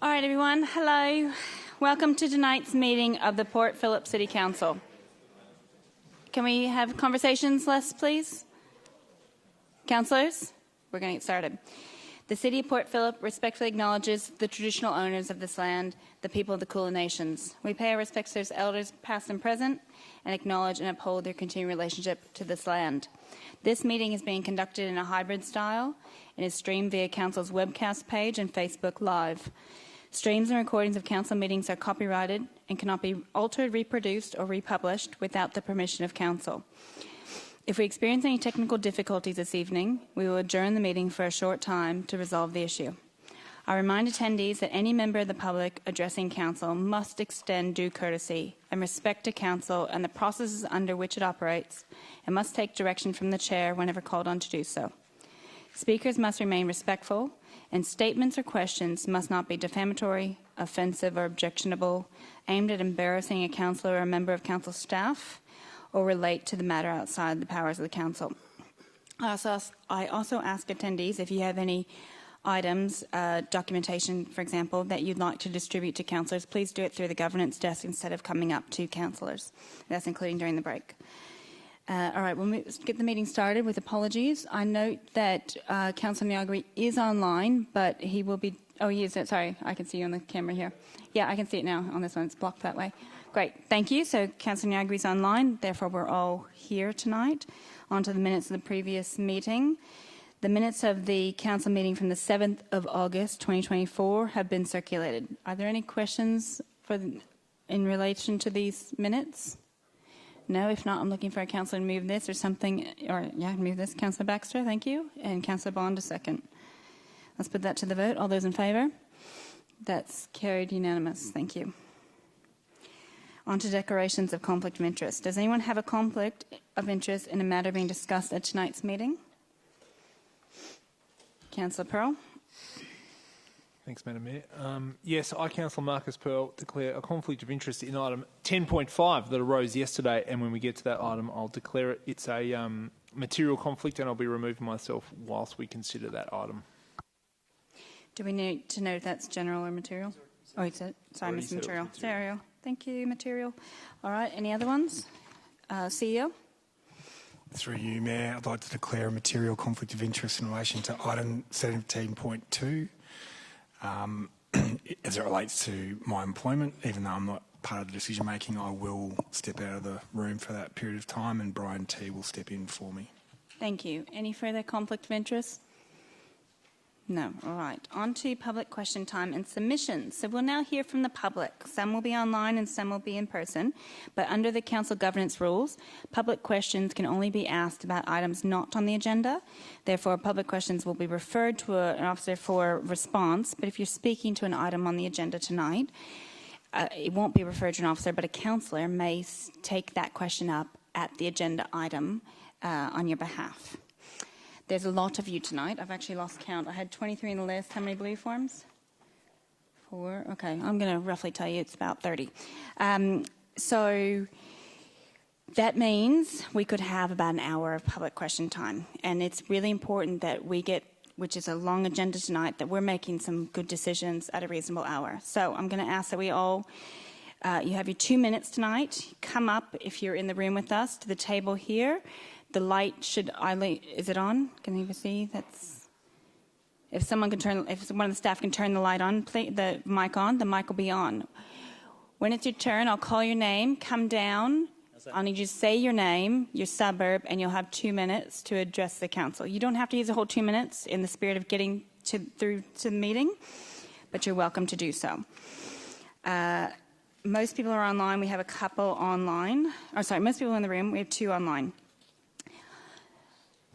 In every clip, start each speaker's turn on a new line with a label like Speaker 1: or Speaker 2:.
Speaker 1: All right, everyone. Hello. Welcome to tonight's meeting of the Port Phillip City Council. Can we have conversations less, please? Councillors, we're going to get started. The City of Port Phillip respectfully acknowledges the traditional owners of this land, the people of the Kulin Nations. We pay our respects to their elders, past and present, and acknowledge and uphold their continuing relationship to this land. This meeting is being conducted in a hybrid style and is streamed via Council's webcast page and Facebook Live. Streams and recordings of Council meetings are copyrighted and cannot be altered, reproduced, or republished without the permission of Council. If we experience any technical difficulties this evening, we will adjourn the meeting for a short time to resolve the issue. I remind attendees that any member of the public addressing Council must extend due courtesy and respect to Council and the processes under which it operates, and must take direction from the Chair whenever called on to do so. Speakers must remain respectful, and statements or questions must not be defamatory, offensive, or objectionable, aimed at embarrassing a councillor or a member of Council staff, or relate to the matter outside the powers of the Council. I also ask attendees if you have any items, documentation, for example, that you'd like to distribute to councillors, please do it through the governance desk instead of coming up to councillors. That's including during the break. All right, we'll get the meeting started with apologies. I note that Councillor Nyagri is online, but he will be... Oh, he is. Sorry, I can see you on the camera here. Yeah, I can see it now on this one. It's blocked that way. Great, thank you. So Councillor Nyagri is online, therefore we're all here tonight. On to the minutes of the previous meeting. The minutes of the Council meeting from the 7th of August 2024 have been circulated. Are there any questions in relation to these minutes? No, if not, I'm looking for a councillor to move this or something. Move this. Councillor Baxter, thank you. And Councillor Bond, a second. Let's put that to the vote. All those in favour? That's carried unanimous. Thank you. On to declarations of conflict of interest. Does anyone have a conflict of interest in a matter being discussed at tonight's meeting? Councillor Pearl.
Speaker 2: Thanks, Madam Mayor. Yes, I, Councillor Marcus Pearl, declare a conflict of interest in item 10.5 that arose yesterday, and when we get to that item, I'll declare it. It's a material conflict, and I'll be removing myself whilst we consider that item.
Speaker 1: Do we need to know if that's general or material? Oh, it's it. Sorry, Mr. Material. Material. Thank you, material. All right, any other ones? CEO?
Speaker 3: Through you, Mayor, I'd like to declare a material conflict of interest in relation to item 17.2. As it relates to my employment, even though I'm not part of the decision making, I will step out of the room for that period of time, and Brian T will step in for me.
Speaker 1: Thank you. Any further conflict of interest? No. All right. On to public question time and submissions. So we'll now hear from the public. Some will be online and some will be in person. But under the Council governance rules, public questions can only be asked about items not on the agenda. Therefore, public questions will be referred to an officer for response. But if you're speaking to an item on the agenda tonight, it won't be referred to an officer, but a councillor may take that question up at the agenda item on your behalf. There's a lot of you tonight. I've actually lost count. I had 23 in the list. How many blue forms? 4. Okay, I'm going to roughly tell you it's about 30. So that means we could have about an hour of public question time. And it's really important that we get, which is a long agenda tonight, that we're making some good decisions at a reasonable hour. So I'm going to ask that we all, you have your 2 minutes tonight. Come up, if you're in the room with us, to the table here. The light is it on? Can you see? If one of the staff can turn the light on, please, the mic will be on. When it's your turn, I'll call your name, come down. I'll need you to say your name, your suburb, and you'll have 2 minutes to address the council. You don't have to use the whole 2 minutes in the spirit of getting through to the meeting, but you're welcome to do so. Most people are online. We have a couple online. Most people in the room. We have 2 online.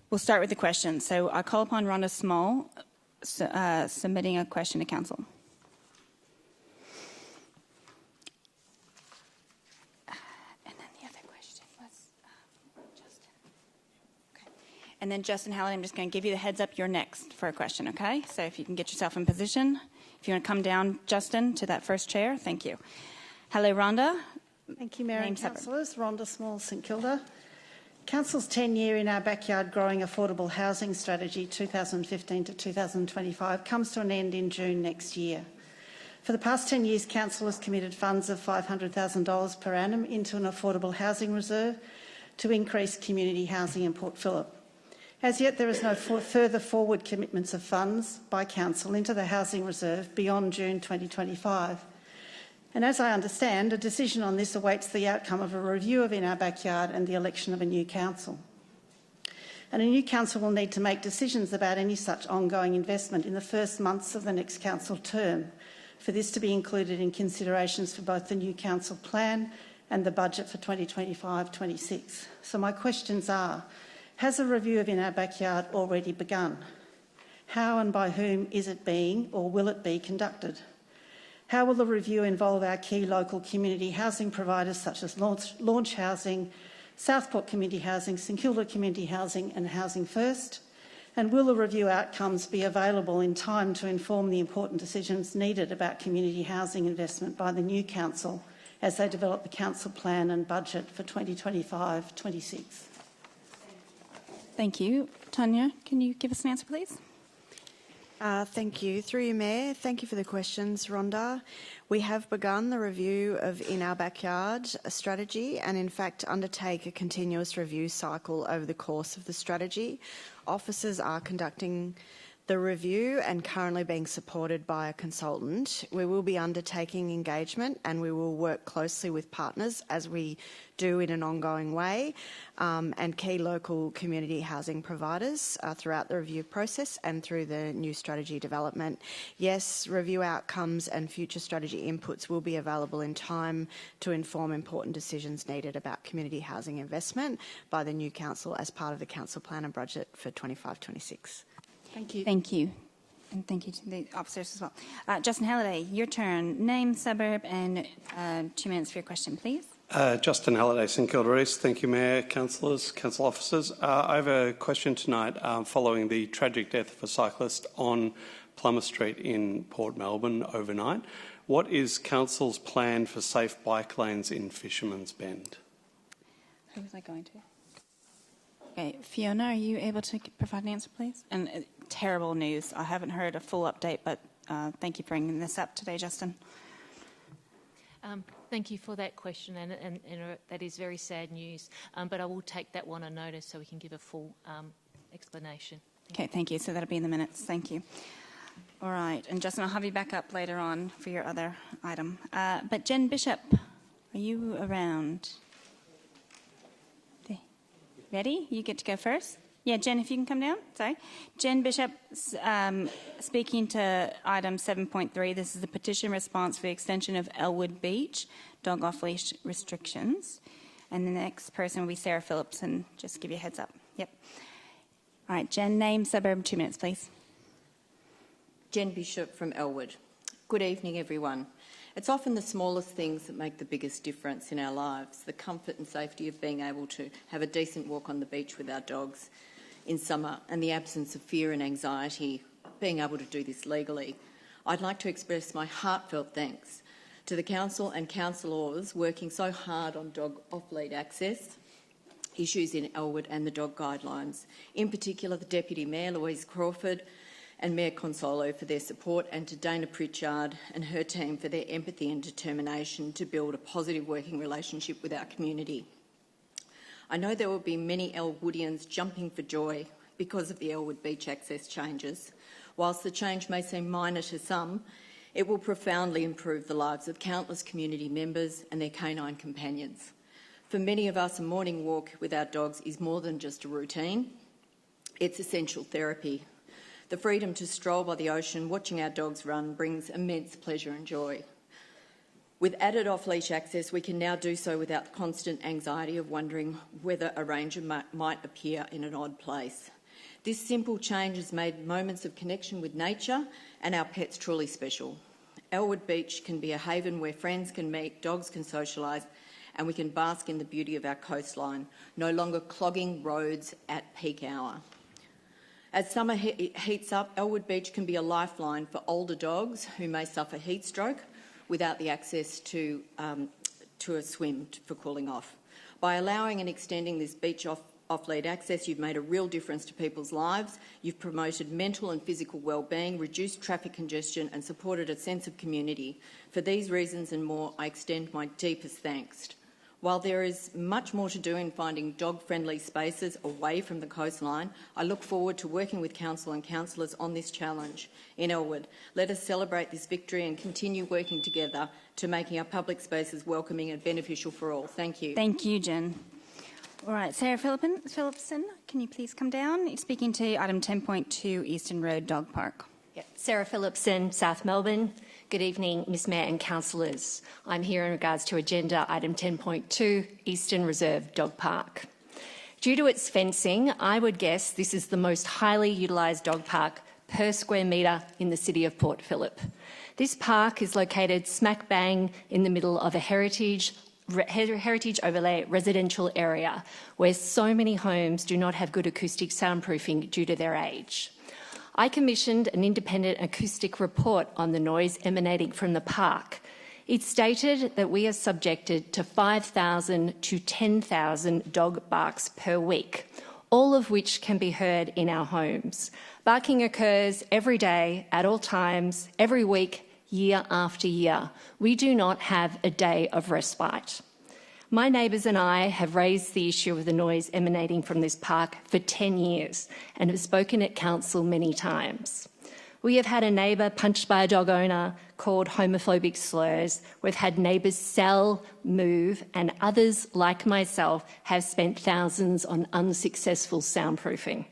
Speaker 1: We'll start with the questions. So I call upon Rhonda Small submitting a question to council. And then the other question was Justin. Okay. And then Justin Hallett, I'm just going to give you the heads up. You're next for a question, okay? So if you can get yourself in position. If you want to come down, Justin, to that first chair. Thank you. Hello, Rhonda.
Speaker 4: Thank you, Mayor and Councillors. Rhonda Small, St Kilda. Council's 10-year in our backyard growing affordable housing strategy 2015 to 2025 comes to an end in June next year. For the past 10 years, Council has committed funds of $500,000 per annum into an affordable housing reserve to increase community housing in Port Phillip. As yet, there is no further forward commitments of funds by Council into the housing reserve beyond June 2025. And as I understand, a decision on this awaits the outcome of a review of In Our Backyard and the election of a new council. And a new council will need to make decisions about any such ongoing investment in the first months of the next council term, for this to be included in considerations for both the new council plan and the budget for 2025-26. So my questions are, has a review of In Our Backyard already begun? How and by whom is it being or will it be conducted? How will the review involve our key local community housing providers such as Launch Housing, Southport Community Housing, St Kilda Community Housing and Housing First? And will the review outcomes be available in time to inform the important decisions needed about community housing investment by the new council as they develop the council plan and budget for 2025-26?
Speaker 1: Thank you. Tanya, can you give us an answer, please?
Speaker 5: Thank you. Through you, Mayor, thank you for the questions, Rhonda. We have begun the review of In Our Backyard strategy and, in fact, undertake a continuous review cycle over the course of the strategy. Officers are conducting the review and currently being supported by a consultant. We will be undertaking engagement and we will work closely with partners, as we do in an ongoing way, and key local community housing providers throughout the review process and through the new strategy development. Yes, review outcomes and future strategy inputs will be available in time to inform important decisions needed about community housing investment by the new council as part of the council plan and budget for 25-26.
Speaker 4: Thank you.
Speaker 1: Thank you. And thank you to the officers as well. Justin Halliday, your turn. Name, suburb and 2 minutes for your question, please.
Speaker 6: Justin Halliday, St Kilda East. Thank you, Mayor, councillors, council officers. I have a question tonight following the tragic death of a cyclist on Plummer Street in Port Melbourne overnight. What is council's plan for safe bike lanes in Fisherman's Bend?
Speaker 1: Who was I going to? Okay, Fiona, are you able to provide an answer, please? And terrible news. I haven't heard a full update, but thank you for bringing this up today, Justin.
Speaker 7: Thank you for that question, and that is very sad news. But I will take that one on notice so we can give a full explanation.
Speaker 1: Okay, thank you. So that'll be in the minutes. Thank you. All right, and Justin, I'll have you back up later on for your other item. But Jen Bishop, are you around? Ready? You get to go first. Yeah, Jen, if you can come down. Sorry. Jen Bishop, speaking to item 7.3. This is the petition response for the extension of Elwood Beach dog off-leash restrictions. And the next person will be Sarah Phillips, and just give you a heads up. Yep. All right, Jen, name, suburb, 2 minutes, please.
Speaker 8: Jen Bishop from Elwood. Good evening, everyone. It's often the smallest things that make the biggest difference in our lives, the comfort and safety of being able to have a decent walk on the beach with our dogs in summer and the absence of fear and anxiety, being able to do this legally. I'd like to express my heartfelt thanks to the council and councillors working so hard on dog off-lead access issues in Elwood and the dog guidelines. In particular, the Deputy Mayor, Louise Crawford, and Mayor Consolo for their support, and to Dana Pritchard and her team for their empathy and determination to build a positive working relationship with our community. I know there will be many Elwoodians jumping for joy because of the Elwood Beach access changes. Whilst the change may seem minor to some, it will profoundly improve the lives of countless community members and their canine companions. For many of us, a morning walk with our dogs is more than just a routine. It's essential therapy. The freedom to stroll by the ocean, watching our dogs run, brings immense pleasure and joy. With added off-leash access, we can now do so without the constant anxiety of wondering whether a ranger might appear in an odd place. This simple change has made moments of connection with nature and our pets truly special. Elwood Beach can be a haven where friends can meet, dogs can socialise, and we can bask in the beauty of our coastline, no longer clogging roads at peak hour. As summer heats up, Elwood Beach can be a lifeline for older dogs who may suffer heat stroke without the access to a swim for cooling off. By allowing and extending this beach off-lead access, you've made a real difference to people's lives. You've promoted mental and physical well-being, reduced traffic congestion and supported a sense of community. For these reasons and more, I extend my deepest thanks. While there is much more to do in finding dog-friendly spaces away from the coastline, I look forward to working with Council and councillors on this challenge in Elwood. Let us celebrate this victory and continue working together to making our public spaces welcoming and beneficial for all. Thank you.
Speaker 1: Thank you, Jen. All right, Sarah Phillipson, can you please come down? You're speaking to item 10.2, Eastern Road Dog Park.
Speaker 9: Yep. Sarah Phillipson, South Melbourne. Good evening, Ms Mayor and councillors. I'm here in regards to agenda item 10.2, Eastern Reserve Dog Park. Due to its fencing, I would guess this is the most highly utilised dog park per square metre in the city of Port Phillip. This park is located smack bang in the middle of a heritage overlay residential area where so many homes do not have good acoustic soundproofing due to their age. I commissioned an independent acoustic report on the noise emanating from the park. It stated that we are subjected to 5,000 to 10,000 dog barks per week, all of which can be heard in our homes. Barking occurs every day, at all times, every week, year after year. We do not have a day of respite. My neighbours and I have raised the issue of the noise emanating from this park for 10 years and have spoken at council many times. We have had a neighbour punched by a dog owner, called homophobic slurs. We've had neighbours sell, move, and others, like myself, have spent thousands on unsuccessful soundproofing.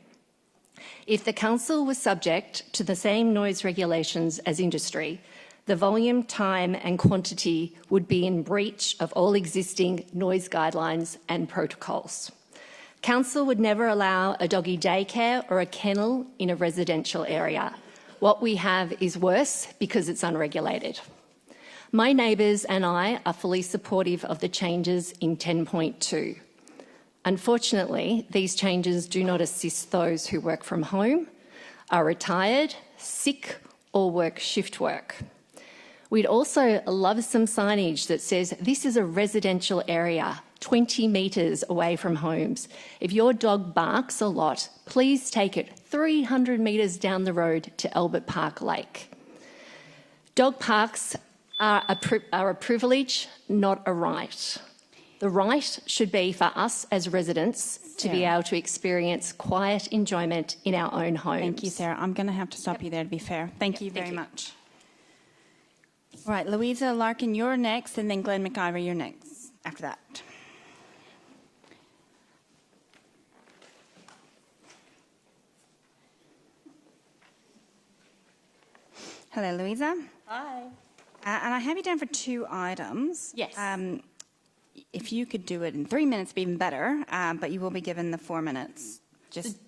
Speaker 9: If the council was subject to the same noise regulations as industry, the volume, time and quantity would be in breach of all existing noise guidelines and protocols. Council would never allow a doggy daycare or a kennel in a residential area. What we have is worse because it's unregulated. My neighbours and I are fully supportive of the changes in 10.2. Unfortunately, these changes do not assist those who work from home, are retired, sick or work shift work. We'd also love some signage that says this is a residential area, 20 metres away from homes. If your dog barks a lot, please take it 300 metres down the road to Albert Park Lake. Dog parks are a privilege, not a right. The right should be for us as residents to be able to experience quiet enjoyment in our own homes.
Speaker 1: Thank you, Sarah. I'm going to have to stop you there to be fair. Thank you very much. All right, Louisa Larkin, you're next, and then Glenn McIver, you're next after that. Hello, Louisa.
Speaker 10: Hi.
Speaker 1: And I have you down for 2 items.
Speaker 10: Yes.
Speaker 1: If you could do it in 3 minutes, it'd be even better, but you will be given the 4 minutes.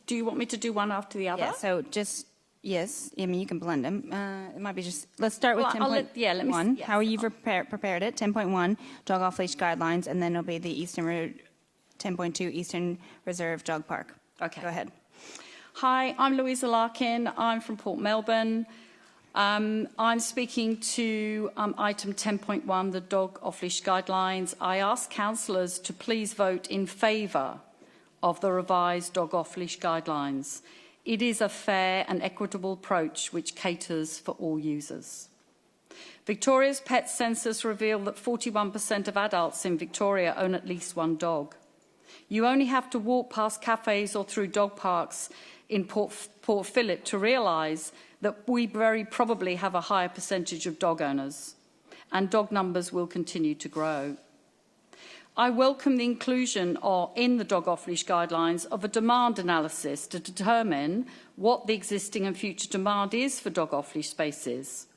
Speaker 10: Do you want me to do one after the other?
Speaker 1: Yeah, so just... Yes, I mean, you can blend them. It might be just... Let's start with 10.1.
Speaker 10: Yes.
Speaker 1: How are you prepared it? 10.1, dog off-leash guidelines, and then it'll be the Eastern Road, 10.2, Eastern Reserve Dog Park.
Speaker 10: Okay.
Speaker 1: Go ahead.
Speaker 10: Hi, I'm Louisa Larkin. I'm from Port Melbourne. I'm speaking to item 10.1, the dog off-leash guidelines. I ask councillors to please vote in favour of the revised dog off-leash guidelines. It is a fair and equitable approach which caters for all users. Victoria's pet census revealed that 41% of adults in Victoria own at least one dog. You only have to walk past cafes or through dog parks in Port Phillip to realise that we very probably have a higher percentage of dog owners, and dog numbers will continue to grow. I welcome the inclusion in the dog off-leash guidelines of a demand analysis to determine what the existing and future demand is for dog off-leash spaces.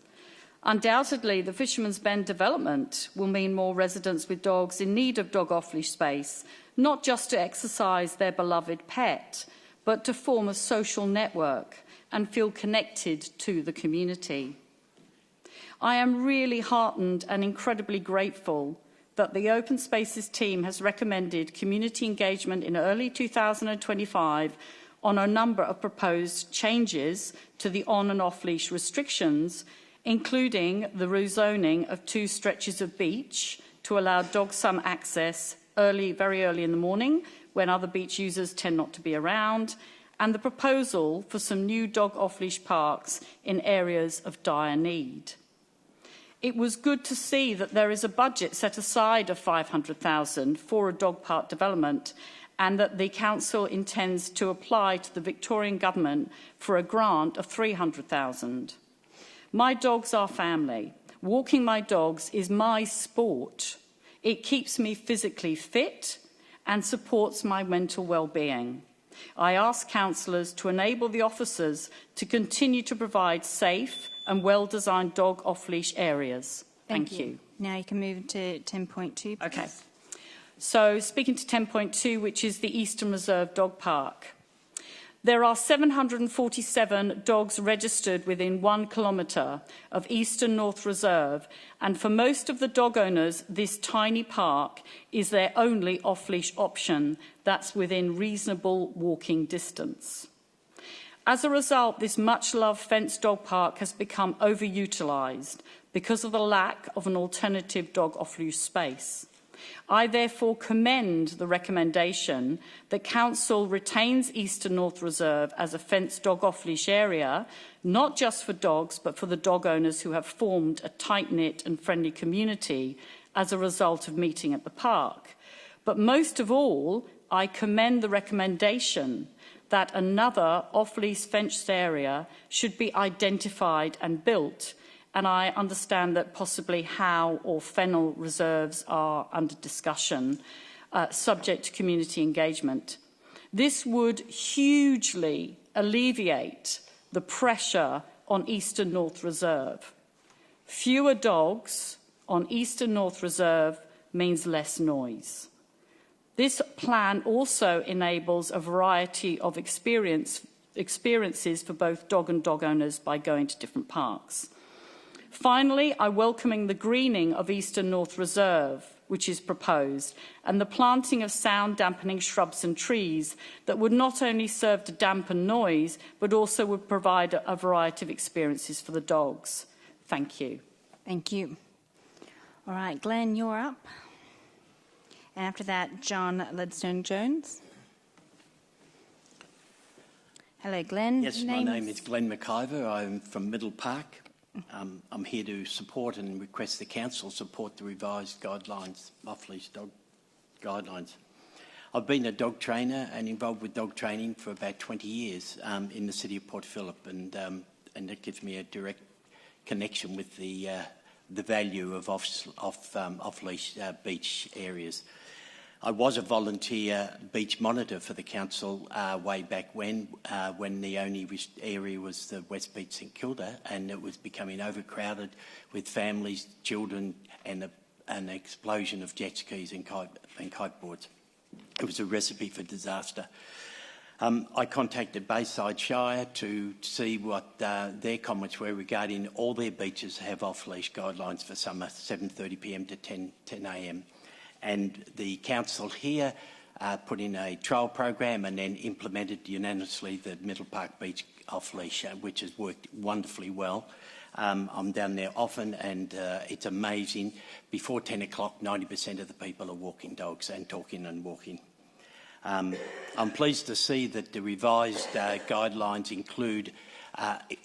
Speaker 10: Undoubtedly, the Fisherman's Bend development will mean more residents with dogs in need of dog off-leash space, not just to exercise their beloved pet, but to form a social network and feel connected to the community. I am really heartened and incredibly grateful that the Open Spaces team has recommended community engagement in early 2025 on a number of proposed changes to the on- and off-leash restrictions, including the rezoning of 2 stretches of beach to allow dog sun access very early in the morning when other beach users tend not to be around, and the proposal for some new dog off-leash parks in areas of dire need. It was good to see that there is a budget set aside of $500,000 for a dog park development, and that the council intends to apply to the Victorian government for a grant of $300,000. My dogs are family. Walking my dogs is my sport. It keeps me physically fit and supports my mental well-being. I ask councillors to enable the officers to continue to provide safe and well-designed dog off-leash areas. Thank you.
Speaker 1: Now you can move to 10.2, please.
Speaker 10: Okay. So speaking to 10.2, which is the Eastern Reserve Dog Park. There are 747 dogs registered within 1 kilometre of Eastern North Reserve, and for most of the dog owners, this tiny park is their only off-leash option that's within reasonable walking distance. As a result, this much-loved fenced dog park has become overutilised because of the lack of an alternative dog off-leash space. I therefore commend the recommendation that Council retains Eastern North Reserve as a fenced dog off-leash area, not just for dogs, but for the dog owners who have formed a tight-knit and friendly community as a result of meeting at the park. But most of all, I commend the recommendation that another off-leash fenced area should be identified and built, and I understand that possibly Howe or Fennel reserves are under discussion, subject to community engagement. This would hugely alleviate the pressure on Eastern North Reserve. Fewer dogs on Eastern North Reserve means less noise. This plan also enables a variety of experiences for both dog and dog owners by going to different parks. Finally, I'm welcoming the greening of Eastern North Reserve, which is proposed, and the planting of sound-dampening shrubs and trees that would not only serve to dampen noise, but also would provide a variety of experiences for the dogs. Thank you.
Speaker 1: Thank you. All right, Glenn, you're up. And after that, John Ledstone-Jones. Hello, Glenn.
Speaker 11: Yes, my name is Glenn McIver. I'm from Middle Park. I'm here to support and request the council support the revised guidelines, off-leash dog guidelines. I've been a dog trainer and involved with dog training for about 20 years in the city of Port Phillip, and it gives me a direct connection with the value of off-leash beach areas. I was a volunteer beach monitor for the council way back when the only area was the West Beach St Kilda, and it was becoming overcrowded with families, children, and an explosion of jet skis and kiteboards. It was a recipe for disaster. I contacted Bayside Shire to see what their comments were regarding all their beaches have off-leash guidelines for summer, 7:30 p.m. to 10 a.m. And the council here put in a trial program and then implemented unanimously the Middle Park Beach off-leash, which has worked wonderfully well. I'm down there often, and it's amazing. Before 10 o'clock, 90% of the people are walking dogs and talking and walking. I'm pleased to see that the revised guidelines include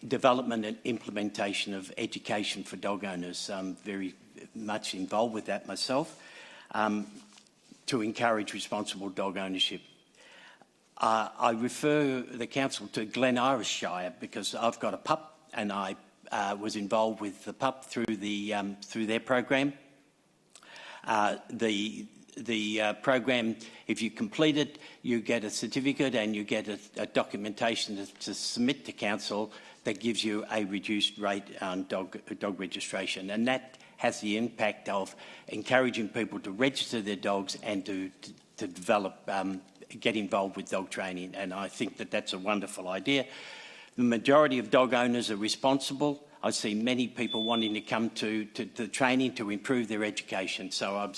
Speaker 11: development and implementation of education for dog owners. I'm very much involved with that myself. To encourage responsible dog ownership. I refer the council to Glen Iris Shire because I've got a pup, and I was involved with the pup through their program. The program, if you complete it, you get a certificate and you get a documentation to submit to council that gives you a reduced rate on dog registration, and that has the impact of encouraging people to register their dogs and to develop, get involved with dog training. And I think that that's a wonderful idea. The majority of dog owners are responsible. I see many people wanting to come to the training to improve their education. So I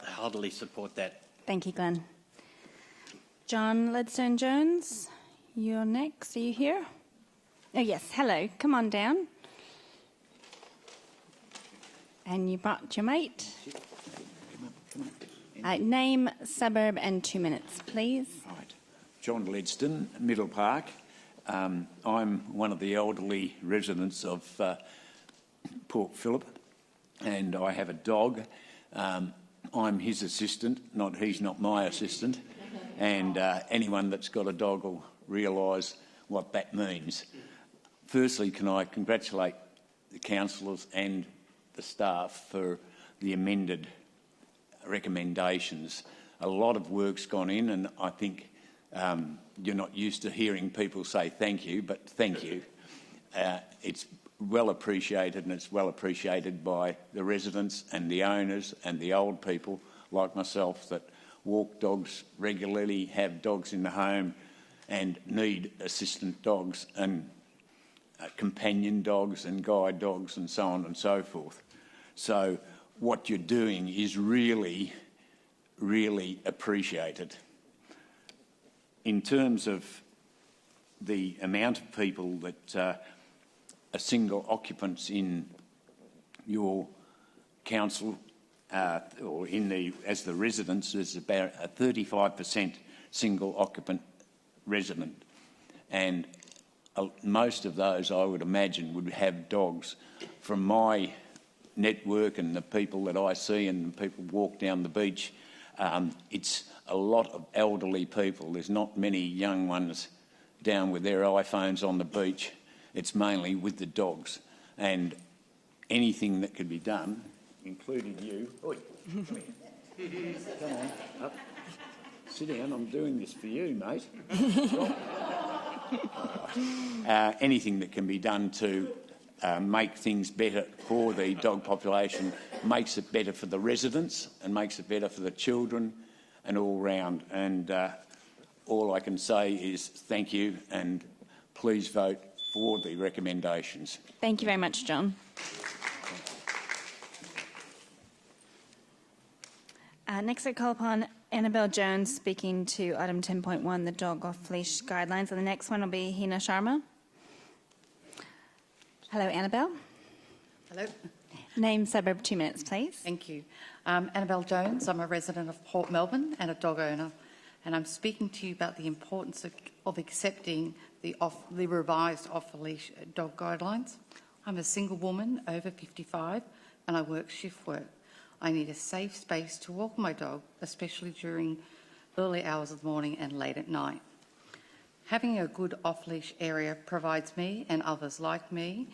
Speaker 11: heartily support that.
Speaker 1: Thank you, Glenn. John Ledstone-Jones, you're next. Are you here? Oh, yes. Hello. Come on down. And you brought your mate.
Speaker 12: Come on.
Speaker 1: Name, suburb and 2 minutes, please.
Speaker 12: Right. John Ledston, Middle Park. I'm one of the elderly residents of Port Phillip, and I have a dog. I'm his assistant, he's not my assistant, and anyone that's got a dog will realise what that means. Firstly, can I congratulate the councillors and the staff for the amended recommendations. A lot of work's gone in, and I think you're not used to hearing people say thank you, but thank you. It's well appreciated, and it's well appreciated by the residents and the owners and the old people like myself that walk dogs regularly, have dogs in the home and need assistant dogs and companion dogs and guide dogs and so on and so forth. So what you're doing is really, really appreciated. In terms of the amount of people that are single occupants in your council or as the residents, there's about a 35% single occupant resident, and most of those, I would imagine, would have dogs. From my network and the people that I see and the people walk down the beach, it's a lot of elderly people. There's not many young ones down with their iPhones on the beach. It's mainly with the dogs. And anything that could be done, including you... Oi, come here. Come on, up. Sit down, I'm doing this for you, mate. Anything that can be done to make things better for the dog population makes it better for the residents and makes it better for the children and all round. And all I can say is thank you, and please vote for the recommendations.
Speaker 1: Thank you very much, John. Next I call upon Annabelle Jones speaking to item 10.1, the dog off-leash guidelines. And the next one will be Hina Sharma. Hello, Annabelle.
Speaker 13: Hello.
Speaker 1: Name, suburb, 2 minutes, please.
Speaker 13: Thank you. Annabelle Jones. I'm a resident of Port Melbourne and a dog owner, and I'm speaking to you about the importance of accepting the revised off-leash dog guidelines. I'm a single woman over 55 and I work shift work. I need a safe space to walk my dog, especially during early hours of the morning and late at night. Having a good off-leash area provides me and others like me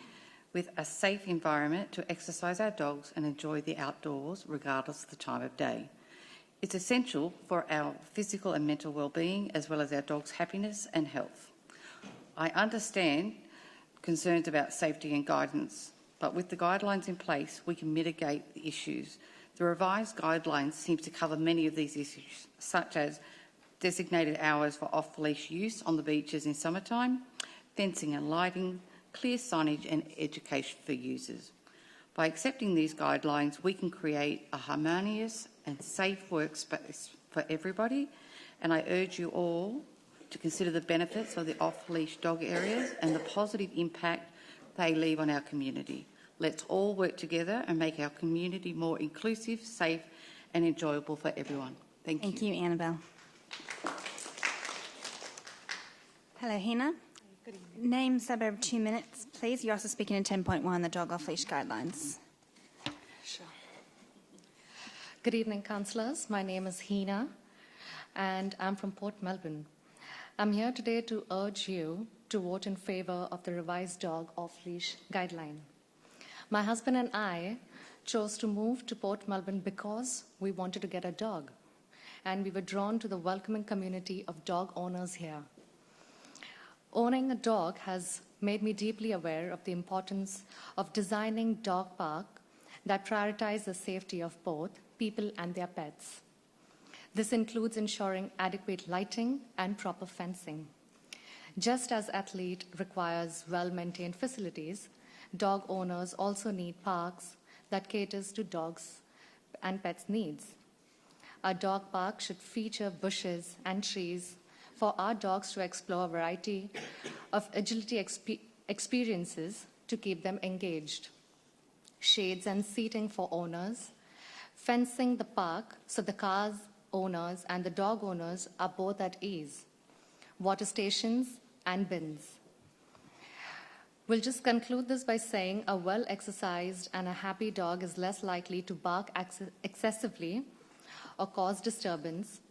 Speaker 13: with a safe environment to exercise our dogs and enjoy the outdoors regardless of the time of day. It's essential for our physical and mental well-being as well as our dogs' happiness and health. I understand concerns about safety and guidance, but with the guidelines in place, we can mitigate the issues. The revised guidelines seem to cover many of these issues, such as designated hours for off-leash use on the beaches in summertime, fencing and lighting, clear signage and education for users. By accepting these guidelines, we can create a harmonious and safe workspace for everybody, and I urge you all to consider the benefits of the off-leash dog areas and the positive impact they leave on our community. Let's all work together and make our community more inclusive, safe and enjoyable for everyone. Thank you.
Speaker 1: Thank you, Annabelle. Hello, Hina.
Speaker 14: Good evening.
Speaker 1: Name, suburb, 2 minutes, please. You're also speaking in 10.1, the dog off-leash guidelines.
Speaker 14: Sure. Good evening, councillors. My name is Hina and I'm from Port Melbourne. I'm here today to urge you to vote in favour of the revised dog off-leash guideline. My husband and I chose to move to Port Melbourne because we wanted to get a dog, and we were drawn to the welcoming community of dog owners here. Owning a dog has made me deeply aware of the importance of designing dog parks that prioritize the safety of both people and their pets. This includes ensuring adequate lighting and proper fencing. Just as athlete requires well-maintained facilities, dog owners also need parks that caters to dogs and pets' needs. A dog park should feature bushes and trees for our dogs to explore a variety of agility experiences to keep them engaged. Shades and seating for owners, fencing the park so the car owners and the dog owners are both at ease, water stations and bins. We'll just conclude this by saying a well-exercised and a happy dog is less likely to bark excessively or cause disturbance,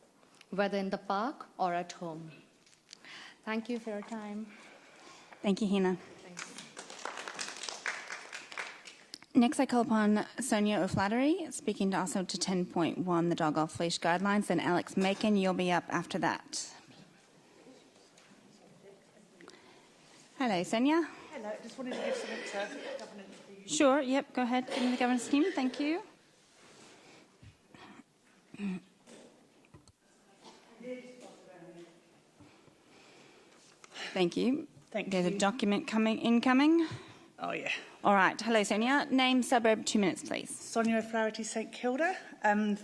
Speaker 14: whether in the park or at home. Thank you for your time.
Speaker 1: Thank you, Hina.
Speaker 14: Thank
Speaker 1: you. Next, I call upon Sonia O'Flaherty, speaking also to 10.1, the dog off-leash guidelines, and Alex Macon, you'll be up after that. Hello, Sonia.
Speaker 15: Hello, just wanted to give something to governance.
Speaker 1: Sure, yep, go ahead. Give me the governance scheme. Thank you. Thank you.
Speaker 15: Thank
Speaker 1: There's
Speaker 15: you.
Speaker 1: a document incoming.
Speaker 15: Oh, yeah.
Speaker 1: All right. Hello, Sonia. Name, suburb, 2 minutes, please.
Speaker 15: Sonia O'Flaherty, St Kilda.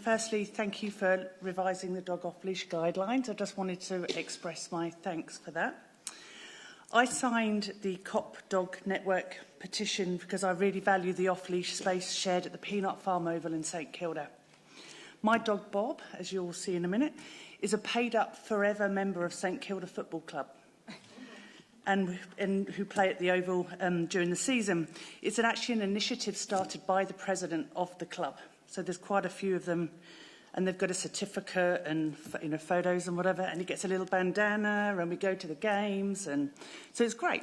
Speaker 15: Firstly, thank you for revising the dog off-leash guidelines. I just wanted to express my thanks for that. I signed the CoPP Dog Network petition because I really value the off-leash space shared at the Peanut Farm Oval in St Kilda. My dog Bob, as you'll see in a minute, is a paid-up forever member of St Kilda Football Club and who play at the Oval during the season. It's actually an initiative started by the president of the club. So there's quite a few of them, and they've got a certificate and photos and whatever, and he gets a little bandana, and we go to the games, and so it's great.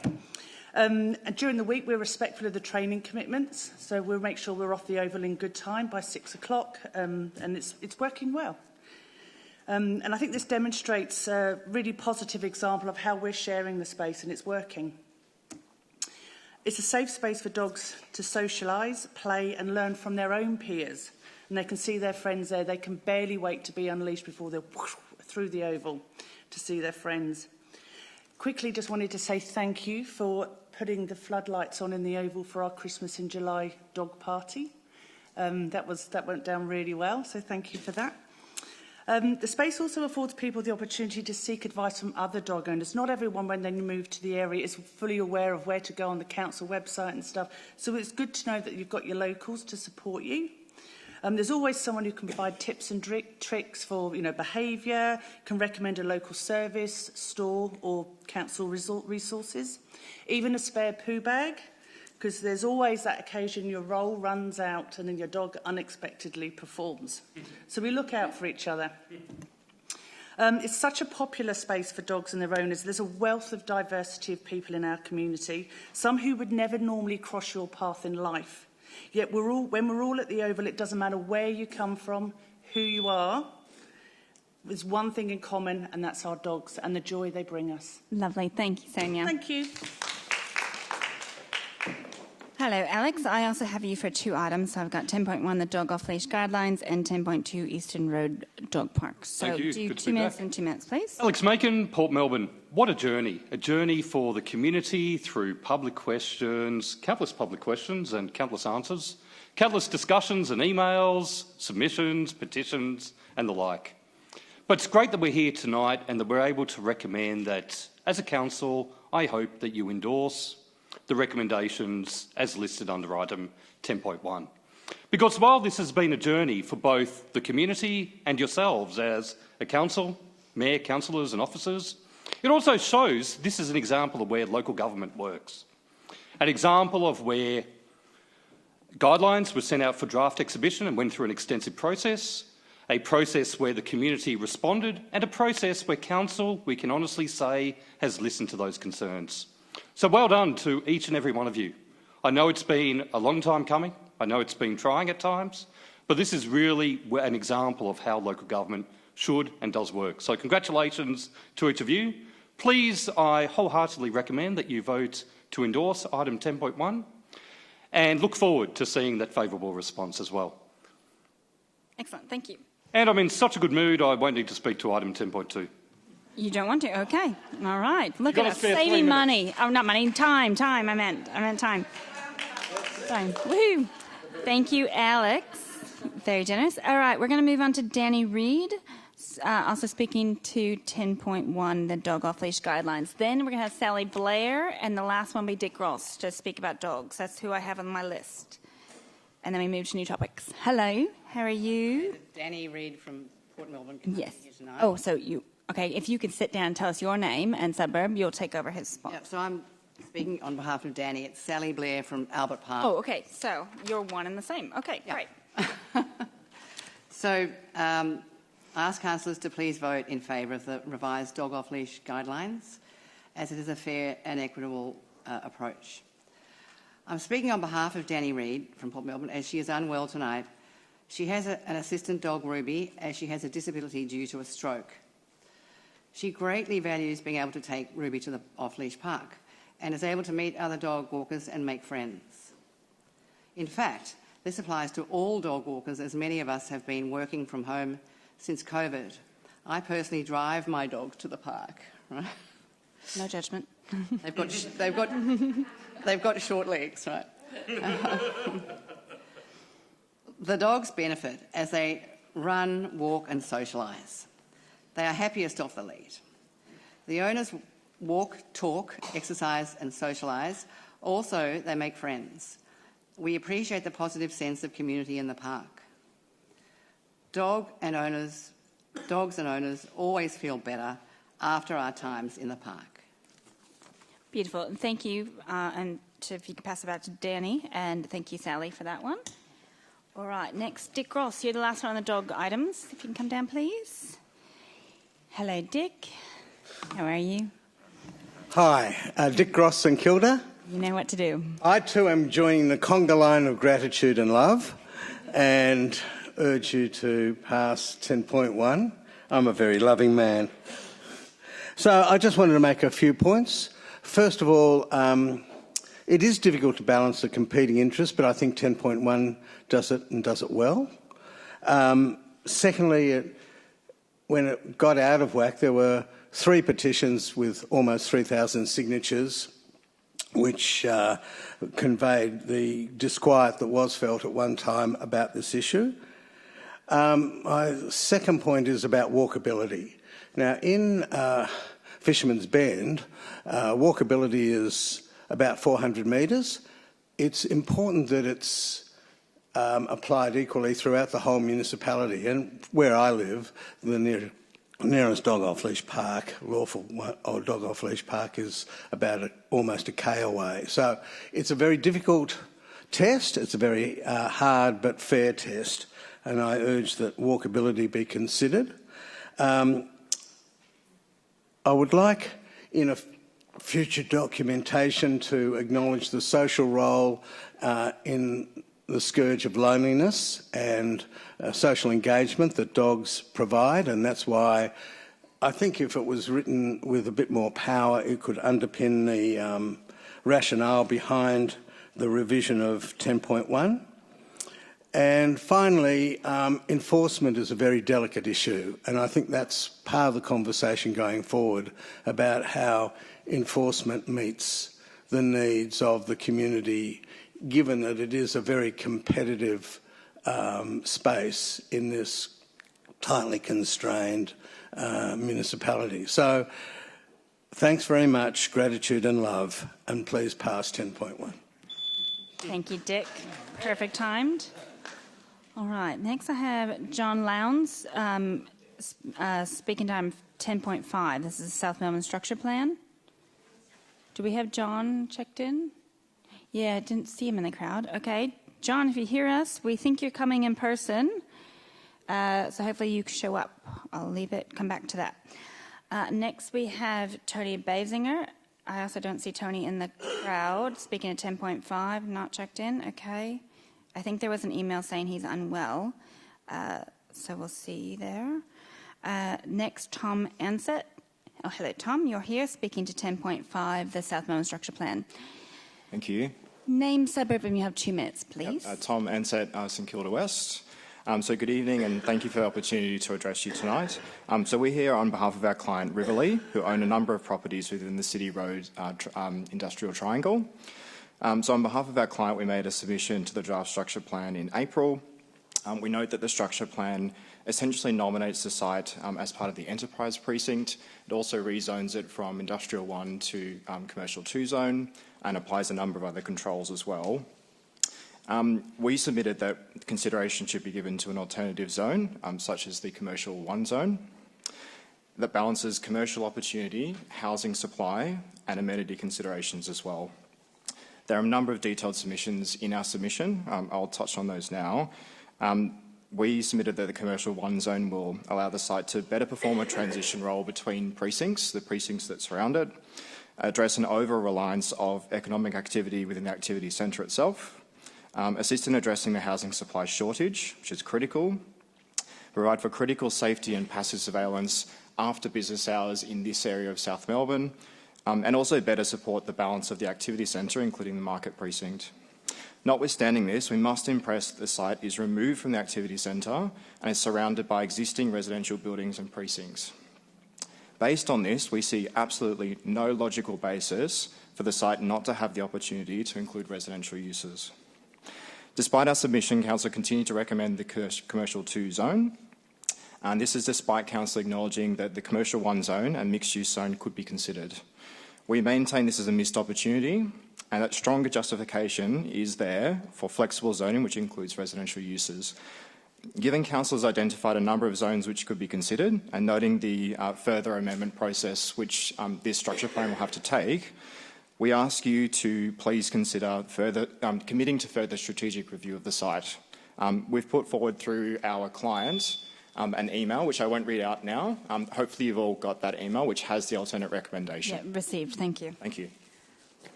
Speaker 15: And during the week, we're respectful of the training commitments, so we'll make sure we're off the Oval in good time by 6 o'clock, and it's working well. And I think this demonstrates a really positive example of how we're sharing the space, and it's working. It's a safe space for dogs to socialise, play, and learn from their own peers. And they can see their friends there. They can barely wait to be unleashed before they're through the Oval to see their friends. Quickly, just wanted to say thank you for putting the floodlights on in the Oval for our Christmas in July dog party. That went down really well, so thank you for that. The space also affords people the opportunity to seek advice from other dog owners. Not everyone, when they move to the area, is fully aware of where to go on the council website and stuff. So it's good to know that you've got your locals to support you. There's always someone who can provide tips and tricks for behaviour, can recommend a local service, store or council resources, even a spare poo bag, because there's always that occasion your roll runs out and then your dog unexpectedly performs. So we look out for each other. It's such a popular space for dogs and their owners. There's a wealth of diversity of people in our community, some who would never normally cross your path in life. Yet when we're all at the Oval, it doesn't matter where you come from, who you are. There's one thing in common, and that's our dogs and the joy they bring us.
Speaker 1: Lovely. Thank you, Sonia.
Speaker 15: Thank you.
Speaker 1: Hello, Alex. I also have you for 2 items. So I've got 10.1, the dog off-leash guidelines, and 10.2, Eastern Road Dog Park. So
Speaker 16: Thank you.
Speaker 1: do
Speaker 16: Good to
Speaker 1: 2
Speaker 16: be
Speaker 1: minutes
Speaker 16: back.
Speaker 1: and 2 minutes, please.
Speaker 16: Alex Macon, Port Melbourne. What a journey for the community through public questions, countless public questions and countless answers, countless discussions and emails, submissions, petitions and the like. But it's great that we're here tonight and that we're able to recommend that, as a council, I hope that you endorse the recommendations as listed under item 10.1. Because while this has been a journey for both the community and yourselves as a council, mayor, councillors and officers, it also shows this is an example of where local government works. An example of where guidelines were sent out for draft exhibition and went through an extensive process, a process where the community responded, and a process where council, we can honestly say, has listened to those concerns. So well done to each and every one of you. I know it's been a long time coming. I know it's been trying at times, but this is really an example of how local government should and does work. So congratulations to each of you. Please, I wholeheartedly recommend that you vote to endorse item 10.1 and look forward to seeing that favourable response as well.
Speaker 1: Excellent. Thank you.
Speaker 16: And I'm in such a good mood, I won't need to speak to item 10.2.
Speaker 1: You don't want to? Okay. All right. Look
Speaker 16: You've
Speaker 1: at
Speaker 16: got
Speaker 1: us
Speaker 16: a spare 3
Speaker 1: saving
Speaker 16: minutes.
Speaker 1: money. Oh, not money. Time. I meant time. Time. Woohoo. Thank you, Alex. Very generous. All right. We're going to move on to Danny Reid, also speaking to 10.1, the dog off-leash guidelines. Then we're going to have Sally Blair, and the last one will be Dick Ross to speak about dogs. That's who I have on my list. and then we move to new topics. Hello, how are you?
Speaker 17: Danny Reid from Port Melbourne.
Speaker 1: Yes.
Speaker 17: Here tonight.
Speaker 1: Oh, so you, okay, if you could sit down and tell us your name and suburb, you'll take over his spot.
Speaker 17: Yep, so I'm speaking on behalf of Danny. It's Sally Blair from Albert Park.
Speaker 1: Oh, okay, so you're one and the same. Okay,
Speaker 17: Yep.
Speaker 1: great.
Speaker 17: So I ask councillors to please vote in favour of the revised dog off-leash guidelines, as it is a fair and equitable approach. I'm speaking on behalf of Danny Reid from Port Melbourne, as she is unwell tonight. She has an assistant dog, Ruby, as she has a disability due to a stroke. She greatly values being able to take Ruby to the off-leash park and is able to meet other dog walkers and make friends. In fact, this applies to all dog walkers, as many of us have been working from home since COVID. I personally drive my dog to the park. Right?
Speaker 1: No judgment.
Speaker 17: They've got short legs, right? The dogs benefit as they run, walk and socialise. They are happiest off the lead. The owners walk, talk, exercise and socialise. Also, they make friends. We appreciate the positive sense of community in the park. Dogs and owners always feel better after our times in the park.
Speaker 1: Beautiful. And thank you. If you could pass it back to Danny. And thank you, Sally, for that one. All right. Next, Dick Ross. You're the last one on the dog items. If you can come down, please. Hello, Dick. How are you?
Speaker 18: Hi. Dick Ross and Kilda.
Speaker 1: You know what to do.
Speaker 18: I too am joining the conga line of gratitude and love and urge you to pass 10.1. I'm a very loving man. So I just wanted to make a few points. First of all, it is difficult to balance the competing interests, but I think 10.1 does it and does it well. Secondly, when it got out of whack, there were 3 petitions with almost 3,000 signatures, which conveyed the disquiet that was felt at one time about this issue. My second point is about walkability. Now, in Fisherman's Bend, walkability is about 400 metres. It's important that it's applied equally throughout the whole municipality. And where I live, the nearest dog off-leash park, lawful dog off-leash park, is about almost a K away. So it's a very difficult test. It's a very hard but fair test, and I urge that walkability be considered. I would like, in a future documentation, to acknowledge the social role in the scourge of loneliness and social engagement that dogs provide, and that's why I think if it was written with a bit more power, it could underpin the rationale behind the revision of 10.1. And finally, enforcement is a very delicate issue, and I think that's part of the conversation going forward about how enforcement meets the needs of the community, given that it is a very competitive space in this tightly constrained municipality. So thanks very much, gratitude and love, and please pass 10.1.
Speaker 1: Thank you, Dick. Perfect timed. All right, next I have John Lowndes, speaking time 10.5. This is the South Melbourne Structure Plan. Do we have John checked in? Yeah, I didn't see him in the crowd. Okay, John, if you hear us, we think you're coming in person, so hopefully you show up. I'll leave it, come back to that. Next we have Tony Basinger. I also don't see Tony in the crowd, speaking at 10.5, not checked in. Okay. I think there was an email saying he's unwell, so we'll see there. Next, Tom Ansett. Oh, hello, Tom. You're here speaking to 10.5, the South Melbourne Structure Plan.
Speaker 19: Thank you.
Speaker 1: Name, suburb, and you have 2 minutes, please.
Speaker 19: Tom Ansett, St Kilda West. So good evening, and thank you for the opportunity to address you tonight. So we're here on behalf of our client Riverlea, who own a number of properties within the City Road Industrial Triangle. So on behalf of our client, we made a submission to the draft structure plan in April. We note that the structure plan essentially nominates the site as part of the enterprise precinct. It also rezones it from Industrial 1 to Commercial 2 zone and applies a number of other controls as well. We submitted that consideration should be given to an alternative zone, such as the Commercial 1 zone, that balances commercial opportunity, housing supply, and amenity considerations as well. There are a number of detailed submissions in our submission. I'll touch on those now. We submitted that the Commercial 1 zone will allow the site to better perform a transition role between precincts, the precincts that surround it, address an over-reliance of economic activity within the activity centre itself, assist in addressing the housing supply shortage, which is critical, provide for critical safety and passive surveillance after business hours in this area of South Melbourne, and also better support the balance of the activity centre, including the market precinct. Notwithstanding this, we must impress that the site is removed from the activity centre and is surrounded by existing residential buildings and precincts. Based on this, we see absolutely no logical basis for the site not to have the opportunity to include residential uses. Despite our submission, Council continued to recommend the Commercial 2 zone, and this is despite Council acknowledging that the Commercial 1 zone and mixed-use zone could be considered. We maintain this as a missed opportunity, and that stronger justification is there for flexible zoning, which includes residential uses. Given Council has identified a number of zones which could be considered, and noting the further amendment process which this structure plan will have to take, we ask you to please consider further committing to further strategic review of the site. We've put forward through our client an email, which I won't read out now. Hopefully you've all got that email, which has the alternate recommendation.
Speaker 1: Yeah, received. Thank you.
Speaker 19: Thank you.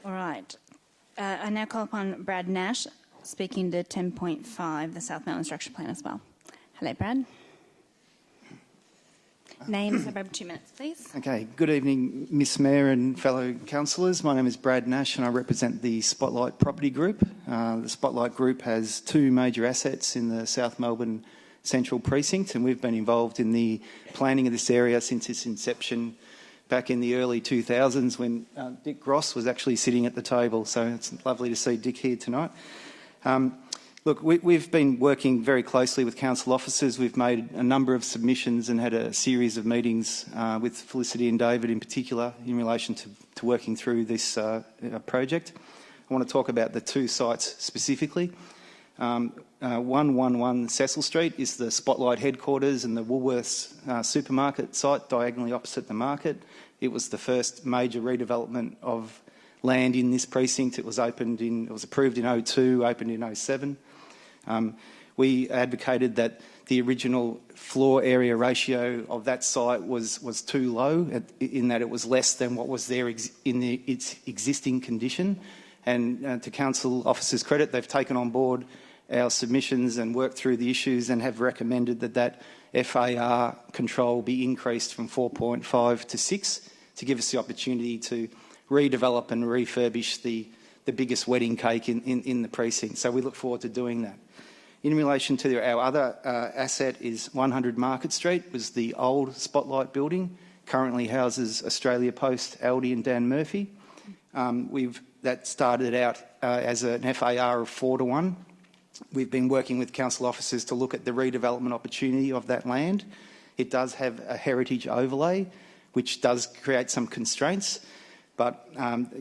Speaker 1: All right. I now call upon Brad Nash, speaking to 10.5, the South Melbourne Structure Plan as well. Hello, Brad. Name, suburb, 2 minutes, please.
Speaker 20: Okay. Good evening, Miss Mayor and fellow councillors. My name is Brad Nash and I represent the Spotlight Property Group. The Spotlight Group has 2 major assets in the South Melbourne Central Precinct, and we've been involved in the planning of this area since its inception back in the early 2000s when Dick Gross was actually sitting at the table. So it's lovely to see Dick here tonight. Look, we've been working very closely with council officers. We've made a number of submissions and had a series of meetings with Felicity and David in particular in relation to working through this project. I want to talk about the 2 sites specifically. 111 Cecil Street is the Spotlight headquarters and the Woolworths supermarket site diagonally opposite the market. It was the first major redevelopment of land in this precinct. It was approved in 2002, opened in 2007. We advocated that the original floor area ratio of that site was too low, in that it was less than what was there in its existing condition. And to council officers' credit, they've taken on board our submissions and worked through the issues and have recommended that FAR control be increased from 4.5 to 6 to give us the opportunity to redevelop and refurbish the biggest wedding cake in the precinct. So we look forward to doing that. In relation to our other asset is 100 Market Street, was the old Spotlight building, currently houses Australia Post, Aldi and Dan Murphy. That started out as an FAR of 4-1. We've been working with council officers to look at the redevelopment opportunity of that land. It does have a heritage overlay, which does create some constraints, but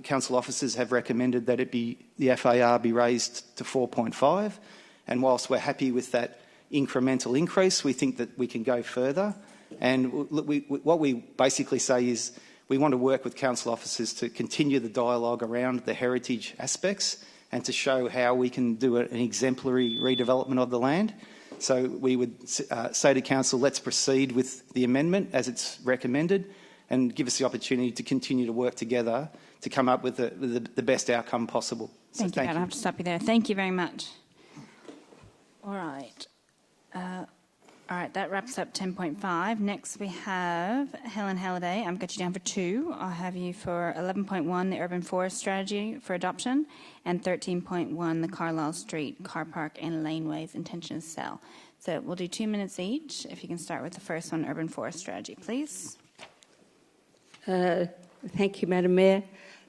Speaker 20: council officers have recommended that the FAR be raised to 4.5, and whilst we're happy with that incremental increase, we think that we can go further. And what we basically say is we want to work with council officers to continue the dialogue around the heritage aspects and to show how we can do an exemplary redevelopment of the land. So we would say to council, let's proceed with the amendment as it's recommended and give us the opportunity to continue to work together to come up with the best outcome possible. So
Speaker 1: Thank you, Brad. I'll have to stop you there. Thank you very much. All right. All right, that wraps up 10.5. Next we have Helen Halliday. I've got you down for 2. I'll have you for 11.1, the Urban Forest Strategy for Adoption, and 13.1, the Carlisle Street Car Park and Laneways Intention to Sell. So we'll do 2 minutes each. If you can start with the first one, Urban Forest Strategy, please.
Speaker 21: Thank you, Madam Mayor.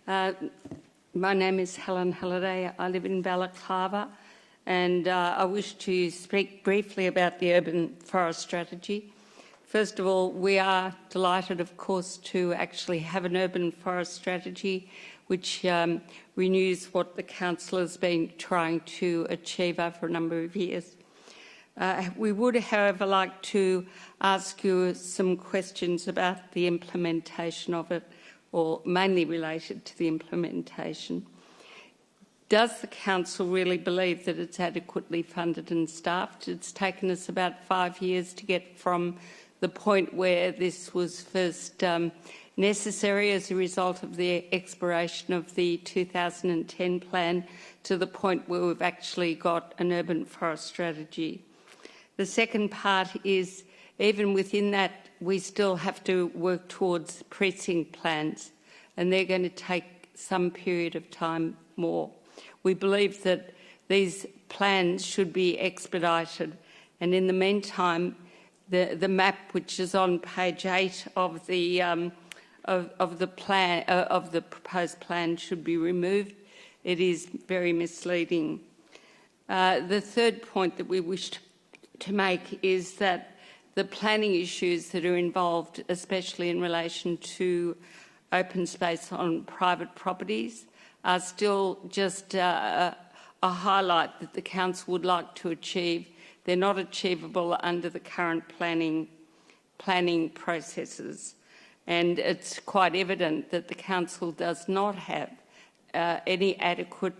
Speaker 21: My name is Helen Halliday. I live in Balaclava. And I wish to speak briefly about the Urban Forest Strategy. First of all, we are delighted, of course, to actually have an urban forest strategy which renews what the council has been trying to achieve over a number of years. We would, however, like to ask you some questions about the implementation of it, or mainly related to the implementation. Does the council really believe that it's adequately funded and staffed? It's taken us about 5 years to get from the point where this was first necessary as a result of the expiration of the 2010 plan to the point where we've actually got an urban forest strategy. The second part is, even within that, we still have to work towards precinct plans, and they're going to take some period of time more. We believe that these plans should be expedited, and in the meantime, the map, which is on page 8 of the plan of the proposed plan, should be removed. It is very misleading. The third point that we wish to make is that the planning issues that are involved, especially in relation to open space on private properties, are still just a highlight that the council would like to achieve. They're not achievable under the current planning processes, and it's quite evident that the council does not have any adequate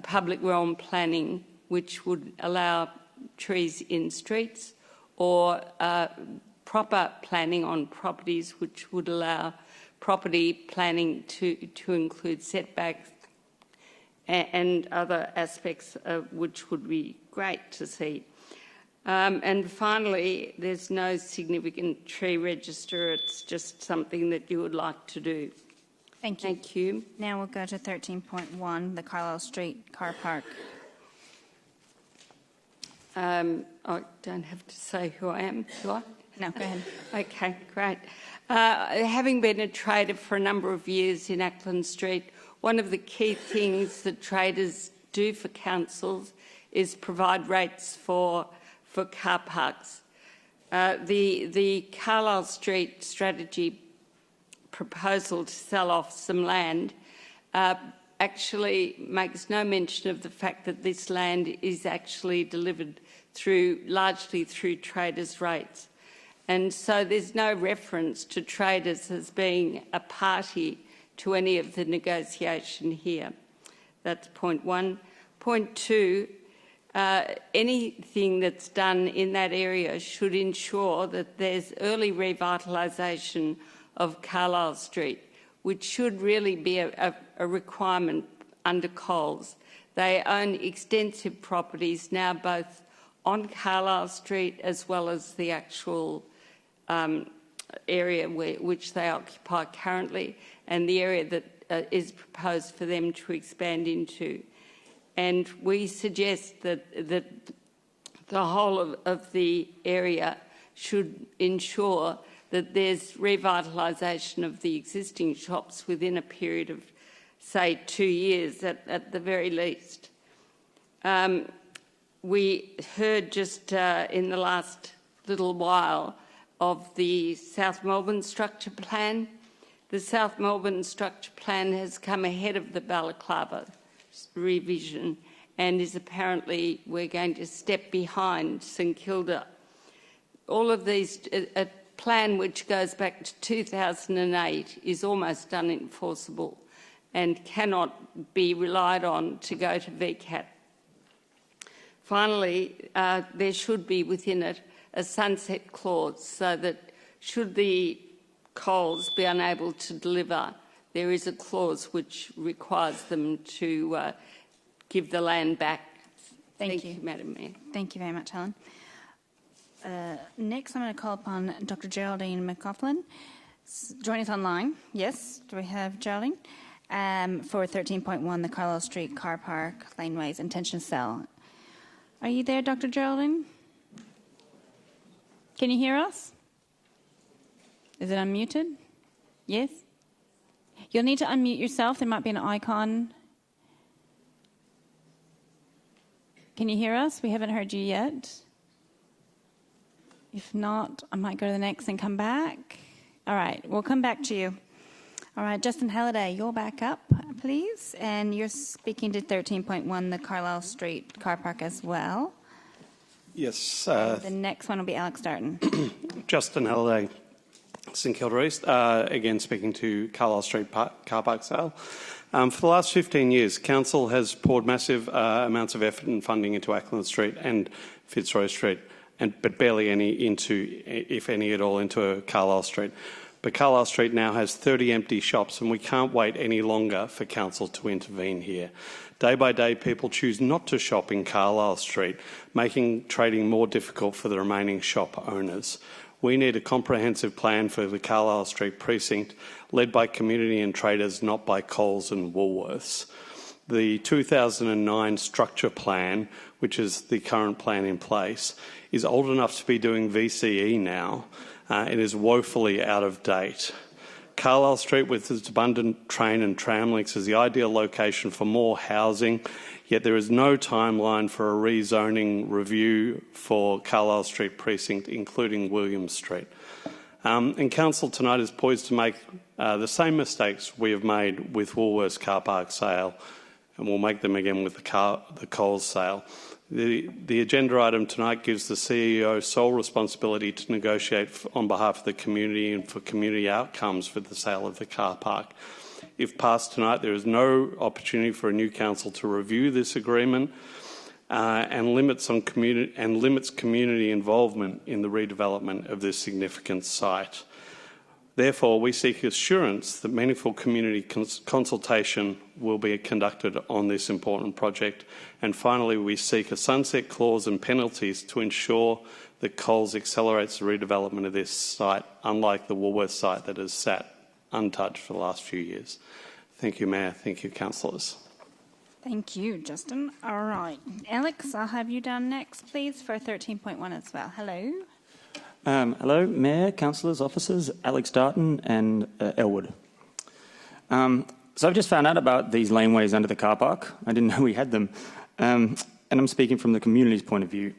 Speaker 21: public realm planning which would allow trees in streets, or proper planning on properties which would allow property planning to include setbacks and other aspects which would be great to see. And finally, there's no significant tree register. It's just something that you would like to do.
Speaker 1: Thank you.
Speaker 21: Thank you.
Speaker 1: Now we'll go to 13.1, the Carlisle Street car park.
Speaker 21: I don't have to say who I am, do I?
Speaker 1: No, go ahead.
Speaker 21: Okay, great. Having been a trader for a number of years in Acland Street, one of the key things that traders do for councils is provide rates for car parks. The Carlisle Street strategy proposal to sell off some land actually makes no mention of the fact that this land is actually delivered largely through traders' rates. And so there's no reference to traders as being a party to any of the negotiation here. That's point one. Point two, anything that's done in that area should ensure that there's early revitalisation of Carlisle Street, which should really be a requirement under Coles. They own extensive properties now, both on Carlisle Street as well as the actual area which they occupy currently, and the area that is proposed for them to expand into. And we suggest that the whole of the area should ensure that there's revitalisation of the existing shops within a period of, say, 2 years at the very least. We heard just in the last little while of the South Melbourne Structure Plan. The South Melbourne Structure Plan has come ahead of the Balaclava revision and is apparently, we're going to step behind St Kilda. All of these, a plan which goes back to 2008 is almost unenforceable and cannot be relied on to go to VCAT. Finally, there should be within it a sunset clause so that should the Coles be unable to deliver, there is a clause which requires them to give the land back. Thank you, Madam Mayor.
Speaker 1: Thank you very much, Helen. Next, I'm going to call upon Dr. Geraldine McLaughlin. Join us online. Yes, do we have Geraldine? For 13.1, the Carlisle Street car park, Laneways, intention to sell. Are you there, Dr. Geraldine? Can you hear us? Is it unmuted? Yes? You'll need to unmute yourself. There might be an icon. Can you hear us? We haven't heard you yet. If not, I might go to the next and come back. All right, we'll come back to you. All right, Justin Halliday, you're back up, please. And you're speaking to 13.1, the Carlisle Street car park as well.
Speaker 6: Yes.
Speaker 1: The next one will be Alex Darton.
Speaker 6: Justin Halliday, St Kilda East, again speaking to Carlisle Street car park sale. For the last 15 years, Council has poured massive amounts of effort and funding into Auckland Street and Fitzroy Street, but barely any into, if any at all, into Carlisle Street. But Carlisle Street now has 30 empty shops, and we can't wait any longer for Council to intervene here. Day by day, people choose not to shop in Carlisle Street, making trading more difficult for the remaining shop owners. We need a comprehensive plan for the Carlisle Street precinct, led by community and traders, not by Coles and Woolworths. The 2009 structure plan, which is the current plan in place, is old enough to be doing VCE now. It is woefully out of date. Carlisle Street, with its abundant train and tram links, is the ideal location for more housing, yet there is no timeline for a rezoning review for Carlisle Street precinct, including William Street. And Council tonight is poised to make the same mistakes we have made with Woolworths car park sale, and we'll make them again with the Coles sale. The agenda item tonight gives the CEO sole responsibility to negotiate on behalf of the community and for community outcomes for the sale of the car park. If passed tonight, there is no opportunity for a new council to review this agreement and limits community involvement in the redevelopment of this significant site. Therefore, we seek assurance that meaningful community consultation will be conducted on this important project. And finally, we seek a sunset clause and penalties to ensure that Coles accelerates the redevelopment of this site, unlike the Woolworths site that has sat untouched for the last few years. Thank you, Mayor. Thank you, councillors.
Speaker 1: Thank you, Justin. All right. Alex, I'll have you down next, please, for 13.1 as well. Hello.
Speaker 2: Hello, Mayor, councillors, officers, Alex Darton and Elwood. So I've just found out about these laneways under the car park. I didn't know we had them. And I'm speaking from the community's point of view.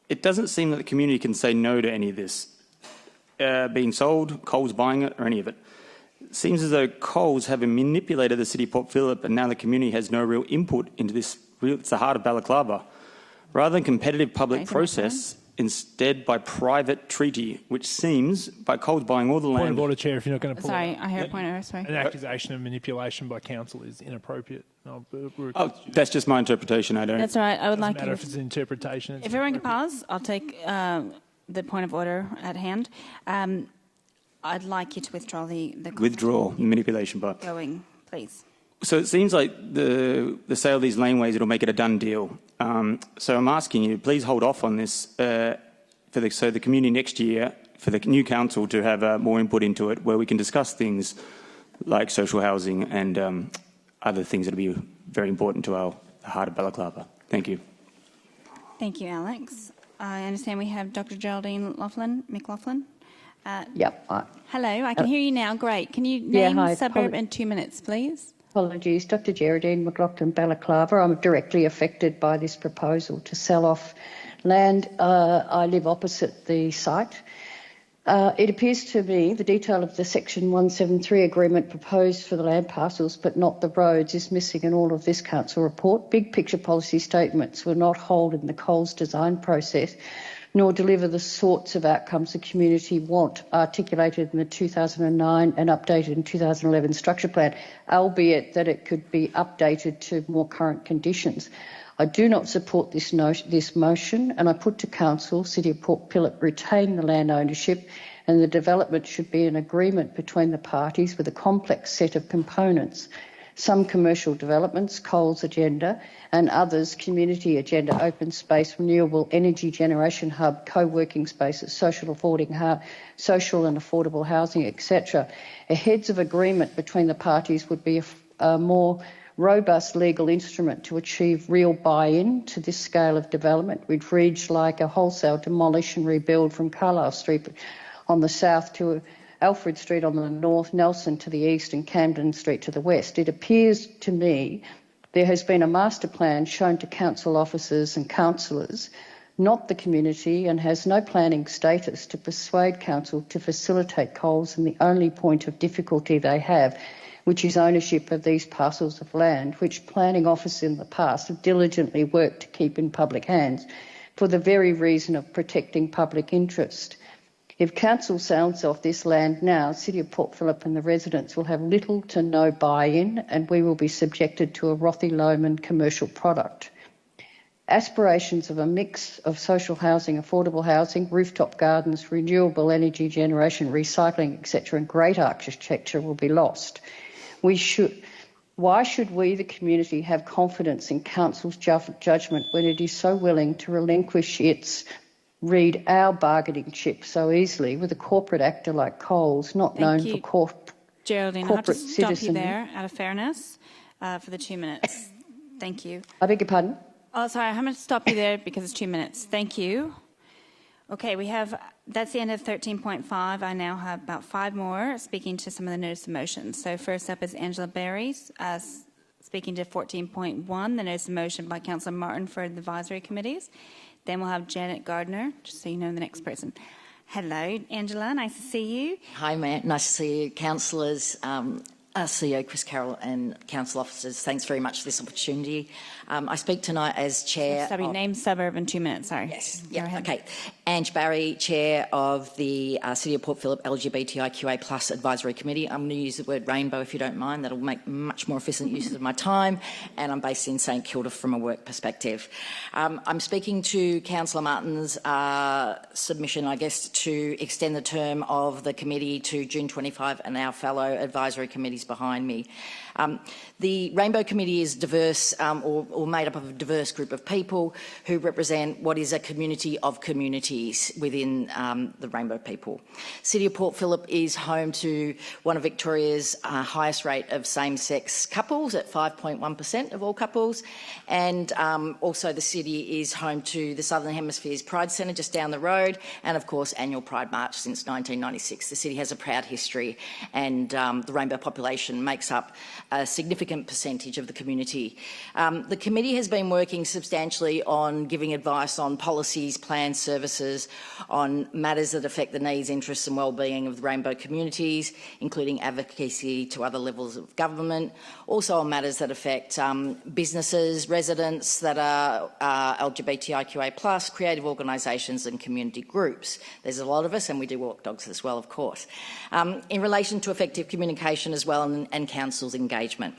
Speaker 2: It doesn't seem that the community can say no to any of this being sold, Coles buying it, or any of it. It seems as though Coles have manipulated the City of Port Phillip, and now the community has no real input into this. It's the heart of Balaclava. Rather than competitive public process, instead by private treaty, which seems, by Coles buying all the land...
Speaker 22: Point of order, Chair, if you're not going to pull
Speaker 1: Sorry, I heard a point of order, sorry.
Speaker 22: An accusation of manipulation by council is inappropriate.
Speaker 2: Oh, that's just my interpretation, I don't...
Speaker 1: That's all right, I would like
Speaker 22: matter if it's an interpretation.
Speaker 1: If everyone can pause, I'll take the point of order at hand. I'd like you to withdraw the
Speaker 2: Withdraw the manipulation part.
Speaker 1: Going, please.
Speaker 2: So it seems like the sale of these laneways, it'll make it a done deal. So I'm asking you, please hold off on this so the community next year, for the new council to have more input into it, where we can discuss things like social housing and other things that will be very important to our heart of Balaclava. Thank you.
Speaker 1: Thank you, Alex. I understand we have Dr. Geraldine McLaughlin.
Speaker 23: Yep.
Speaker 1: Hello, I can hear you now. Great. Can you name suburb in 2 minutes, please?
Speaker 23: Apologies, Dr. Geraldine McLaughlin, Balaclava. I'm directly affected by this proposal to sell off land. I live opposite the site. It appears to me the detail of the Section 173 agreement proposed for the land parcels but not the roads is missing in all of this council report. Big picture policy statements were not held in the Coles design process, nor deliver the sorts of outcomes the community want, articulated in the 2009 and updated in 2011 structure plan, albeit that it could be updated to more current conditions. I do not support this motion, and I put to Council, City of Port Phillip retain the land ownership, and the development should be an agreement between the parties with a complex set of components. Some commercial developments, Coles agenda, and others, community agenda, open space, renewable energy generation hub, co-working spaces, social and affordable housing, etc. A heads of agreement between the parties would be a more robust legal instrument to achieve real buy-in to this scale of development, which reads like a wholesale demolish and rebuild from Carlisle Street on the south to Alfred Street on the north, Nelson to the east and Camden Street to the west. It appears to me there has been a master plan shown to council officers and councillors not the community, and has no planning status to persuade council to facilitate Coles in the only point of difficulty they have, which is ownership of these parcels of land, which planning officers in the past have diligently worked to keep in public hands for the very reason of protecting public interest. If council sells off this land now, City of Port Phillip and the residents will have little to no buy-in, and we will be subjected to a Rothy-Lowman commercial product. Aspirations of a mix of social housing, affordable housing, rooftop gardens, renewable energy generation, recycling, etc., and great architecture will be lost. Why should we, the community, have confidence in council's judgment when it is so willing to relinquish its our bargaining chip so easily with a corporate actor like Coles, not known for
Speaker 1: Geraldine, I'll have to stop you there out of fairness for the 2 minutes. Thank you.
Speaker 23: I beg your pardon?
Speaker 1: Oh, sorry, I'm going to stop you there because it's 2 minutes. Thank you. Okay, that's the end of 13.5. I now have about 5 more speaking to some of the notice of motions. So first up is Angela Berry speaking to 14.1, the notice of motion by Councillor Martin for the advisory committees. Then we'll have Janet Gardner, just so you know the next person. Hello, Angela, nice to see you.
Speaker 3: Hi, Matt, nice to see you. Councillors, CEO Chris Carroll and council officers, thanks very much for this opportunity. I speak tonight as chair.
Speaker 1: Name, suburb, in 2 minutes. Sorry.
Speaker 3: Yes. Yeah. Okay. Ange Barry, chair of the City of Port Phillip LGBTIQA Plus Advisory Committee. I'm going to use the word rainbow if you don't mind. That'll make much more efficient use of my time. And I'm based in St Kilda from a work perspective. I'm speaking to Councillor Martin's submission, I guess, to extend the term of the committee to June 25 and our fellow advisory committees behind me. The Rainbow Committee is diverse or made up of a diverse group of people who represent what is a community of communities within the Rainbow people. City of Port Phillip is home to one of Victoria's highest rate of same-sex couples at 5.1% of all couples, and also the city is home to the Southern Hemisphere's Pride Centre just down the road, and of course annual Pride March since 1996. The city has a proud history, and the Rainbow population makes up a significant percentage of the community. The committee has been working substantially on giving advice on policies, plans, services, on matters that affect the needs, interests and wellbeing of the Rainbow communities, including advocacy to other levels of government, also on matters that affect businesses, residents that are LGBTIQA+, creative organisations and community groups. There's a lot of us, and we do walk dogs as well, of course. In relation to effective communication as well and council's engagement.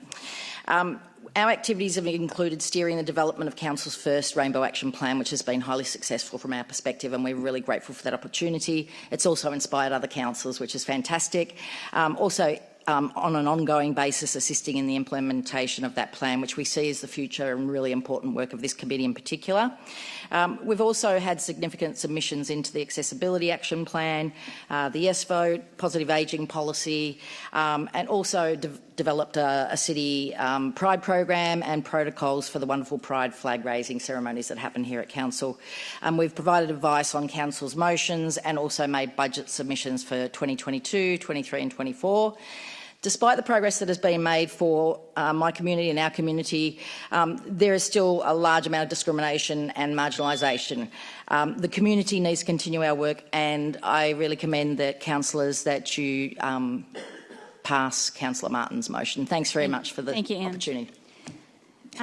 Speaker 3: Our activities have included steering the development of Council's first Rainbow Action Plan, which has been highly successful from our perspective, and we're really grateful for that opportunity. It's also inspired other councils, which is fantastic. On an ongoing basis, assisting in the implementation of that plan, which we see as the future and really important work of this committee in particular. We've also had significant submissions into the Accessibility Action Plan, the Yes Vote, Positive Ageing Policy, and also developed a city Pride program and protocols for the wonderful Pride flag raising ceremonies that happen here at Council. We've provided advice on Council's motions and also made budget submissions for 2022, 23 and 24. Despite the progress that has been made for my community and our community, there is still a large amount of discrimination and marginalisation. The community needs to continue our work, and I really commend the councillors that you pass Councillor Martin's motion. Thanks very much for the opportunity.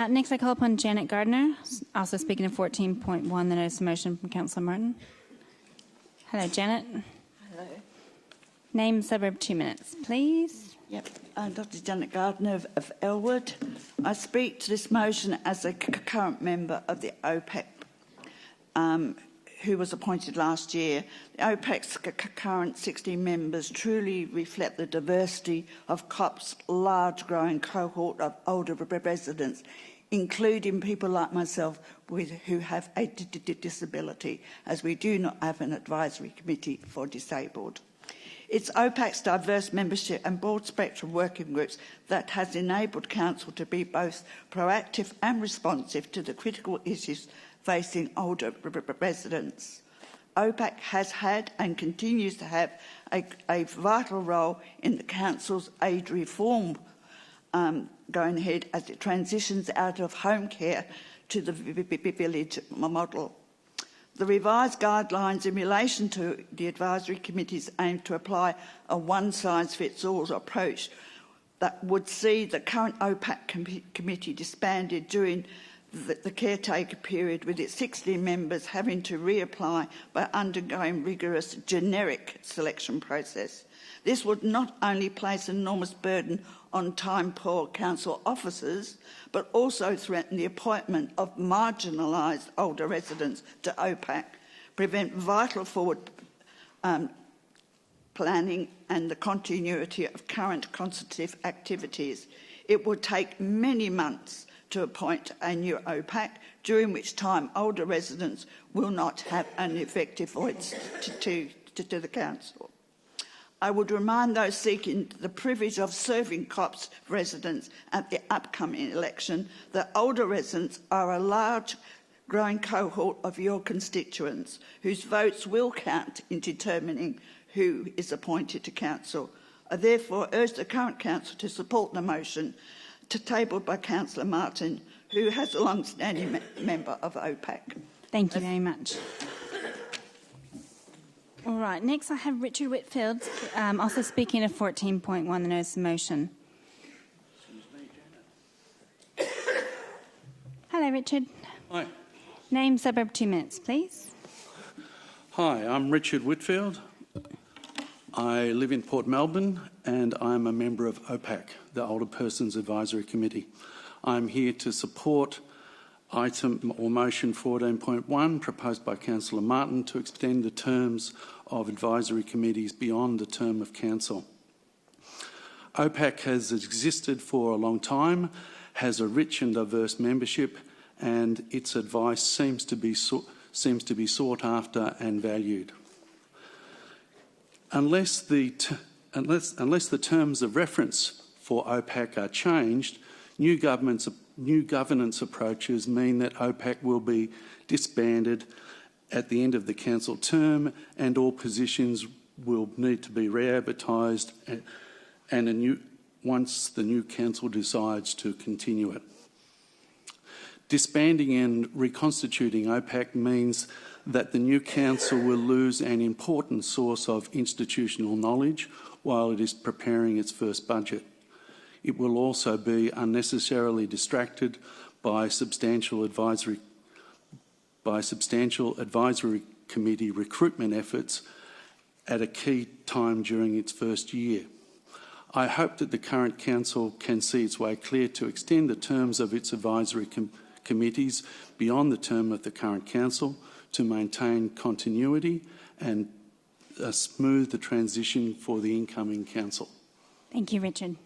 Speaker 1: Next, I call upon Janet Gardner, also speaking to 14.1, the notice of motion from Councillor Martin. Hello, Janet.
Speaker 4: Hello.
Speaker 1: Name, suburb, 2 minutes, please.
Speaker 4: Yep, Dr. Janet Gardner of Elwood. I speak to this motion as a current member of the OPEC, who was appointed last year. The OPEC's current 16 members truly reflect the diversity of COP's large growing cohort of older residents, including people like myself who have a disability, as we do not have an advisory committee for disabled. It's OPAC's diverse membership and broad spectrum working groups that has enabled Council to be both proactive and responsive to the critical issues facing older residents. OPAC has had and continues to have a vital role in the Council's age reform going ahead as it transitions out of home care to the village model. The revised guidelines in relation to the advisory committees aim to apply a one-size-fits-all approach that would see the current OPAC committee disbanded during the caretaker period, with its 16 members having to reapply by undergoing rigorous generic selection process. This would not only place an enormous burden on time-poor council officers, but also threaten the appointment of marginalised older residents to OPAC, prevent vital forward planning and the continuity of current consultative activities. It would take many months to appoint a new OPAC, during which time older residents will not have an effective voice to the council. I would remind those seeking the privilege of serving COPS residents at the upcoming election that older residents are a large growing cohort of your constituents whose votes will count in determining who is appointed to council. I therefore urge the current council to support the motion tabled by Councillor Martin, who has a long-standing member of OPAC.
Speaker 1: Thank you very much. All right, next I have Richard Whitfield, also speaking of 14.1, the notice of motion. Hello, Richard.
Speaker 5: Hi.
Speaker 1: Name, suburb, 2 minutes, please.
Speaker 5: Hi, I'm Richard Whitfield. I live in Port Melbourne and I'm a member of OPAC, the Older Persons Advisory Committee. I'm here to support item or motion 14.1 proposed by Councillor Martin to extend the terms of advisory committees beyond the term of council. OPAC has existed for a long time, has a rich and diverse membership, and its advice seems to be sought after and valued. Unless the terms of reference for OPAC are changed, new governance approaches mean that OPAC will be disbanded at the end of the council term, and all positions will need to be re-advertised once the new council decides to continue it. Disbanding and reconstituting OPAC means that the new council will lose an important source of institutional knowledge while it is preparing its first budget. It will also be unnecessarily distracted by substantial advisory committee recruitment efforts at a key time during its first year. I hope that the current council can see its way clear to extend the terms of its advisory committees beyond the term of the current council to maintain continuity and smooth the transition for the incoming council.
Speaker 1: Thank you, Richard.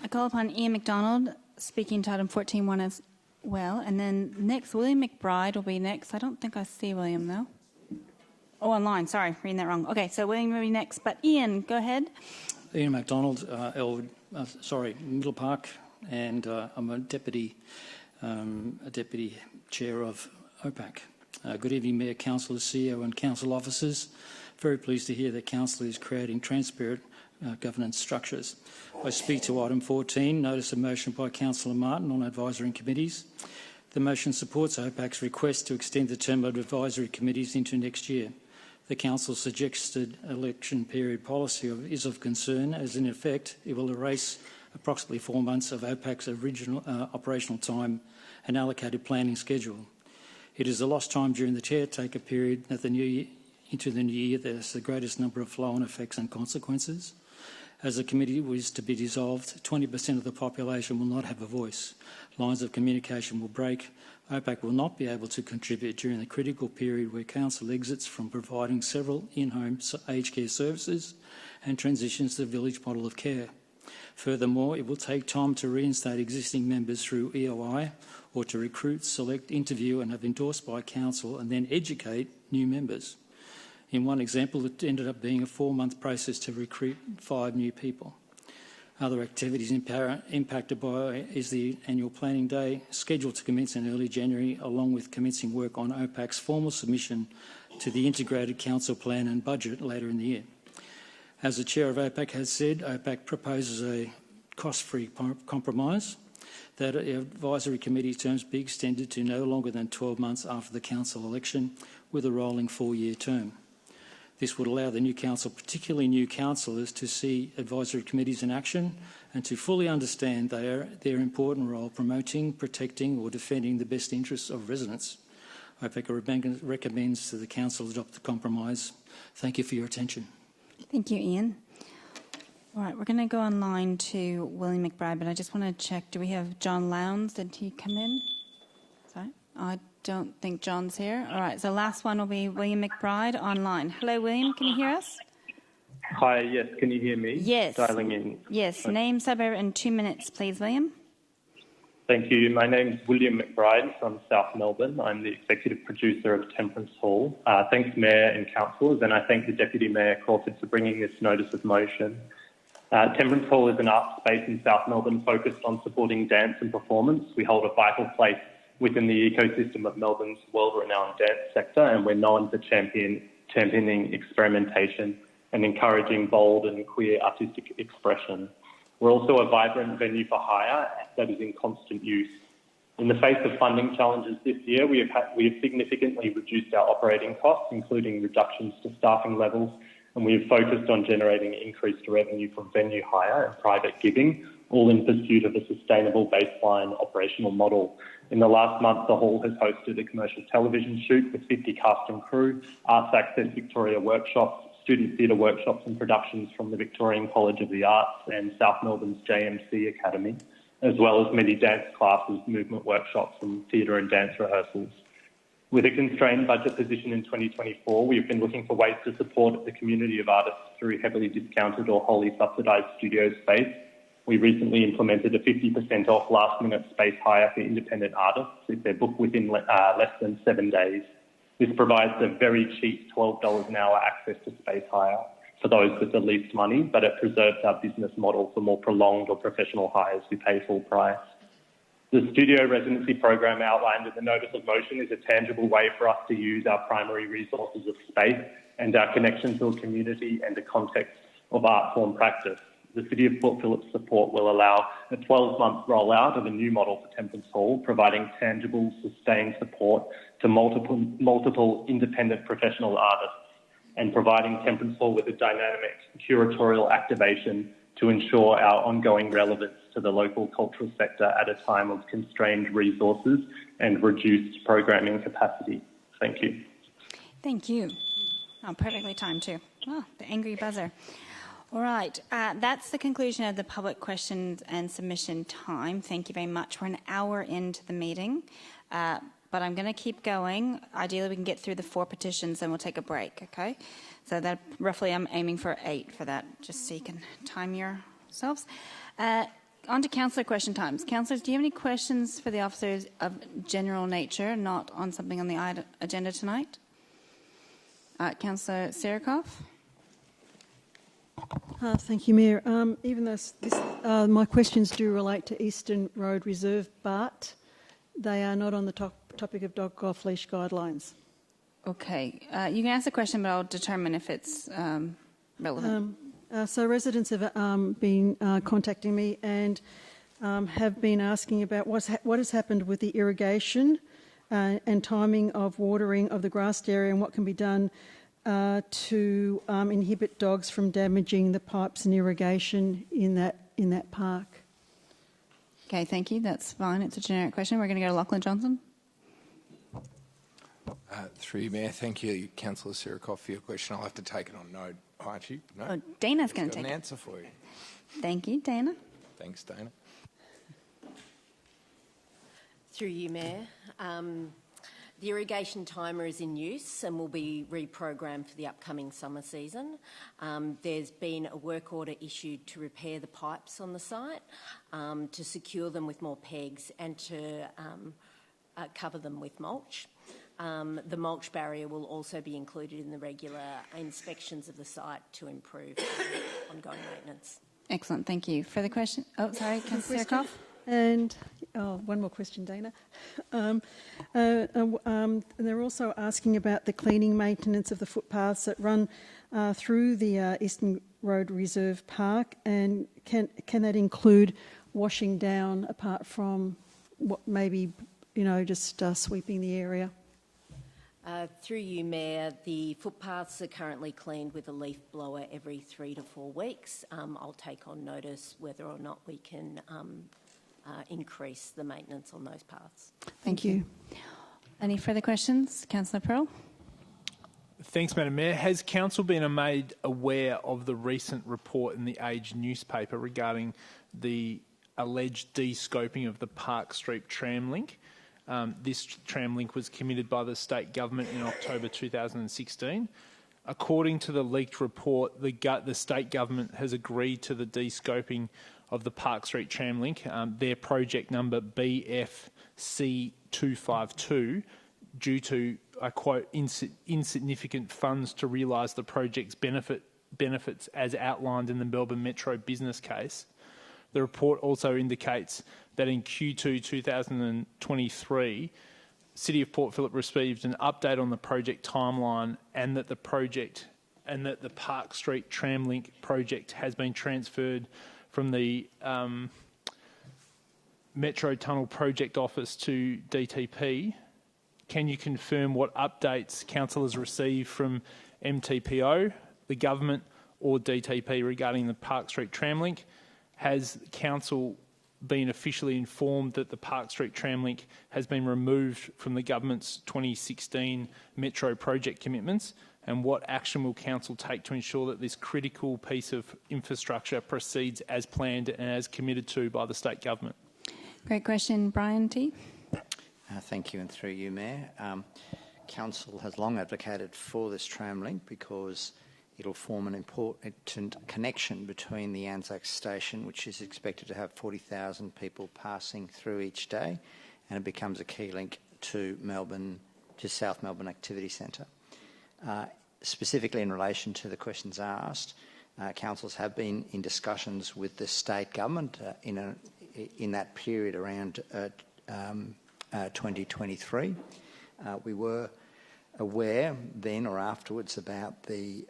Speaker 1: I call upon Ian MacDonald, speaking to item 14.1 as well, and then next, William McBride will be next. I don't think I see William, though. Oh, online, sorry, reading that wrong. Okay, so William will be next, but Ian, go ahead.
Speaker 7: Ian MacDonald, Elwood, Middle Park, and I'm a deputy chair of OPAC. Good evening, Mayor, Councillors, CEO and Council officers. Very pleased to hear that Council is creating transparent governance structures. I speak to item 14, notice of motion by Councillor Martin on advisory committees. The motion supports OPAC's request to extend the term of advisory committees into next year. The Council's suggested election period policy is of concern, as in effect it will erase approximately 4 months of OPAC's original operational time and allocated planning schedule. It is a lost time during the caretaker period into the new year that has the greatest number of flow-on effects and consequences. As the committee was to be dissolved, 20% of the population will not have a voice. Lines of communication will break. OPAC will not be able to contribute during the critical period where Council exits from providing several in-home aged care services and transitions to the village model of care. Furthermore, it will take time to reinstate existing members through EOI or to recruit, select, interview and have endorsed by Council and then educate new members. In one example, it ended up being a 4-month process to recruit 5 new people. Other activities impacted by is the annual planning day, scheduled to commence in early January, along with commencing work on OPAC's formal submission to the Integrated Council Plan and Budget later in the year. As the Chair of OPAC has said, OPAC proposes a cost-free compromise. that advisory committee terms be extended to no longer than 12 months after the council election with a rolling 4-year term. This would allow the new council, particularly new councillors, to see advisory committees in action and to fully understand their important role promoting, protecting or defending the best interests of residents. OPEC recommends to the council adopt the compromise. Thank you for your attention.
Speaker 1: Thank you, Ian. All right, we're going to go online to William McBride, but I just want to check, do we have John Lowndes? Did he come in? Sorry, I don't think John's here. All right, so last one will be William McBride online. Hello, William, can you hear us?
Speaker 8: Hi, yes, can you hear me?
Speaker 1: Yes.
Speaker 8: Dialing in.
Speaker 1: Yes, name, suburb, and 2 minutes, please, William.
Speaker 8: Thank you. My name is William McBride from South Melbourne. I'm the executive producer of Temperance Hall. Thanks, Mayor and councillors, and I thank the Deputy Mayor Crawford for bringing this notice of motion. Temperance Hall is an art space in South Melbourne focused on supporting dance and performance. We hold a vital place within the ecosystem of Melbourne's world-renowned dance sector, and we're known for championing experimentation and encouraging bold and queer artistic expression. We're also a vibrant venue for hire that is in constant use. In the face of funding challenges this year, we have significantly reduced our operating costs, including reductions to staffing levels, and we have focused on generating increased revenue from venue hire and private giving, all in pursuit of a sustainable baseline operational model. In the last month, the hall has hosted a commercial television shoot with 50 cast and crew, Arts Access Victoria workshops, student theatre workshops and productions from the Victorian College of the Arts and South Melbourne's JMC Academy, as well as many dance classes, movement workshops and theatre and dance rehearsals. With a constrained budget position in 2024, we have been looking for ways to support the community of artists through heavily discounted or wholly subsidised studio space. We recently implemented a 50% off last-minute space hire for independent artists if they're booked within less than 7 days. This provides a very cheap $12 an hour access to space hire for those with the least money, but it preserves our business model for more prolonged or professional hires who pay full price. The studio residency program outlined in the notice of motion is a tangible way for us to use our primary resources of space and our connection to a community and the context of art form practice. The City of Port Phillip's support will allow a 12-month rollout of a new model for Temperance Hall, providing tangible, sustained support to multiple independent professional artists and providing Temperance Hall with a dynamic curatorial activation to ensure our ongoing relevance to the local cultural sector at a time of constrained resources and reduced programming capacity. Thank you.
Speaker 1: Thank you. Oh, perfectly timed too. Oh, the angry buzzer. All right, that's the conclusion of the public questions and submission time. Thank you very much. We're an hour into the meeting, but I'm going to keep going. Ideally, we can get through the 4 petitions and we'll take a break, okay? So that roughly I'm aiming for 8 for that, just so you can time yourselves. On to councillor question times. Councillors, do you have any questions for the officers of general nature, not on something on the agenda tonight? Councillor Sirikoff?
Speaker 9: Thank you, Mayor. Even though my questions do relate to Eastern Road Reserve, but they are not on the topic of dog off-leash guidelines.
Speaker 1: Okay. You can ask a question, but I'll determine if it's relevant.
Speaker 9: So residents have been contacting me and have been asking about what has happened with the irrigation and timing of watering of the grassed area and what can be done to inhibit dogs from damaging the pipes and irrigation in that park.
Speaker 1: Okay, thank you. That's fine. It's a generic question. We're going to go to Lachlan Johnson.
Speaker 10: Through you, Mayor. Thank you, Councillor Sirikoff, for your question. I'll have to take it on note. Oh, actually, no.
Speaker 1: Oh, Dana's going to take
Speaker 10: an answer for you.
Speaker 1: Thank you, Dana.
Speaker 10: Thanks, Dana.
Speaker 24: Through you, Mayor. The irrigation timer is in use and will be reprogrammed for the upcoming summer season. There's been a work order issued to repair the pipes on the site, to secure them with more pegs and to cover them with mulch. The mulch barrier will also be included in the regular inspections of the site to improve ongoing maintenance.
Speaker 1: Excellent, thank you. Further question? Oh, sorry, Councillor Sirikoff.
Speaker 9: And one more question, Dana. They're also asking about the cleaning maintenance of the footpaths that run through the Eastern Road Reserve Park, and can that include washing down apart from what maybe, just sweeping the area?
Speaker 24: Through you, Mayor, the footpaths are currently cleaned with a leaf blower every 3 to 4 weeks. I'll take on notice whether or not we can increase the maintenance on those paths.
Speaker 9: Thank you.
Speaker 1: Any further questions? Councillor Pearl.
Speaker 22: Thanks, Madam Mayor. Has Council been made aware of the recent report in the Age newspaper regarding the alleged de-scoping of the Park Street tram link? This tram link was committed by the state government in October 2016. According to the leaked report, the state government has agreed to the de-scoping of the Park Street tram link, their project number BFC252, due to, I quote, insignificant funds to realise the project's benefits as outlined in the Melbourne Metro business case. The report also indicates that in Q2 2023, City of Port Phillip received an update on the project timeline, and that the Park Street tram link project has been transferred from the Metro Tunnel Project Office to DTP. Can you confirm what updates Council has received from MTPO, the government, or DTP regarding the Park Street tram link? Has Council been officially informed that the Park Street tram link has been removed from the government's 2016 Metro project commitments? And what action will Council take to ensure that this critical piece of infrastructure proceeds as planned and as committed to by the state government?
Speaker 1: Great question. Brian T.
Speaker 11: Thank you, and through you, Mayor. Council has long advocated for this tram link because it'll form an important connection between the Anzac Station, which is expected to have 40,000 people passing through each day, and it becomes a key link to South Melbourne Activity Centre. Specifically in relation to the questions asked, councils have been in discussions with the state government in that period around 2023. We were aware then or afterwards about the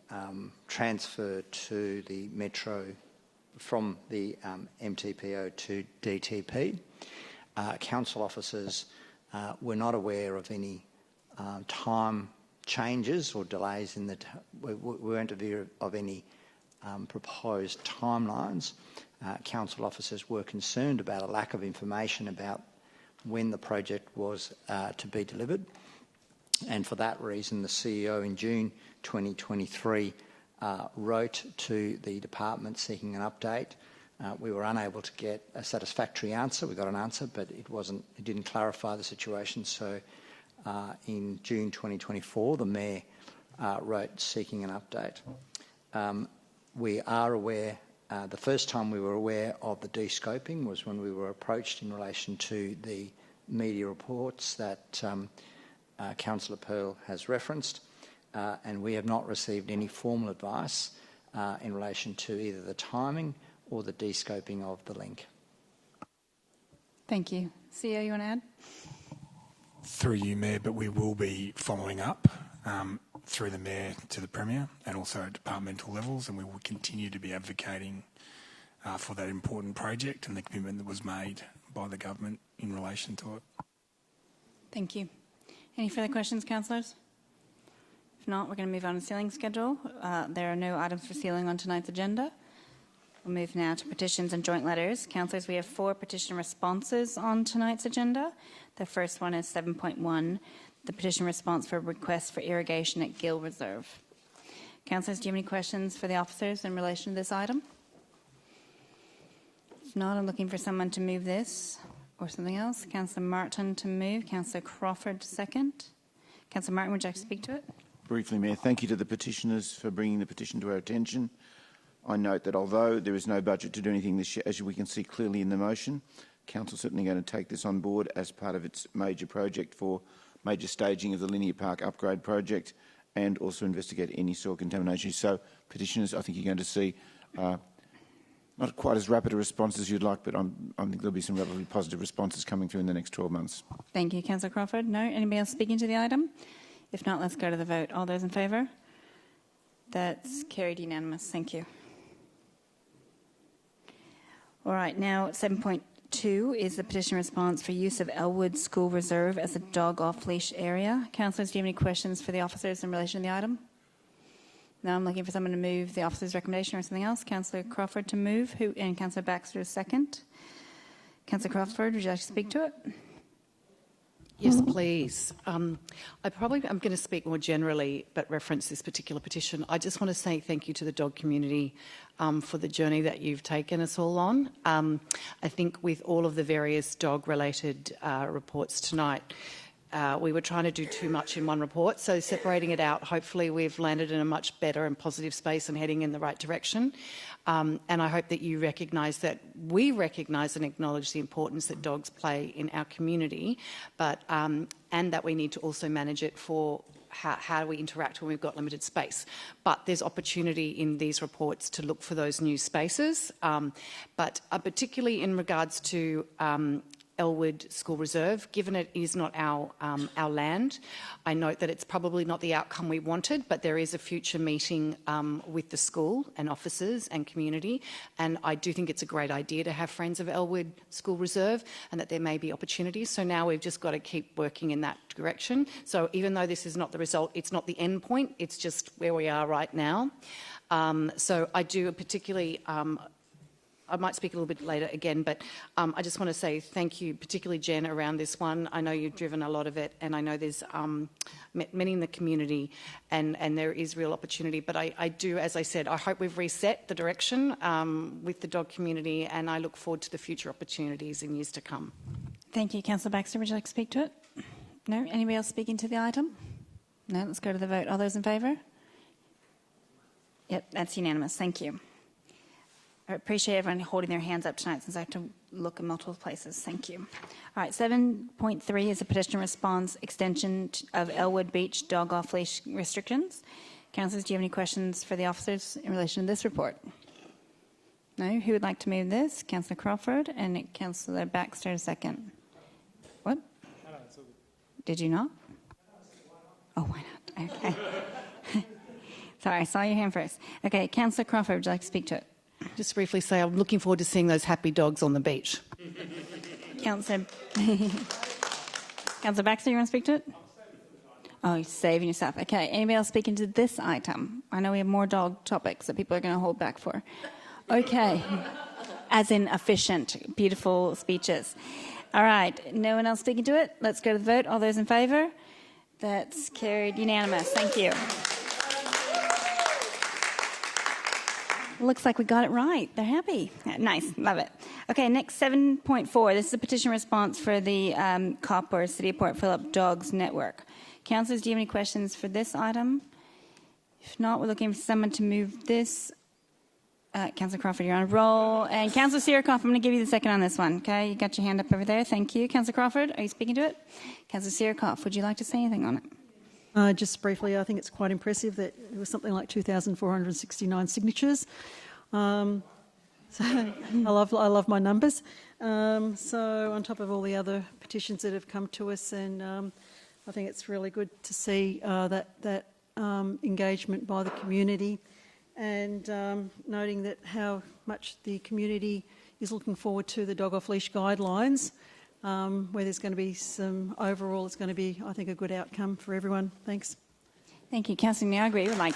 Speaker 11: transfer to the Metro from the MTPO to DTP. Council officers were not aware of any time changes or delays in we weren't aware of any proposed timelines. Council officers were concerned about a lack of information about when the project was to be delivered, and for that reason the CEO in June 2023 wrote to the department seeking an update. We were unable to get a satisfactory answer. We got an answer, but it didn't clarify the situation. So in June 2024, the Mayor wrote seeking an update. We are aware, the first time we were aware of the de-scoping was when we were approached in relation to the media reports that Councillor Pearl has referenced, and we have not received any formal advice in relation to either the timing or the de-scoping of the link.
Speaker 1: Thank you. CEO, you want to add?
Speaker 12: Through you, Mayor, but we will be following up through the Mayor to the Premier and also at departmental levels, and we will continue to be advocating for that important project and the commitment that was made by the government in relation to it.
Speaker 1: Thank you. Any further questions, councillors? If not, we're going to move on to sealing schedule. There are no items for sealing on tonight's agenda. We'll move now to petitions and joint letters. Councillors, we have 4 petition responses on tonight's agenda. The first one is 7.1, the petition response for request for irrigation at Gill Reserve. Councillors, do you have any questions for the officers in relation to this item? If not, I'm looking for someone to move this or something else. Councillor Martin to move, Councillor Crawford to second. Councillor Martin, would you like to speak to it?
Speaker 13: Briefly, Mayor, thank you to the petitioners for bringing the petition to our attention. I note that although there is no budget to do anything this year, as we can see clearly in the motion, Council is certainly going to take this on board as part of its major project for major staging of the Linear Park upgrade project and also investigate any soil contamination. So, petitioners, I think you're going to see not quite as rapid a response as you'd like, but I think there'll be some relatively positive responses coming through in the next 12 months.
Speaker 1: Thank you, Councillor Crawford. No? Anybody else speaking to the item? If not, let's go to the vote. All those in favour? That's carried unanimous. Thank you. All right, now 7.2 is the petition response for use of Elwood School Reserve as a dog off-leash area. Councillors, do you have any questions for the officers in relation to the item? No, I'm looking for someone to move the officer's recommendation or something else. Councillor Crawford to move, and Councillor Baxter to second. Councillor Crawford, would you like to speak to it?
Speaker 14: Yes, please. I'm going to speak more generally, but reference this particular petition. I just want to say thank you to the dog community for the journey that you've taken us all on. I think with all of the various dog-related reports tonight, we were trying to do too much in one report, so separating it out, hopefully we've landed in a much better and positive space and heading in the right direction. And I hope that you recognise that we recognise and acknowledge the importance that dogs play in our community, but and that we need to also manage it for how we interact when we've got limited space. But there's opportunity in these reports to look for those new spaces, but particularly in regards to Elwood School Reserve, given it is not our land. I note that it's probably not the outcome we wanted, but there is a future meeting with the school and officers and community, and I do think it's a great idea to have Friends of Elwood School Reserve and that there may be opportunities. So now we've just got to keep working in that direction. So even though this is not the result, it's not the end point, it's just where we are right now. So I do particularly I might speak a little bit later again, but I just want to say thank you, particularly Jen, around this one. I know you've driven a lot of it, and I know there's many in the community, and there is real opportunity. But I do, as I said, I hope we've reset the direction with the dog community, and I look forward to the future opportunities in years to come.
Speaker 1: Thank you. Councillor Baxter, would you like to speak to it? No? Anybody else speaking to the item? No? Let's go to the vote. All those in favour? Yep, that's unanimous. Thank you. I appreciate everyone holding their hands up tonight since I have to look in multiple places. Thank you. All right, 7.3 is a petition response extension of Elwood Beach dog off-leash restrictions. Councillors, do you have any questions for the officers in relation to this report? No? Who would like to move this? Councillor Crawford and Councillor Baxter second. What? Did you not? Oh, why not? Okay. Sorry, I saw your hand first. Okay, Councillor Crawford, would you like to speak to it?
Speaker 14: Just briefly say I'm looking forward to seeing those happy dogs on the beach.
Speaker 1: Councillor Baxter, you want to speak to it? Oh, you're saving yourself. Okay, anybody else speaking to this item? I know we have more dog topics that people are going to hold back for. Okay, as in efficient, beautiful speeches. All right, no one else speaking to it? Let's go to the vote. All those in favour? That's carried unanimous. Thank you. Looks like we got it right. They're happy. Nice. Love it. Okay, next 7.4. This is a petition response for the CoPP, or City of Port Phillip Dogs Network. Councillors, do you have any questions for this item? If not, we're looking for someone to move this. Councillor Crawford, you're on a roll. And Councillor Sirikoff, I'm going to give you the second on this one. Okay, you got your hand up over there. Thank you. Councillor Crawford, are you speaking to it? Councillor Sirikoff, would you like to say anything on it?
Speaker 9: Just briefly, I think it's quite impressive that it was something like 2,469 signatures. So I love my numbers. So on top of all the other petitions that have come to us, and I think it's really good to see that engagement by the community, and noting that how much the community is looking forward to the dog off-leash guidelines. Where there's going to be some overall, it's going to be, I think, a good outcome for everyone. Thanks.
Speaker 1: Thank you. Councillor Niagri would like.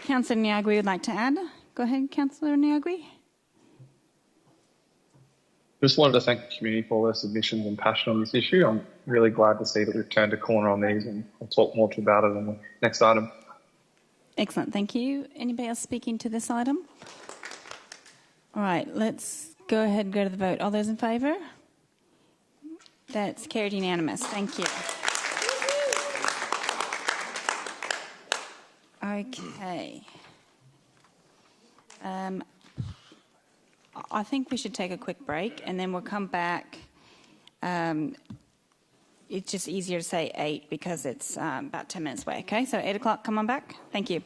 Speaker 1: Councillor Niagri would like to add. Go ahead, Councillor Niagri.
Speaker 15: Just wanted to thank the community for all their submissions and passion on this issue. I'm really glad to see that we've turned a corner on these, and I'll talk more about it on the next item.
Speaker 1: Excellent. Thank you. Anybody else speaking to this item? All right. Let's go ahead and go to the vote. All those in favour? That's carried unanimous. Thank you. Okay. I think we should take a quick break and then we'll come back. It's just easier to say 8 because it's about 10 minutes away. Okay, so 8 o'clock, come on back. Thank you.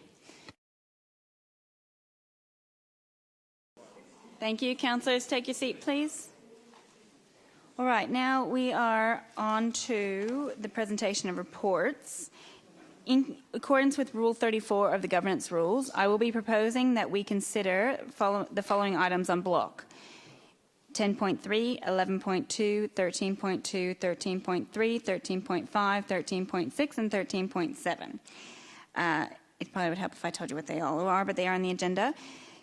Speaker 1: Thank you. Councillors, take your seat, please. All right, now we are on to the presentation of reports. In accordance with Rule 34 of the Governance Rules, I will be proposing that we consider the following items on block: 10.3, 11.2, 13.2, 13.3, 13.5, 13.6, and 13.7. It probably would help if I told you what they all are, but they are on the agenda.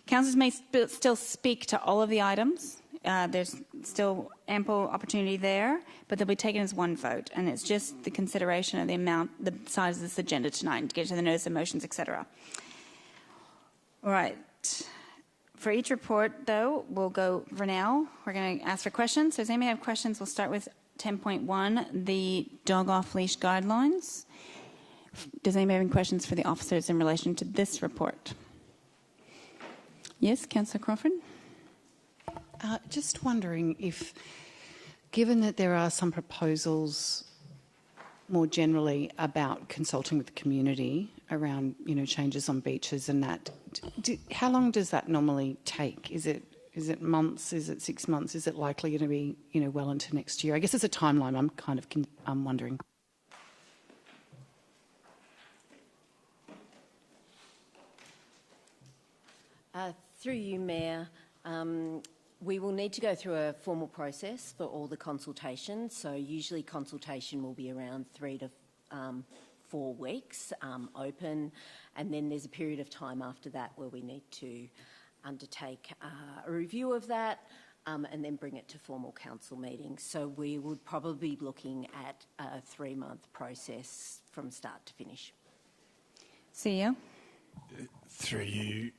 Speaker 1: Councillors may still speak to all of the items. There's still ample opportunity there, but they'll be taken as one vote, and it's just the consideration of the size of this agenda tonight to get to the notice of motions, etc. All right. For each report, though, we'll go for now. We're going to ask for questions. So does anybody have questions? We'll start with 10.1, the dog off-leash guidelines. Does anybody have any questions for the officers in relation to this report? Yes, Councillor Crawford?
Speaker 14: Just wondering if, given that there are some proposals more generally about consulting with the community around, changes on beaches and that, how long does that normally take? Is it months? Is it 6 months? Is it likely going to be, well into next year? I guess it's a timeline I'm wondering.
Speaker 24: Through you, Mayor, we will need to go through a formal process for all the consultations. So usually consultation will be around 3 to 4 weeks open, and then there's a period of time after that where we need to undertake a review of that and then bring it to formal council meetings. So we would probably be looking at a 3-month process from start to finish.
Speaker 1: CEO?
Speaker 12: Through you,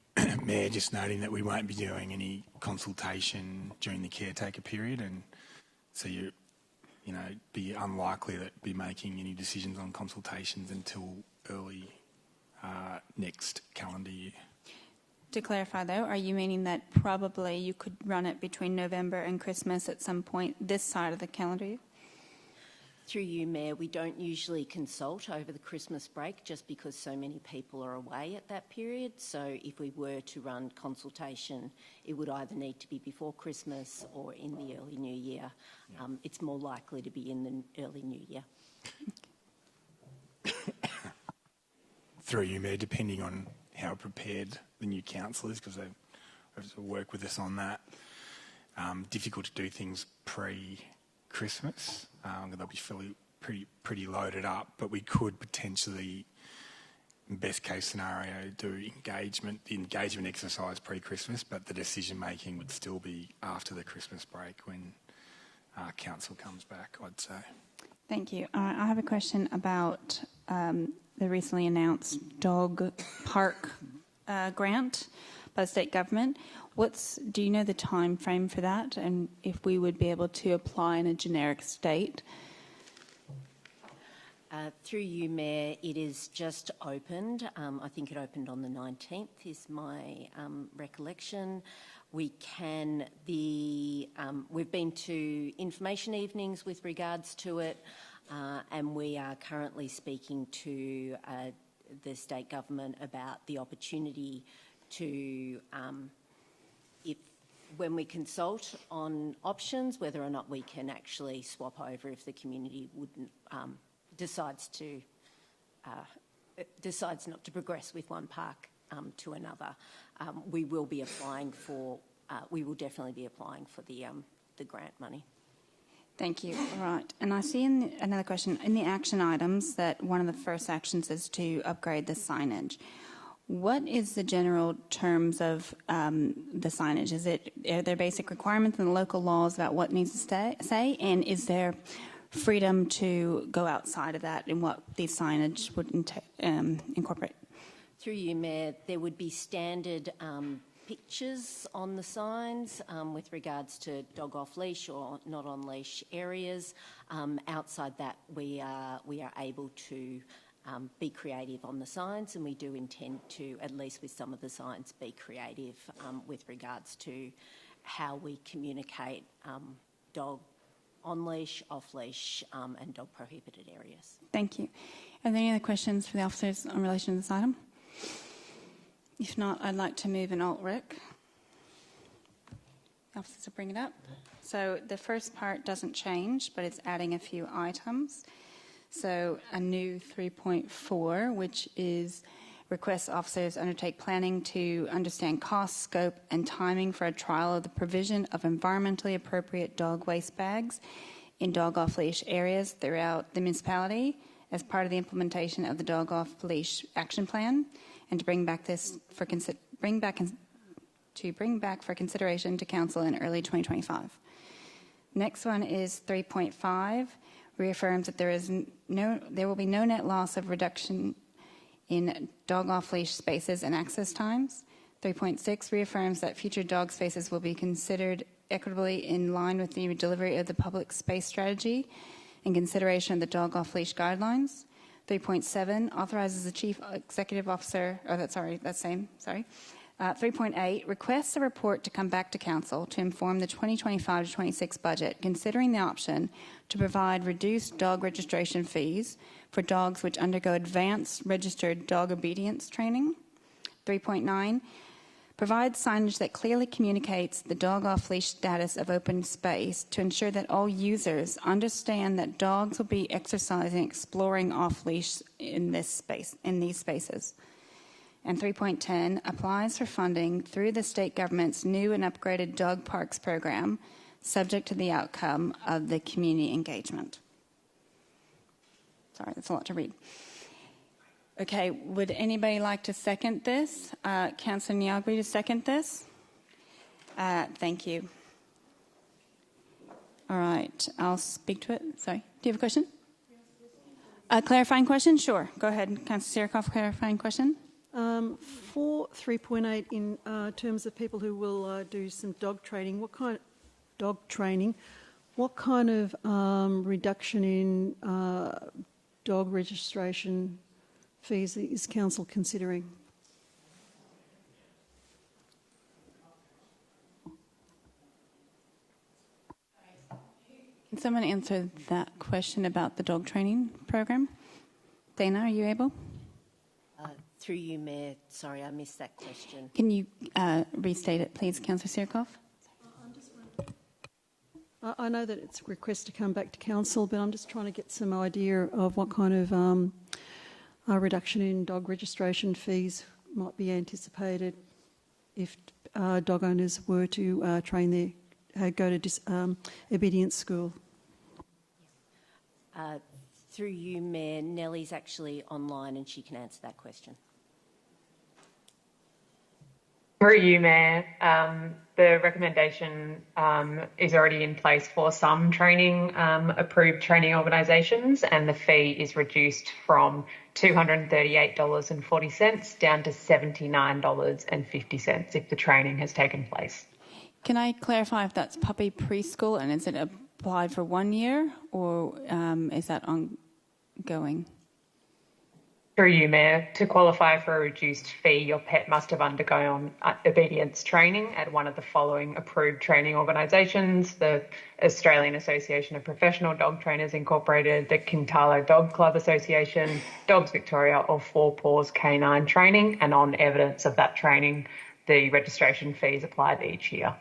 Speaker 12: Mayor, just noting that we won't be doing any consultation during the caretaker period, and so you be unlikely to be making any decisions on consultations until early next calendar year.
Speaker 1: To clarify, though, are you meaning that probably you could run it between November and Christmas at some point this side of the calendar year?
Speaker 24: Through you, Mayor, we don't usually consult over the Christmas break just because so many people are away at that period. So if we were to run consultation, it would either need to be before Christmas or in the early new year. Yeah. It's more likely to be in the early new year.
Speaker 12: Through you, Mayor, depending on how prepared the new council is, because they have to work with us on that. Difficult to do things pre-Christmas. They'll be pretty loaded up, but we could potentially, in best case scenario, do the engagement exercise pre-Christmas, but the decision making would still be after the Christmas break when council comes back, I'd say.
Speaker 1: Thank you. I have a question about the recently announced dog park grant by the state government. Do you know the time frame for that, and if we would be able to apply in a generic state?
Speaker 24: Through you, Mayor, it is just opened. I think it opened on the 19th is my recollection. We've been to information evenings with regards to it, and we are currently speaking to the state government about the opportunity to when we consult on options, whether or not we can actually swap over if the community wouldn't decides not to progress with one park to another. We will be applying for. We will definitely be applying for the grant money.
Speaker 1: Thank you. All right. And I see another question in the action items that one of the first actions is to upgrade the signage. What is the general terms of the signage? Are there basic requirements in the local laws about what needs to say? And is there freedom to go outside of that in what the signage would incorporate?
Speaker 24: Through you, Mayor, there would be standard pictures on the signs with regards to dog off-leash or not on-leash areas. Outside that, we are able to be creative on the signs, and we do intend to, at least with some of the signs, be creative with regards to how we communicate dog on-leash, off-leash and dog prohibited areas.
Speaker 1: Thank you. Are there any other questions for the officers in relation to this item? If not, I'd like to move an alt-rec. The officers will bring it up. So the first part doesn't change, but it's adding a few items. So a new 3.4, which is requests officers undertake planning to understand cost, scope, and timing for a trial of the provision of environmentally appropriate dog waste bags in dog off-leash areas throughout the municipality as part of the implementation of the dog off-leash action plan, and to bring back for consideration to council in early 2025. Next one is 3.5, reaffirms that there will be no net loss of reduction in dog off-leash spaces and access times. 3.6 reaffirms that future dog spaces will be considered equitably in line with the delivery of the public space strategy in consideration of the dog off-leash guidelines. 3.7 authorizes the chief executive officer, 3.8 requests a report to come back to council to inform the 2025-26 budget, considering the option to provide reduced dog registration fees for dogs which undergo advanced registered dog obedience training. 3.9 provides signage that clearly communicates the dog off-leash status of open space to ensure that all users understand that dogs will be exercising, exploring off-leash in these spaces. And 3.10 applies for funding through the state government's new and upgraded dog parks program, subject to the outcome of the community engagement. Sorry, that's a lot to read. Okay, would anybody like to second this? Councillor Nyagri to second this? Thank you. All right, I'll speak to it. Sorry, do you have a question? A clarifying question? Sure, go ahead. Councillor Sirikoff, clarifying question.
Speaker 9: For 3.8, in terms of people who will do some dog training, what kind of reduction in dog registration fees is council considering?
Speaker 1: Can someone answer that question about the dog training program? Dana, are you able?
Speaker 24: Through you, Mayor. Sorry, I missed that question.
Speaker 1: Can you restate it, please, Councillor Sirikoff?
Speaker 9: I know that it's a request to come back to council, but I'm just trying to get some idea of what kind of reduction in dog registration fees might be anticipated if dog owners were to train go to obedience school.
Speaker 24: Through you, Mayor, Nellie's actually online and she can answer that question.
Speaker 16: Through you, Mayor, the recommendation is already in place for some training, approved training organisations, and the fee is reduced from $238.40 down to $79.50 if the training has taken place.
Speaker 1: Can I clarify if that's puppy preschool and is it applied for 1 year or is that ongoing?
Speaker 16: Through you, Mayor, to qualify for a reduced fee, your pet must have undergone obedience training at one of the following approved training organisations: the Australian Association of Professional Dog Trainers Incorporated, the Kintalo Dog Club Association, Dogs Victoria, or Four Paws Canine Training, and on evidence of that training, the registration fee is applied each year.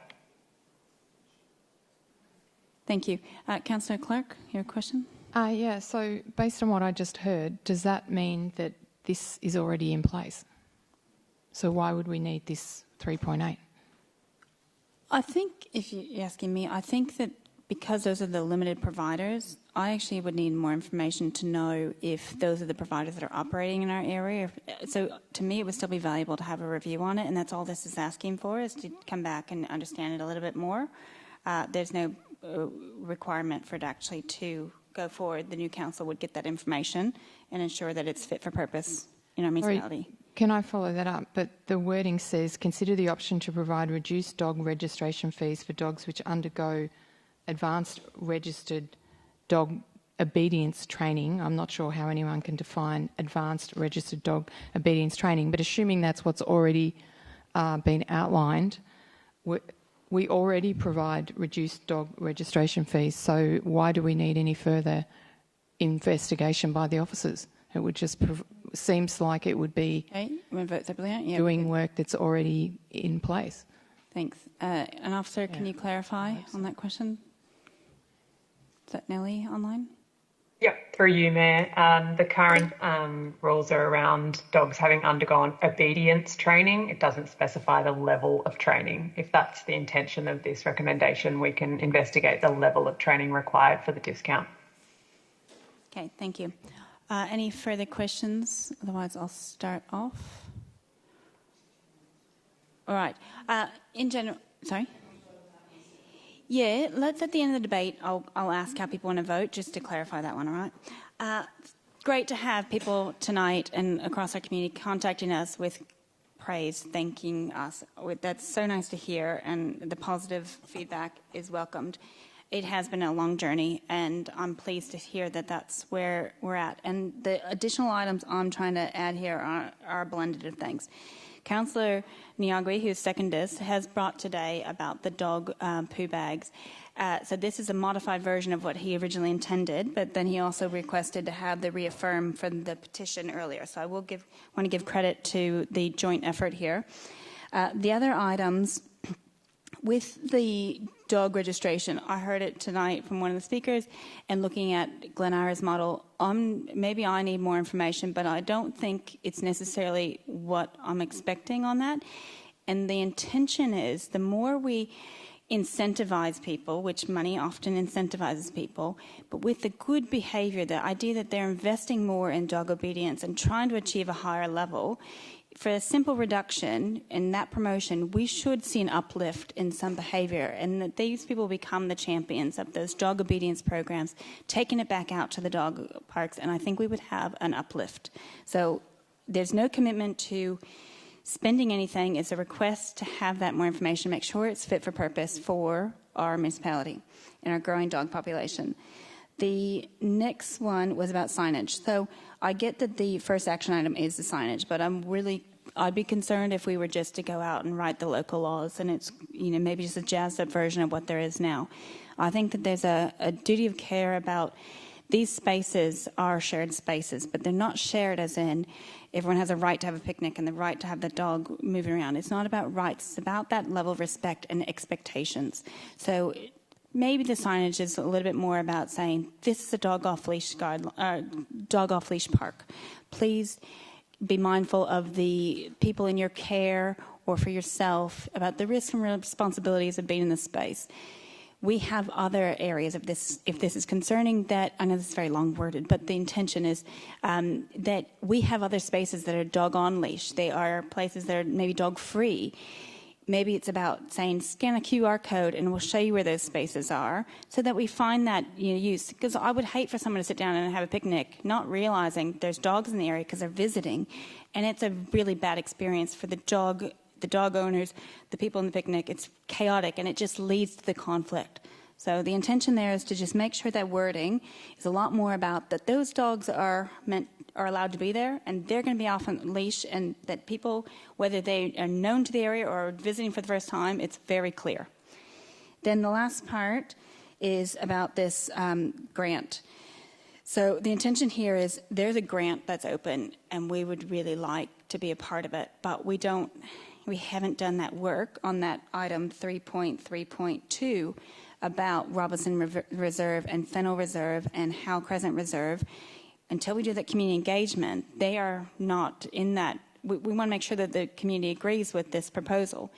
Speaker 1: Thank you. Councillor Clark, your question?
Speaker 17: Yeah, so based on what I just heard, does that mean that this is already in place? So why would we need this 3.8?
Speaker 1: I think, if you're asking me, I think that because those are the limited providers, I actually would need more information to know if those are the providers that are operating in our area. So to me, it would still be valuable to have a review on it, and that's all this is asking for, is to come back and understand it a little bit more. There's no requirement for it actually to go forward. The new council would get that information and ensure that it's fit for purpose in our municipality.
Speaker 17: Can I follow that up? But the wording says, consider the option to provide reduced dog registration fees for dogs which undergo advanced registered dog obedience training. I'm not sure how anyone can define advanced registered dog obedience training, but assuming that's what's already been outlined, we already provide reduced dog registration fees, so why do we need any further investigation by the officers? It would just seems like it would be doing work that's already in place.
Speaker 1: Thanks. An officer, can you clarify on that question? Is that Nellie online?
Speaker 16: Yep, through you, Mayor. The current rules are around dogs having undergone obedience training. It doesn't specify the level of training. If that's the intention of this recommendation, we can investigate the level of training required for the discount.
Speaker 1: Okay, thank you. Any further questions? Otherwise, I'll start off. All right. In general, sorry? Yeah, let's at the end of the debate, I'll ask how people want to vote, just to clarify that one, all right? Great to have people tonight and across our community contacting us with praise, thanking us. That's so nice to hear, and the positive feedback is welcomed. It has been a long journey, and I'm pleased to hear that that's where we're at. And the additional items I'm trying to add here are blended of things. Councillor Niagri, who's seconded, has brought today about the dog poo bags. So this is a modified version of what he originally intended, but then he also requested to have the reaffirm from the petition earlier. So I will want to give credit to the joint effort here. The other items, with the dog registration, I heard it tonight from one of the speakers, and looking at Glen Ira's model, maybe I need more information, but I don't think it's necessarily what I'm expecting on that. And the intention is the more we incentivize people, which money often incentivizes people, but with the good behaviour, the idea that they're investing more in dog obedience and trying to achieve a higher level, for a simple reduction in that promotion, we should see an uplift in some behaviour, and that these people become the champions of those dog obedience programs, taking it back out to the dog parks, and I think we would have an uplift. So there's no commitment to spending anything. It's a request to have that more information, make sure it's fit for purpose for our municipality and our growing dog population. The next one was about signage. So I get that the first action item is the signage, but I'd be concerned if we were just to go out and write the local laws and it's, maybe just a jazzed up version of what there is now. I think that there's a duty of care about these spaces are shared spaces, but they're not shared as in everyone has a right to have a picnic and the right to have the dog moving around. It's not about rights. It's about that level of respect and expectations. So maybe the signage is a little bit more about saying, this is a dog off-leash park. Please be mindful of the people in your care or for yourself about the risks and responsibilities of being in this space. We have other areas of this, if this is concerning, that, I know this is very long worded, but the intention is that we have other spaces that are dog on leash. They are places that are maybe dog free. Maybe it's about saying, scan a QR code and we'll show you where those spaces are so that we find that use. Because I would hate for someone to sit down and have a picnic, not realizing there's dogs in the area because they're visiting. And it's a really bad experience for the dog owners, the people in the picnic. It's chaotic and it just leads to the conflict. So the intention there is to just make sure that wording is a lot more about that those dogs are allowed to be there and they're going to be off on leash, and that people, whether they are known to the area or visiting for the first time, it's very clear. Then the last part is about this grant. So the intention here is there's a grant that's open and we would really like to be a part of it, but we haven't done that work on that item 3.3.2 about Robinson Reserve and Fennell Reserve and Howe Crescent Reserve. Until we do that community engagement, they are not in that. We want to make sure that the community agrees with this proposal.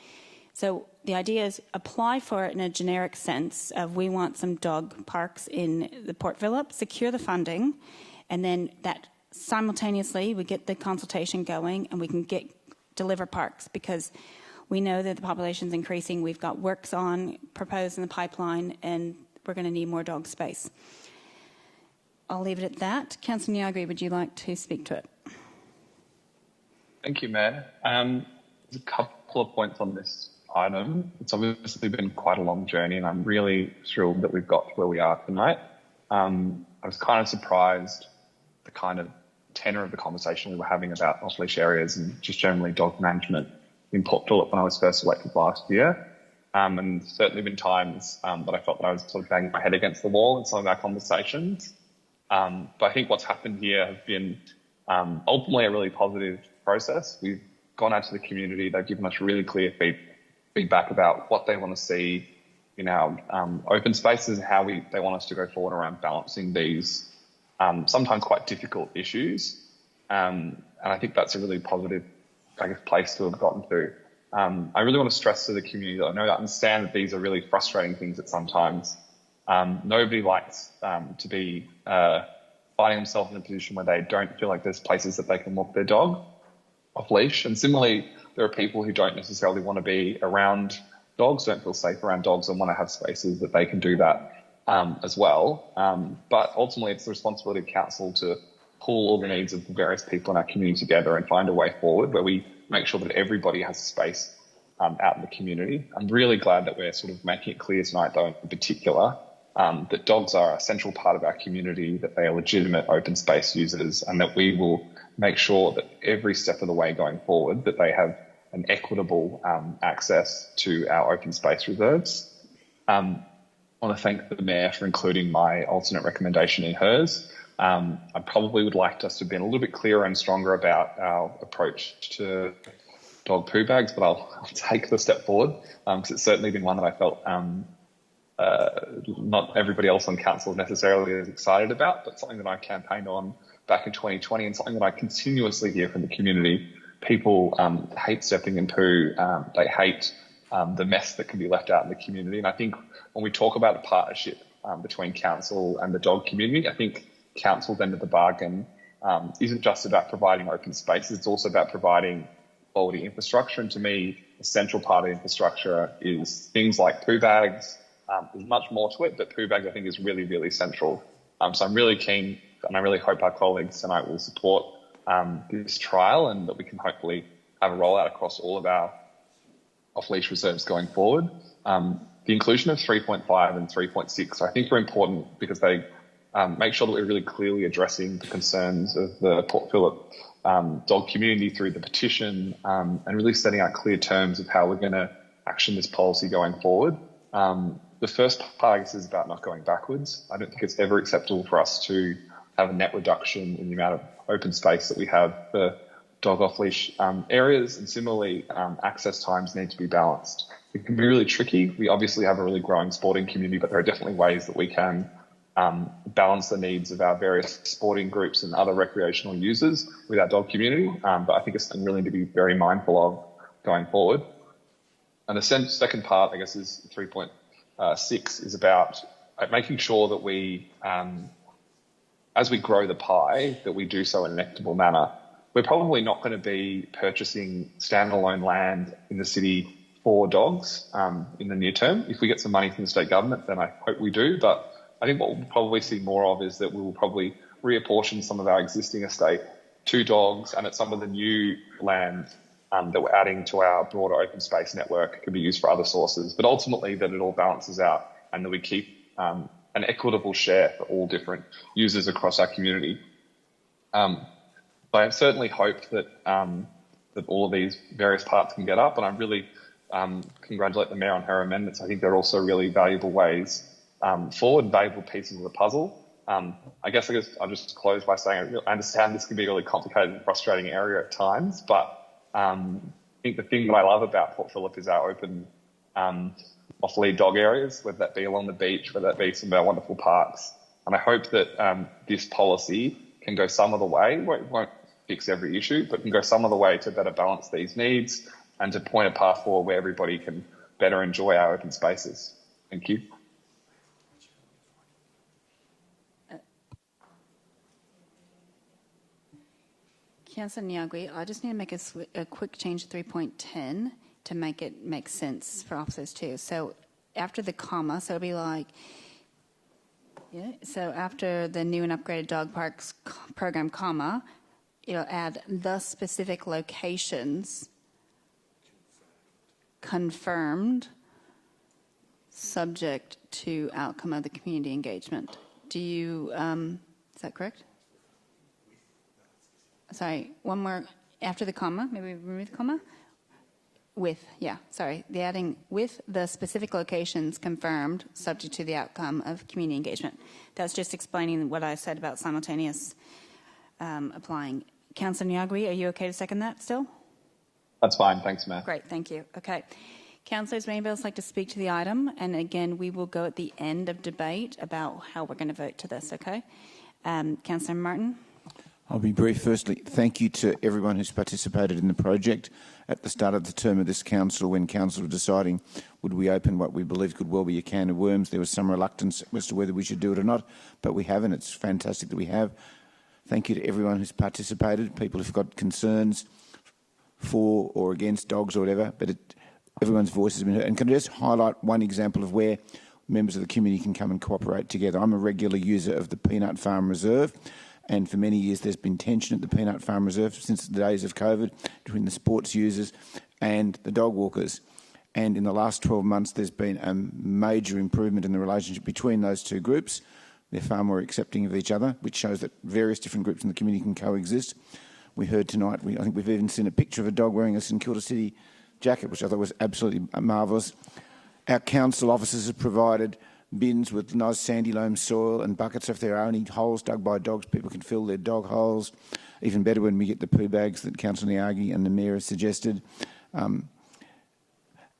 Speaker 1: So the idea is apply for it in a generic sense of we want some dog parks in the Port Phillip, secure the funding, and then that simultaneously we get the consultation going and we can deliver parks, because we know that the population's increasing. We've got works proposed in the pipeline, and we're going to need more dog space. I'll leave it at that. Councillor Niagri, would you like to speak to it?
Speaker 15: Thank you, Mayor. There's a couple of points on this item. It's obviously been quite a long journey, and I'm really thrilled that we've got to where we are tonight. I was kind of surprised the kind of tenor of the conversation we were having about off-leash areas and just generally dog management in Port Phillip when I was first elected last year. And certainly been times that I felt that I was sort of banging my head against the wall in some of our conversations. But I think what's happened here has been ultimately a really positive process. We've gone out to the community. They've given us really clear feedback about what they want to see in our open spaces and how they want us to go forward around balancing these sometimes quite difficult issues. And I think that's a really positive, place to have gotten to. I really want to stress to the community that I understand that these are really frustrating things at sometimes. Nobody likes to be finding themselves in a position where they don't feel like there's places that they can walk their dog off leash. And similarly, there are people who don't necessarily want to be around dogs, don't feel safe around dogs, and want to have spaces that they can do that as well. But ultimately, it's the responsibility of council to pull all the needs of the various people in our community together and find a way forward where we make sure that everybody has a space out in the community. I'm really glad that we're sort of making it clear tonight, though, in particular, that dogs are a central part of our community, that they are legitimate open space users, and that we will make sure that every step of the way going forward that they have an equitable access to our open space reserves. I want to thank the Mayor for including my alternate recommendation in hers. I probably would like us to have been a little bit clearer and stronger about our approach to dog poo bags, but I'll take the step forward because it's certainly been one that I felt not everybody else on council necessarily is excited about, but something that I campaigned on back in 2020 and something that I continuously hear from the community. People hate stepping in poo. They hate the mess that can be left out in the community. And I think when we talk about a partnership between council and the dog community, I think council's end of the bargain isn't just about providing open spaces, it's also about providing quality infrastructure. And to me, a central part of infrastructure is things like poo bags. There's much more to it, but poo bags I think is really, really central. So I'm really keen, and I really hope our colleagues tonight will support this trial and that we can hopefully have a rollout across all of our off-leash reserves going forward. The inclusion of 3.5 and 3.6 I think are important because they make sure that we're really clearly addressing the concerns of the Port Phillip dog community through the petition and really setting out clear terms of how we're going to action this policy going forward. The first part, I guess, is about not going backwards. I don't think it's ever acceptable for us to have a net reduction in the amount of open space that we have for dog off-leash areas, and similarly, access times need to be balanced. It can be really tricky. We obviously have a really growing sporting community, but there are definitely ways that we can balance the needs of our various sporting groups and other recreational users with our dog community. But I think it's something really to be very mindful of going forward. And the second part, I guess, is 3.6 is about making sure that we, as we grow the pie, that we do so in an equitable manner. We're probably not going to be purchasing standalone land in the city for dogs in the near term. If we get some money from the state government, then I hope we do. But I think what we'll probably see more of is that we will probably reapportion some of our existing estate to dogs, and at some of the new land that we're adding to our broader open space network can be used for other sources. But ultimately that it all balances out and that we keep an equitable share for all different users across our community. I certainly hope that that all of these various parts can get up, and I really congratulate the Mayor on her amendments. I think they're also really valuable ways forward, valuable pieces of the puzzle. I guess I'll just close by saying I understand this can be a really complicated and frustrating area at times, but I think the thing that I love about Port Phillip is our open off-lead dog areas, whether that be along the beach, whether that be some of our wonderful parks. And I hope that this policy can go some of the way. It won't fix every issue, but can go some of the way to better balance these needs and to point a path forward where everybody can better enjoy our open spaces. Thank you.
Speaker 1: Councillor Nyagui, I just need to make a quick change to 3.10 to make it make sense for officers too. So after the comma, so it'll be like, yeah, so after the new and upgraded dog parks program, comma, it'll add the specific locations confirmed subject to outcome of the community engagement. Do you, is that correct? Sorry, one more after the comma, maybe remove the comma. With, yeah, sorry, the adding with the specific locations confirmed subject to the outcome of community engagement. That's just explaining what I said about simultaneous applying. Councillor Nyagui, are you okay to second that still?
Speaker 15: That's fine, thanks, Mayor.
Speaker 1: Great, thank you. Okay. Councillors, would anybody else like to speak to the item? And again, we will go at the end of debate about how we're going to vote to this, okay? Councillor Martin.
Speaker 13: I'll be brief. Firstly, thank you to everyone who's participated in the project. At the start of the term of this council, when council were deciding would we open what we believe could well be a can of worms, there was some reluctance as to whether we should do it or not, but we haven't. It's fantastic that we have. Thank you to everyone who's participated, people who've got concerns for or against dogs or whatever, but everyone's voice has been heard. And can I just highlight one example of where members of the community can come and cooperate together? I'm a regular user of the Peanut Farm Reserve, and for many years there's been tension at the Peanut Farm Reserve since the days of COVID between the sports users and the dog walkers. And in the last 12 months there's been a major improvement in the relationship between those two groups. They're far more accepting of each other, which shows that various different groups in the community can coexist. We heard tonight, I think we've even seen a picture of a dog wearing a St Kilda City jacket, which I thought was absolutely marvellous. Our council officers have provided bins with nice sandy loam soil and buckets. If there are any holes dug by dogs, people can fill their dog holes. Even better when we get the poo bags that Councillor Niagi and the Mayor has suggested.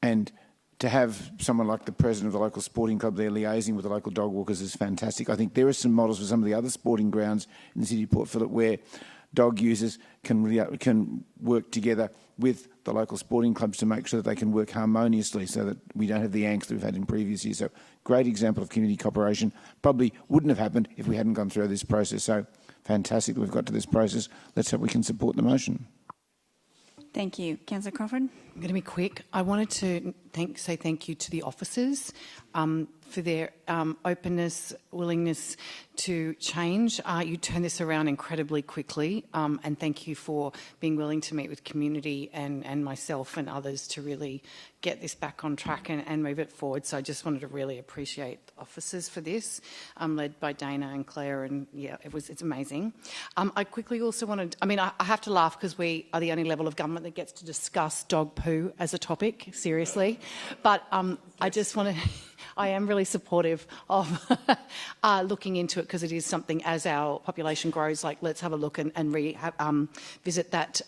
Speaker 13: And to have someone like the president of the local sporting club there liaising with the local dog walkers is fantastic. I think there are some models for some of the other sporting grounds in the city of Port Phillip where dog users can work together with the local sporting clubs to make sure that they can work harmoniously so that we don't have the angst that we've had in previous years. So great example of community cooperation. Probably wouldn't have happened if we hadn't gone through this process. So fantastic that we've got to this process. Let's hope we can support the motion.
Speaker 1: Thank you. Councillor Crawford.
Speaker 14: I'm going to be quick. I wanted to say thank you to the officers for their openness, willingness to change. You turned this around incredibly quickly, and thank you for being willing to meet with community and myself and others to really get this back on track and move it forward. So I just wanted to really appreciate the officers for this, led by Dana and Claire, and yeah, it's amazing. I quickly also wanted, I have to laugh because we are the only level of government that gets to discuss dog poo as a topic, seriously. But I just want to, I am really supportive of looking into it because it is something as our population grows, like let's have a look and visit that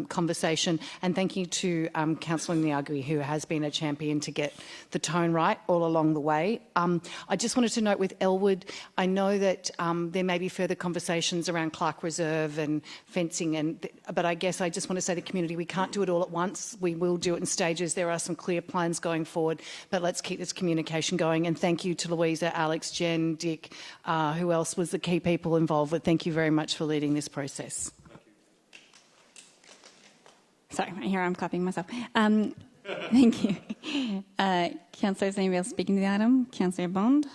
Speaker 14: conversation. And thank you to Councillor Niagui, who has been a champion to get the tone right all along the way. I just wanted to note with Elwood, I know that there may be further conversations around Clark Reserve and fencing, but I guess I just want to say to the community, we can't do it all at once. We will do it in stages. There are some clear plans going forward, but let's keep this communication going. And thank you to Louisa, Alex, Jen, Dick, who else was the key people involved. But thank you very much for leading this process.
Speaker 1: Sorry, here I'm clapping myself. Thank you. Councillors, anybody else speaking to the item? Councillor Bond.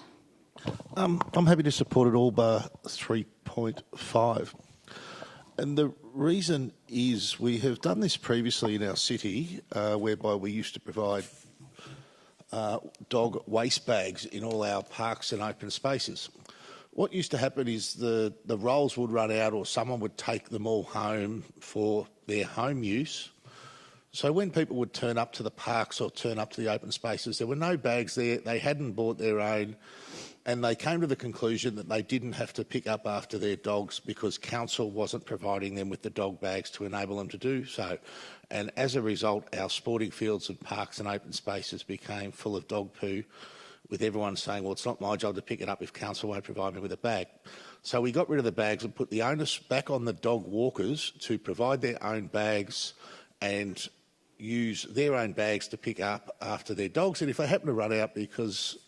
Speaker 18: I'm happy to support it all bar 3.5. And the reason is we have done this previously in our city, whereby we used to provide dog waste bags in all our parks and open spaces. What used to happen is the rolls would run out or someone would take them all home for their home use. So when people would turn up to the parks or turn up to the open spaces, there were no bags there, they hadn't bought their own, and they came to the conclusion that they didn't have to pick up after their dogs because council wasn't providing them with the dog bags to enable them to do so. And as a result, our sporting fields and parks and open spaces became full of dog poo, with everyone saying, well, it's not my job to pick it up if council won't provide me with a bag. So we got rid of the bags and put the onus back on the dog walkers to provide their own bags and use their own bags to pick up after their dogs. And if they happen to run out because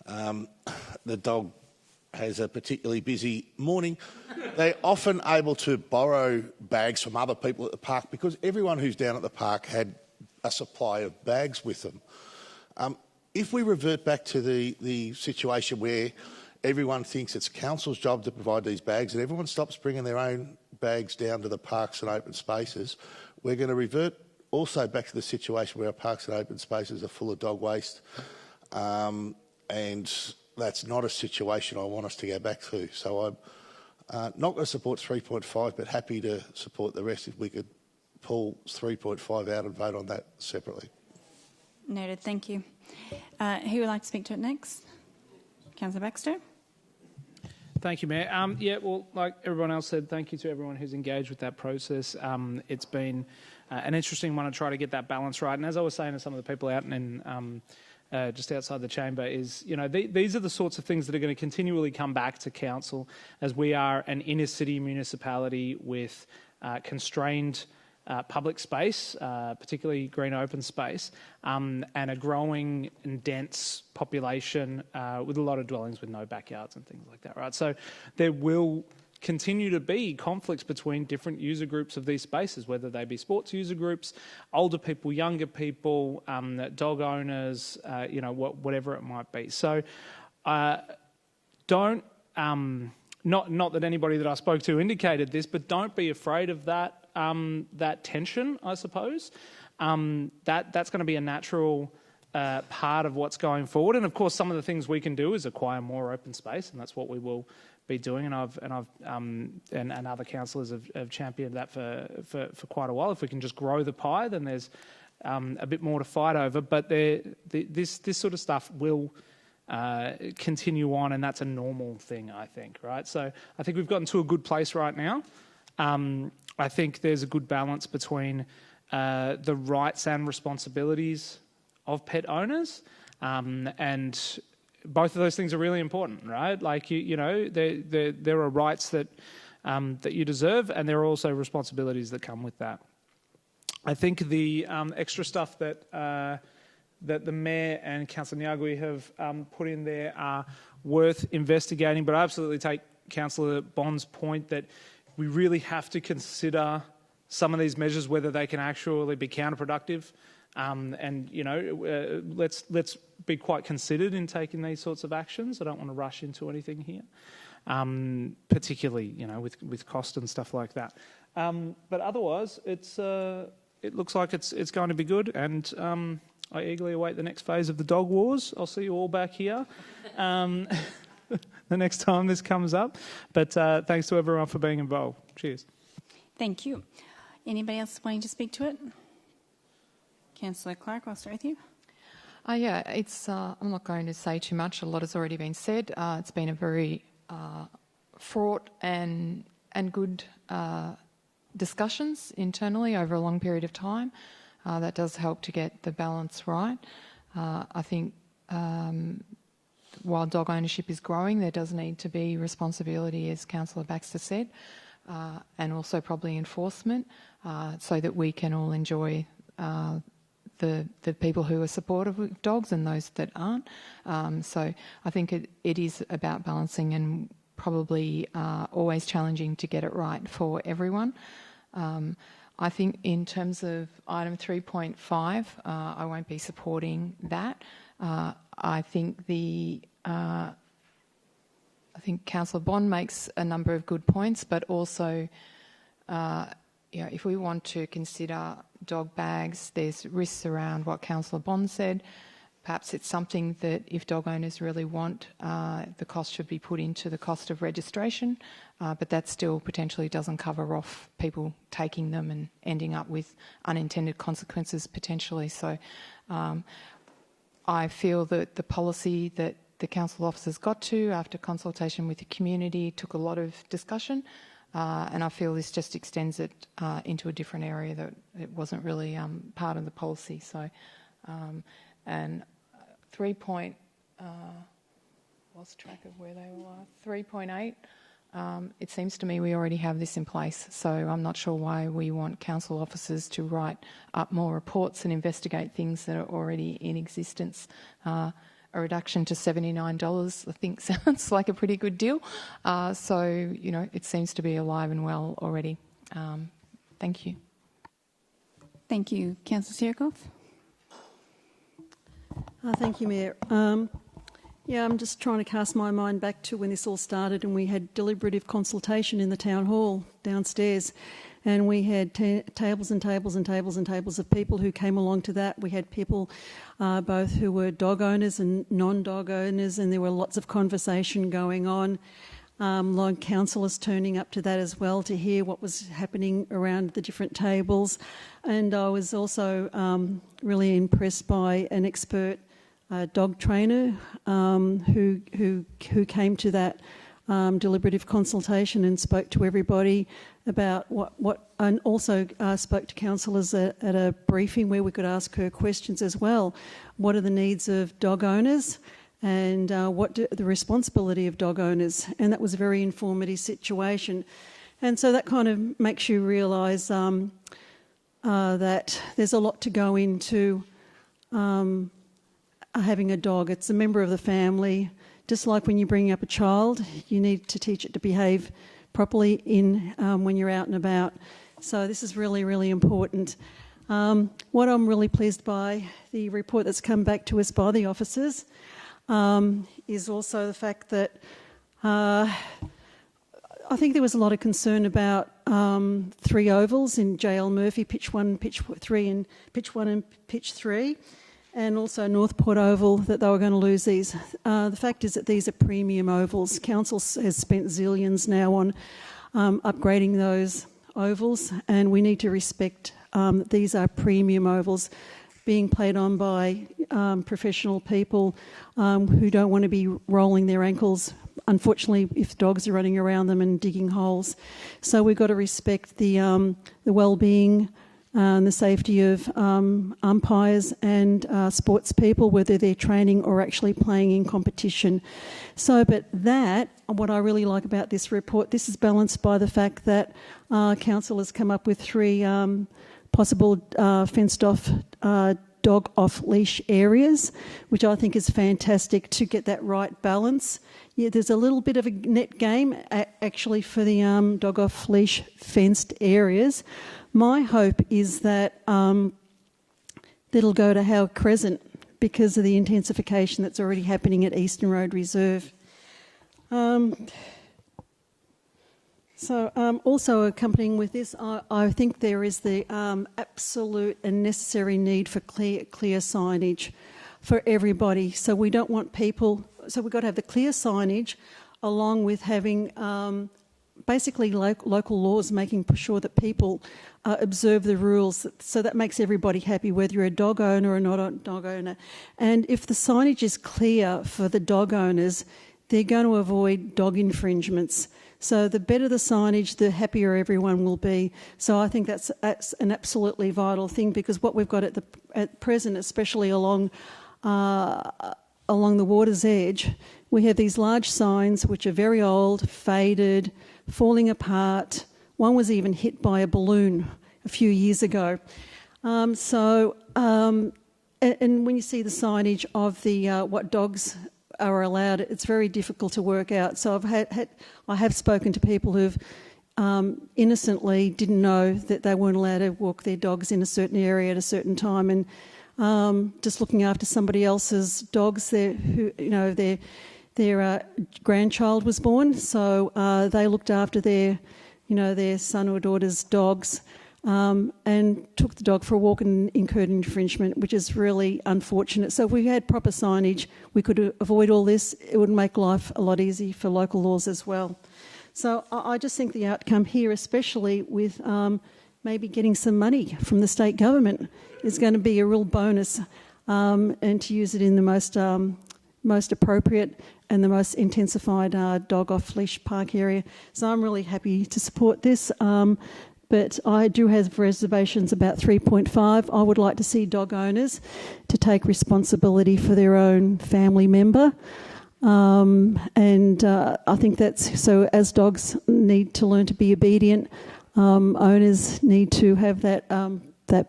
Speaker 18: the dog has a particularly busy morning, they're often able to borrow bags from other people at the park because everyone who's down at the park had a supply of bags with them. If we revert back to the situation where everyone thinks it's council's job to provide these bags and everyone stops bringing their own bags down to the parks and open spaces, we're going to revert also back to the situation where our parks and open spaces are full of dog waste. And that's not a situation I want us to go back to. So I'm not going to support 3.5, but happy to support the rest if we could pull 3.5 out and vote on that separately.
Speaker 1: Noted. Thank you. Who would like to speak to it next? Councillor Baxter.
Speaker 22: Thank you, Mayor. Yeah, well, like everyone else said, thank you to everyone who's engaged with that process. It's been an interesting one to try to get that balance right. And as I was saying to some of the people out in just outside the chamber is, these are the sorts of things that are going to continually come back to council, as we are an inner city municipality with constrained public space, particularly green open space, and a growing and dense population with a lot of dwellings with no backyards and things like that, right? So there will continue to be conflicts between different user groups of these spaces, whether they be sports user groups, older people, younger people, dog owners, whatever it might be. So don't, not that anybody that I spoke to indicated this, but don't be afraid of that, that tension, I suppose. That's going to be a natural part of what's going forward. And of course, some of the things we can do is acquire more open space, and that's what we will be doing, and other councillors have championed that for quite a while. If we can just grow the pie, then there's a bit more to fight over. But this sort of stuff will continue on, and that's a normal thing, I think, right? So I think we've gotten to a good place right now. I think there's a good balance between the rights and responsibilities of pet owners, and both of those things are really important, right? Like, there are rights that you deserve, and there are also responsibilities that come with that. I think the extra stuff that the Mayor and Councillor Nyagui have put in there are worth investigating, but I absolutely take Councillor Bond's point that we really have to consider some of these measures, whether they can actually be counterproductive. Let's be quite considered in taking these sorts of actions. I don't want to rush into anything here, particularly with cost and stuff like that. But otherwise, it looks like it's going to be good, and I eagerly await the next phase of the dog wars. I'll see you all back here the next time this comes up. But thanks to everyone for being involved. Cheers.
Speaker 1: Thank you. Anybody else wanting to speak to it? Councillor Clark, I'll start with you.
Speaker 17: It's. I'm not going to say too much. A lot has already been said. It's been a very fraught and good discussions internally over a long period of time. That does help to get the balance right. I think while dog ownership is growing, there does need to be responsibility, as Councillor Baxter said, and also probably enforcement, so that we can all enjoy the people who are supportive of dogs and those that aren't. So I think it is about balancing and probably always challenging to get it right for everyone. I think in terms of item 3.5, I won't be supporting that. I think Councillor Bond makes a number of good points, but also, if we want to consider dog bags, there's risks around what Councillor Bond said. Perhaps it's something that if dog owners really want, the cost should be put into the cost of registration, but that still potentially doesn't cover off people taking them and ending up with unintended consequences potentially. So I feel that the policy that the council officers got to after consultation with the community took a lot of discussion, and I feel this just extends it into a different area that it wasn't really part of the policy. So, and 3. Lost track of where they were. 3.8. It seems to me we already have this in place, so I'm not sure why we want council officers to write up more reports and investigate things that are already in existence. A reduction to $79, I think, sounds like a pretty good deal. So, it seems to be alive and well already. Thank you.
Speaker 1: Thank you. Councillor Sirikoff?
Speaker 9: Thank you, Mayor. I'm just trying to cast my mind back to when this all started and we had deliberative consultation in the town hall downstairs, and we had tables and tables and tables and tables of people who came along to that. We had people both who were dog owners and non-dog owners, and there were lots of conversation going on. Long councillors turning up to that as well to hear what was happening around the different tables. And I was also really impressed by an expert dog trainer who came to that deliberative consultation and spoke to everybody about and also spoke to councillors at a briefing where we could ask her questions as well. What are the needs of dog owners, and the responsibility of dog owners? And that was a very informative situation. And so that kind of makes you realise that there's a lot to go into having a dog. It's a member of the family. Just like when you bring up a child, you need to teach it to behave properly when you're out and about. So this is really, really important. What I'm really pleased by, the report that's come back to us by the officers, is also the fact that I think there was a lot of concern about 3 ovals in JL Murphy, pitch 1, pitch 3 and pitch 1 and pitch 3. And also Northport Oval, that they were going to lose these. The fact is that these are premium ovals. Council has spent zillions now on upgrading those ovals, and we need to respect that these are premium ovals being played on by professional people who don't want to be rolling their ankles, unfortunately, if dogs are running around them and digging holes. So we've got to respect the well-being and the safety of umpires and sports people, whether they're training or actually playing in competition. So, but what I really like about this report, this is balanced by the fact that council has come up with 3 possible fenced-off dog off-leash areas, which I think is fantastic to get that right balance. Yeah, there's a little bit of a net game actually for the dog off-leash fenced areas. My hope is that it'll go to Howard Crescent because of the intensification that's already happening at Eastern Road Reserve. Also accompanying with this, I think there is the absolute and necessary need for clear signage for everybody. So we don't want people... So we've got to have the clear signage along with having basically local laws making sure that people observe the rules. So that makes everybody happy, whether you're a dog owner or not a dog owner. And if the signage is clear for the dog owners, they're going to avoid dog infringements. So the better the signage, the happier everyone will be. So I think that's an absolutely vital thing, because what we've got at present, especially along the water's edge, we have these large signs which are very old, faded, falling apart. One was even hit by a balloon a few years ago. And when you see the signage of the what dogs are allowed, it's very difficult to work out. So I have spoken to people who've innocently didn't know that they weren't allowed to walk their dogs in a certain area at a certain time, and just looking after somebody else's dogs their grandchild was born, so they looked after their son or daughter's dogs and took the dog for a walk and incurred infringement, which is really unfortunate. So if we had proper signage, we could avoid all this. It would make life a lot easier for local laws as well. So I just think the outcome here, especially with maybe getting some money from the state government, is going to be a real bonus, and to use it in the most appropriate and the most intensified dog off-leash park area. So I'm really happy to support this, but I do have reservations about 3.5. I would like to see dog owners to take responsibility for their own family member. I think that's so. As dogs need to learn to be obedient, owners need to have that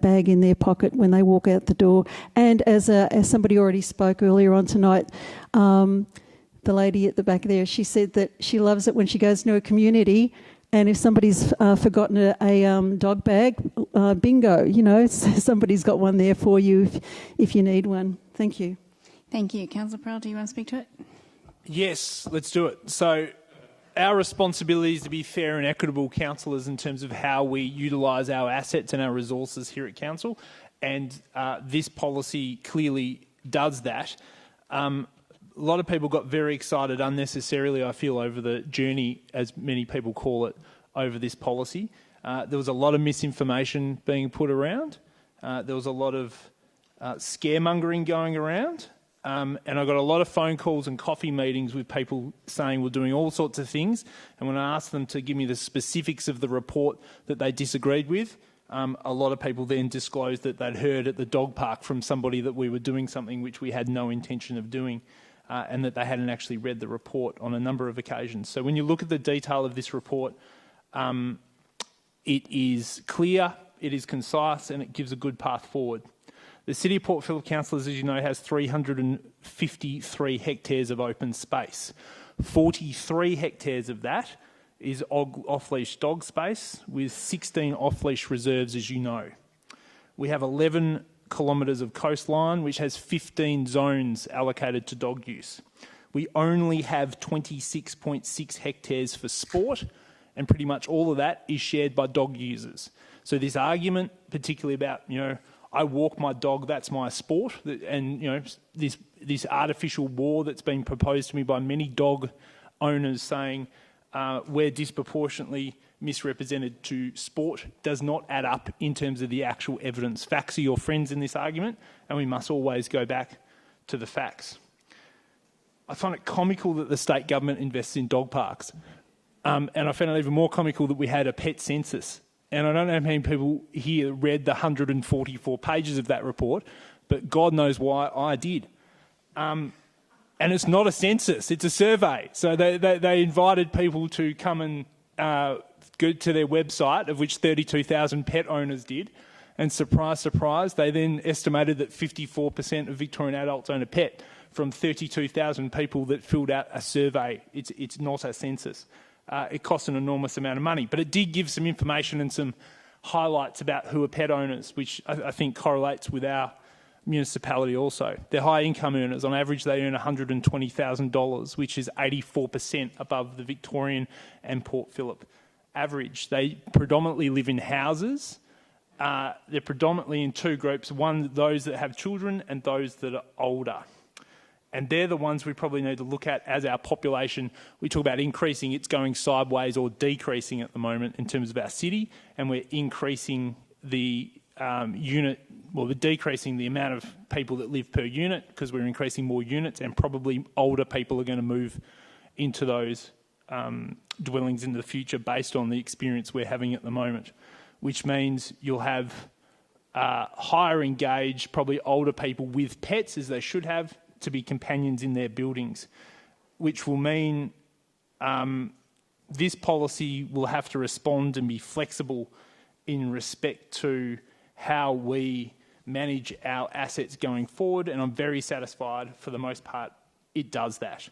Speaker 9: bag in their pocket when they walk out the door. And as somebody already spoke earlier on tonight, the lady at the back there, she said that she loves it when she goes into a community, and if somebody's forgotten a dog bag, bingo, somebody's got one there for you if you need one. Thank you.
Speaker 1: Thank you. Councillor Pearl, do you want to speak to it?
Speaker 22: Yes, let's do it. So our responsibility is to be fair and equitable councillors in terms of how we utilise our assets and our resources here at council, and this policy clearly does that. A lot of people got very excited unnecessarily, I feel, over the journey, as many people call it, over this policy. There was a lot of misinformation being put around. There was a lot of scaremongering going around. And I got a lot of phone calls and coffee meetings with people saying we're doing all sorts of things. And when I asked them to give me the specifics of the report that they disagreed with, a lot of people then disclosed that they'd heard at the dog park from somebody that we were doing something which we had no intention of doing, and that they hadn't actually read the report on a number of occasions. So when you look at the detail of this report, it is clear, it is concise, and it gives a good path forward. The City of Port Phillip Councillors, as you know, has 353 hectares of open space. 43 hectares of that is off-leash dog space, with 16 off-leash reserves, as you know. We have 11 kilometres of coastline, which has 15 zones allocated to dog use. We only have 26.6 hectares for sport, and pretty much all of that is shared by dog users. So this argument, particularly about, I walk my dog, that's my sport, and this artificial war that's been proposed to me by many dog owners saying we're disproportionately misrepresented to sport does not add up in terms of the actual evidence. Facts are your friends in this argument, and we must always go back to the facts. I find it comical that the state government invests in dog parks, and I found it even more comical that we had a pet census. And I don't know how many people here read the 144 pages of that report, but God knows why I did. And it's not a census, it's a survey. So they invited people to come and go to their website, of which 32,000 pet owners did. And surprise, surprise, they then estimated that 54% of Victorian adults own a pet from 32,000 people that filled out a survey. It's not a census. It costs an enormous amount of money, but it did give some information and some highlights about who are pet owners, which I think correlates with our municipality also. They're high income earners. On average, they earn $120,000, which is 84% above the Victorian and Port Phillip average. They predominantly live in houses. They're predominantly in two groups, one, those that have children and those that are older. And they're the ones we probably need to look at as our population. We talk about increasing, it's going sideways or decreasing at the moment in terms of our city, and we're increasing the we're decreasing the amount of people that live per unit because we're increasing more units, and probably older people are going to move into those dwellings in the future based on the experience we're having at the moment, which means you'll have higher engaged, probably older people with pets, as they should have, to be companions in their buildings, which will mean this policy will have to respond and be flexible in respect to how we manage our assets going forward, and I'm very satisfied for the most part it does that.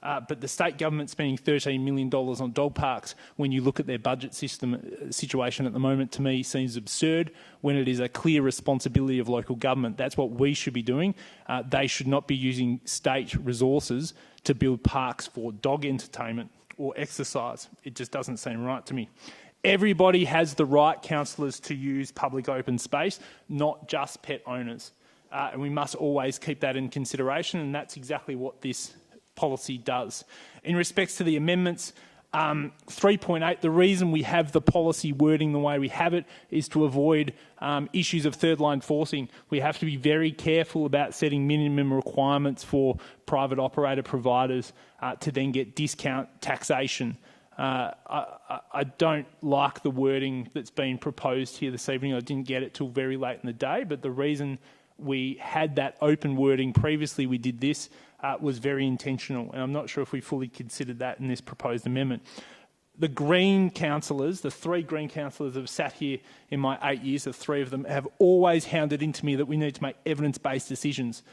Speaker 22: But the state government spending $13 million on dog parks, when you look at their budget situation at the moment, to me seems absurd when it is a clear responsibility of local government. That's what we should be doing. They should not be using state resources to build parks for dog entertainment or exercise. It just doesn't seem right to me. Everybody has the right, councillors, to use public open space, not just pet owners. And we must always keep that in consideration, and that's exactly what this policy does. In respects to the amendments, 3.8, the reason we have the policy wording the way we have it is to avoid issues of third line forcing. We have to be very careful about setting minimum requirements for private operator providers to then get discount taxation. I don't like the wording that's been proposed here this evening. I didn't get it till very late in the day, but the reason we had that open wording previously, we did this, was very intentional, and I'm not sure if we fully considered that in this proposed amendment. The Green councillors, the three Green councillors that have sat here in my 8 years, the three of them have always hounded into me that we need to make evidence-based decisions,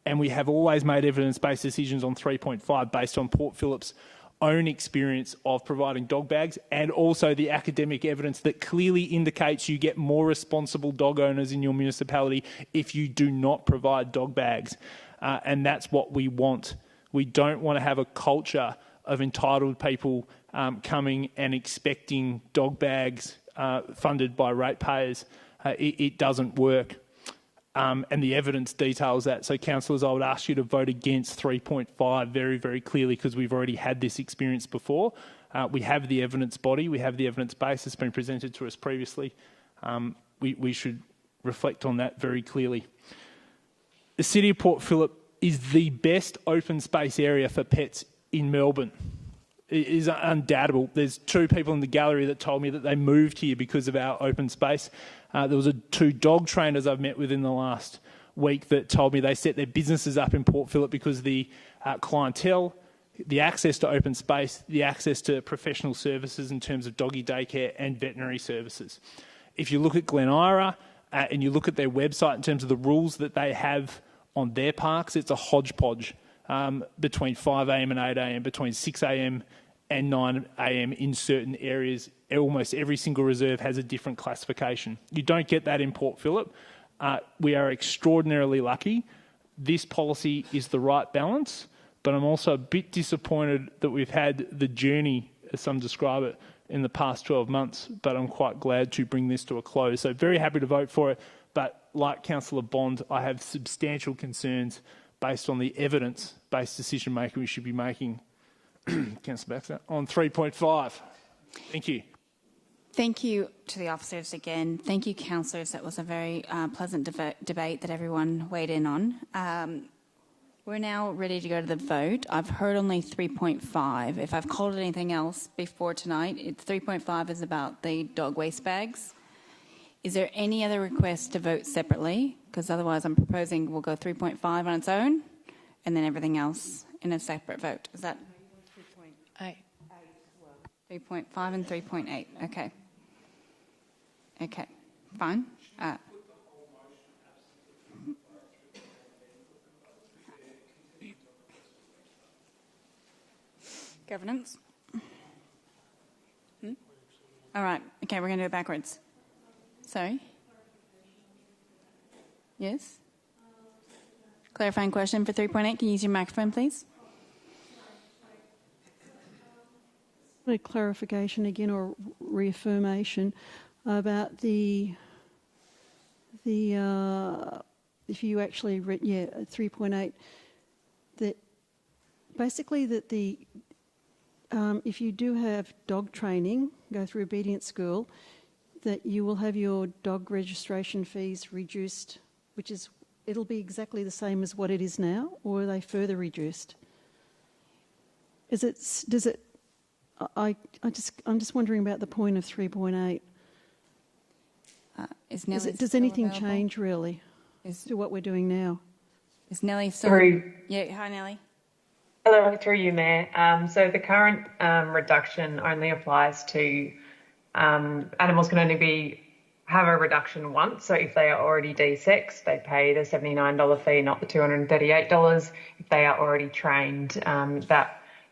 Speaker 22: and we have always made evidence-based decisions on 3.5 based on Port Phillip's own experience of providing dog bags, and also the academic evidence that clearly indicates you get more responsible dog owners in your municipality if you do not provide dog bags. And that's what we want. We don't want to have a culture of entitled people coming and expecting dog bags funded by ratepayers. It doesn't work. And the evidence details that. So, councillors, I would ask you to vote against 3.5 very, very clearly, because we've already had this experience before. We have the evidence body, we have the evidence base that's been presented to us previously. We should reflect on that very clearly. The City of Port Phillip is the best open space area for pets in Melbourne. It is undoubtable. There's 2 people in the gallery that told me that they moved here because of our open space. There was 2 dog trainers I've met with in the last week that told me they set their businesses up in Port Phillip because of the clientele, the access to open space, the access to professional services in terms of doggy daycare and veterinary services. If you look at Glen Ira and you look at their website in terms of the rules that they have on their parks, it's a hodgepodge between 5 a.m. and 8 a.m, between 6 a.m. and 9 a.m. in certain areas. Almost every single reserve has a different classification. You don't get that in Port Phillip. We are extraordinarily lucky. This policy is the right balance, but I'm also a bit disappointed that we've had the journey, as some describe it, in the past 12 months, but I'm quite glad to bring this to a close. So very happy to vote for it, but like Councillor Bond, I have substantial concerns based on the evidence-based decision-making we should be making, Councillor Baxter, on 3.5. Thank you.
Speaker 1: Thank you to the officers again. Thank you, councillors. That was a very pleasant debate that everyone weighed in on. We're now ready to go to the vote. I've heard only 3.5. If I've called it anything else before tonight, 3.5 is about the dog waste bags. Is there any other request to vote separately? Because otherwise I'm proposing we'll go 3.5 on its own and then everything else in a separate vote. Is that 3.8? 3.5 and 3.8. Okay. Okay. Fine. Governance? All right. Okay, we're going to do it backwards. Sorry? Yes? Clarifying question for 3.8. Can you use your microphone, please?
Speaker 9: A clarification again or reaffirmation about the if you actually read 3.8 that basically that the if you do have dog training, go through obedience school, that you will have your dog registration fees reduced, which is it'll be exactly the same as what it is now, or are they further reduced? I'm just wondering about the point of 3.8. Does anything change really to what we're doing now?
Speaker 1: Is Nellie still?
Speaker 16: Through.
Speaker 1: Yeah, hi Nellie.
Speaker 16: Hello, through you, Mayor. So the current reduction only applies to animals can only have a reduction once. So if they are already desexed, they pay the $79 fee, not the $238. If they are already trained, if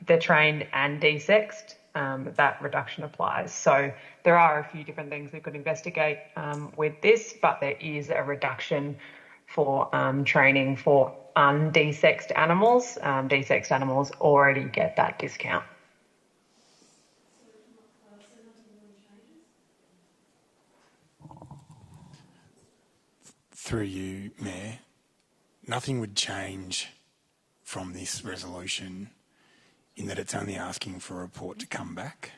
Speaker 16: they're trained and desexed, that reduction applies. So there are a few different things we could investigate with this, but there is a reduction for training for undesexed animals. Desexed animals already get that discount.
Speaker 12: Through you, Mayor, nothing would change from this resolution in that it's only asking for a report to come back.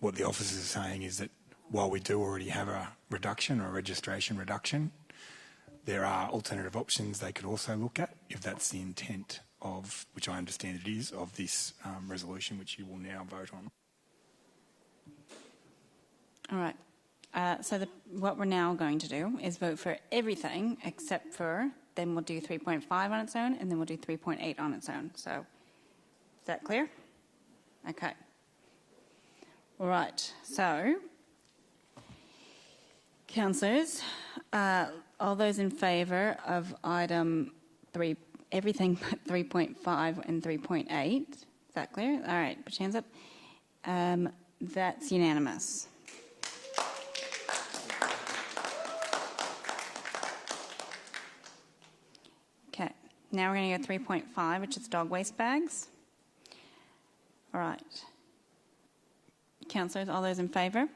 Speaker 12: What the officers are saying is that while we do already have a reduction or a registration reduction, there are alternative options they could also look at if that's the intent of, which I understand it is, of this resolution which you will now vote on.
Speaker 1: All right. So what we're now going to do is vote for everything except for, then we'll do 3.5 on its own, and then we'll do 3.8 on its own. So is that clear? Okay. All right. So, councillors, all those in favour of item 3, everything but 3.5 and 3.8, is that clear? All right, put your hands up. That's unanimous. Okay, now we're going to go 3.5, which is dog waste bags. All right. Councillors, all those in favour?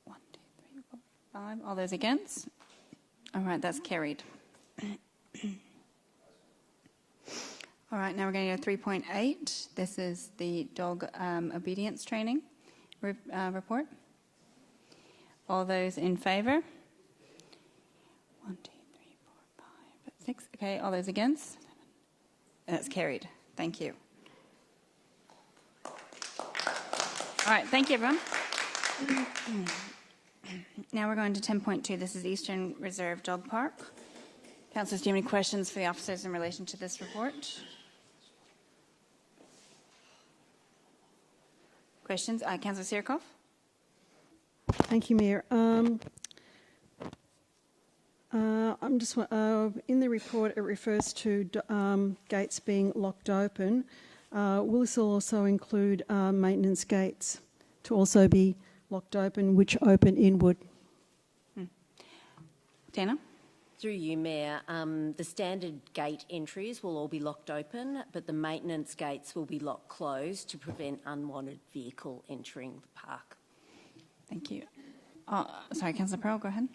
Speaker 1: 1, 2, 3, 4, 5. All those against? All right, that's carried. All right, now we're going to go 3.8. This is the dog obedience training report. All those in favour? 1, 2, 3, 4, 5. 6. Okay, all those against? That's carried. Thank you. All right, thank you, everyone. Now we're going to 10.2. This is Eastern Reserve Dog Park. Councillors, do you have any questions for the officers in relation to this report? Questions? Councillor Sirikoff?
Speaker 9: Thank you, Mayor. I'm just in the report. It refers to gates being locked open. Will this also include maintenance gates to also be locked open, which open inward?
Speaker 1: Dana?
Speaker 24: Through you, Mayor, the standard gate entries will all be locked open, but the maintenance gates will be locked closed to prevent unwanted vehicle entering the park.
Speaker 1: Thank you. Sorry, Councillor Pearl, go ahead.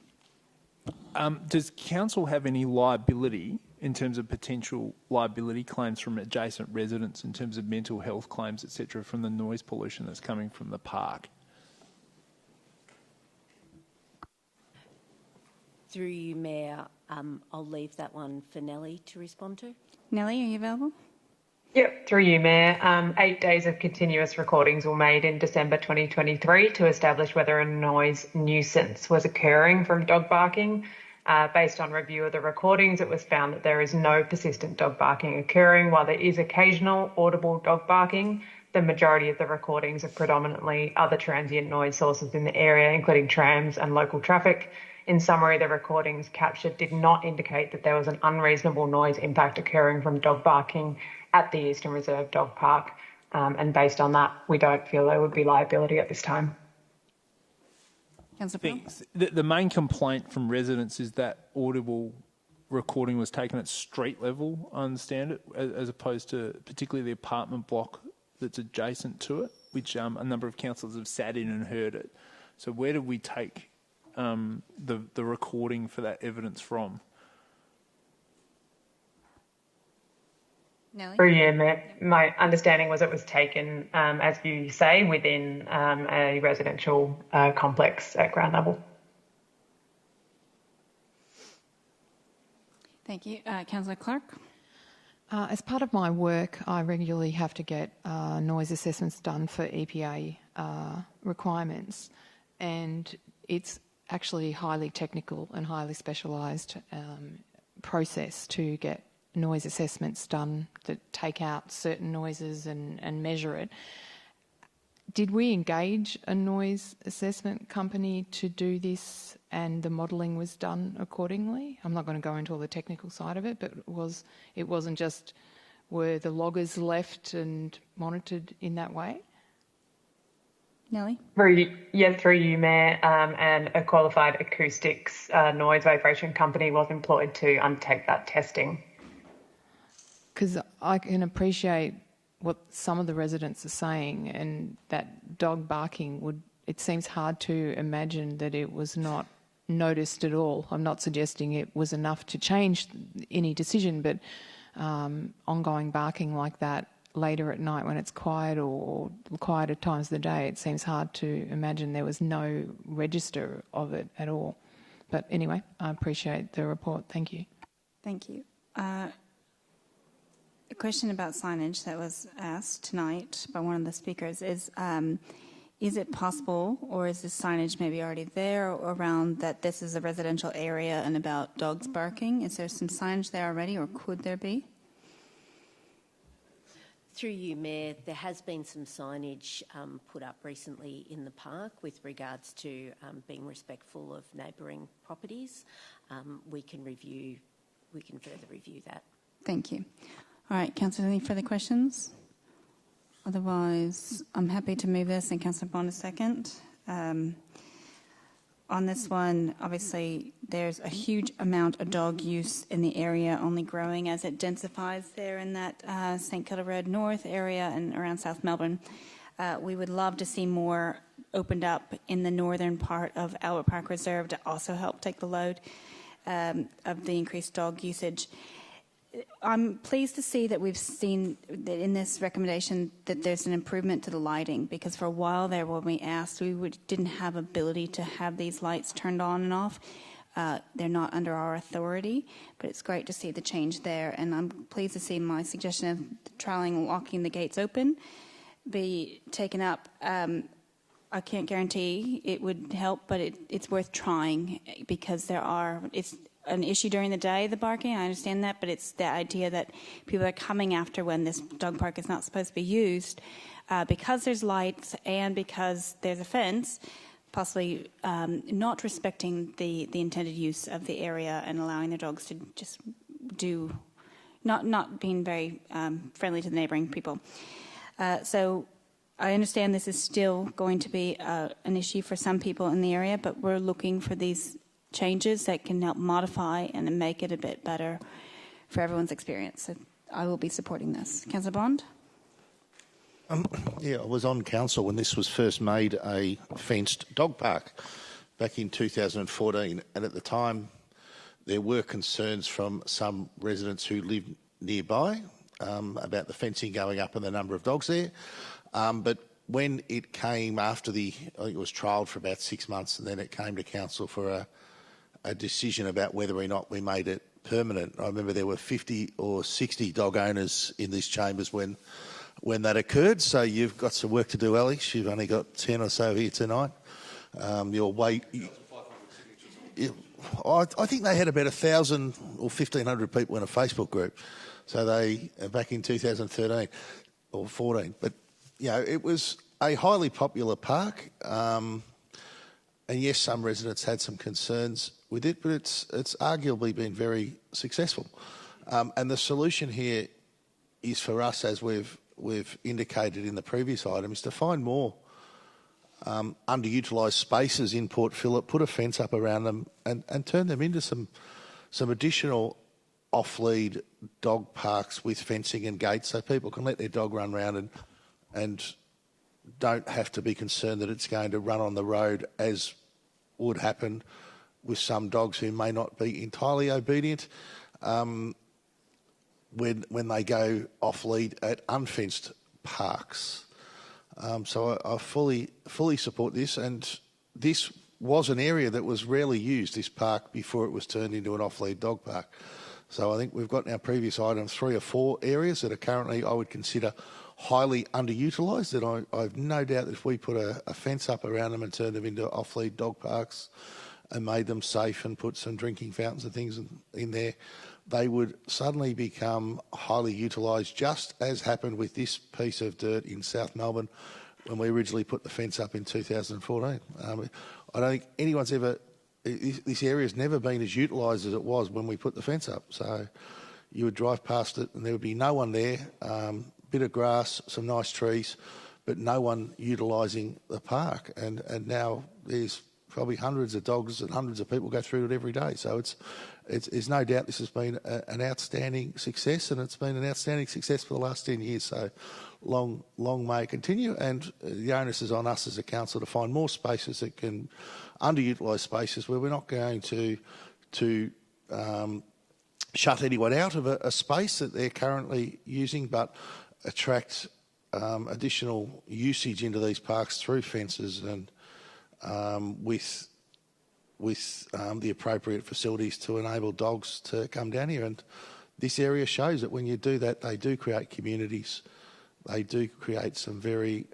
Speaker 22: Does council have any liability in terms of potential liability claims from adjacent residents in terms of mental health claims, etc., from the noise pollution that's coming from the park?
Speaker 24: Through you, Mayor, I'll leave that one for Nellie to respond to.
Speaker 1: Nellie, are you available?
Speaker 16: Yep, through you, Mayor. 8 days of continuous recordings were made in December 2023 to establish whether a noise nuisance was occurring from dog barking. Based on review of the recordings, it was found that there is no persistent dog barking occurring. While there is occasional audible dog barking, the majority of the recordings are predominantly other transient noise sources in the area, including trams and local traffic. In summary, the recordings captured did not indicate that there was an unreasonable noise impact occurring from dog barking at the Eastern Reserve Dog Park. And based on that, we don't feel there would be liability at this time.
Speaker 22: The main complaint from residents is that audible recording was taken at street level, I understand it, as opposed to particularly the apartment block that's adjacent to it, which a number of councillors have sat in and heard it. So where did we take the recording for that evidence from?
Speaker 1: Nellie?
Speaker 16: Through you, Mayor, my understanding was it was taken, as you say, within a residential complex at ground level.
Speaker 1: Thank you. Councillor Clark?
Speaker 17: As part of my work, I regularly have to get noise assessments done for EPA requirements, and it's actually highly technical and highly specialised process to get noise assessments done that take out certain noises and measure it. Did we engage a noise assessment company to do this and the modelling was done accordingly? I'm not going to go into all the technical side of it, but it wasn't just were the loggers left and monitored in that way?
Speaker 1: Nellie?
Speaker 16: Through you, Mayor, and a qualified acoustics noise vibration company was employed to undertake that testing.
Speaker 17: Because I can appreciate what some of the residents are saying, and that dog barking it seems hard to imagine that it was not noticed at all. I'm not suggesting it was enough to change any decision, but ongoing barking like that later at night when it's quiet or quieter times of the day, it seems hard to imagine there was no register of it at all. But anyway, I appreciate the report. Thank you.
Speaker 1: Thank you. A question about signage that was asked tonight by one of the speakers is it possible, or is this signage maybe already there around that this is a residential area and about dogs barking? Is there some signage there already, or could there be?
Speaker 24: Through you, Mayor, there has been some signage put up recently in the park with regards to being respectful of neighbouring properties. We can further review that.
Speaker 1: Thank you. All right, Councillor, any further questions? Otherwise, I'm happy to move this, and Councillor Bond a second. On this one, obviously, there's a huge amount of dog use in the area, only growing as it densifies there in that St Kilda Road North area and around South Melbourne. We would love to see more opened up in the northern part of Elwood Park Reserve to also help take the load of the increased dog usage. I'm pleased to see that we've seen that in this recommendation that there's an improvement to the lighting, because for a while there when we asked, we didn't have ability to have these lights turned on and off. they're not under our authority, but it's great to see the change there. And I'm pleased to see my suggestion of trialling locking the gates open be taken up. I can't guarantee it would help, but it's worth trying because it's an issue during the day, the barking. I understand that, but it's the idea that people are coming after when this dog park is not supposed to be used because there's lights and because there's a fence, possibly not respecting the intended use of the area and allowing their dogs to just not being very friendly to the neighbouring people. So I understand this is still going to be an issue for some people in the area, but we're looking for these changes that can help modify and make it a bit better for everyone's experience. So I will be supporting this. Councillor Bond?
Speaker 18: Yeah, I was on council when this was first made a fenced dog park back in 2014, and at the time there were concerns from some residents who lived nearby about the fencing going up and the number of dogs there. But when it came after I think it was trialled for about 6 months, and then it came to council for a decision about whether or not we made it permanent. I remember there were 50 or 60 dog owners in these chambers when that occurred. So you've got some work to do, Alex. You've only got 10 or so here tonight. I think they had about 1,000 or 1,500 people in a Facebook group. So they back in 2013 or 14, but it was a highly popular park, and yes, some residents had some concerns with it, but it's arguably been very successful. And the solution here is for us, as we've indicated in the previous item, is to find more underutilised spaces in Port Phillip, put a fence up around them, and turn them into some additional off-lead dog parks with fencing and gates, so people can let their dog run around and don't have to be concerned that it's going to run on the road, as would happen with some dogs who may not be entirely obedient when they go off-lead at unfenced parks. So I fully support this, and this was an area that was rarely used, this park, before it was turned into an off-lead dog park. So I think we've got in our previous item 3 or 4 areas that are currently, I would consider, highly underutilised, that I have no doubt that if we put a fence up around them and turned them into off-lead dog parks and made them safe and put some drinking fountains and things in there, they would suddenly become highly utilised, just as happened with this piece of dirt in South Melbourne when we originally put the fence up in 2014. I don't think anyone's ever... This area's never been as utilised as it was when we put the fence up. So you would drive past it and there would be no one there, bit of grass, some nice trees, but no one utilising the park. And now there's probably hundreds of dogs and hundreds of people go through it every day. So it's no doubt this has been an outstanding success, and it's been an outstanding success for the last 10 years. So long may it continue, and the onus is on us as a council to find more spaces that can, underutilised spaces where we're not going to shut anyone out of a space that they're currently using, but attract additional usage into these parks through fences and with the appropriate facilities to enable dogs to come down here. And this area shows that when you do that, they do create communities. They do create some very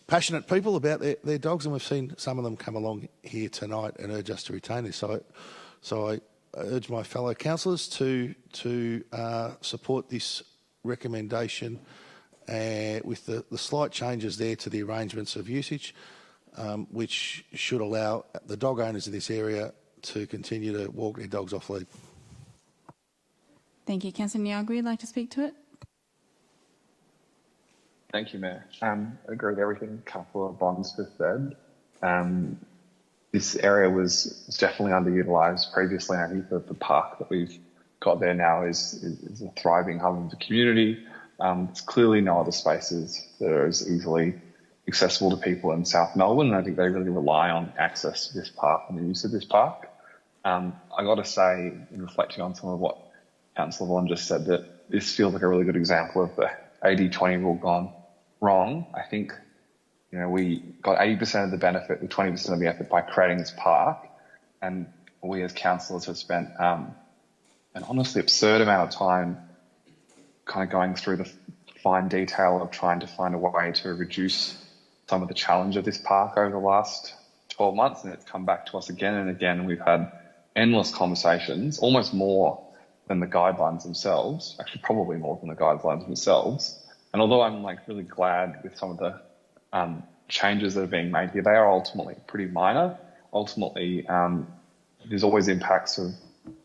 Speaker 18: passionate people about their dogs, and we've seen some of them come along here tonight and urge us to retain this. So I urge my fellow councillors to support this recommendation with the slight changes there to the arrangements of usage, which should allow the dog owners of this area to continue to walk their dogs off lead.
Speaker 1: Thank you. Councillor Nyagri, would like to speak to it?
Speaker 15: Thank you, Mayor. I agree with everything Councillor Bonds has said. This area was definitely underutilised previously. I think that the park that we've got there now is a thriving hub of the community. There's clearly no other spaces that are as easily accessible to people in South Melbourne, and I think they really rely on access to this park and the use of this park. I got to say, in reflecting on some of what Councillor Vaughan just said, that this feels like a really good example of the 80-20 rule gone wrong. I think, we got 80% of the benefit with 20% of the effort by creating this park, and we as councillors have spent an honestly absurd amount of time kind of going through the fine detail of trying to find a way to reduce some of the challenge of this park over the last 12 months, and it's come back to us again and again. We've had endless conversations, almost more than the guidelines themselves, actually probably more than the guidelines themselves. And although I'm really glad with some of the changes that are being made here, they are ultimately pretty minor. Ultimately, there's always impacts of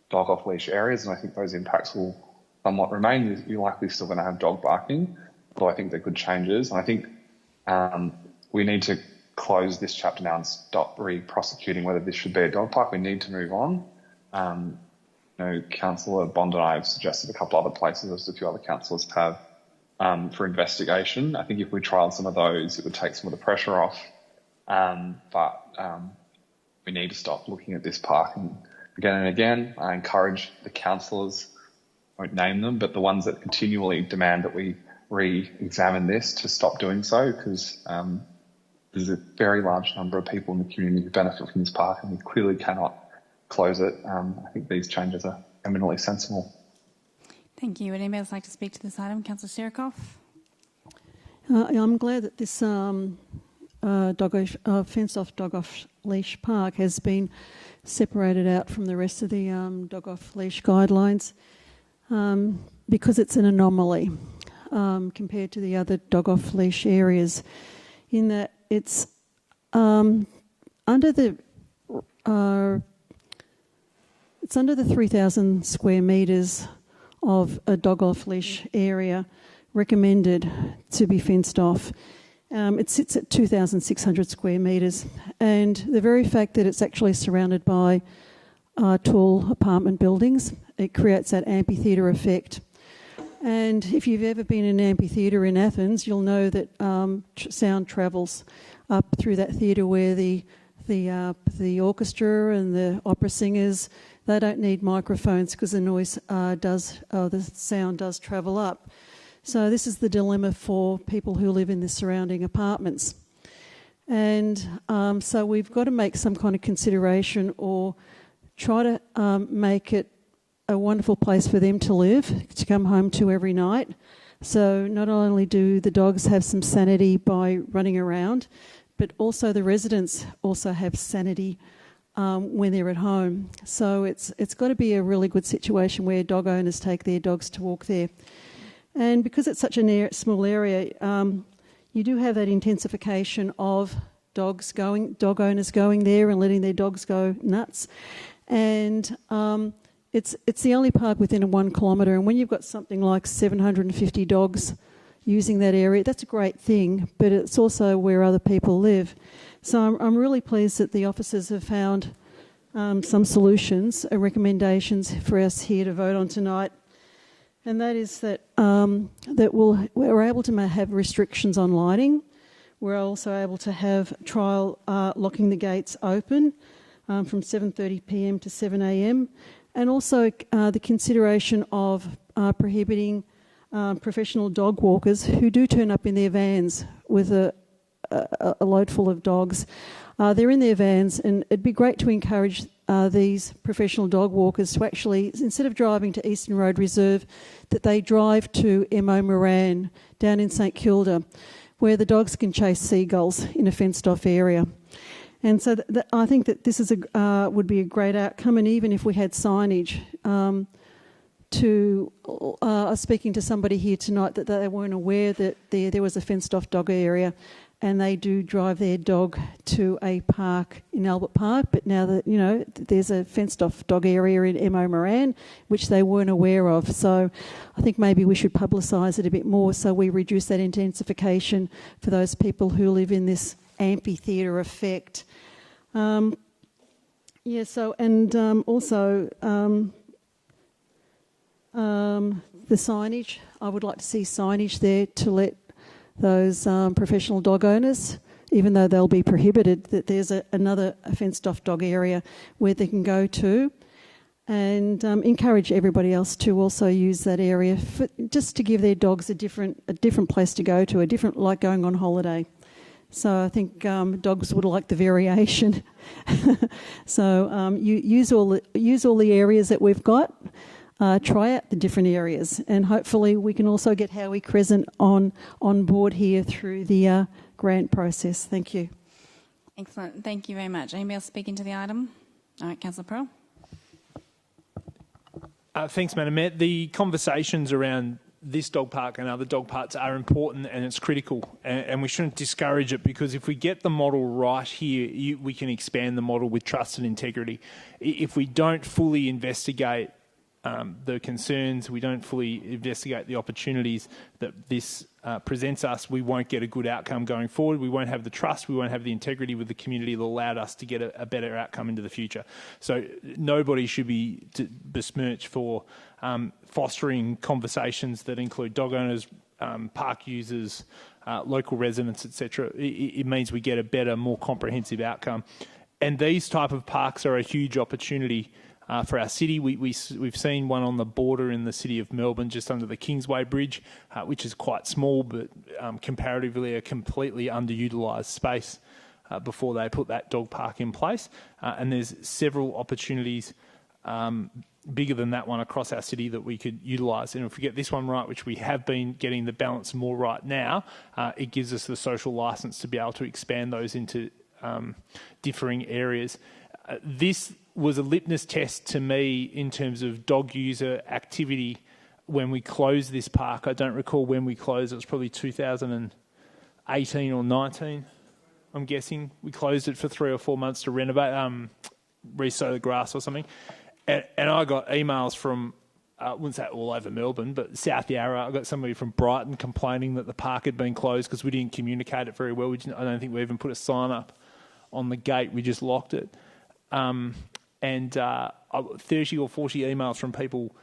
Speaker 15: dog off-leash areas, and I think those impacts will somewhat remain. You're likely still going to have dog barking, although I think they're good changes. And I think we need to close this chapter now and stop re-prosecuting whether this should be a dog park. We need to move on. Councillor Bond and I have suggested a couple other places, as a few other councillors have, for investigation. I think if we trialled some of those, it would take some of the pressure off. But we need to stop looking at this park again and again. I encourage the councillors, I won't name them, but the ones that continually demand that we re-examine this to stop doing so, because there's a very large number of people in the community who benefit from this park, and we clearly cannot close it. I think these changes are eminently sensible.
Speaker 1: Thank you. Would anybody else like to speak to this item? Councillor Sirikoff?
Speaker 9: I'm glad that this fenced-off dog-off-leash park has been separated out from the rest of the dog-off-leash guidelines because it's an anomaly compared to the other dog-off-leash areas, in that it's under the 3,000 square metres of a dog off-leash area recommended to be fenced off. It sits at 2,600 square metres, and the very fact that it's actually surrounded by tall apartment buildings, it creates that amphitheatre effect. And if you've ever been in an amphitheatre in Athens, you'll know that sound travels up through that theatre, where the orchestra and the opera singers, they don't need microphones because the sound does travel up. So this is the dilemma for people who live in the surrounding apartments. And so we've got to make some kind of consideration, or try to make it a wonderful place for them to live, to come home to every night. So not only do the dogs have some sanity by running around, but also the residents also have sanity when they're at home. So it's got to be a really good situation where dog owners take their dogs to walk there. And because it's such a small area, you do have that intensification of dog owners going there and letting their dogs go nuts. And it's the only park within a 1 kilometre, and when you've got something like 750 dogs using that area, that's a great thing, but it's also where other people live. So I'm really pleased that the officers have found some solutions and recommendations for us here to vote on tonight, and that is that we're able to have restrictions on lighting. We're also able to have trial locking the gates open from 7:30 p.m. to 7 a.m, and also the consideration of prohibiting professional dog walkers who do turn up in their vans with a load full of dogs. They're in their vans, and it'd be great to encourage these professional dog walkers to actually, instead of driving to Eastern Road Reserve, that they drive to M.O. Moran down in St Kilda, where the dogs can chase seagulls in a fenced-off area. And so I think that this is would be a great outcome, and even if we had signage I was speaking to somebody here tonight that they weren't aware that there was a fenced-off dog area, and they do drive their dog to a park in Albert Park, but now that, there's a fenced-off dog area in M.O. Moran, which they weren't aware of. So I think maybe we should publicise it a bit more so we reduce that intensification for those people who live in this amphitheatre effect. Also, the signage. I would like to see signage there to let those professional dog owners, even though they'll be prohibited, that there's another fenced-off dog area where they can go to, and encourage everybody else to also use that area just to give their dogs a different place to go to, like going on holiday. So I think dogs would like the variation. So use all the areas that we've got. Try out the different areas, and hopefully we can also get Howie Crescent on board here through the grant process. Thank you.
Speaker 1: Excellent. Thank you very much. Anybody else speaking to the item? All right, Councillor Pearl.
Speaker 22: Thanks, Madam Mayor. The conversations around this dog park and other dog parks are important, and it's critical, and we shouldn't discourage it, because if we get the model right here, we can expand the model with trust and integrity. If we don't fully investigate the concerns, we don't fully investigate the opportunities that this presents us, we won't get a good outcome going forward. We won't have the trust, we won't have the integrity with the community that allowed us to get a better outcome into the future. So nobody should be besmirched for fostering conversations that include dog owners, park users, local residents, etc. It means we get a better, more comprehensive outcome. And these type of parks are a huge opportunity for our city. We've seen one on the border in the city of Melbourne, just under the Kingsway Bridge, which is quite small, but comparatively a completely underutilised space before they put that dog park in place. And there's several opportunities bigger than that one across our city that we could utilise. And if we get this one right, which we have been getting the balance more right now, it gives us the social licence to be able to expand those into differing areas. This was a litmus test to me in terms of dog user activity when we closed this park. I don't recall when we closed. It was probably 2018 or 19, I'm guessing. We closed it for 3 or 4 months to renovate, resow the grass or something. And I got emails from, I wouldn't say all over Melbourne, but South Yarra. I got somebody from Brighton complaining that the park had been closed because we didn't communicate it very well. I don't think we even put a sign up on the gate. We just locked it. And 30 or 40 emails from people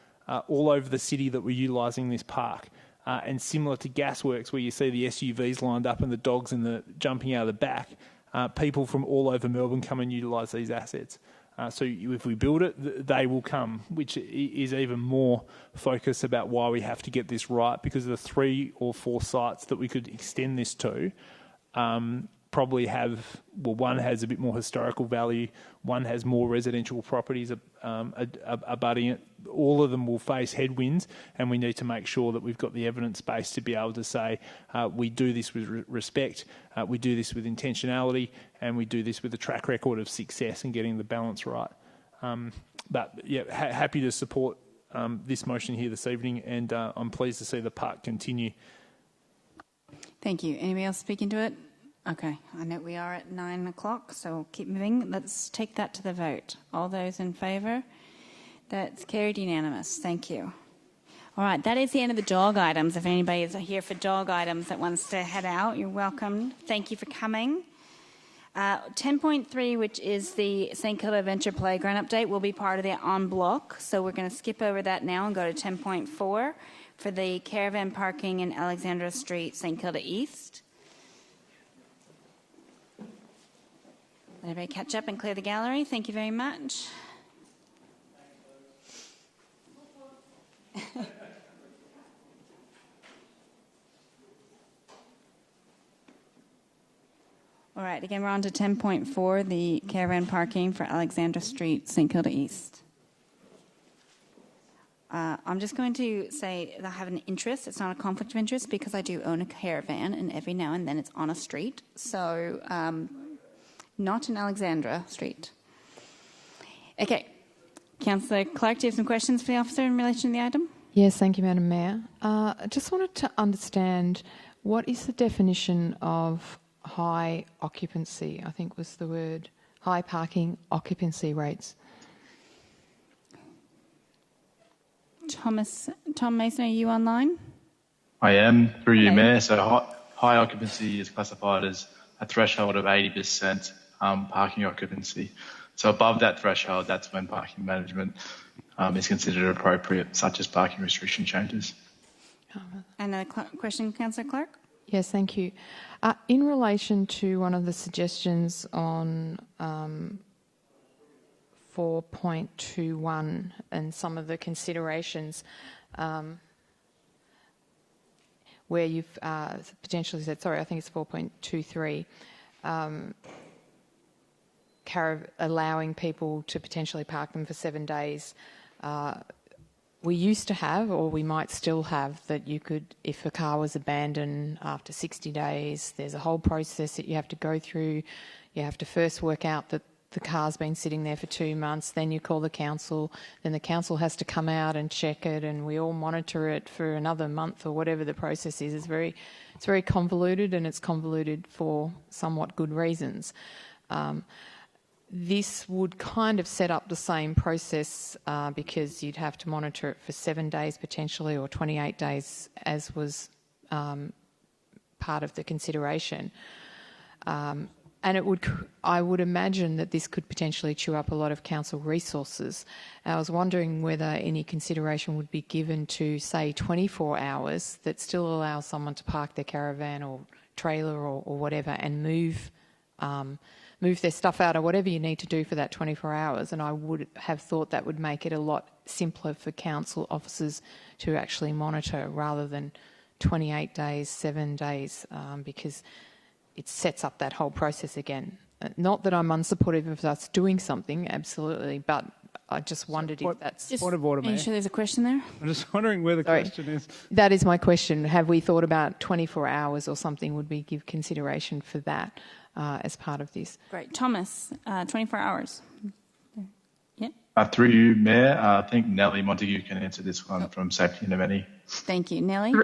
Speaker 22: all over the city that were utilising this park. And similar to Gasworks, where you see the SUVs lined up and the dogs jumping out of the back, people from all over Melbourne come and utilise these assets. So if we build it, they will come, which is even more focus about why we have to get this right, because the 3 or 4 sites that we could extend this to probably have, well, one has a bit more historical value, one has more residential properties abutting it. All of them will face headwinds, and we need to make sure that we've got the evidence base to be able to say we do this with respect, we do this with intentionality, and we do this with a track record of success and getting the balance right. But yeah, happy to support this motion here this evening, and I'm pleased to see the park continue.
Speaker 1: Thank you. Anybody else speaking to it? Okay, I know we are at 9 o'clock, so we'll keep moving. Let's take that to the vote. All those in favour? That's carried unanimous. Thank you. All right, that is the end of the dog items. If anybody is here for dog items that wants to head out, you're welcome. Thank you for coming. 10.3, which is the St Kilda Adventure Playground update, will be part of the en bloc. So we're going to skip over that now and go to 10.4 for the caravan parking in Alexandra Street, St Kilda East. Let everybody catch up and clear the gallery. Thank you very much. All right, again, we're on to 10.4, the caravan parking for Alexandra Street, St Kilda East. I'm just going to say that I have an interest. It's not a conflict of interest because I do own a caravan, and every now and then it's on a street. So not in Alexandra Street. Okay. Councillor Clark, do you have some questions for the officer in relation to the item?
Speaker 17: Yes, thank you, Madam Mayor. I just wanted to understand, what is the definition of high occupancy? I think was the word, high parking occupancy rates.
Speaker 1: Tom Mason, are you online?
Speaker 6: I am, through you,
Speaker 1: Okay.
Speaker 6: Mayor. So high occupancy is classified as a threshold of 80% parking occupancy. So above that threshold, that's when parking management is considered appropriate, such as parking restriction changes.
Speaker 1: Another question, Councillor Clark?
Speaker 17: Yes, thank you. In relation to one of the suggestions on 4.21 and some of the considerations, where you've potentially said, sorry, I think it's 4.23, allowing people to potentially park them for 7 days. We used to have, or we might still have, that you could, if a car was abandoned after 60 days, there's a whole process that you have to go through. You have to first work out that the car's been sitting there for 2 months, then you call the council, then the council has to come out and check it, and we all monitor it for another month or whatever the process is. It's very convoluted, and it's convoluted for somewhat good reasons. This would kind of set up the same process because you'd have to monitor it for 7 days potentially, or 28 days, as was part of the consideration. And I would imagine that this could potentially chew up a lot of council resources. I was wondering whether any consideration would be given to, say, 24 hours that still allows someone to park their caravan or trailer or whatever and move their stuff out or whatever you need to do for that 24 hours. And I would have thought that would make it a lot simpler for council officers to actually monitor rather than 28 days, 7 days, because it sets up that whole process again. Not that I'm unsupportive of us doing something, absolutely, but I just wondered if that's...
Speaker 22: Point of order, Mayor.
Speaker 1: Are you sure there's a question there?
Speaker 22: I'm just wondering where the question is.
Speaker 17: That is my question. Have we thought about 24 hours or something? Would we give consideration for that as part of this?
Speaker 1: Great. Thomas, 24 hours. Yeah.
Speaker 6: Through you, Mayor, I think Nellie Montague can answer this one from Safety and Amenity.
Speaker 1: Thank you. Nellie?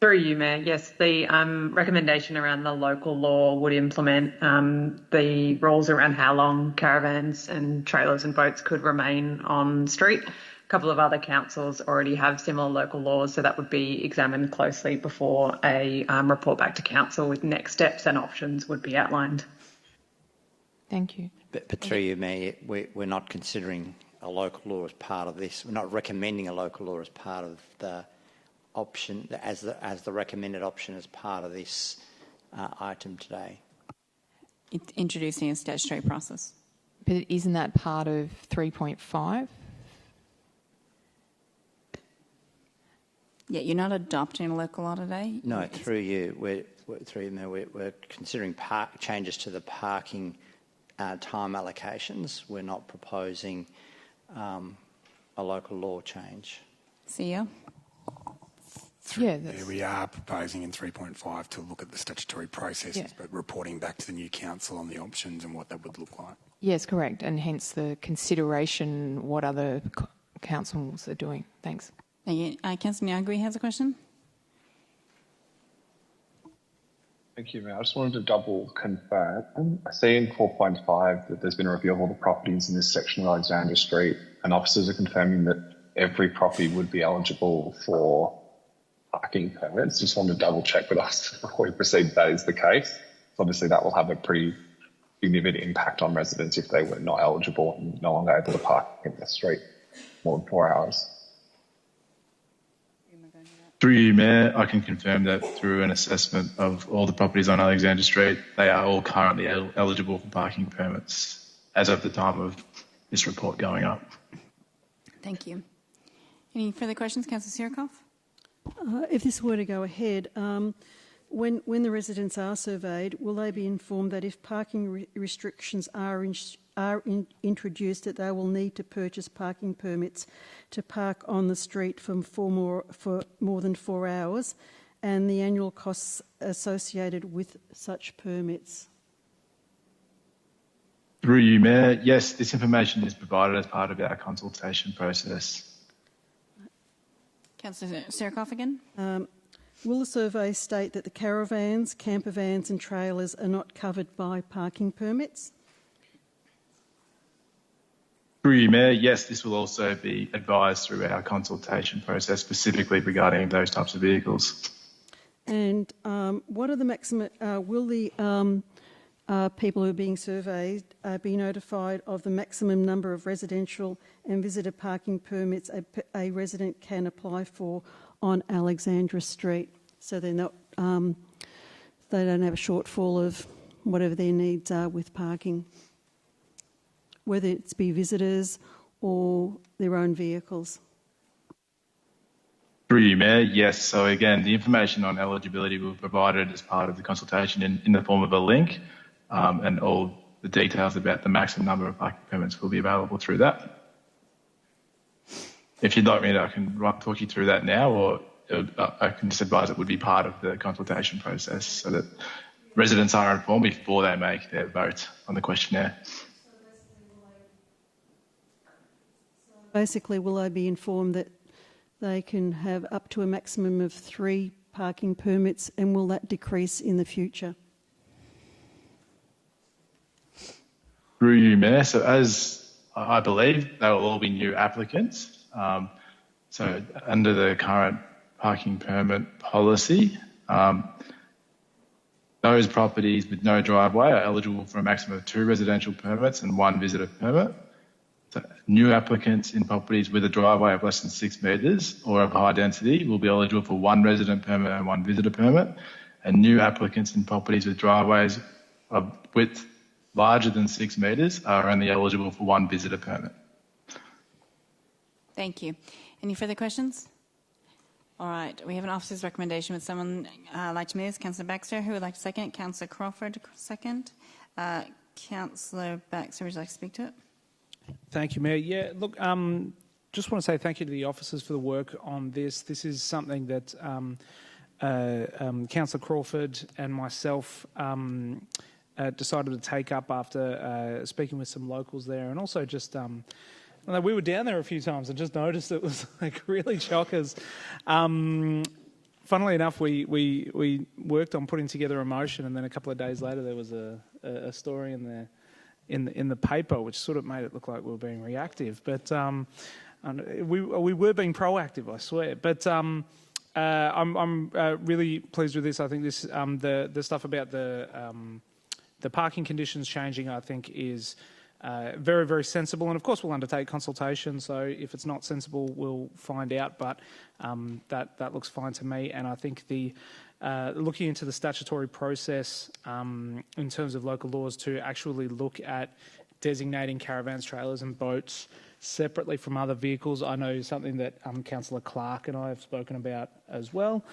Speaker 16: Through you, Mayor. Yes, the recommendation around the local law would implement the rules around how long caravans and trailers and boats could remain on street. A couple of other councils already have similar local laws, so that would be examined closely before a report back to council with next steps and options would be outlined.
Speaker 17: Thank you.
Speaker 11: But through you, Mayor, we're not considering a local law as part of this. We're not recommending a local law as part of the option, as the recommended option as part of this item today.
Speaker 1: Introducing a statutory process.
Speaker 17: But isn't that part of 3.5?
Speaker 1: Yeah, you're not adopting a local law today?
Speaker 11: No, through you, we're considering changes to the parking time allocations. We're not proposing a local law change.
Speaker 1: CEO?
Speaker 12: We are proposing in 3.5 to look at the statutory processes, but reporting back to the new council on the options and what that would look like.
Speaker 17: Yes, correct, and hence the consideration what other councils are doing. Thanks.
Speaker 1: Thank you. Councillor Nyagri has a question.
Speaker 15: Thank you, Mayor. I just wanted to double confirm. I see in 4.5 that there's been a review of all the properties in this section of Alexandra Street, and officers are confirming that every property would be eligible for parking permits. Just wanted to double check with us before we proceed that is the case. So obviously that will have a pretty significant impact on residents if they were not eligible and no longer able to park in the street more than 4 hours.
Speaker 6: Through you, Mayor, I can confirm that through an assessment of all the properties on Alexandra Street, they are all currently eligible for parking permits as of the time of this report going up.
Speaker 1: Thank you. Any further questions, Councillor Sirikoff?
Speaker 9: If this were to go ahead, when the residents are surveyed, will they be informed that if parking restrictions are introduced, that they will need to purchase parking permits to park on the street for more than 4 hours, and the annual costs associated with such permits?
Speaker 6: Through you, Mayor, yes, this information is provided as part of our consultation process.
Speaker 1: Councillor Sirikoff again.
Speaker 9: Will the survey state that the caravans, camper vans and trailers are not covered by parking permits?
Speaker 6: Through you, Mayor, yes, this will also be advised through our consultation process, specifically regarding those types of vehicles.
Speaker 9: And what are the maximum? Will the people who are being surveyed be notified of the maximum number of residential and visitor parking permits a resident can apply for on Alexandra Street, so they're not, they don't have a shortfall of whatever their needs are with parking, whether it's be visitors or their own vehicles?
Speaker 6: Through you, Mayor, yes. So again, the information on eligibility will be provided as part of the consultation in the form of a link, and all the details about the maximum number of parking permits will be available through that. If you'd like me to, I can talk you through that now, or I can just advise it would be part of the consultation process so that residents are informed before they make their vote on the questionnaire.
Speaker 9: Basically, will they be informed that they can have up to a maximum of 3 parking permits, and will that decrease in the future?
Speaker 6: Through you, Mayor. So as I believe, they will all be new applicants. So under the current parking permit policy, those properties with no driveway are eligible for a maximum of 2 residential permits and 1 visitor permit. So new applicants in properties with a driveway of less than 6 metres or of high density will be eligible for 1 resident permit and 1 visitor permit. And new applicants in properties with driveways of width larger than 6 metres are only eligible for 1 visitor permit.
Speaker 1: Thank you. Any further questions? All right. We have an officer's recommendation. Would someone like to move? Councillor Baxter, who would like to second? Councillor Crawford, second. Councillor Baxter, would you like to speak to it?
Speaker 22: Thank you, Mayor. Yeah, look, just want to say thank you to the officers for the work on this. This is something that Councillor Crawford and myself decided to take up after speaking with some locals there, and also just we were down there a few times and just noticed it was like really chockers. Funnily enough, we worked on putting together a motion, and then a couple of days later there was a story in there. In the paper, which sort of made it look like we were being reactive, but we were being proactive, I swear. But I'm really pleased with this. I think this the stuff about the parking conditions changing, I think, is very, very sensible. And of course, we'll undertake consultation. So if it's not sensible, we'll find out. But that looks fine to me. And I think the looking into the statutory process in terms of local laws to actually look at designating caravans, trailers and boats separately from other vehicles, I know something that Councillor Clark and I have spoken about as well,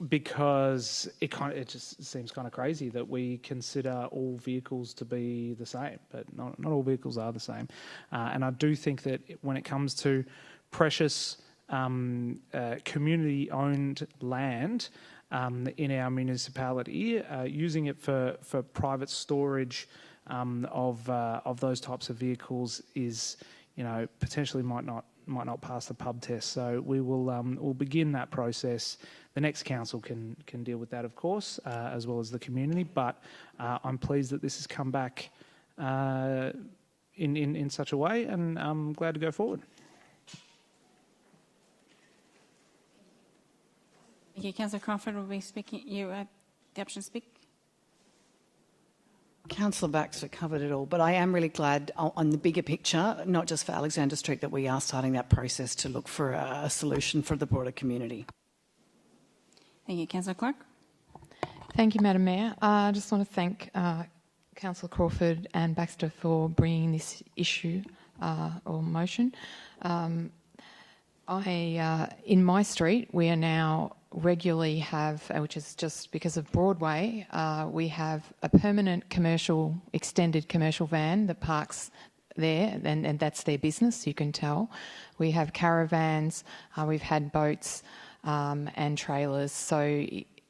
Speaker 22: because it just seems kind of crazy that we consider all vehicles to be the same, but not all vehicles are the same. And I do think that when it comes to precious community-owned land in our municipality, using it for private storage of those types of vehicles is, potentially might not pass the pub test. So we will we'll begin that process. The next council can deal with that, of course, as well as the community. But I'm pleased that this has come back in such a way, and I'm glad to go forward.
Speaker 1: Thank you. Councillor Crawford will be speaking. You have the option to speak.
Speaker 14: Councillor Baxter covered it all, but I am really glad on the bigger picture, not just for Alexandra Street, that we are starting that process to look for a solution for the broader community.
Speaker 1: Thank you. Councillor Clark.
Speaker 17: Thank you, Madam Mayor. I just want to thank Councillor Crawford and Baxter for bringing this issue or motion. In my street, we are now regularly have, which is just because of Broadway, we have a permanent extended commercial van that parks there, and that's their business, you can tell. We have caravans, we've had boats and trailers, so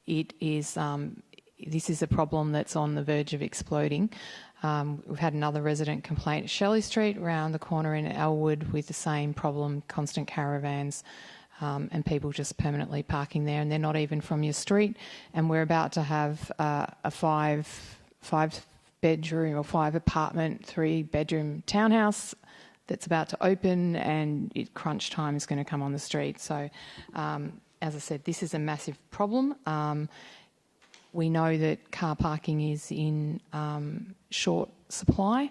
Speaker 17: it is, this is a problem that's on the verge of exploding. We've had another resident complaint at Shelley Street around the corner in Elwood with the same problem, constant caravans and people just permanently parking there, and they're not even from your street. And we're about to have a five-bedroom or 5-apartment, 3-bedroom townhouse that's about to open, and crunch time is going to come on the street. So, as I said, this is a massive problem. We know that car parking is in short supply.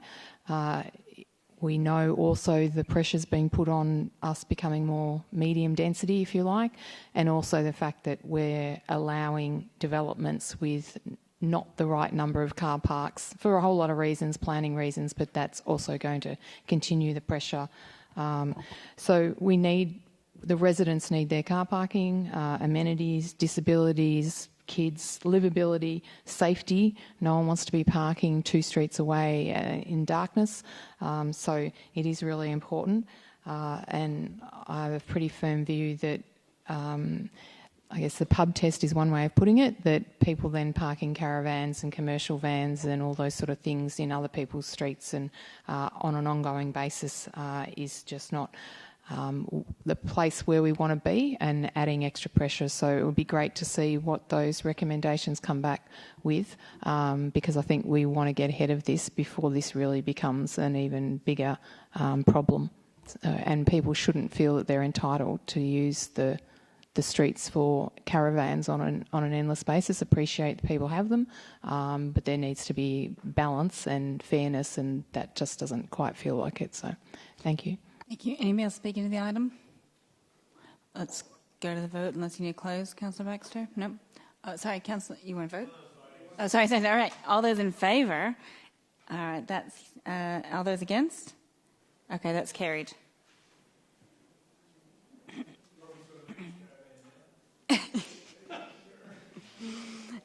Speaker 17: We know also the pressures being put on us becoming more medium density, if you like, and also the fact that we're allowing developments with not the right number of car parks for a whole lot of reasons, planning reasons, but that's also going to continue the pressure. So we need the residents need their car parking, amenities, disabilities, kids, livability, safety. No one wants to be parking 2 streets away in darkness. So it is really important. And I have a pretty firm view that I guess the pub test is one way of putting it, that people then parking caravans and commercial vans and all those sort of things in other people's streets and on an ongoing basis is just not the place where we want to be, and adding extra pressure. So it would be great to see what those recommendations come back with, because I think we want to get ahead of this before this really becomes an even bigger problem. And people shouldn't feel that they're entitled to use the streets for caravans on an endless basis. Appreciate that people have them, but there needs to be balance and fairness, and that just doesn't quite feel like it. So thank you.
Speaker 1: Thank you. Anybody else speaking to the item? Let's go to the vote unless you need to close. Councillor Baxter? No? Oh, sorry, Councillor, you want to vote? Oh, sorry. All right. All those in favour? All right. That's all those against? Okay, that's carried.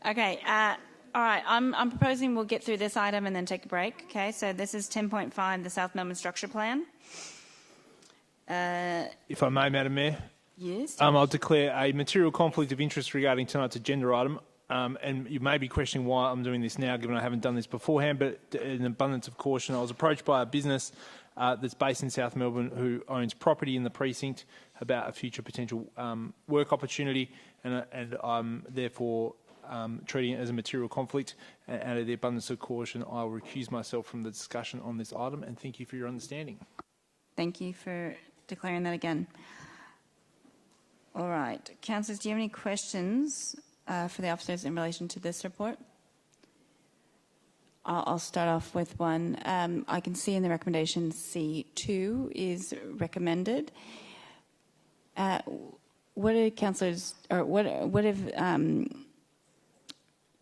Speaker 1: Okay. All right. I'm proposing we'll get through this item and then take a break. Okay. So this is 10.5, the South Melbourne Structure Plan.
Speaker 22: If I may, Madam Mayor.
Speaker 1: Yes.
Speaker 22: I'll declare a material conflict of interest regarding tonight's agenda item. And you may be questioning why I'm doing this now, given I haven't done this beforehand, but in abundance of caution, I was approached by a business that's based in South Melbourne who owns property in the precinct about a future potential work opportunity, and I'm therefore treating it as a material conflict. And out of the abundance of caution, I will recuse myself from the discussion on this item, and thank you for your understanding.
Speaker 1: Thank you for declaring that again. All right. Councillors, do you have any questions for the officers in relation to this report? I'll start off with one. I can see in the recommendation C2 is recommended. What are councillors, or what if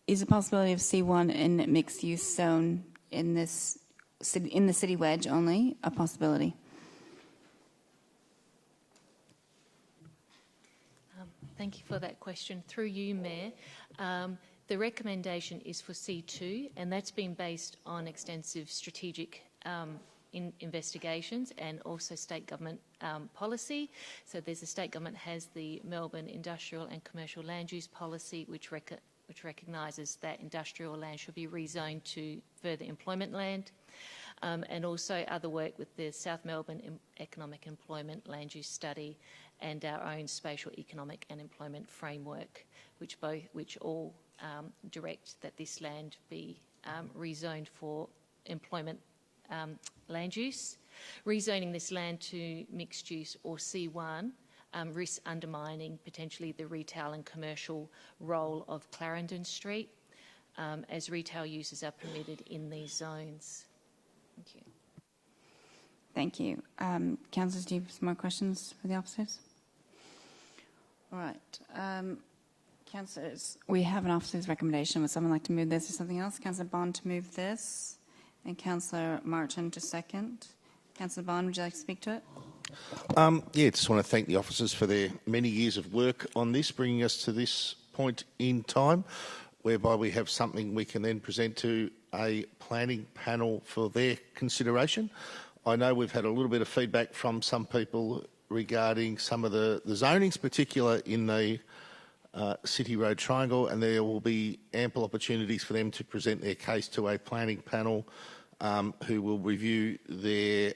Speaker 1: is the possibility of C1 in mixed use zone in this in the city wedge only a possibility?
Speaker 2: Thank you for that question. Through you, Mayor. The recommendation is for C2, and that's been based on extensive strategic investigations and also state government policy. So there's the state government has the Melbourne Industrial and Commercial Land Use Policy, which recognises that industrial land should be rezoned to further employment land, and also other work with the South Melbourne Economic Employment Land Use Study and our own spatial economic and employment framework, which all direct that this land be rezoned for employment land use. Rezoning this land to mixed use or C1 risks undermining potentially the retail and commercial role of Clarendon Street, as retail uses are permitted in these zones. Thank you.
Speaker 1: Thank you. Councillors, do you have some more questions for the officers? All right. Councillors, we have an officer's recommendation. Would someone like to move this or something else? Councillor Bond to move this, and Councillor Martin to second. Councillor Bond, would you like to speak to it?
Speaker 18: Yeah, just want to thank the officers for their many years of work on this, bringing us to this point in time, whereby we have something we can then present to a planning panel for their consideration. I know we've had a little bit of feedback from some people regarding some of the zonings, particular in the City Road Triangle, and there will be ample opportunities for them to present their case to a planning panel who will review their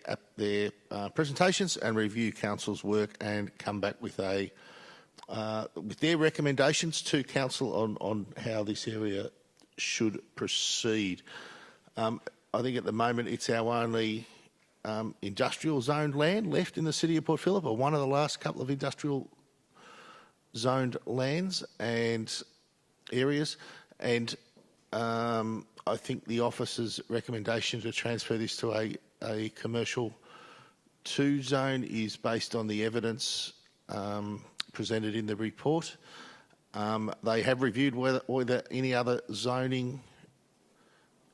Speaker 18: presentations and review council's work and come back with their recommendations to council on how this area should proceed. I think at the moment it's our only industrial zoned land left in the city of Port Phillip, or one of the last couple of industrial zoned lands and areas, and I think the officer's recommendation to transfer this to a commercial 2 zone is based on the evidence presented in the report. They have reviewed whether any other zoning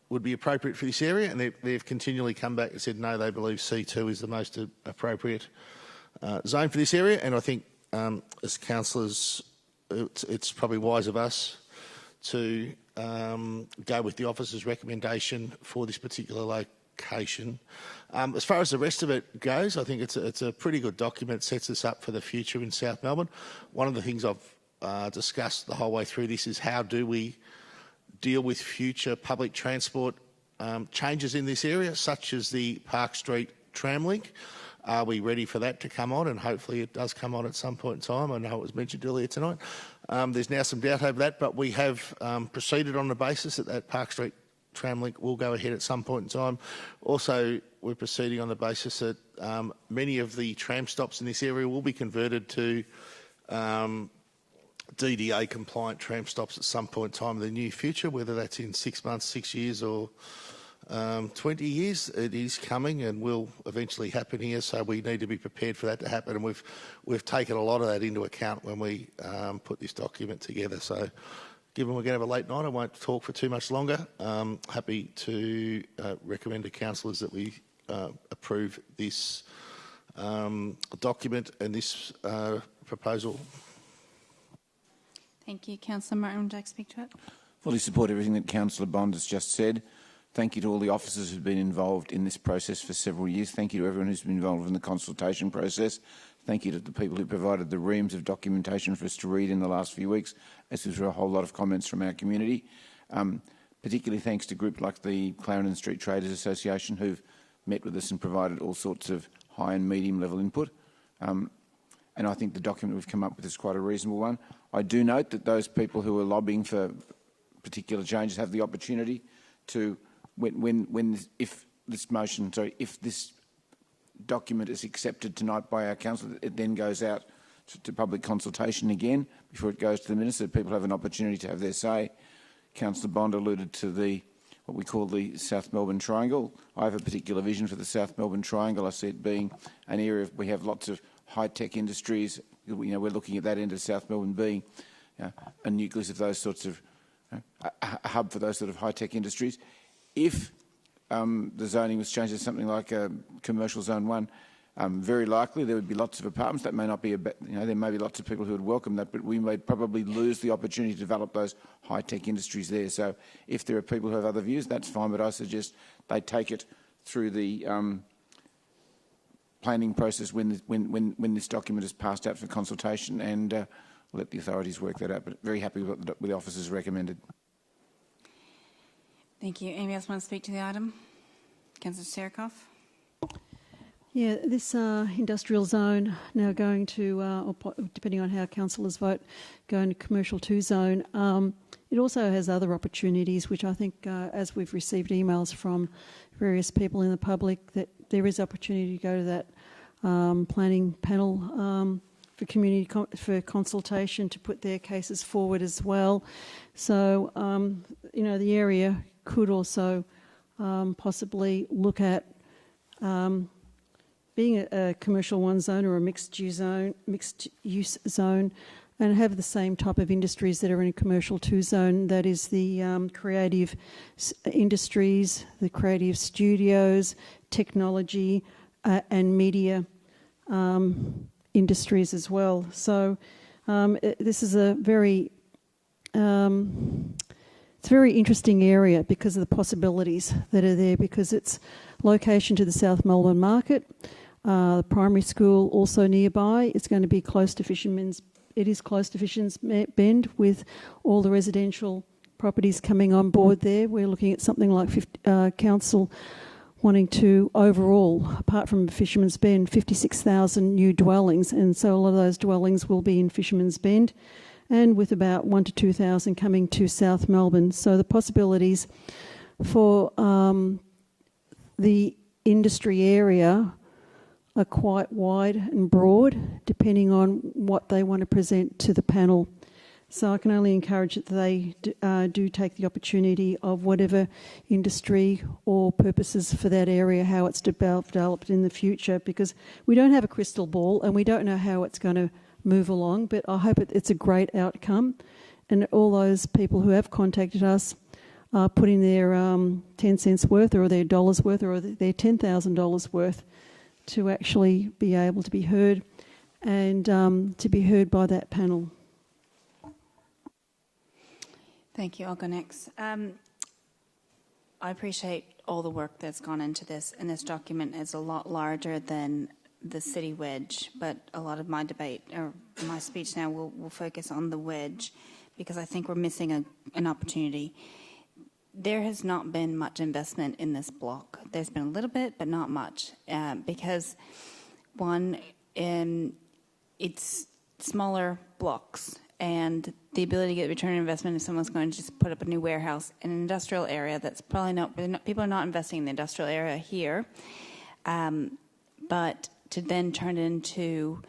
Speaker 18: would be appropriate for this area, and they've continually come back and said no, they believe C2 is the most appropriate zone for this area, and I think as councillors, it's probably wise of us to go with the officer's recommendation for this particular location. As far as the rest of it goes, I think it's a pretty good document, sets us up for the future in South Melbourne. One of the things I've discussed the whole way through this is how do we deal with future public transport changes in this area, such as the Park Street tram link. Are we ready for that to come on? And hopefully it does come on at some point in time. I know it was mentioned earlier tonight. There's now some doubt over that, but we have proceeded on the basis that that Park Street tram link will go ahead at some point in time. Also, we're proceeding on the basis that many of the tram stops in this area will be converted to DDA compliant tram stops at some point in time in the near future, whether that's in 6 months, 6 years or 20 years. It is coming and will eventually happen here, so we need to be prepared for that to happen, and we've taken a lot of that into account when we put this document together. So given we're going to have a late night, I won't talk for too much longer. Happy to recommend to councillors that we approve this document and this proposal.
Speaker 1: Thank you. Councillor Martin, would you like to speak to it?
Speaker 13: Fully support everything that Councillor Bond has just said. Thank you to all the officers who've been involved in this process for several years. Thank you to everyone who's been involved in the consultation process. Thank you to the people who provided the reams of documentation for us to read in the last few weeks, as there were a whole lot of comments from our community. Particularly thanks to groups like the Clarendon Street Traders Association, who've met with us and provided all sorts of high and medium level input. And I think the document we've come up with is quite a reasonable one. I do note that those people who are lobbying for particular changes have the opportunity to, if this document is accepted tonight by our council, it then goes out to public consultation again before it goes to the minister. People have an opportunity to have their say. Councillor Bond alluded to what we call the South Melbourne Triangle. I have a particular vision for the South Melbourne Triangle. I see it being an area we have lots of high-tech industries. We're looking at that end of South Melbourne being a nucleus of those sorts of, a hub for those sort of high-tech industries. If the zoning was changed to something like a commercial zone 1, very likely there would be lots of apartments. That may not be there may be lots of people who would welcome that, but we may probably lose the opportunity to develop those high-tech industries there. So if there are people who have other views, that's fine, but I suggest they take it through the planning process when this document is passed out for consultation, and let the authorities work that out. But very happy with what the officers recommended.
Speaker 1: Thank you. Anybody else want to speak to the item? Councillor Serikoff.
Speaker 9: Yeah, this industrial zone now going to, or depending on how councillors vote, going to commercial 2 zone. It also has other opportunities, which I think, as we've received emails from various people in the public, that there is opportunity to go to that planning panel for community for consultation to put their cases forward as well. So, the area could also possibly look at being a commercial 1 zone or a mixed use zone, and have the same type of industries that are in a commercial 2 zone. That is the creative industries, the creative studios, technology, and media industries as well. So this is a very it's a very interesting area because of the possibilities that are there, because it's location to the South Melbourne market, the primary school also nearby. It's going to be close to Fisherman's. It is close to Fisherman's Bend, with all the residential properties coming on board there. We're looking at something like council wanting to overall, apart from Fisherman's Bend, 56,000 new dwellings, and so a lot of those dwellings will be in Fisherman's Bend, and with about 1,000 to 2,000 coming to South Melbourne. So the possibilities for the industry area are quite wide and broad, depending on what they want to present to the panel. So I can only encourage that they do take the opportunity of whatever industry or purposes for that area, how it's developed in the future, because we don't have a crystal ball and we don't know how it's going to move along, but I hope it's a great outcome. And all those people who have contacted us are putting their 10 cents worth or their dollars worth or their $10,000 worth to actually be able to be heard and to be heard by that panel.
Speaker 1: Thank you. I'll go next. I appreciate all the work that's gone into this, and this document is a lot larger than the city wedge, but a lot of my debate, or my speech now, will focus on the wedge, because I think we're missing an opportunity. There has not been much investment in this block. There's been a little bit, but not much, because, one, it's smaller blocks, and the ability to get return on investment if someone's going to just put up a new warehouse in an industrial area that's probably not, people are not investing in the industrial area here, but to then turn it into,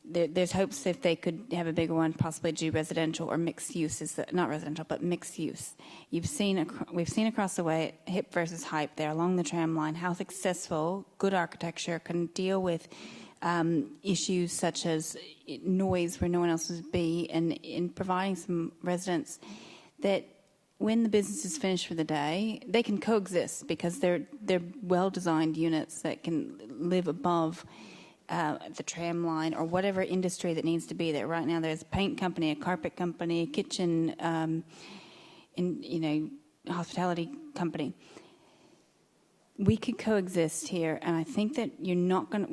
Speaker 1: there's hopes if they could have a bigger one, possibly do residential or mixed use, not residential, but mixed use. We've seen across the way, hip versus hype there along the tram line, how successful good architecture can deal with issues such as noise where no one else would be, and in providing some residents that when the business is finished for the day, they can coexist because they're well-designed units that can live above the tram line or whatever industry that needs to be there. Right now there's a paint company, a carpet company, a kitchen, hospitality company. We could coexist here, and I think that we're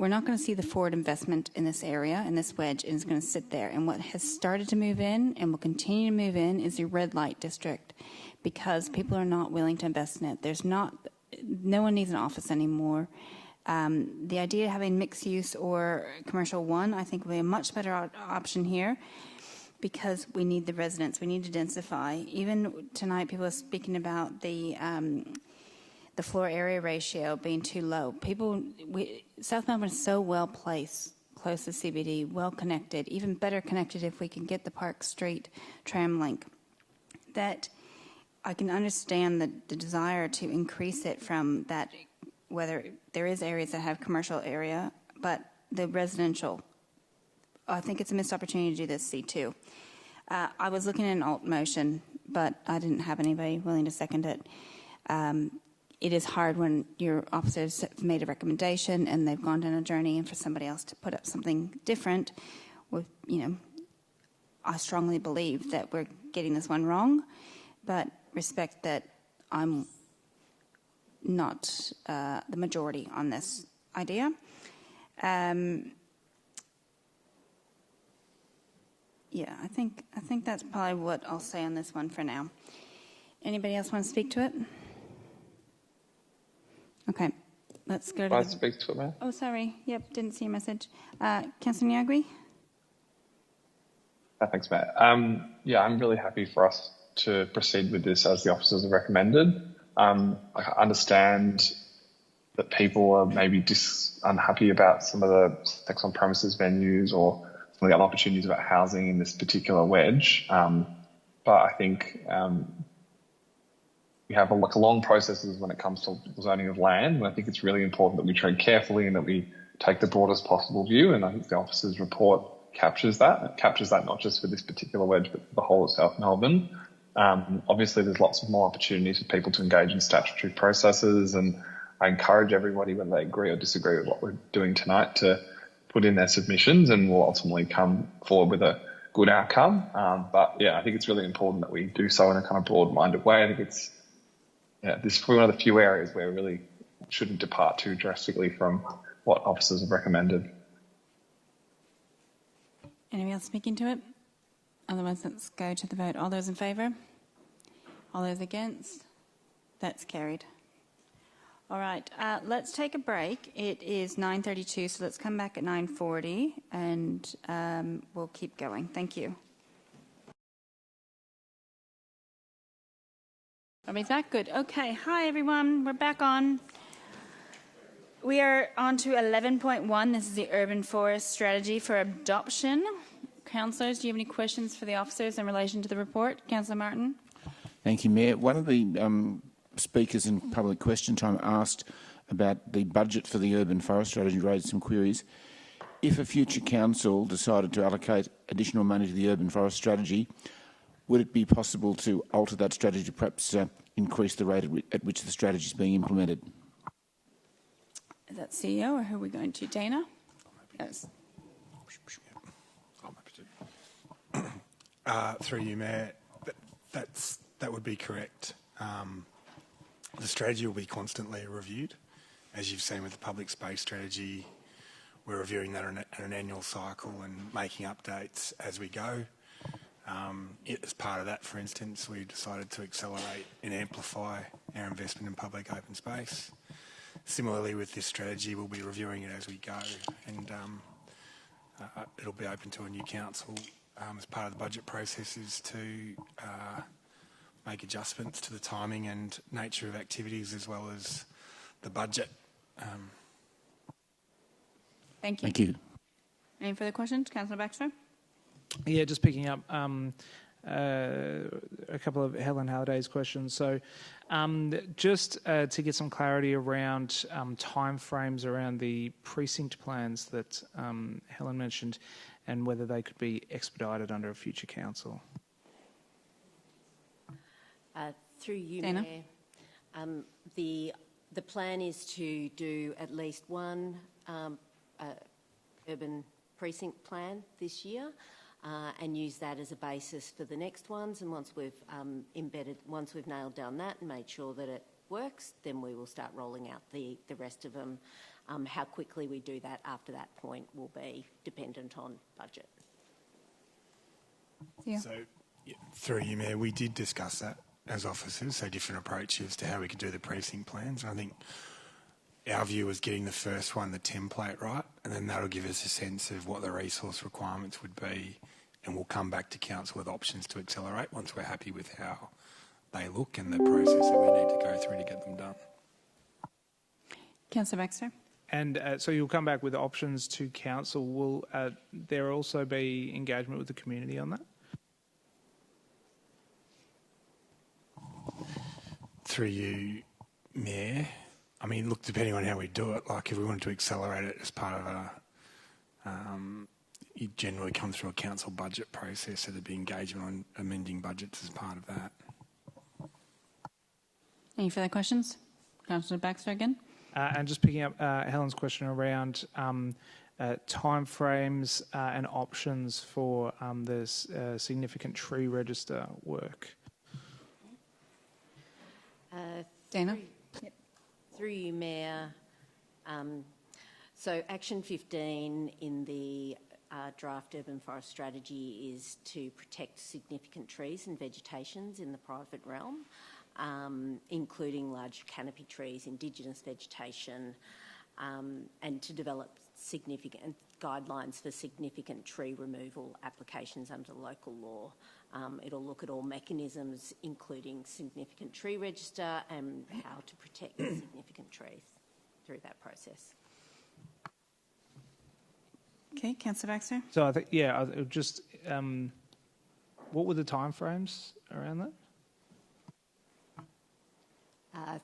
Speaker 1: not going to see the forward investment in this area, in this wedge, and it's going to sit there. And what has started to move in and will continue to move in is the red light district, because people are not willing to invest in it. No one needs an office anymore. The idea of having mixed use or commercial one, I think, will be a much better option here, because we need the residents. We need to densify. Even tonight, people are speaking about the floor area ratio being too low. South Melbourne is so well placed, close to CBD, well connected, even better connected if we can get the Park Street tram link, that I can understand the desire to increase it from that, whether there is areas that have commercial area, but the residential, I think it's a missed opportunity to do this C2. I was looking at an alt motion, but I didn't have anybody willing to second it. It is hard when your officers have made a recommendation and they've gone down a journey, and for somebody else to put up something different. I strongly believe that we're getting this one wrong, but respect that I'm not the majority on this idea. Yeah, I think that's probably what I'll say on this one for now. Anybody else want to speak to it? Okay, let's go to
Speaker 15: Can I speak to it, Mayor?
Speaker 1: Oh, sorry. Yep, didn't see your message. Councillor Nyagui?
Speaker 15: Thanks, Mayor. I'm really happy for us to proceed with this as the officers have recommended. I understand that people are maybe unhappy about some of the sex on premises venues or some of the other opportunities about housing in this particular wedge. But I think we have long processes when it comes to zoning of land, and I think it's really important that we tread carefully and that we take the broadest possible view, and I think the officer's report captures that. It captures that not just for this particular wedge, but for the whole of South Melbourne. Obviously, there's lots of more opportunities for people to engage in statutory processes, and I encourage everybody, whether they agree or disagree with what we're doing tonight, to put in their submissions, and we'll ultimately come forward with a good outcome. But yeah, I think it's really important that we do so in a kind of broad-minded way. I think this is probably one of the few areas where we really shouldn't depart too drastically from what officers have recommended.
Speaker 1: Anyone else speaking to it? Otherwise, let's go to the vote. All those in favour? All those against? That's carried. All right, let's take a break. It is 9:32, so let's come back at 9:40, and we'll keep going. Thank you. Everybody's back? Good. Okay. Hi, everyone. We're back on. We are on to 11.1. This is the Urban Forest Strategy for Adoption. Councillors, do you have any questions for the officers in relation to the report? Councillor Martin.
Speaker 13: Thank you, Mayor. One of the speakers in public question time asked about the budget for the Urban Forest Strategy, raised some queries. If a future council decided to allocate additional money to the Urban Forest Strategy, would it be possible to alter that strategy to perhaps increase the rate at which the strategy is being implemented?
Speaker 1: Is that CEO or who are we going to? Dana? Yes.
Speaker 12: Through you, Mayor, that would be correct. The strategy will be constantly reviewed. As you've seen with the public space strategy, we're reviewing that on an annual cycle and making updates as we go. As part of that, for instance, we decided to accelerate and amplify our investment in public open space. Similarly, with this strategy, we'll be reviewing it as we go, and it'll be open to a new council as part of the budget processes to make adjustments to the timing and nature of activities as well as the budget.
Speaker 1: Thank you.
Speaker 19: Thank you.
Speaker 1: Any further questions? Councillor Baxter?
Speaker 22: Yeah, just picking up a couple of Helen Halliday's questions. So just to get some clarity around timeframes around the precinct plans that Helen mentioned and whether they could be expedited under a future council.
Speaker 24: Through you,
Speaker 1: Dana?
Speaker 24: Mayor, the plan is to do at least one urban precinct plan this year and use that as a basis for the next ones. And once we've once we've nailed down that and made sure that it works, then we will start rolling out the rest of them. How quickly we do that after that point will be dependent on budget.
Speaker 1: Yeah.
Speaker 12: So, through you, Mayor, we did discuss that as officers, so different approaches to how we could do the precinct plans. And I think our view was getting the first one, the template, right, and then that'll give us a sense of what the resource requirements would be, and we'll come back to council with options to accelerate once we're happy with how they look and the process that we need to go through to get them done.
Speaker 1: Councillor Baxter?
Speaker 22: And so you'll come back with options to council. Will there also be engagement with the community on that?
Speaker 12: Through you, Mayor, I mean, look, depending on how we do it, like if we wanted to accelerate it as part of you generally come through a council budget process, so there'd be engagement on amending budgets as part of that.
Speaker 1: Any further questions? Councillor Baxter again?
Speaker 22: And just picking up Helen's question around timeframes and options for this significant tree register work.
Speaker 1: Dana?
Speaker 24: Through you, Mayor. So Action 15 in the draft urban forest strategy is to protect significant trees and vegetations in the private realm, including large canopy trees, Indigenous vegetation, and to develop significant guidelines for significant tree removal applications under local law. It'll look at all mechanisms, including significant tree register and how to protect significant trees through that process.
Speaker 1: Okay, Councillor Baxter?
Speaker 22: So I think, yeah, just what were the timeframes around that?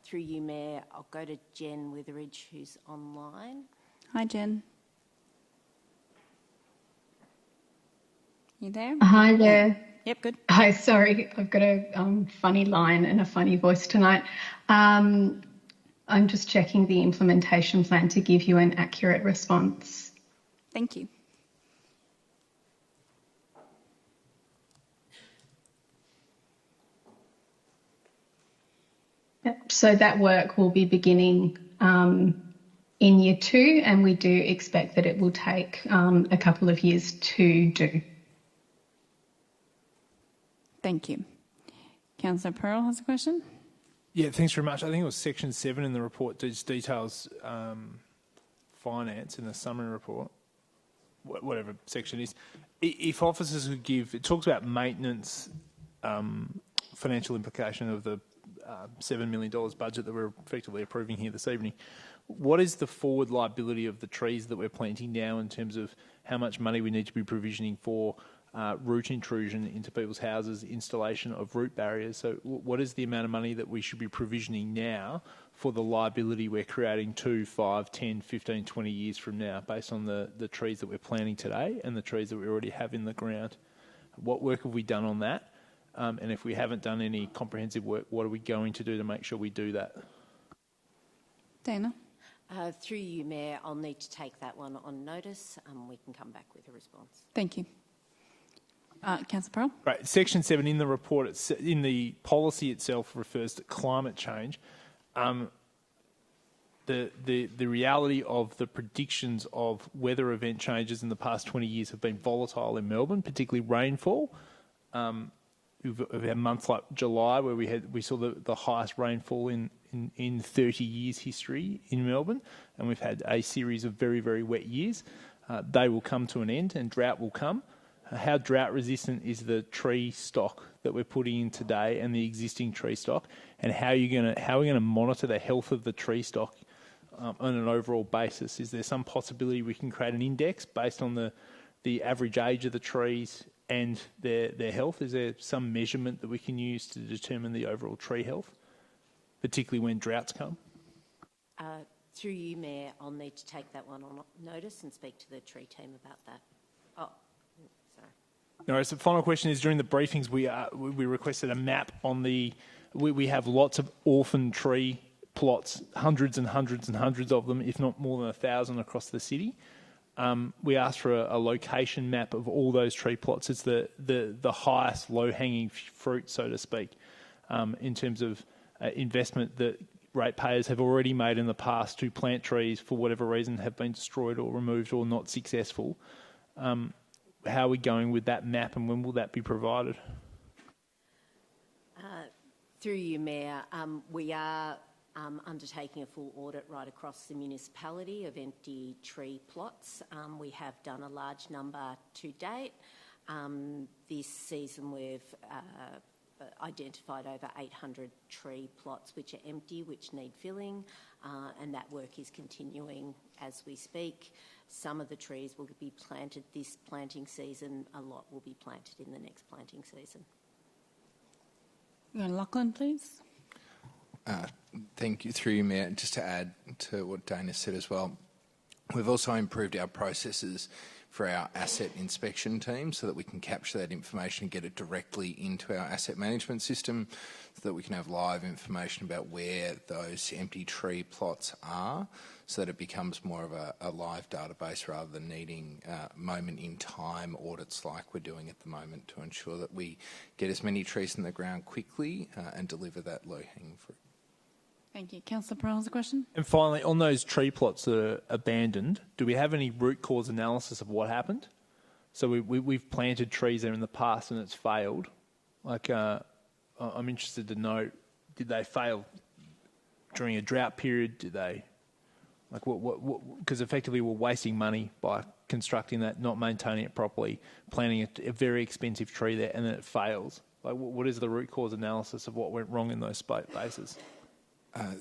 Speaker 24: Through you, Mayor, I'll go to Jen Witheridge, who's online.
Speaker 1: Hi, Jen. You there?
Speaker 20: Hi there.
Speaker 1: Yep, good.
Speaker 20: Hi, sorry, I've got a funny line and a funny voice tonight. I'm just checking the implementation plan to give you an accurate response.
Speaker 1: Thank you.
Speaker 20: Yep. So that work will be beginning in year 2, and we do expect that it will take a couple of years to do.
Speaker 1: Thank you. Councillor Pearl has a question.
Speaker 22: Yeah, thanks very much. I think it was section 7 in the report details finance in the summary report, whatever section it is. If officers could give, it talks about maintenance, financial implication of the $7 million budget that we're effectively approving here this evening. What is the forward liability of the trees that we're planting now in terms of how much money we need to be provisioning for root intrusion into people's houses, installation of root barriers? So what is the amount of money that we should be provisioning now for the liability we're creating 2, 5, 10, 15, 20 years from now based on the trees that we're planting today and the trees that we already have in the ground? What work have we done on that? And if we haven't done any comprehensive work, what are we going to do to make sure we do that?
Speaker 1: Dana?
Speaker 24: Through you, Mayor, I'll need to take that one on notice. We can come back with a response.
Speaker 1: Thank you. Councillor Pearl?
Speaker 22: Right. Section 7 in the report, in the policy itself, refers to climate change. The reality of the predictions of weather event changes in the past 20 years have been volatile in Melbourne, particularly rainfall. We've had months like July where we saw the highest rainfall in 30 years history in Melbourne, and we've had a series of very, very wet years. They will come to an end and drought will come. How drought resistant is the tree stock that we're putting in today and the existing tree stock, and how are we going to monitor the health of the tree stock on an overall basis? Is there some possibility we can create an index based on the average age of the trees and their health? Is there some measurement that we can use to determine the overall tree health, particularly when droughts come?
Speaker 24: Through you, Mayor, I'll need to take that one on notice and speak to the tree team about that. Oh, sorry.
Speaker 22: No, so the final question is, during the briefings we requested a map on we have lots of orphan tree plots, hundreds and hundreds and hundreds of them, if not more than 1,000 across the city. We asked for a location map of all those tree plots. It's the highest low-hanging fruit, so to speak, in terms of investment that ratepayers have already made in the past to plant trees for whatever reason have been destroyed or removed or not successful. How are we going with that map, and when will that be provided?
Speaker 24: Through you, Mayor, we are undertaking a full audit right across the municipality of empty tree plots. We have done a large number to date. This season we've identified over 800 tree plots which are empty, which need filling, and that work is continuing as we speak. Some of the trees will be planted this planting season, a lot will be planted in the next planting season.
Speaker 1: Lachlan, please.
Speaker 10: Thank you. Through you, Mayor, just to add to what Dana said as well, we've also improved our processes for our asset inspection team so that we can capture that information and get it directly into our asset management system so that we can have live information about where those empty tree plots are, so that it becomes more of a live database rather than needing moment-in-time audits like we're doing at the moment, to ensure that we get as many trees in the ground quickly and deliver that low-hanging fruit.
Speaker 1: Thank you. Councillor Pearl has a question.
Speaker 22: And finally, on those tree plots that are abandoned, do we have any root cause analysis of what happened? So we've planted trees there in the past and it's failed. Like, I'm interested to know, did they fail during a drought period? Did they, like, because effectively we're wasting money by constructing that, not maintaining it properly, planting a very expensive tree there, and then it fails. Like, what is the root cause analysis of what went wrong in those bases?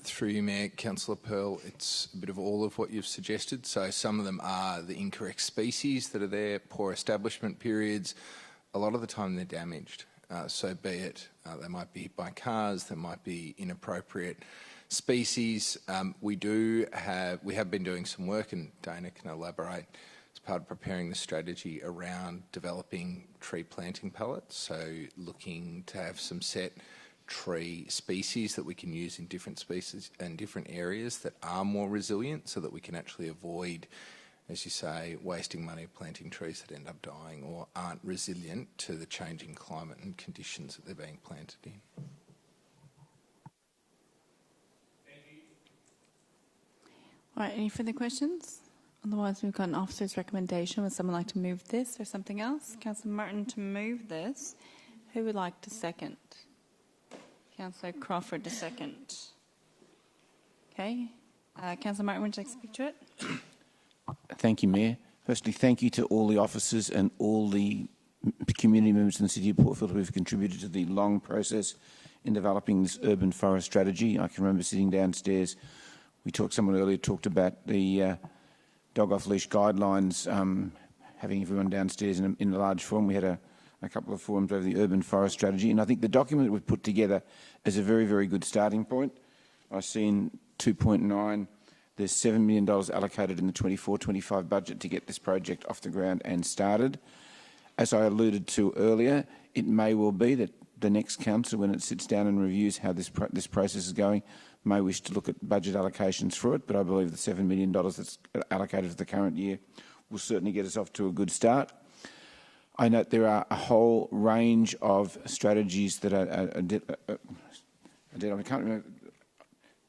Speaker 10: Through you, Mayor, Councillor Pearl, it's a bit of all of what you've suggested. So some of them are the incorrect species that are there, poor establishment periods. A lot of the time they're damaged. So be it, they might be hit by cars, they might be inappropriate species. We have been doing some work, and Dana can elaborate, as part of preparing the strategy around developing tree planting pallets. So looking to have some set tree species that we can use in different species and different areas that are more resilient, so that we can actually avoid, as you say, wasting money planting trees that end up dying or aren't resilient to the changing climate and conditions that they're being planted in.
Speaker 1: All right, any further questions? Otherwise, we've got an officer's recommendation. Would someone like to move this or something else? Councillor Martin to move this. Who would like to second? Councillor Crawford to second. Okay. Councillor Martin, would you like to speak to it?
Speaker 13: Thank you, Mayor. Firstly, thank you to all the officers and all the community members in the City of Port Phillip who have contributed to the long process in developing this urban forest strategy. I can remember sitting downstairs. Someone earlier talked about the dog off-leash guidelines, having everyone downstairs in a large forum. We had a couple of forums over the urban forest strategy, and I think the document that we've put together is a very, very good starting point. I see in 2.9 there's $7 million allocated in the 24-25 budget to get this project off the ground and started. As I alluded to earlier, it may well be that the next council, when it sits down and reviews how this process is going, may wish to look at budget allocations for it, but I believe the $7 million that's allocated for the current year will certainly get us off to a good start. I note there are a whole range of strategies that I can't remember,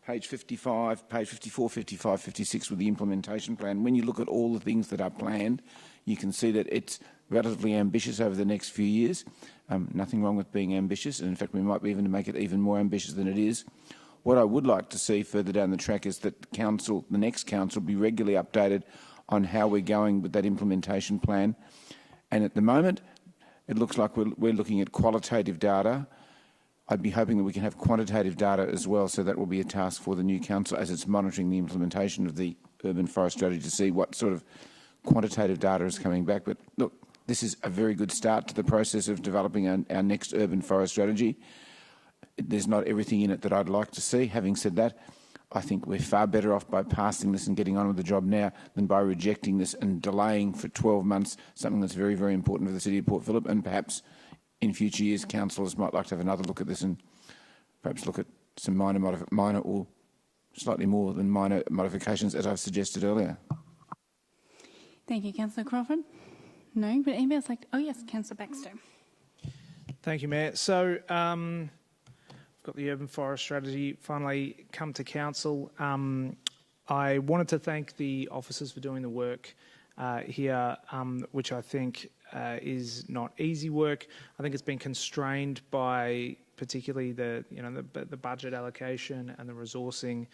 Speaker 13: page 55, page 54, 55, 56 with the implementation plan. When you look at all the things that are planned, you can see that it's relatively ambitious over the next few years. Nothing wrong with being ambitious, and in fact we might be even to make it even more ambitious than it is. What I would like to see further down the track is that the next council, be regularly updated on how we're going with that implementation plan. And at the moment, it looks like we're looking at qualitative data. I'd be hoping that we can have quantitative data as well, so that will be a task for the new council as it's monitoring the implementation of the urban forest strategy to see what sort of quantitative data is coming back. But look, this is a very good start to the process of developing our next urban forest strategy. There's not everything in it that I'd like to see. Having said that, I think we're far better off by passing this and getting on with the job now than by rejecting this and delaying for 12 months something that's very, very important for the City of Port Phillip. And perhaps in future years, councillors might like to have another look at this and perhaps look at some minor or slightly more than minor modifications, as I've suggested earlier.
Speaker 1: Thank you, Councillor Crawford. No, but anybody else like to? Oh, yes, Councillor Baxter.
Speaker 3: Thank you, Mayor. So, we've got the urban forest strategy finally come to council. I wanted to thank the officers for doing the work here, which I think is not easy work. I think it's been constrained by particularly the budget allocation and the resourcing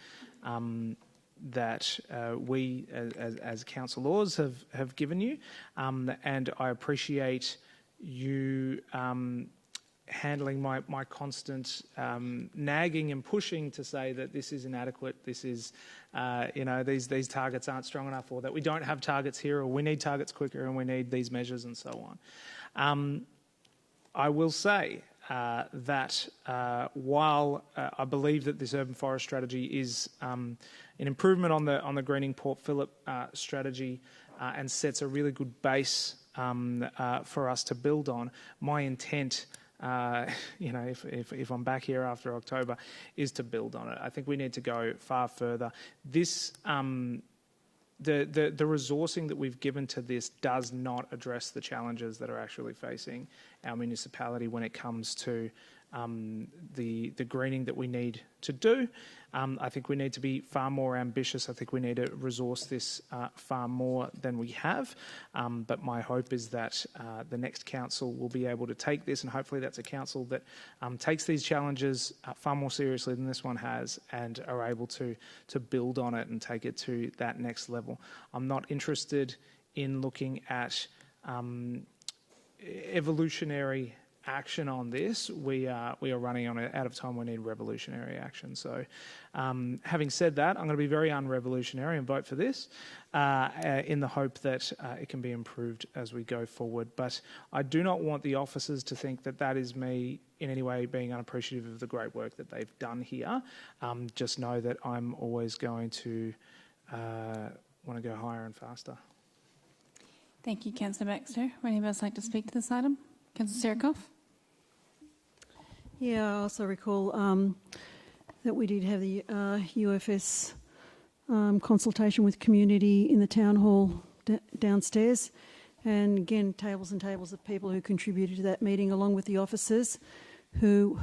Speaker 3: that we as councillors have given you, and I appreciate you handling my constant nagging and pushing to say that this is inadequate, this is these targets aren't strong enough, or that we don't have targets here, or we need targets quicker and we need these measures and so on. I will say that while I believe that this urban forest strategy is an improvement on the Greening Port Phillip strategy and sets a really good base for us to build on, my intent, if I'm back here after October, is to build on it. I think we need to go far further. This the resourcing that we've given to this does not address the challenges that are actually facing our municipality when it comes to the greening that we need to do. I think we need to be far more ambitious. I think we need to resource this far more than we have. But my hope is that the next council will be able to take this, and hopefully that's a council that takes these challenges far more seriously than this one has, and are able to build on it and take it to that next level. I'm not interested in looking at evolutionary action on this. We are running on it out of time. We need revolutionary action. So having said that, I'm going to be very unrevolutionary and vote for this in the hope that it can be improved as we go forward. But I do not want the officers to think that that is me in any way being unappreciative of the great work that they've done here. Just know that I'm always going to want to go higher and faster.
Speaker 1: Thank you, Councillor Baxter. Would anybody else like to speak to this item? Councillor Serikoff?
Speaker 9: Yeah, I also recall that we did have the UFS consultation with community in the town hall downstairs, and again, tables and tables of people who contributed to that meeting, along with the officers who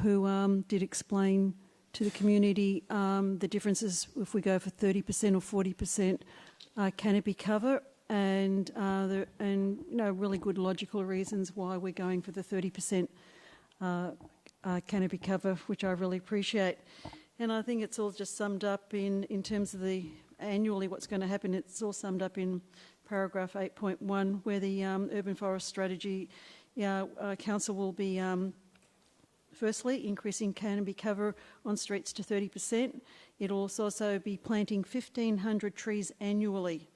Speaker 9: did explain to the community the differences if we go for 30% or 40% canopy cover, and really good logical reasons why we're going for the 30% canopy cover, which I really appreciate. And I think it's all just summed up in terms of the annually what's going to happen. It's all summed up in paragraph 8.1, where the urban forest strategy council will be firstly increasing canopy cover on streets to 30%. It'll also be planting 1,500 trees annually,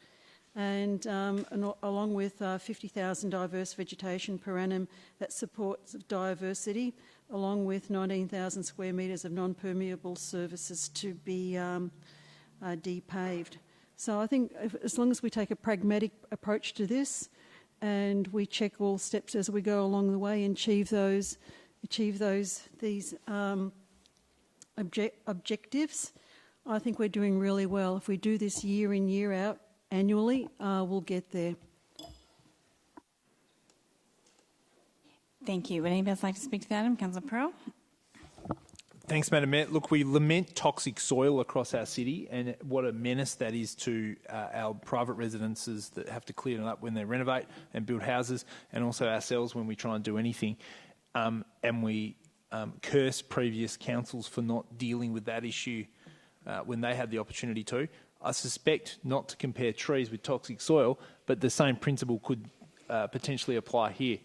Speaker 9: and along with 50,000 diverse vegetation per annum that supports diversity, along with 19,000 square metres of non-permeable surfaces to be depaved. So I think as long as we take a pragmatic approach to this, and we check all steps as we go along the way and achieve these objectives, I think we're doing really well. If we do this year in, year out, annually, we'll get there.
Speaker 1: Thank you. Would anybody else like to speak to the item? Councillor Pearl.
Speaker 22: Thanks, Madam Mayor. Look, we lament toxic soil across our city and what a menace that is to our private residences that have to clean it up when they renovate and build houses, and also ourselves when we try and do anything. And we curse previous councils for not dealing with that issue when they had the opportunity to. I suspect not to compare trees with toxic soil, but the same principle could potentially apply here.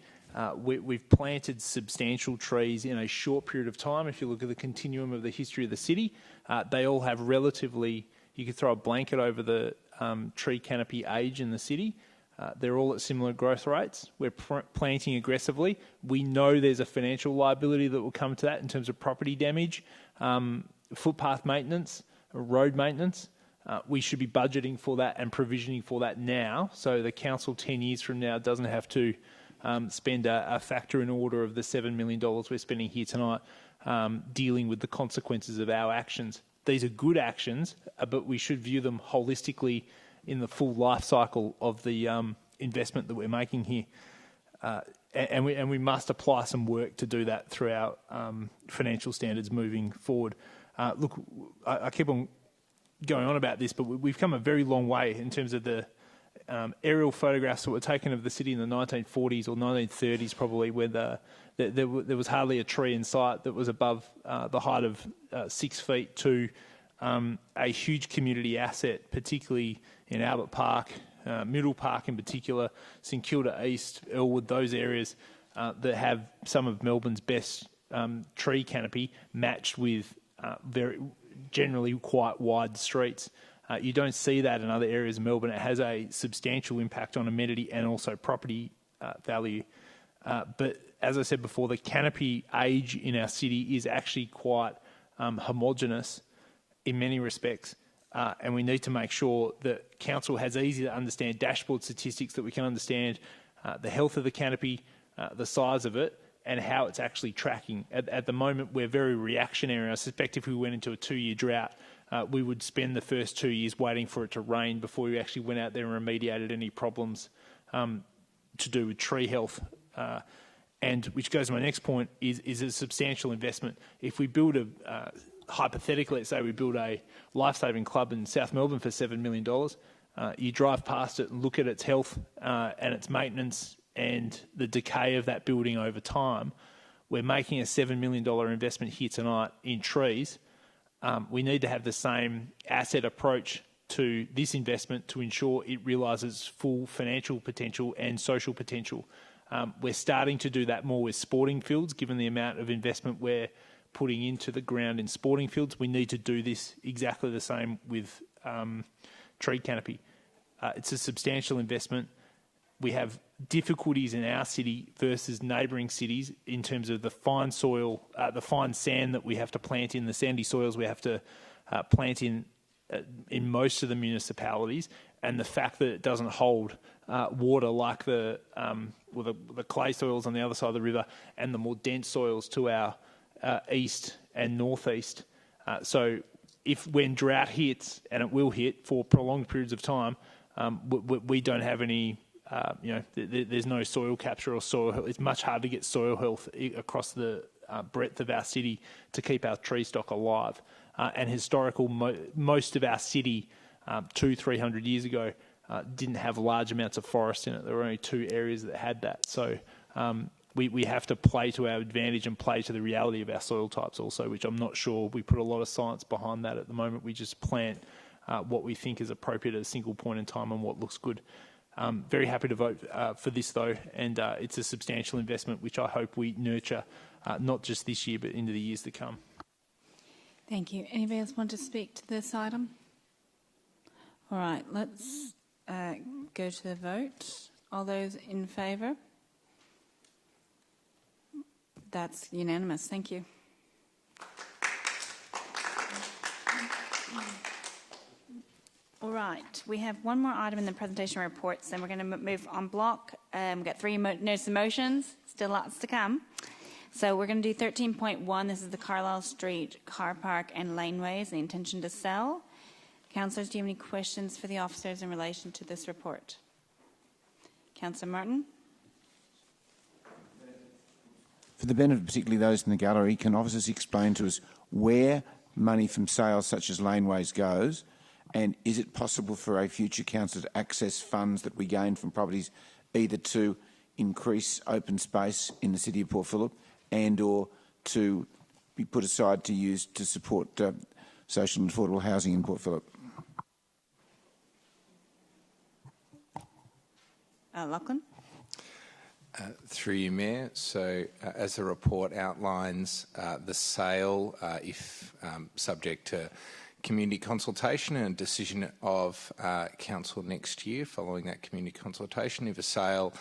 Speaker 22: We've planted substantial trees in a short period of time. If you look at the continuum of the history of the city, they all have relatively, you could throw a blanket over the tree canopy age in the city. They're all at similar growth rates. We're planting aggressively. We know there's a financial liability that will come to that in terms of property damage, footpath maintenance, road maintenance. We should be budgeting for that and provisioning for that now, so the council 10 years from now doesn't have to spend a factor in order of the $7 million we're spending here tonight dealing with the consequences of our actions. These are good actions, but we should view them holistically in the full life cycle of the investment that we're making here. And we must apply some work to do that through our financial standards moving forward. Look, I keep on going on about this, but we've come a very long way in terms of the aerial photographs that were taken of the city in the 1940s or 1930s, probably, where there was hardly a tree in sight that was above the height of 6 feet, to a huge community asset, particularly in Albert Park, Middle Park in particular, St Kilda East, Elwood, those areas that have some of Melbourne's best tree canopy, matched with very generally quite wide streets. You don't see that in other areas of Melbourne. It has a substantial impact on amenity and also property value. But as I said before, the canopy age in our city is actually quite homogenous in many respects. And we need to make sure that council has easy to understand dashboard statistics, that we can understand the health of the canopy, the size of it, and how it's actually tracking. At the moment, we're very reactionary. I suspect if we went into a 2-year drought, we would spend the first 2 years waiting for it to rain before we actually went out there and remediated any problems to do with tree health. And which goes to my next point, is a substantial investment. If we build hypothetically, let's say we build a life-saving club in South Melbourne for $7 million, you drive past it and look at its health and its maintenance and the decay of that building over time. We're making a $7 million investment here tonight in trees. We need to have the same asset approach to this investment to ensure it realises full financial potential and social potential. We're starting to do that more with sporting fields, given the amount of investment we're putting into the ground in sporting fields. We need to do this exactly the same with tree canopy. It's a substantial investment. We have difficulties in our city versus neighbouring cities in terms of the fine soil, the fine sand that we have to plant in, the sandy soils we have to plant in most of the municipalities, and the fact that it doesn't hold water like the clay soils on the other side of the river and the more dense soils to our east and northeast. So if when drought hits, and it will hit for prolonged periods of time, we don't have any... there's no soil capture or soil health. It's much harder to get soil health across the breadth of our city to keep our tree stock alive. And most of our city 200-300 years ago didn't have large amounts of forest in it. There were only 2 areas that had that. So we have to play to our advantage and play to the reality of our soil types also, which I'm not sure we put a lot of science behind that at the moment. We just plant what we think is appropriate at a single point in time and what looks good. Very happy to vote for this, though, and it's a substantial investment which I hope we nurture, not just this year, but into the years to come.
Speaker 1: Thank you. Anybody else want to speak to this item? All right, let's go to the vote. All those in favour? That's unanimous. Thank you. All right, we have one more item in the presentation reports, and we're going to move on block. We've got 3 notice of motions, still lots to come. So we're going to do 13.1. This is the Carlisle Street car park and laneways, the intention to sell. Councillors, do you have any questions for the officers in relation to this report? Councillor Martin.
Speaker 13: For the benefit particularly those in the gallery, can officers explain to us where money from sales such as laneways goes, and is it possible for a future council to access funds that we gain from properties either to increase open space in the City of Port Phillip and or to be put aside to use to support social and affordable housing in Port Phillip?
Speaker 1: Lachlan.
Speaker 10: Through you, Mayor. So, as the report outlines, the sale, if subject to community consultation and a decision of council next year following that community consultation, if a sale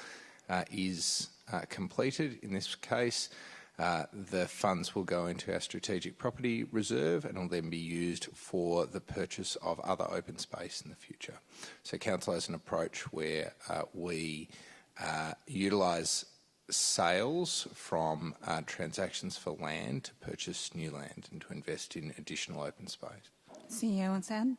Speaker 10: is completed, in this case, the funds will go into our strategic property reserve and will then be used for the purchase of other open space in the future. So council has an approach where we utilise sales from transactions for land to purchase new land and to invest in additional open space.
Speaker 1: CEO wants to add?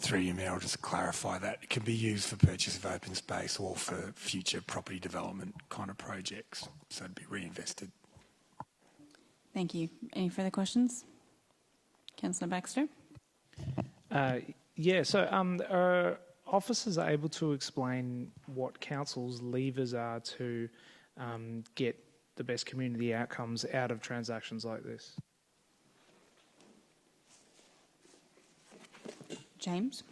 Speaker 12: Through you, Mayor, I'll just clarify that it can be used for purchase of open space or for future property development kind of projects, so it'd be reinvested.
Speaker 1: Thank you. Any further questions? Councillor Baxter.
Speaker 3: So officers are able to explain what council's levers are to get the best community outcomes out of transactions like this.
Speaker 1: James.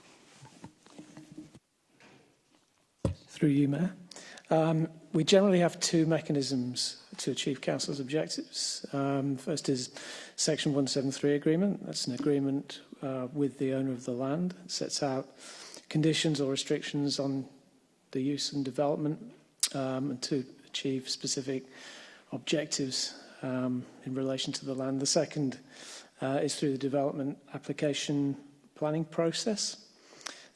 Speaker 4: Through you, Mayor. We generally have two mechanisms to achieve council's objectives. First is Section 173 agreement. That's an agreement with the owner of the land. It sets out conditions or restrictions on the use and development and to achieve specific objectives in relation to the land. The second is through the development application planning process,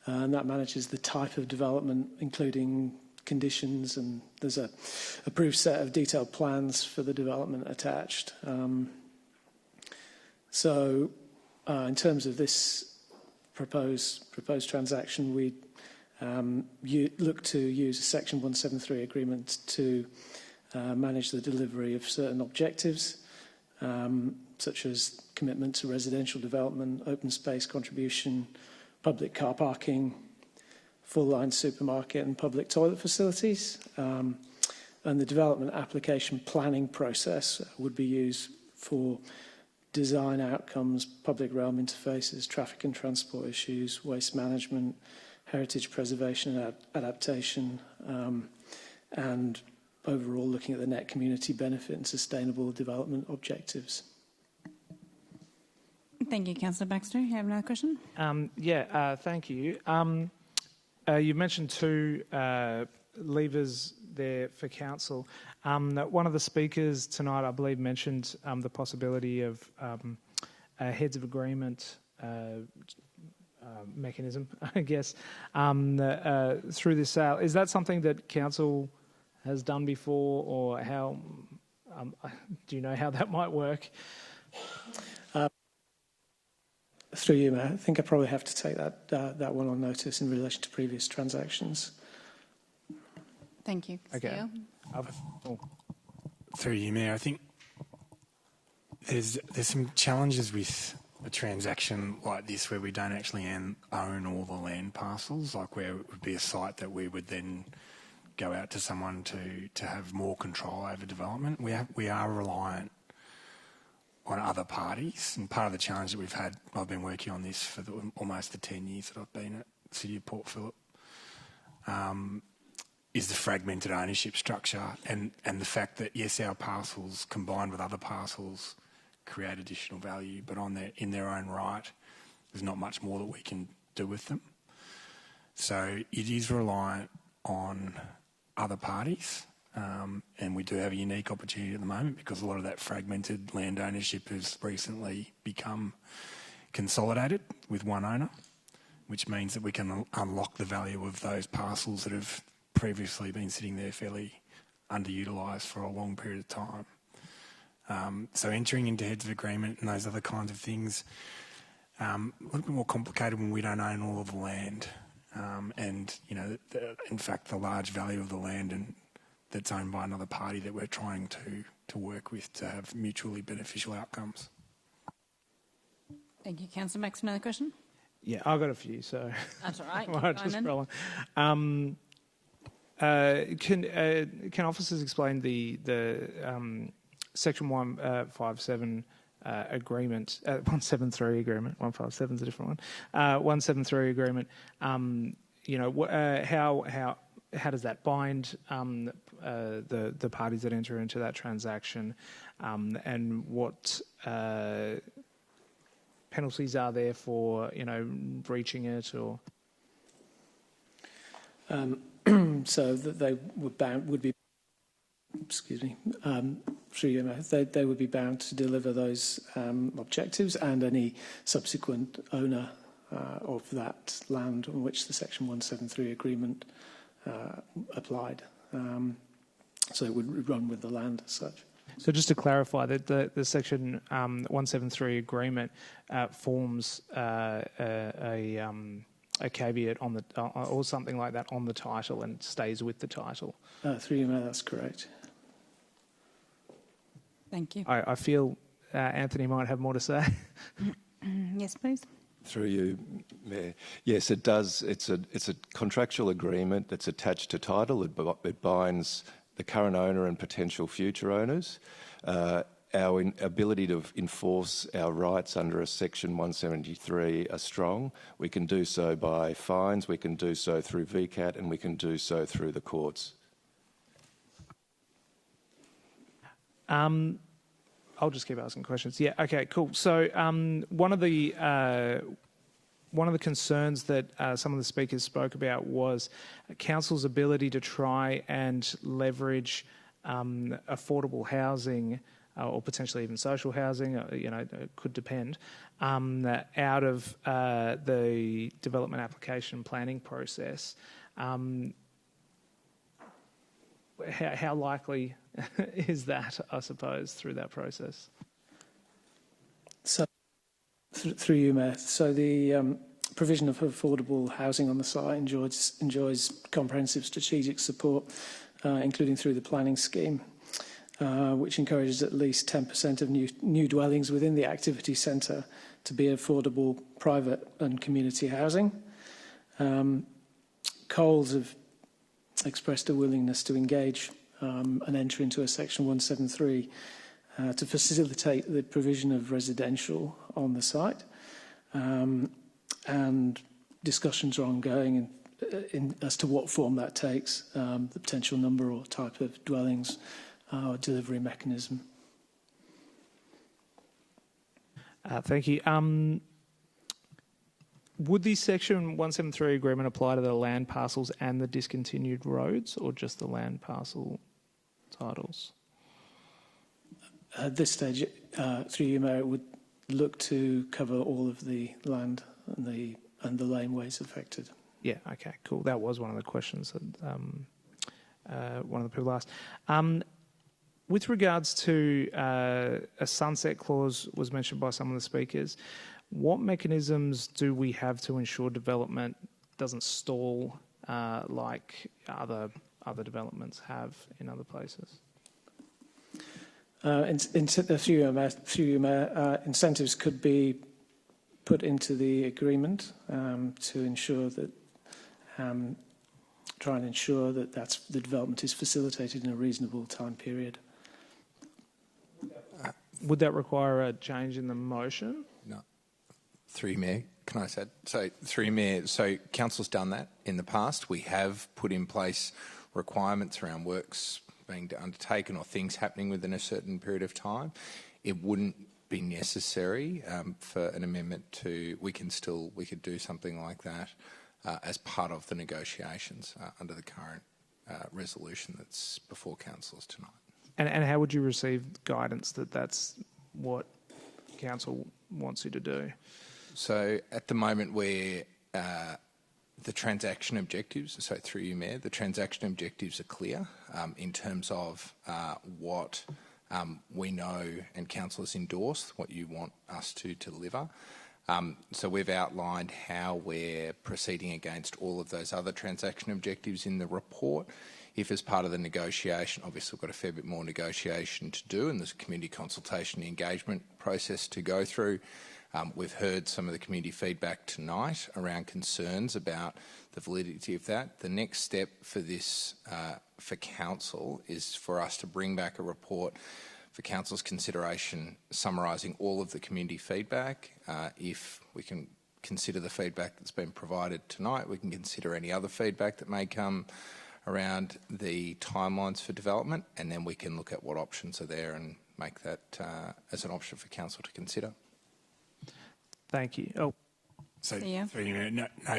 Speaker 4: and that manages the type of development, including conditions, and there's a approved set of detailed plans for the development attached. So in terms of this proposed transaction, we look to use a Section 173 agreement to manage the delivery of certain objectives, such as commitment to residential development, open space contribution, public car parking, full-line supermarket and public toilet facilities. And the development application planning process would be used for design outcomes, public realm interfaces, traffic and transport issues, waste management, heritage preservation and adaptation, and overall looking at the net community benefit and sustainable development objectives.
Speaker 1: Thank you, Councillor Baxter. You have another question?
Speaker 3: Thank you. You mentioned two levers there for council. One of the speakers tonight, I believe, mentioned the possibility of heads of agreement mechanism, I guess, through this sale. Is that something that council has done before, or how do you know how that might work?
Speaker 4: Through you, Mayor, I think I probably have to take that one on notice in relation to previous transactions.
Speaker 1: Thank you.
Speaker 3: Okay.
Speaker 12: Through you, Mayor, I think there's some challenges with a transaction like this where we don't actually own all the land parcels, like where it would be a site that we would then go out to someone to have more control over development. We are reliant on other parties, and part of the challenge that we've had, I've been working on this for almost the 10 years that I've been at the City of Port Phillip, is the fragmented ownership structure and the fact that, yes, our parcels combined with other parcels create additional value, but in their own right, there's not much more that we can do with them. So it is reliant on other parties. And we do have a unique opportunity at the moment because a lot of that fragmented land ownership has recently become consolidated with one owner, which means that we can unlock the value of those parcels that have previously been sitting there fairly underutilised for a long period of time. So entering into heads of agreement and those other kinds of things, a little bit more complicated when we don't own all of the land. And, you know, in fact, the large value of the land and that's owned by another party that we're trying to work with to have mutually beneficial outcomes.
Speaker 1: Thank you. Councillor Max, another question?
Speaker 3: Yeah, I've got a few, so...
Speaker 1: That's all right.
Speaker 3: I'll just roll on. Can officers explain the Section 157 agreement, 173 agreement, 157 is a different one, 173 agreement, you know, how does that bind the parties that enter into that transaction, and what penalties are there for, you know, breaching it or?
Speaker 4: So that they would be, they would be bound to deliver those objectives and any subsequent owner of that land on which the Section 173 agreement applied. So it would run with the land as such.
Speaker 3: So just to clarify, that the Section 173 agreement forms a caveat on the or something like that on the title and stays with the title.
Speaker 4: Through you, Mayor, that's correct.
Speaker 1: Thank you.
Speaker 3: I feel Anthony might have more to say.
Speaker 1: Yes, please.
Speaker 5: Through you, Mayor. Yes, it does. It's a contractual agreement that's attached to title. It binds the current owner and potential future owners. Our ability to enforce our rights under a Section 173 are strong. We can do so by fines, we can do so through VCAT, and we can do so through the courts.
Speaker 3: I'll just keep asking questions. Yeah. Okay. Cool. So one of the concerns that some of the speakers spoke about was council's ability to try and leverage affordable housing or potentially even social housing. You know, it could depend out of the development application planning process. How likely is that, I suppose, through that process?
Speaker 4: So, through you, Mayor. So the provision of affordable housing on the site enjoys comprehensive strategic support, including through the planning scheme, which encourages at least 10% of new dwellings within the activity centre to be affordable private and community housing. Coles have expressed a willingness to engage and enter into a Section 173 to facilitate the provision of residential on the site. And discussions are ongoing as to what form that takes, the potential number or type of dwellings or delivery mechanism.
Speaker 3: Thank you. Would the Section 173 agreement apply to the land parcels and the discontinued roads, or just the land parcel titles?
Speaker 4: At this stage, through you, Mayor, it would look to cover all of the land and the laneways affected.
Speaker 3: Yeah, okay, cool. That was one of the questions that one of the people asked. With regards to a sunset clause was mentioned by some of the speakers, what mechanisms do we have to ensure development doesn't stall like other developments have in other places? Through you, Mayor, incentives could be put into the agreement to ensure that, try and ensure that the development is facilitated in a reasonable time period. Would that require a change in the motion?
Speaker 10: No. Through you, Mayor, can I say? So, through you, Mayor, so council's done that in the past. We have put in place requirements around works being undertaken or things happening within a certain period of time. It wouldn't be necessary for an amendment to. We could do something like that as part of the negotiations under the current resolution that's before councillors tonight.
Speaker 3: And how would you receive guidance that that's what council wants you to do?
Speaker 10: So at the moment where the transaction objectives, so through you, Mayor, the transaction objectives are clear in terms of what We know, and councillors endorse, what you want us to deliver. So we've outlined how we're proceeding against all of those other transaction objectives in the report. If as part of the negotiation, obviously we've got a fair bit more negotiation to do and there's a community consultation and engagement process to go through. We've heard some of the community feedback tonight around concerns about the validity of that. The next step for this, for council, is for us to bring back a report for council's consideration summarising all of the community feedback. If we can consider the feedback that's been provided tonight, we can consider any other feedback that may come around the timelines for development, and then we can look at what options are there and make that as an option for council to consider.
Speaker 3: Thank you. Oh.
Speaker 12: So no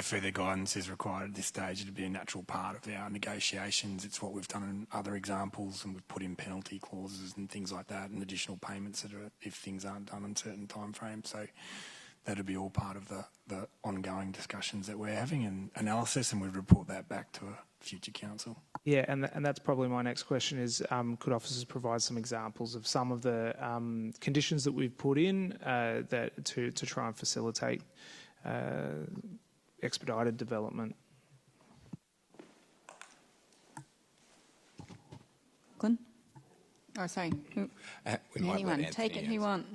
Speaker 12: further guidance is required at this stage. It'd be a natural part of our negotiations. It's what we've done in other examples, and we've put in penalty clauses and things like that, and additional payments that are, if things aren't done in certain time frames. So that'd be all part of the ongoing discussions that we're having and analysis, and we'd report that back to a future council.
Speaker 3: Yeah, and that's probably my next question is, could officers provide some examples of some of the conditions that we've put in that to try and facilitate expedited development?
Speaker 1: Glenn? Oh, sorry. Anyone, take it who you want.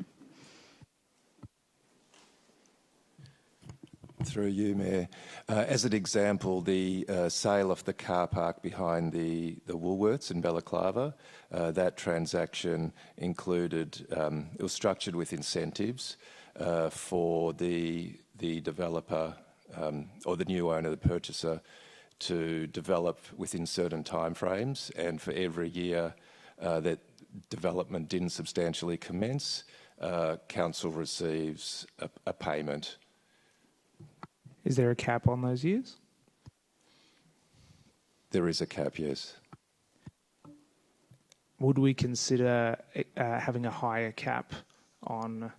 Speaker 5: Through you, Mayor. As an example, the sale of the car park behind the Woolworths in Balaclava, that transaction included, it was structured with incentives for the developer or the new owner, the purchaser, to develop within certain timeframes, and for every year that development didn't substantially commence, council receives a payment.
Speaker 3: Is there a cap on those years?
Speaker 5: There is a cap, yes.
Speaker 3: Would we consider having a higher cap on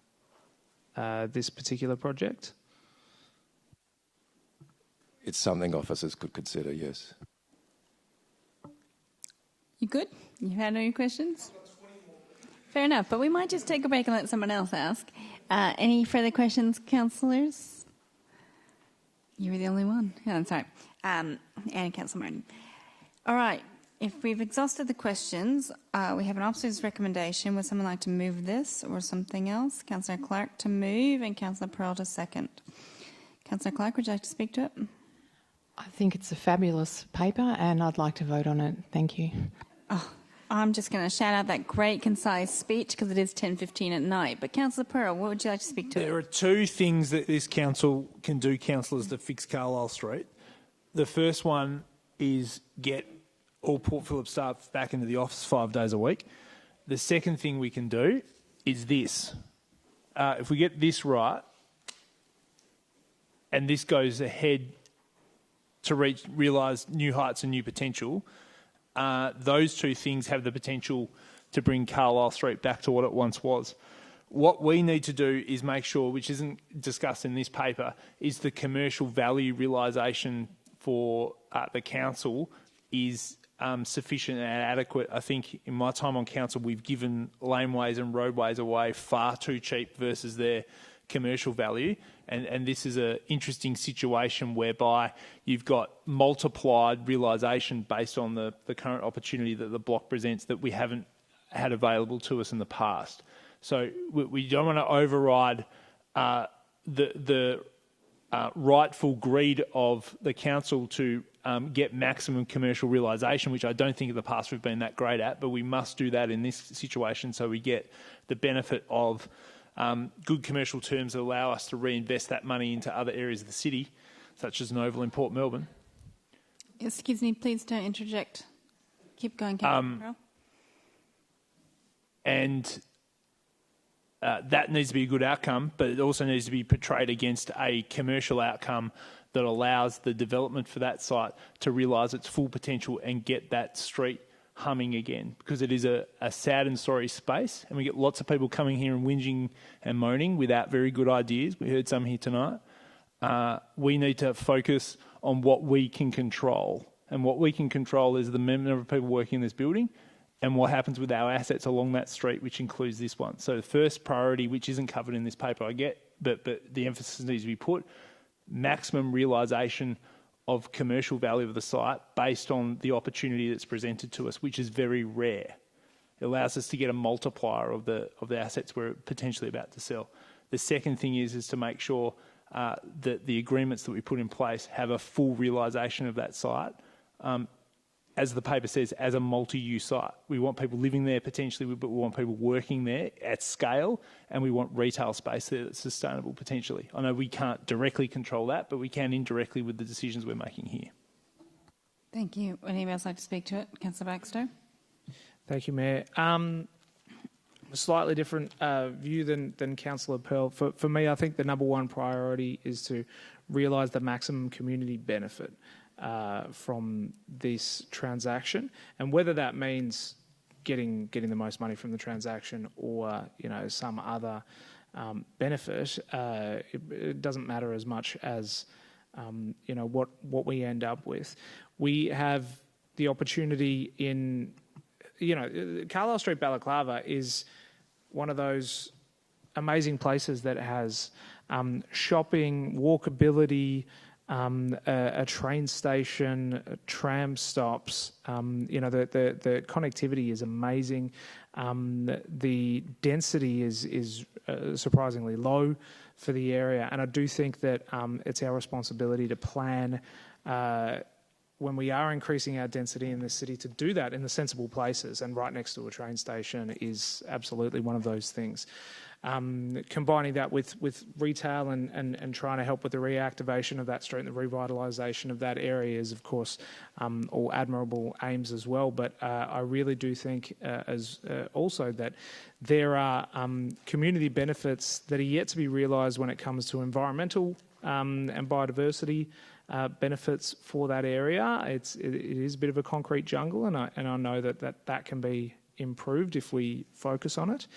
Speaker 3: this particular project?
Speaker 5: It's something officers could consider, yes.
Speaker 1: You good? You had any questions? Fair enough, but we might just take a break and let someone else ask. Any further questions, councillors? You were the only one. Yeah, I'm sorry. And Councillor Martin. All right. If we've exhausted the questions, we have an officer's recommendation. Would someone like to move this or something else? Councillor Clark to move and Councillor Pearl to second. Councillor Clark, would you like to speak to it?
Speaker 17: I think it's a fabulous paper and I'd like to vote on it. Thank you.
Speaker 1: Oh, I'm just going to shout out that great concise speech because it is 10:15 at night. But Councillor Pearl, what would you like to speak to?
Speaker 22: There are two things that this council can do, councillors, to fix Carlisle Street. The first one is get all Port Phillip staff back into the office 5 days a week. The second thing we can do is this. If we get this right, and this goes ahead to realise new heights and new potential, those two things have the potential to bring Carlisle Street back to what it once was. What we need to do is make sure, which isn't discussed in this paper, is the commercial value realisation for the council is sufficient and adequate. I think in my time on council, we've given laneways and roadways away far too cheap versus their commercial value, and this is an interesting situation whereby you've got multiplied realisation based on the current opportunity that the block presents that we haven't had available to us in the past. So we don't want to override the rightful greed of the council to get maximum commercial realisation, which I don't think in the past we've been that great at, but we must do that in this situation so we get the benefit of good commercial terms that allow us to reinvest that money into other areas of the city, such as an oval in Port Melbourne.
Speaker 1: Excuse me, please don't interject. Keep going, Councillor.
Speaker 22: And that needs to be a good outcome, but it also needs to be portrayed against a commercial outcome that allows the development for that site to realise its full potential and get that street humming again, because it is a sad and sorry space, and we get lots of people coming here and whinging and moaning without very good ideas. We heard some here tonight. We need to focus on what we can control, and what we can control is the number of people working in this building and what happens with our assets along that street, which includes this one. So the first priority, which isn't covered in this paper, I get, but the emphasis needs to be put, maximum realisation of commercial value of the site based on the opportunity that's presented to us, which is very rare. It allows us to get a multiplier of the assets we're potentially about to sell. The second thing is to make sure that the agreements that we put in place have a full realisation of that site. As the paper says, as a multi-use site. We want people living there potentially, but we want people working there at scale, and we want retail space there that's sustainable potentially. I know we can't directly control that, but we can indirectly with the decisions we're making here.
Speaker 1: Thank you. Would anybody else like to speak to it? Councillor Baxter?
Speaker 3: Thank you, Mayor. A slightly different view than Councillor Pearl. For me, I think the number one priority is to realise the maximum community benefit from this transaction, and whether that means getting the most money from the transaction or some other benefit, it doesn't matter as much as what we end up with. We have the opportunity in Carlisle Street Balaclava is one of those amazing places that has shopping, walkability, a train station, tram stops. The connectivity is amazing. The density is surprisingly low for the area, and I do think that it's our responsibility to plan when we are increasing our density in the city to do that in the sensible places, and right next to a train station is absolutely one of those things. Combining that with retail and trying to help with the reactivation of that street and the revitalisation of that area is, of course, all admirable aims as well. But I really do think also that there are community benefits that are yet to be realised when it comes to environmental and biodiversity benefits for that area. It is a bit of a concrete jungle, and I know that can be improved if we focus on it.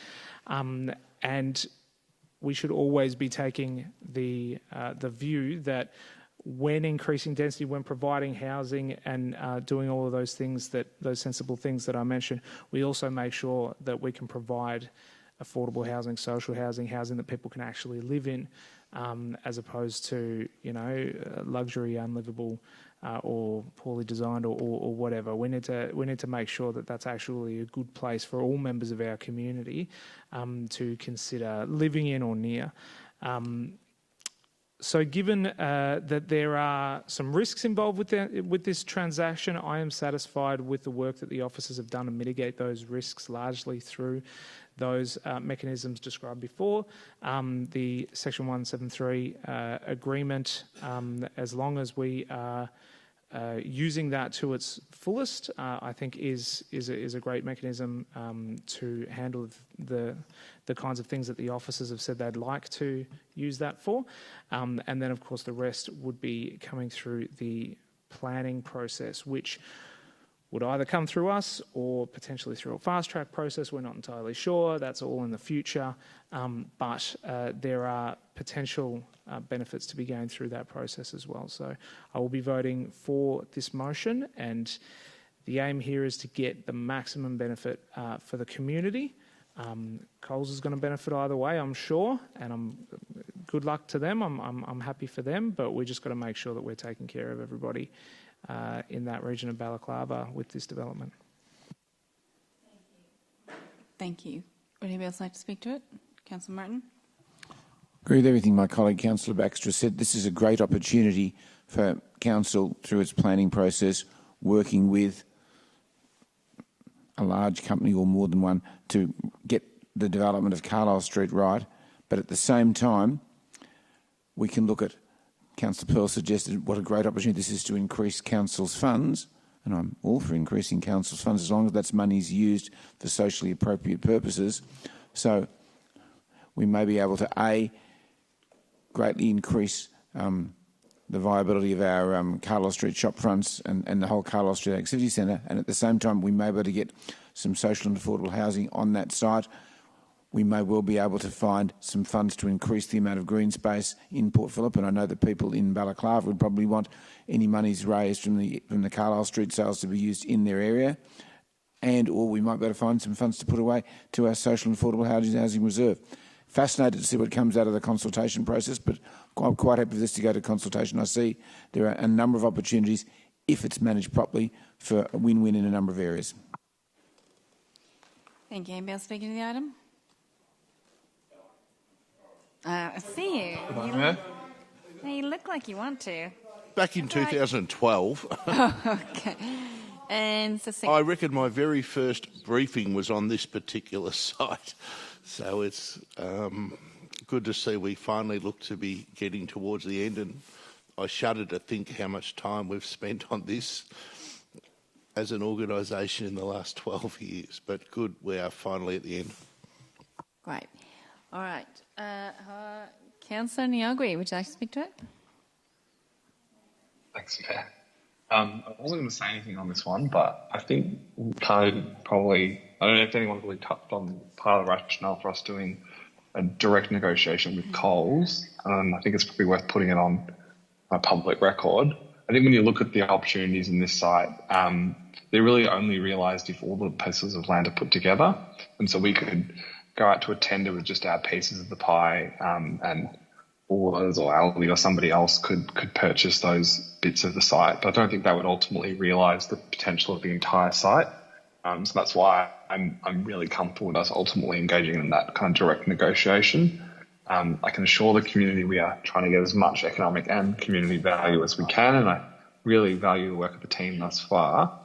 Speaker 3: And we should always be taking the view that when increasing density, when providing housing and doing all of those things, those sensible things that I mentioned, we also make sure that we can provide affordable housing, social housing, housing that people can actually live in, as opposed to luxury, unlivable, or poorly designed, or whatever. We need to make sure that that's actually a good place for all members of our community to consider living in or near. So given that there are some risks involved with this transaction, I am satisfied with the work that the officers have done to mitigate those risks largely through those mechanisms described before. The Section 173 agreement, as long as we are using that to its fullest, I think is a great mechanism to handle the kinds of things that the officers have said they'd like to use that for. And then, of course, the rest would be coming through the planning process, which would either come through us or potentially through a fast-track process. We're not entirely sure. That's all in the future. But there are potential benefits to be gained through that process as well. So I will be voting for this motion, and the aim here is to get the maximum benefit for the community. Coles is going to benefit either way, I'm sure, and good luck to them. I'm happy for them, but we're just got to make sure that we're taking care of everybody in that region of Balaclava with this development.
Speaker 1: Thank you. Would anybody else like to speak to it? Councillor Martin?
Speaker 13: Agree with everything my colleague Councillor Baxter said. This is a great opportunity for Council, through its planning process, working with a large company or more than one to get the development of Carlisle Street right. But at the same time, we can look at, Councillor Pearl suggested, what a great opportunity this is to increase Council's funds, and I'm all for increasing Council's funds as long as that's money's used for socially appropriate purposes. So we may be able to, A, greatly increase the viability of our Carlisle Street shop fronts and the whole Carlisle Street Activity Centre, and at the same time we may be able to get some social and affordable housing on that site. We may well be able to find some funds to increase the amount of green space in Port Phillip, and I know that people in Balaclava would probably want any monies raised from the Carlisle Street sales to be used in their area. and or we might be able to find some funds to put away to our social and affordable housing reserve. Fascinated to see what comes out of the consultation process, but I'm quite happy for this to go to consultation. I see there are a number of opportunities, if it's managed properly, for a win-win in a number of areas.
Speaker 1: Thank you. Anybody else speaking to the item? I see you. You look like you want to.
Speaker 18: Back in 2012,
Speaker 1: Oh, okay. And
Speaker 18: I reckon my very first briefing was on this particular site. So it's good to see we finally look to be getting towards the end, and I shudder to think how much time we've spent on this as an organisation in the last 12 years. But good, we are finally at the end.
Speaker 1: Great. All right. Councillor Niagui, would you like to speak to it?
Speaker 15: Thanks, Mayor. I wasn't going to say anything on this one, but I think probably, I don't know if anyone really touched on part of the rationale for us doing a direct negotiation with Coles. I think it's probably worth putting it on a public record. I think when you look at the opportunities in this site, they're really only realised if all the pieces of land are put together. And so we could go out to a tender with just our pieces of the pie, and Woolworths or Aldi or somebody else could purchase those bits of the site. But I don't think that would ultimately realise the potential of the entire site. So that's why I'm really comfortable with us ultimately engaging in that kind of direct negotiation. I can assure the community we are trying to get as much economic and community value as we can, and I really value the work of the team thus far.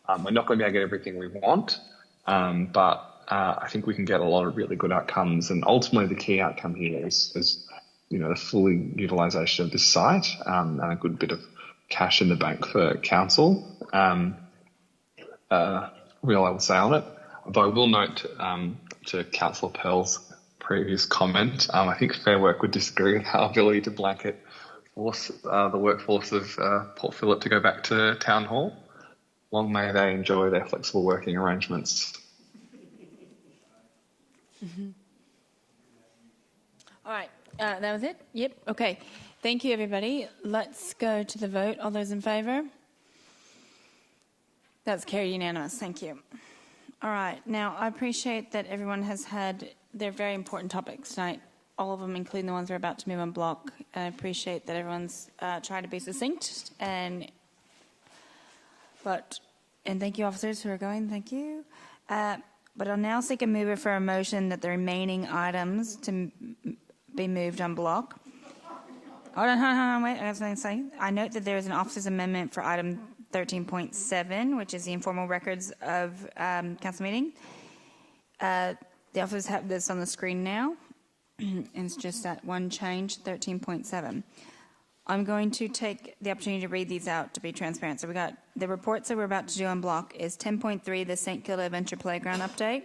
Speaker 15: We're not going to be able to get everything we want, but I think we can get a lot of really good outcomes, and ultimately the key outcome here is the full utilisation of this site and a good bit of cash in the bank for council. Real I will say on it, although I will note to Councillor Pearl's previous comment, I think Fair Work would disagree with our ability to blanket force the workforce of Port Phillip to go back to Town Hall. Long may they enjoy their flexible working arrangements.
Speaker 1: Mm-hmm. All right, that was it? Yep, okay. Thank you, everybody. Let's go to the vote. All those in favour? That's carried unanimous. Thank you. All right, now I appreciate that everyone has had their very important topics tonight, all of them, including the ones we're about to move on block. I appreciate that everyone's tried to be succinct, and thank you, officers who are going. Thank you. But I'll now seek a mover for a motion that the remaining items to be moved on block. Hold on, wait. I was going to say, I note that there is an officer's amendment for item 13.7, which is the informal records of council meeting. The officers have this on the screen now, and it's just that one change, 13.7. I'm going to take the opportunity to read these out to be transparent. So we got the reports that we're about to do on block is 10.3, the St Kilda Adventure Playground update,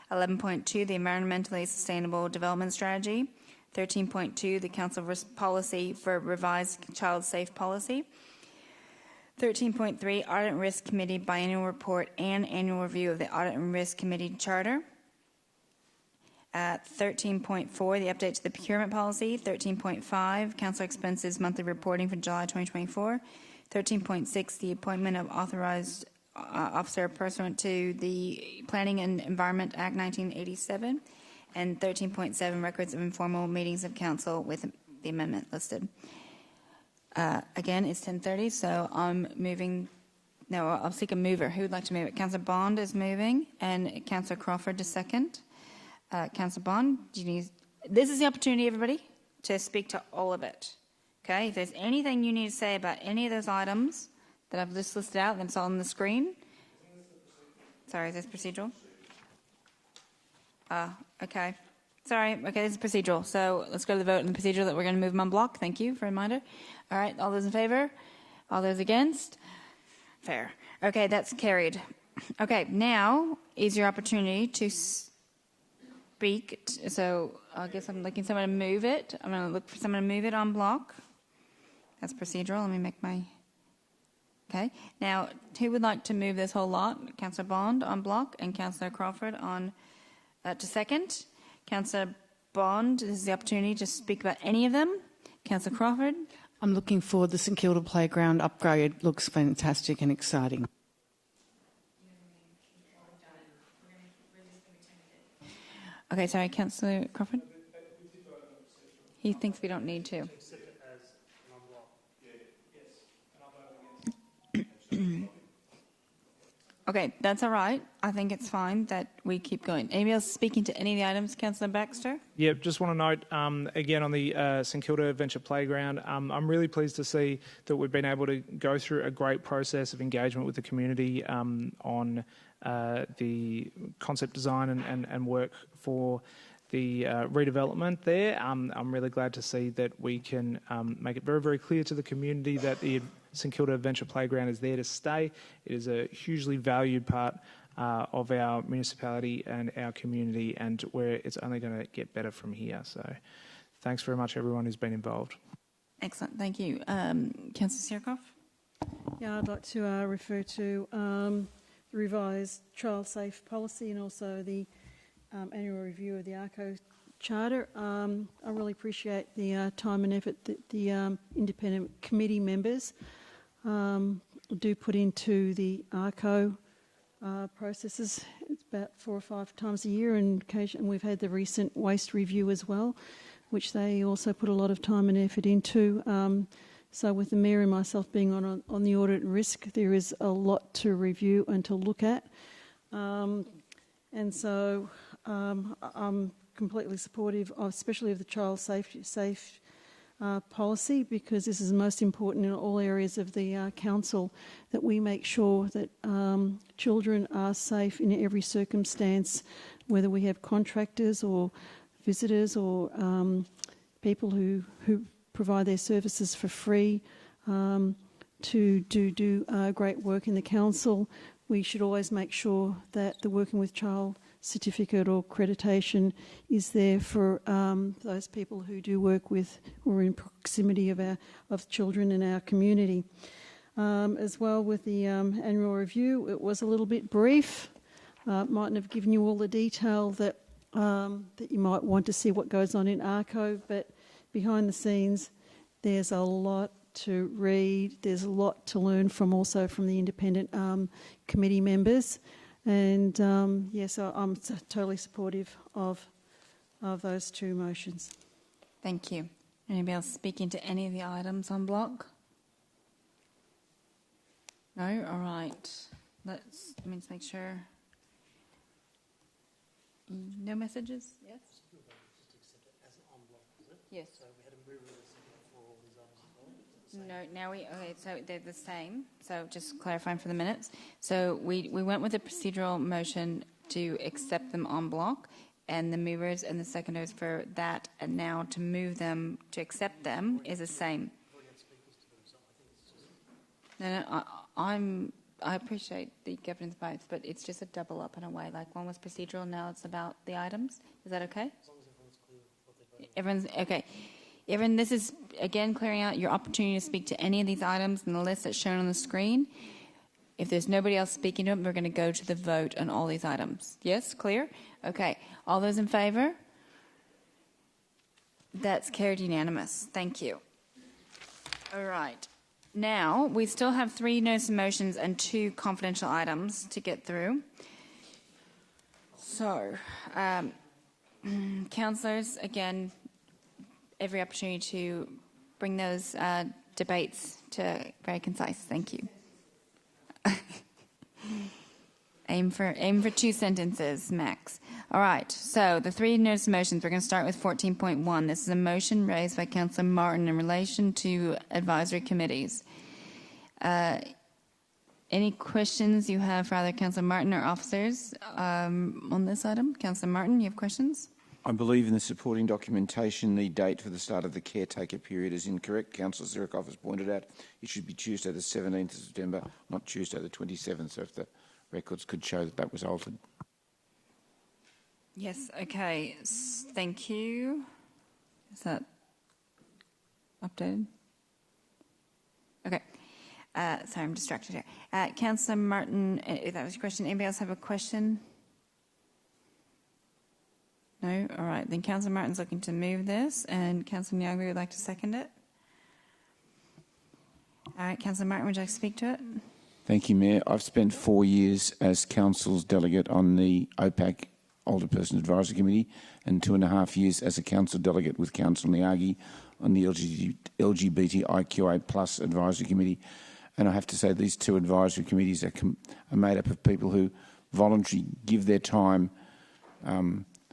Speaker 1: 11.2, the Environmentally Sustainable Development Strategy, 13.2, the Council Policy for Revised Child Safe Policy, 13.3, Audit and Risk Committee Biennial Report and Annual Review of the Audit and Risk Committee Charter, 13.4, the update to the procurement policy, 13.5, council expenses monthly reporting for July 2024, 13.6, the appointment of authorized officer pursuant to the Planning and Environment Act 1987, and 13.7, records of informal meetings of council with the amendment listed. Again, it's 10:30, so I'm moving. No, I'll seek a mover. Who would like to move it? Councillor Bond is moving, and Councillor Crawford to second. Councillor Bond, this is the opportunity, everybody, to speak to all of it. Okay, if there's anything you need to say about any of those items that I've just listed out, that's on the screen. Sorry, is this procedural? Okay. Sorry, okay, this is procedural. So let's go to the vote on the procedural that we're going to move them on block. Thank you for a reminder. All right, all those in favour? All those against? Fair. Okay, that's carried. Okay, now is your opportunity to speak. So I guess I'm looking for someone to move it. I'm going to look for someone to move it on block. That's procedural. Let me make my... Okay. Now, who would like to move this whole lot? Councillor Bond on block and Councillor Crawford on to second. Councillor Bond, this is the opportunity to speak about any of them. Councillor Crawford.
Speaker 14: I'm looking forward. The St Kilda playground upgrade looks fantastic and exciting.
Speaker 1: Okay, sorry, Councillor Crawford. He thinks we don't need to. Okay, that's all right. I think it's fine that we keep going. Anybody else speaking to any of the items? Councillor Baxter?
Speaker 3: Yeah, just want to note, again, on the St Kilda Adventure Playground, I'm really pleased to see that we've been able to go through a great process of engagement with the community on the concept design and work for the redevelopment there. I'm really glad to see that we can make it very, very clear to the community that the St Kilda Adventure Playground is there to stay. It is a hugely valued part of our municipality and our community, and where it's only going to get better from here. So thanks very much, everyone who's been involved.
Speaker 1: Excellent, thank you. Councillor Sirkoff?
Speaker 9: Yeah, I'd like to refer to the revised child safe policy and also the annual review of the ARCO Charter. I really appreciate the time and effort that the independent committee members do put into the ARCO processes. It's about 4 or 5 times a year, and we've had the recent waste review as well, which they also put a lot of time and effort into. So with the Mayor and myself being on the audit and risk, there is a lot to review and to look at. And so I'm completely supportive, especially of the child safe policy, because this is most important in all areas of the council, that we make sure that children are safe in every circumstance, whether we have contractors or visitors or people who provide their services for free to do great work in the council. We should always make sure that the Working with Child certificate or accreditation is there for those people who do work with or in proximity of children in our community. As well, with the annual review, it was a little bit brief. Mightn't have given you all the detail that you might want to see what goes on in ARCO, but behind the scenes there's a lot to read, there's a lot to learn from, also from the independent committee members. And yes, I'm totally supportive of those 2 motions.
Speaker 1: Thank you. Anybody else speaking to any of the items on block? No? All right. Let's make sure. No messages? Yes? Yes. So we had a mover and a second for all these items as well? No, now okay, so they're the same. So just clarifying for the minutes. So we went with a procedural motion to accept them en bloc, and the movers and the seconders for that, and now to move them, to accept them, is the same. No, I appreciate the governance votes, but it's just a double up in a way. Like, one was procedural, now it's about the items. Is that okay? As long as everyone's clear what they're voting. Everyone's okay. Everyone, this is again clearing out your opportunity to speak to any of these items in the list that's shown on the screen. If there's nobody else speaking to them, we're going to go to the vote on all these items. Yes, clear? Okay. All those in favour? That's carried unanimous. Thank you. All right. Now, we still have 3 notice of motions and 2 confidential items to get through. So, councillors, again, every opportunity to bring those debates to very concise. Thank you. aim for 2 sentences max. All right. So the 3 notice of motions. We're going to start with 14.1. This is a motion raised by Councillor Martin in relation to advisory committees. Any questions you have for either Councillor Martin or officers on this item? Councillor Martin, you have questions?
Speaker 13: I believe in the supporting documentation the date for the start of the caretaker period is incorrect. Councillor Sirkoff has pointed out it should be Tuesday the 17th of September, not Tuesday the 27th, so if the records could show that was altered.
Speaker 1: Yes, okay. Thank you. Is that updated? Okay. Sorry, I'm distracted here. Councillor Martin, if that was your question, anybody else have a question? No? All right. Then Councillor Martin's looking to move this, and Councillor Nyangri would like to second it. All right. Councillor Martin, would you like to speak to it?
Speaker 13: Thank you, Mayor. I've spent 4 years as Council's delegate on the OPAC Older Person Advisory Committee and 2.5 years as a council delegate with Council Niagi on the LGBTIQA plus Advisory Committee. And I have to say these two advisory committees are made up of people who voluntarily give their time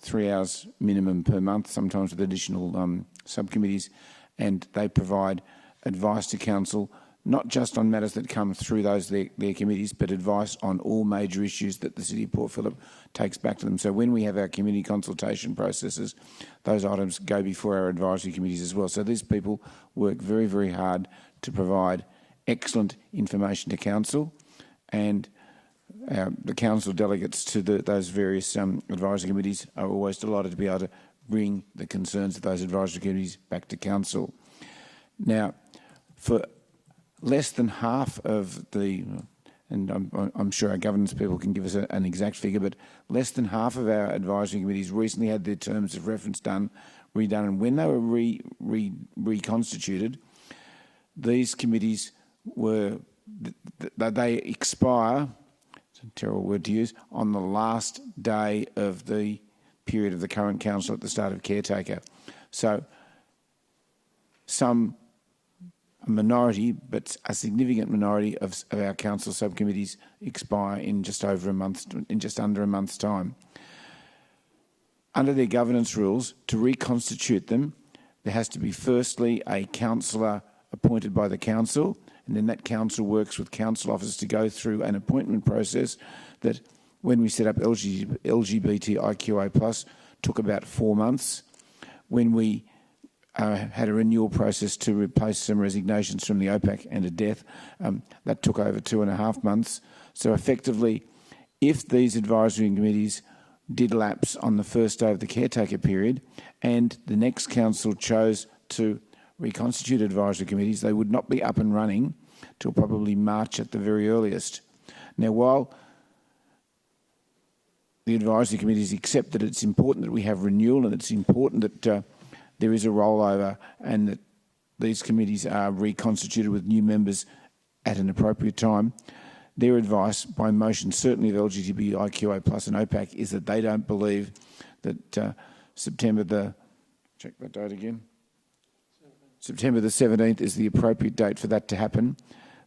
Speaker 13: 3 hours minimum per month, sometimes with additional subcommittees, and they provide advice to council, not just on matters that come through their committees, but advice on all major issues that the City of Port Phillip takes back to them. So when we have our community consultation processes, those items go before our advisory committees as well. So these people work very, very hard to provide excellent information to council, and the council delegates to those various advisory committees are always delighted to be able to bring the concerns of those advisory committees back to council. Now, for less than half of the, and I'm sure our governance people can give us an exact figure, but less than half of our advisory committees recently had their terms of reference redone, and when they were reconstituted, these committees they expire, it's a terrible word to use, on the last day of the period of the current council at the start of caretaker. So a minority, but a significant minority of our council subcommittees expire in just under a month's time. Under their governance rules, to reconstitute them, there has to be firstly a councillor appointed by the council, and then that council works with council officers to go through an appointment process that, when we set up LGBTIQA+, took about 4 months. When we had a renewal process to replace some resignations from the OPAC and a death, that took over 2.5 months. So effectively, if these advisory committees did lapse on the first day of the caretaker period and the next council chose to reconstitute advisory committees, they would not be up and running till probably March at the very earliest. Now, while the advisory committees accept that it's important that we have renewal and it's important that there is a rollover and that these committees are reconstituted with new members at an appropriate time, their advice by motion, certainly of LGBTIQA plus and OPAC, is that they don't believe that September the 17th is the appropriate date for that to happen.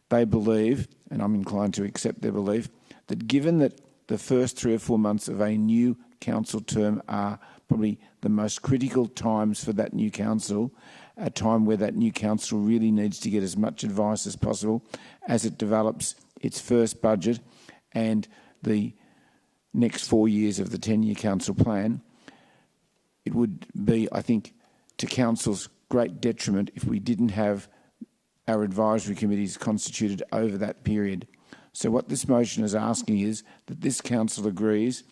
Speaker 13: They believe, and I'm inclined to accept their belief, that given that the first 3 or 4 months of a new council term are probably the most critical times for that new council, a time where that new council really needs to get as much advice as possible as it develops its first budget and the next 4 years of the 10-year council plan. It would be, I think, to council's great detriment if we didn't have our advisory committees constituted over that period. So what this motion is asking is that this council agrees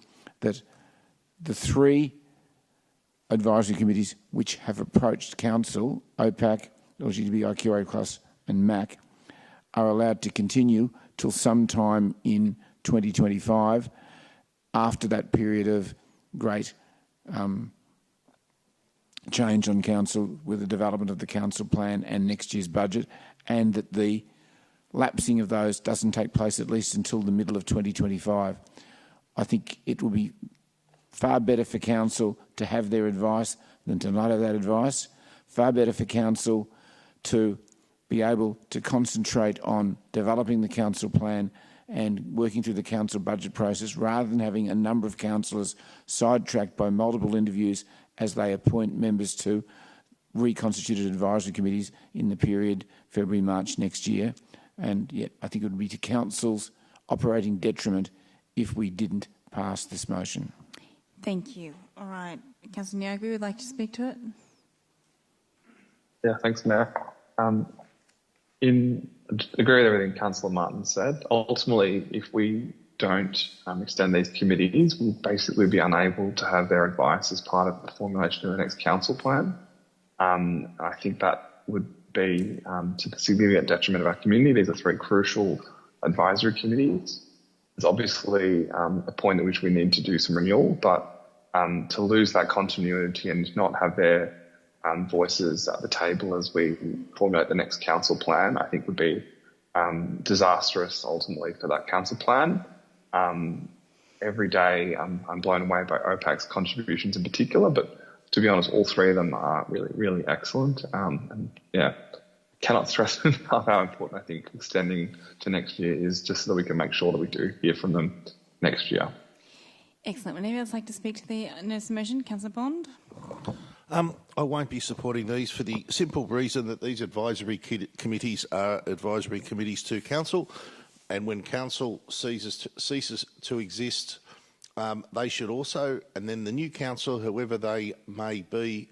Speaker 13: that the 3 advisory committees which have approached council, OPAC, LGBTIQA+, and MAC, are allowed to continue till sometime in 2025 after that period of great change on council with the development of the council plan and next year's budget, and that the lapsing of those doesn't take place at least until the middle of 2025. I think it will be far better for council to have their advice than to not have that advice. Far better for council to be able to concentrate on developing the council plan and working through the council budget process rather than having a number of councillors sidetracked by multiple interviews as they appoint members to reconstituted advisory committees in the period February-March next year. And yet I think it would be to council's operating detriment if we didn't pass this motion.
Speaker 1: Thank you. All right. Councillor Niagi would like to speak to it.
Speaker 15: Yeah, thanks, Mayor. Agree with everything Councillor Martin said. Ultimately, if we don't extend these committees, we'll basically be unable to have their advice as part of the formulation of the next council plan. I think that would be to the significant detriment of our community. These are 3 crucial advisory committees. There's obviously a point at which we need to do some renewal, but to lose that continuity and not have their voices at the table as we formulate the next council plan, I think would be disastrous ultimately for that council plan. every day I'm blown away by OPAC's contributions in particular, but to be honest, all three of them are really, really excellent. And yeah, cannot stress enough how important I think extending to next year is, just so that we can make sure that we do hear from them next year.
Speaker 1: Excellent. Would anybody else like to speak to the notice of motion? Councillor Bond?
Speaker 18: I won't be supporting these for the simple reason that these advisory committees are advisory committees to council, and when council ceases to exist, they should also, and then the new council, whoever they may be,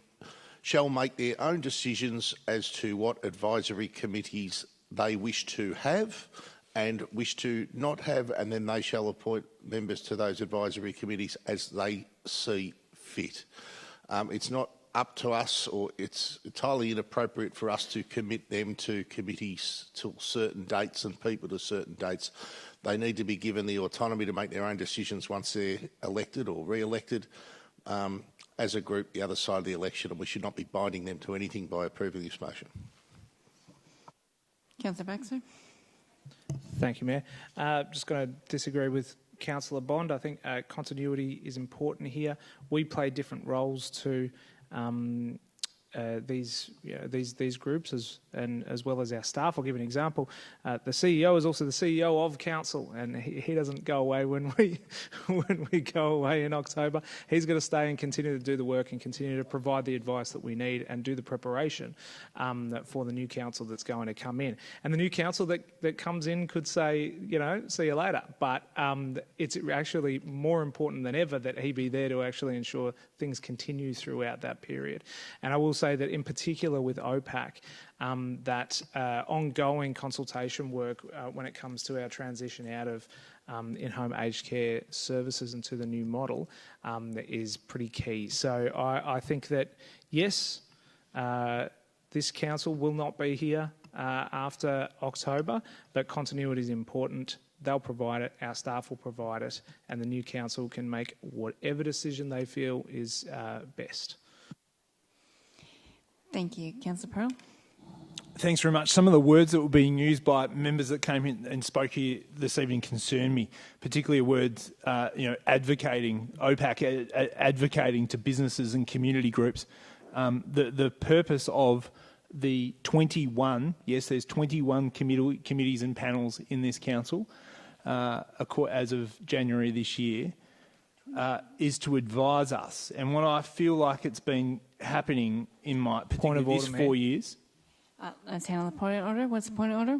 Speaker 18: shall make their own decisions as to what advisory committees they wish to have and wish to not have, and then they shall appoint members to those advisory committees as they see fit. It's not up to us, or it's entirely inappropriate for us to commit them to committees till certain dates and people to certain dates. They need to be given the autonomy to make their own decisions once they're elected or re-elected as a group the other side of the election, and we should not be binding them to anything by approving this motion.
Speaker 1: Councillor Baxter?
Speaker 3: Thank you, Mayor. Just going to disagree with Councillor Bond. I think continuity is important here. We play different roles to these groups as well as our staff. I'll give an example. The CEO is also the CEO of council, and he doesn't go away when we go away in October. He's going to stay and continue to do the work and continue to provide the advice that we need and do the preparation for the new council that's going to come in. And the new council that comes in could say, see you later. But it's actually more important than ever that he be there to actually ensure things continue throughout that period. And I will say that in particular with OPAC, that ongoing consultation work when it comes to our transition out of in-home aged care services into the new model is pretty key. So I think that, yes, this council will not be here after October, but continuity is important. They'll provide it, our staff will provide it, and the new council can make whatever decision they feel is best.
Speaker 1: Thank you. Councillor Pearl?
Speaker 22: Thanks very much. Some of the words that were being used by members that came in and spoke here this evening concern me, particularly words, advocating, OPAC advocating to businesses and community groups. The purpose of the 21, yes, there's 21 committees and panels in this council as of January this year, is to advise us. And what I feel like it's been happening in my particularly this 4 years.
Speaker 1: Let's handle the point of order. What's the point of order?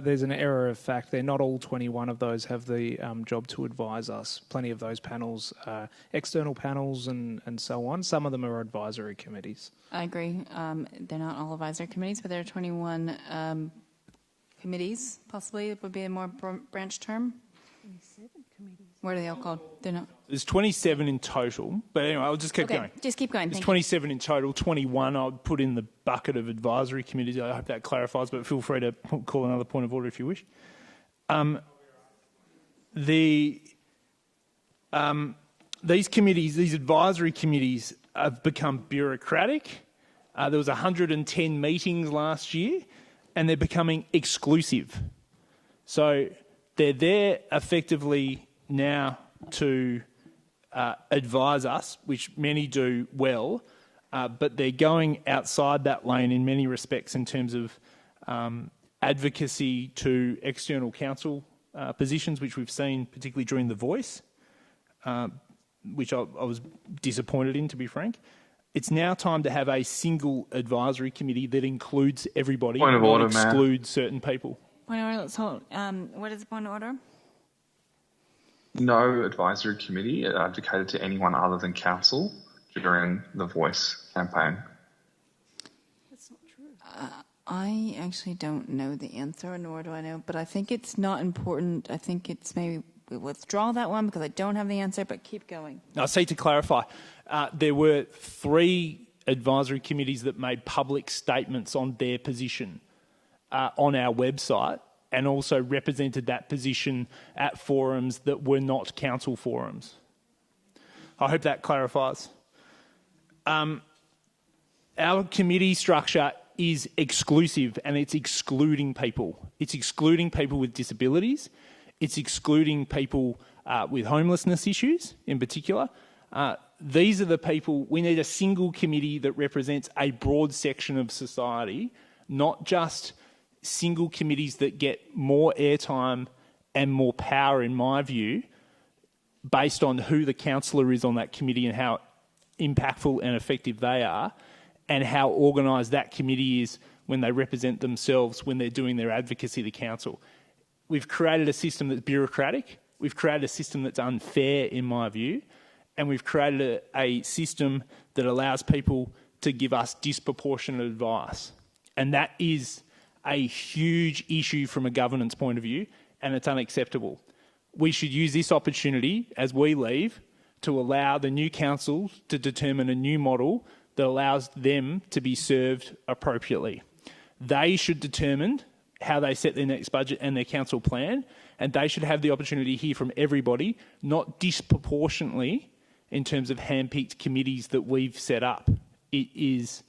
Speaker 3: There's an error of fact there. Not all 21 of those have the job to advise us. Plenty of those panels are external panels and so on. Some of them are advisory committees.
Speaker 1: I agree. They're not all advisory committees, but there are 21 committees, possibly. It would be a more branch term. 27 committees. What are they all called? They're not.
Speaker 22: There's 27 in total, but anyway, I'll just keep going.
Speaker 1: Just keep going.
Speaker 22: There's 27 in total. 21 I would put in the bucket of advisory committees. I hope that clarifies, but feel free to call another point of order if you wish. These committees, these advisory committees, have become bureaucratic. There was 110 meetings last year, and they're becoming exclusive. So they're there effectively now to advise us, which many do well, but they're going outside that lane in many respects in terms of advocacy to external council positions, which we've seen particularly during The Voice, which I was disappointed in, to be frank. It's now time to have a single advisory committee that includes everybody and not excludes certain people.
Speaker 1: Point of order. Let's hold. What is the point of order?
Speaker 15: No advisory committee advocated to anyone other than council during the Voice campaign.
Speaker 1: That's not true. I actually don't know the answer, nor do I know, but I think it's not important. I think it's maybe we withdraw that one because I don't have the answer, but keep going.
Speaker 22: I see, to clarify, there were 3 advisory committees that made public statements on their position on our website, and also represented that position at forums that were not council forums. I hope that clarifies. Our committee structure is exclusive, and it's excluding people. It's excluding people with disabilities. It's excluding people with homelessness issues in particular. These are the people, we need a single committee that represents a broad section of society, not just single committees that get more airtime and more power, in my view, based on who the councillor is on that committee and how impactful and effective they are, and how organised that committee is when they represent themselves, when they're doing their advocacy to council. We've created a system that's bureaucratic. We've created a system that's unfair, in my view, and we've created a system that allows people to give us disproportionate advice. And that is a huge issue from a governance point of view, and it's unacceptable. We should use this opportunity, as we leave, to allow the new council to determine a new model that allows them to be served appropriately. They should determine how they set their next budget and their council plan, and they should have the opportunity to hear from everybody, not disproportionately in terms of hand-picked committees that we've set up. It is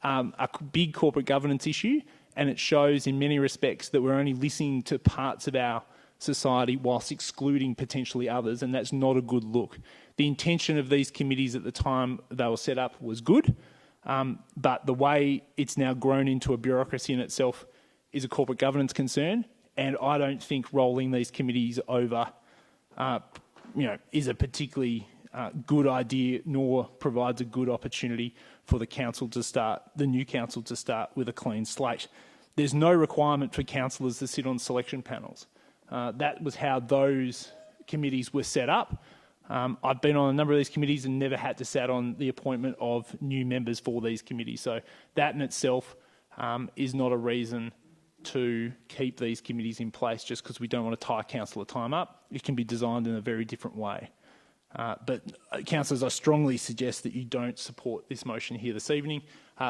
Speaker 22: a big corporate governance issue, and it shows in many respects that we're only listening to parts of our society whilst excluding potentially others, and that's not a good look. The intention of these committees at the time they were set up was good, but the way it's now grown into a bureaucracy in itself is a corporate governance concern, and I don't think rolling these committees over is a particularly good idea, nor provides a good opportunity for the new council to start with a clean slate. There's no requirement for councillors to sit on selection panels. That was how those committees were set up. I've been on a number of these committees and never had to sit on the appointment of new members for these committees. So that in itself is not a reason to keep these committees in place just because we don't want to tie councillor time up. It can be designed in a very different way. But councillors, I strongly suggest that you don't support this motion here this evening.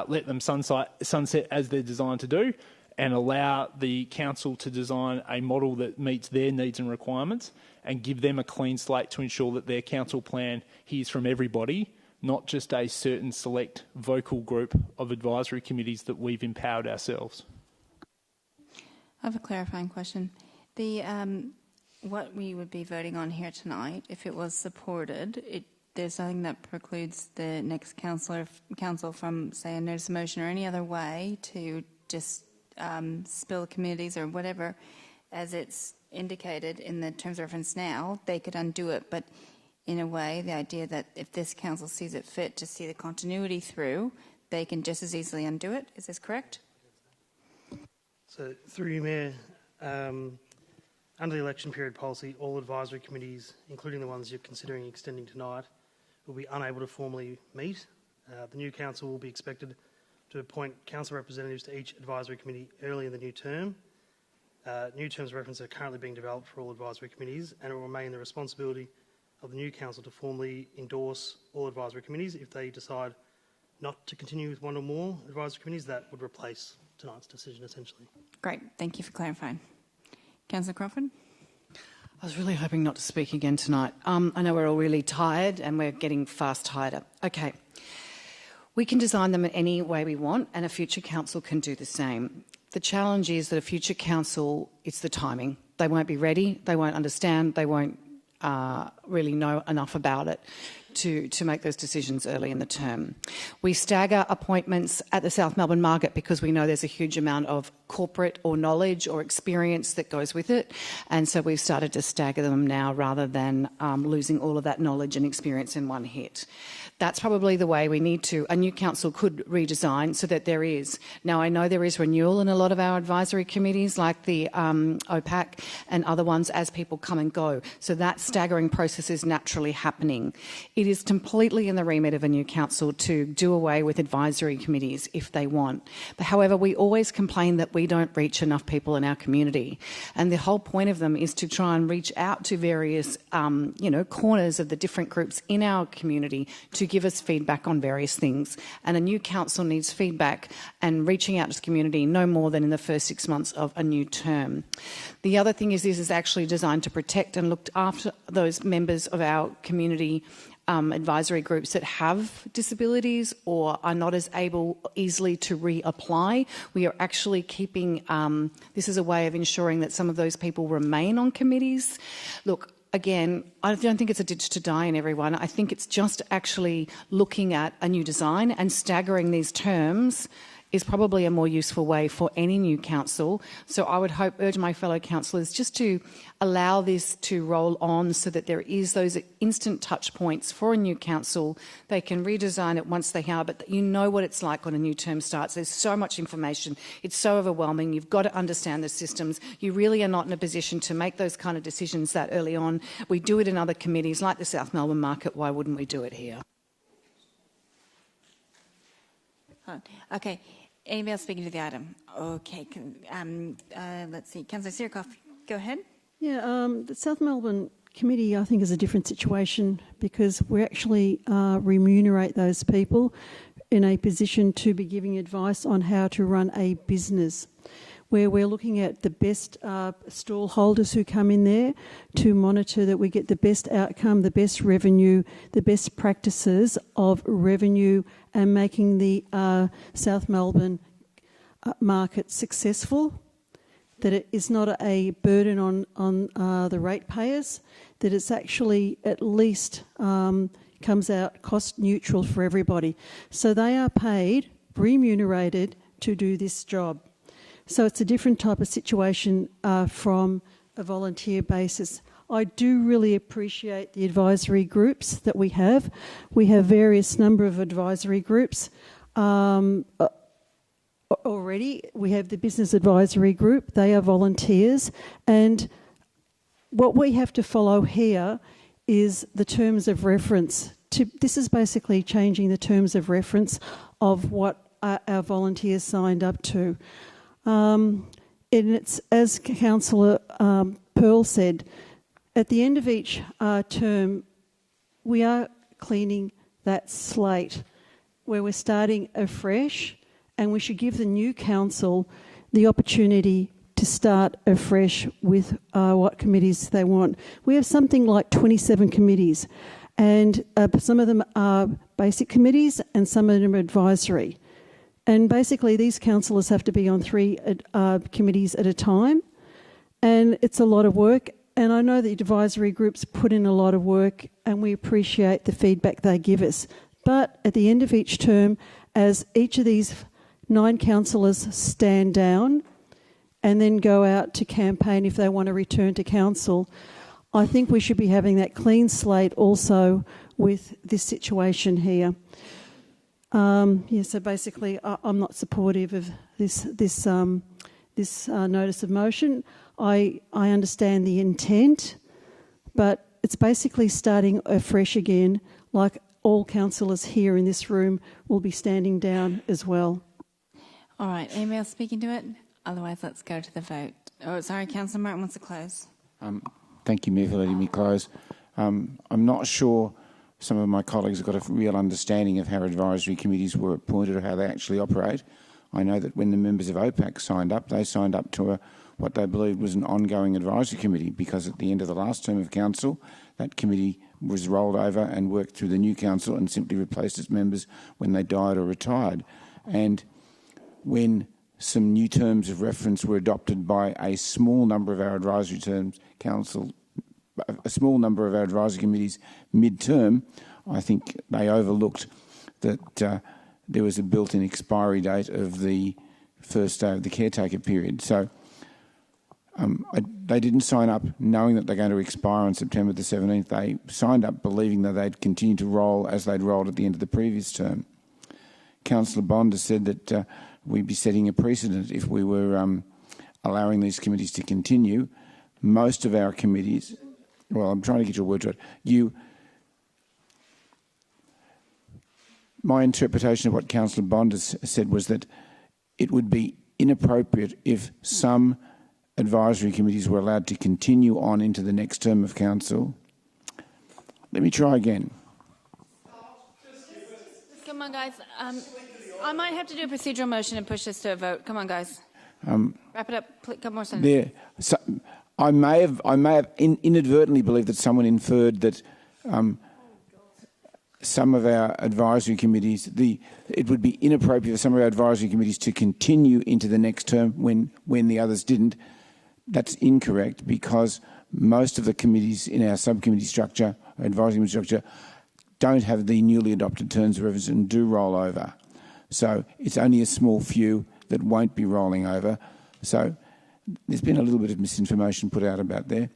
Speaker 22: Let them sunset as they're designed to do, and allow the council to design a model that meets their needs and requirements, and give them a clean slate to ensure that their council plan hears from everybody, not just a certain select vocal group of advisory committees that we've empowered ourselves.
Speaker 1: I have a clarifying question. What we would be voting on here tonight, if it was supported, there's nothing that precludes the next council from, say, a notice of motion or any other way to just spill committees or whatever, as it's indicated in the terms of reference now. They could undo it, but in a way, the idea that if this council sees it fit to see the continuity through, they can just as easily undo it. Is this correct?
Speaker 7: So, through you, Mayor, under the election period policy, all advisory committees, including the ones you're considering extending tonight, will be unable to formally meet. The new council will be expected to appoint council representatives to each advisory committee early in the new term. New terms of reference are currently being developed for all advisory committees, and it will remain the responsibility of the new council to formally endorse all advisory committees. If they decide not to continue with one or more advisory committees, that would replace tonight's decision, essentially.
Speaker 1: Great. Thank you for clarifying. Councillor Crawford?
Speaker 14: I was really hoping not to speak again tonight. I know we're all really tired and we're getting fast tighter. Okay. We can design them in any way we want, and a future council can do the same. The challenge is that a future council, it's the timing. They won't be ready, they won't understand, they won't really know enough about it to make those decisions early in the term. We stagger appointments at the South Melbourne market because we know there's a huge amount of corporate or knowledge or experience that goes with it, and so we've started to stagger them now rather than losing all of that knowledge and experience in one hit. That's probably the way we need to. A new council could redesign so that there is. Now, I know there is renewal in a lot of our advisory committees, like the OPAC and other ones, as people come and go. So that staggering process is naturally happening. It is completely in the remit of a new council to do away with advisory committees if they want. But however, we always complain that we don't reach enough people in our community. And the whole point of them is to try and reach out to various, corners of the different groups in our community to give us feedback on various things. And a new council needs feedback and reaching out to the community no more than in the first 6 months of a new term. The other thing is this is actually designed to protect and look after those members of our community advisory groups that have disabilities or are not as able easily to reapply. We are actually keeping, this is a way of ensuring that some of those people remain on committees. Look, again, I don't think it's a ditch to die in everyone. I think it's just actually looking at a new design and staggering these terms is probably a more useful way for any new council. So I would urge my fellow councillors just to allow this to roll on so that there is those instant touch points for a new council. They can redesign it once they are, but you know what it's like when a new term starts. There's so much information. It's so overwhelming. You've got to understand the systems. You really are not in a position to make those kind of decisions that early on. We do it in other committees like the South Melbourne Market. Why wouldn't we do it here?
Speaker 1: Okay. Anybody else speaking to the item? Okay. Let's see. Councillor Sirikoff, go ahead.
Speaker 9: Yeah, the South Melbourne Committee, I think, is a different situation because we actually remunerate those people in a position to be giving advice on how to run a business, where we're looking at the best stall holders who come in there to monitor that we get the best outcome, the best revenue, the best practices of revenue and making the South Melbourne market successful, that it is not a burden on the ratepayers, that it's actually at least comes out cost neutral for everybody. So they are paid, remunerated to do this job. So it's a different type of situation from a volunteer basis. I do really appreciate the advisory groups that we have. We have various number of advisory groups already. We have the Business Advisory Group. They are volunteers. And what we have to follow here is the terms of reference. This is basically changing the terms of reference of what our volunteers signed up to. And it's, as Councillor Pearl said, at the end of each term, we are cleaning that slate where we're starting afresh, and we should give the new council the opportunity to start afresh with what committees they want. We have something like 27 committees, and some of them are basic committees and some of them are advisory. And basically these councillors have to be on 3 committees at a time, and it's a lot of work. And I know the advisory groups put in a lot of work and we appreciate the feedback they give us. But at the end of each term, as each of these 9 councillors stand down and then go out to campaign if they want to return to council, I think we should be having that clean slate also with this situation here. So basically I'm not supportive of this notice of motion. I understand the intent, but it's basically starting afresh again, like all councillors here in this room will be standing down as well.
Speaker 1: All right, anybody else speaking to it? Otherwise, let's go to the vote. Oh, sorry, Councillor Martin wants to close.
Speaker 13: Thank you, Mayor, for letting me close. I'm not sure some of my colleagues have got a real understanding of how advisory committees were appointed or how they actually operate. I know that when the members of OPAC signed up, they signed up to what they believed was an ongoing advisory committee, because at the end of the last term of council, that committee was rolled over and worked through the new council and simply replaced its members when they died or retired. And when some new terms of reference were adopted by a small number of our advisory a small number of our advisory committees mid-term, I think they overlooked that there was a built-in expiry date of the first day of the caretaker period. So they didn't sign up knowing that they're going to expire on September the 17th. They signed up believing that they'd continue to roll as they'd rolled at the end of the previous term. Councillor Bond has said that we'd be setting a precedent if we were allowing these committees to continue. Most of our committees, well, I'm trying to get your words right. My interpretation of what Councillor Bond has said was that it would be inappropriate if some advisory committees were allowed to continue on into the next term of council. Let me try again.
Speaker 1: Come on, guys. I might have to do a procedural motion and push this to a vote. Come on, guys. Wrap it up. A couple more sentences.
Speaker 13: I may have inadvertently believed that someone inferred that some of our advisory committees, it would be inappropriate for some of our advisory committees to continue into the next term when the others didn't. That's incorrect, because most of the committees in our subcommittee structure, advisory committee structure, don't have the newly adopted terms of reference and do roll over. So it's only a small few that won't be rolling over. So there's been a little bit of misinformation put out about there.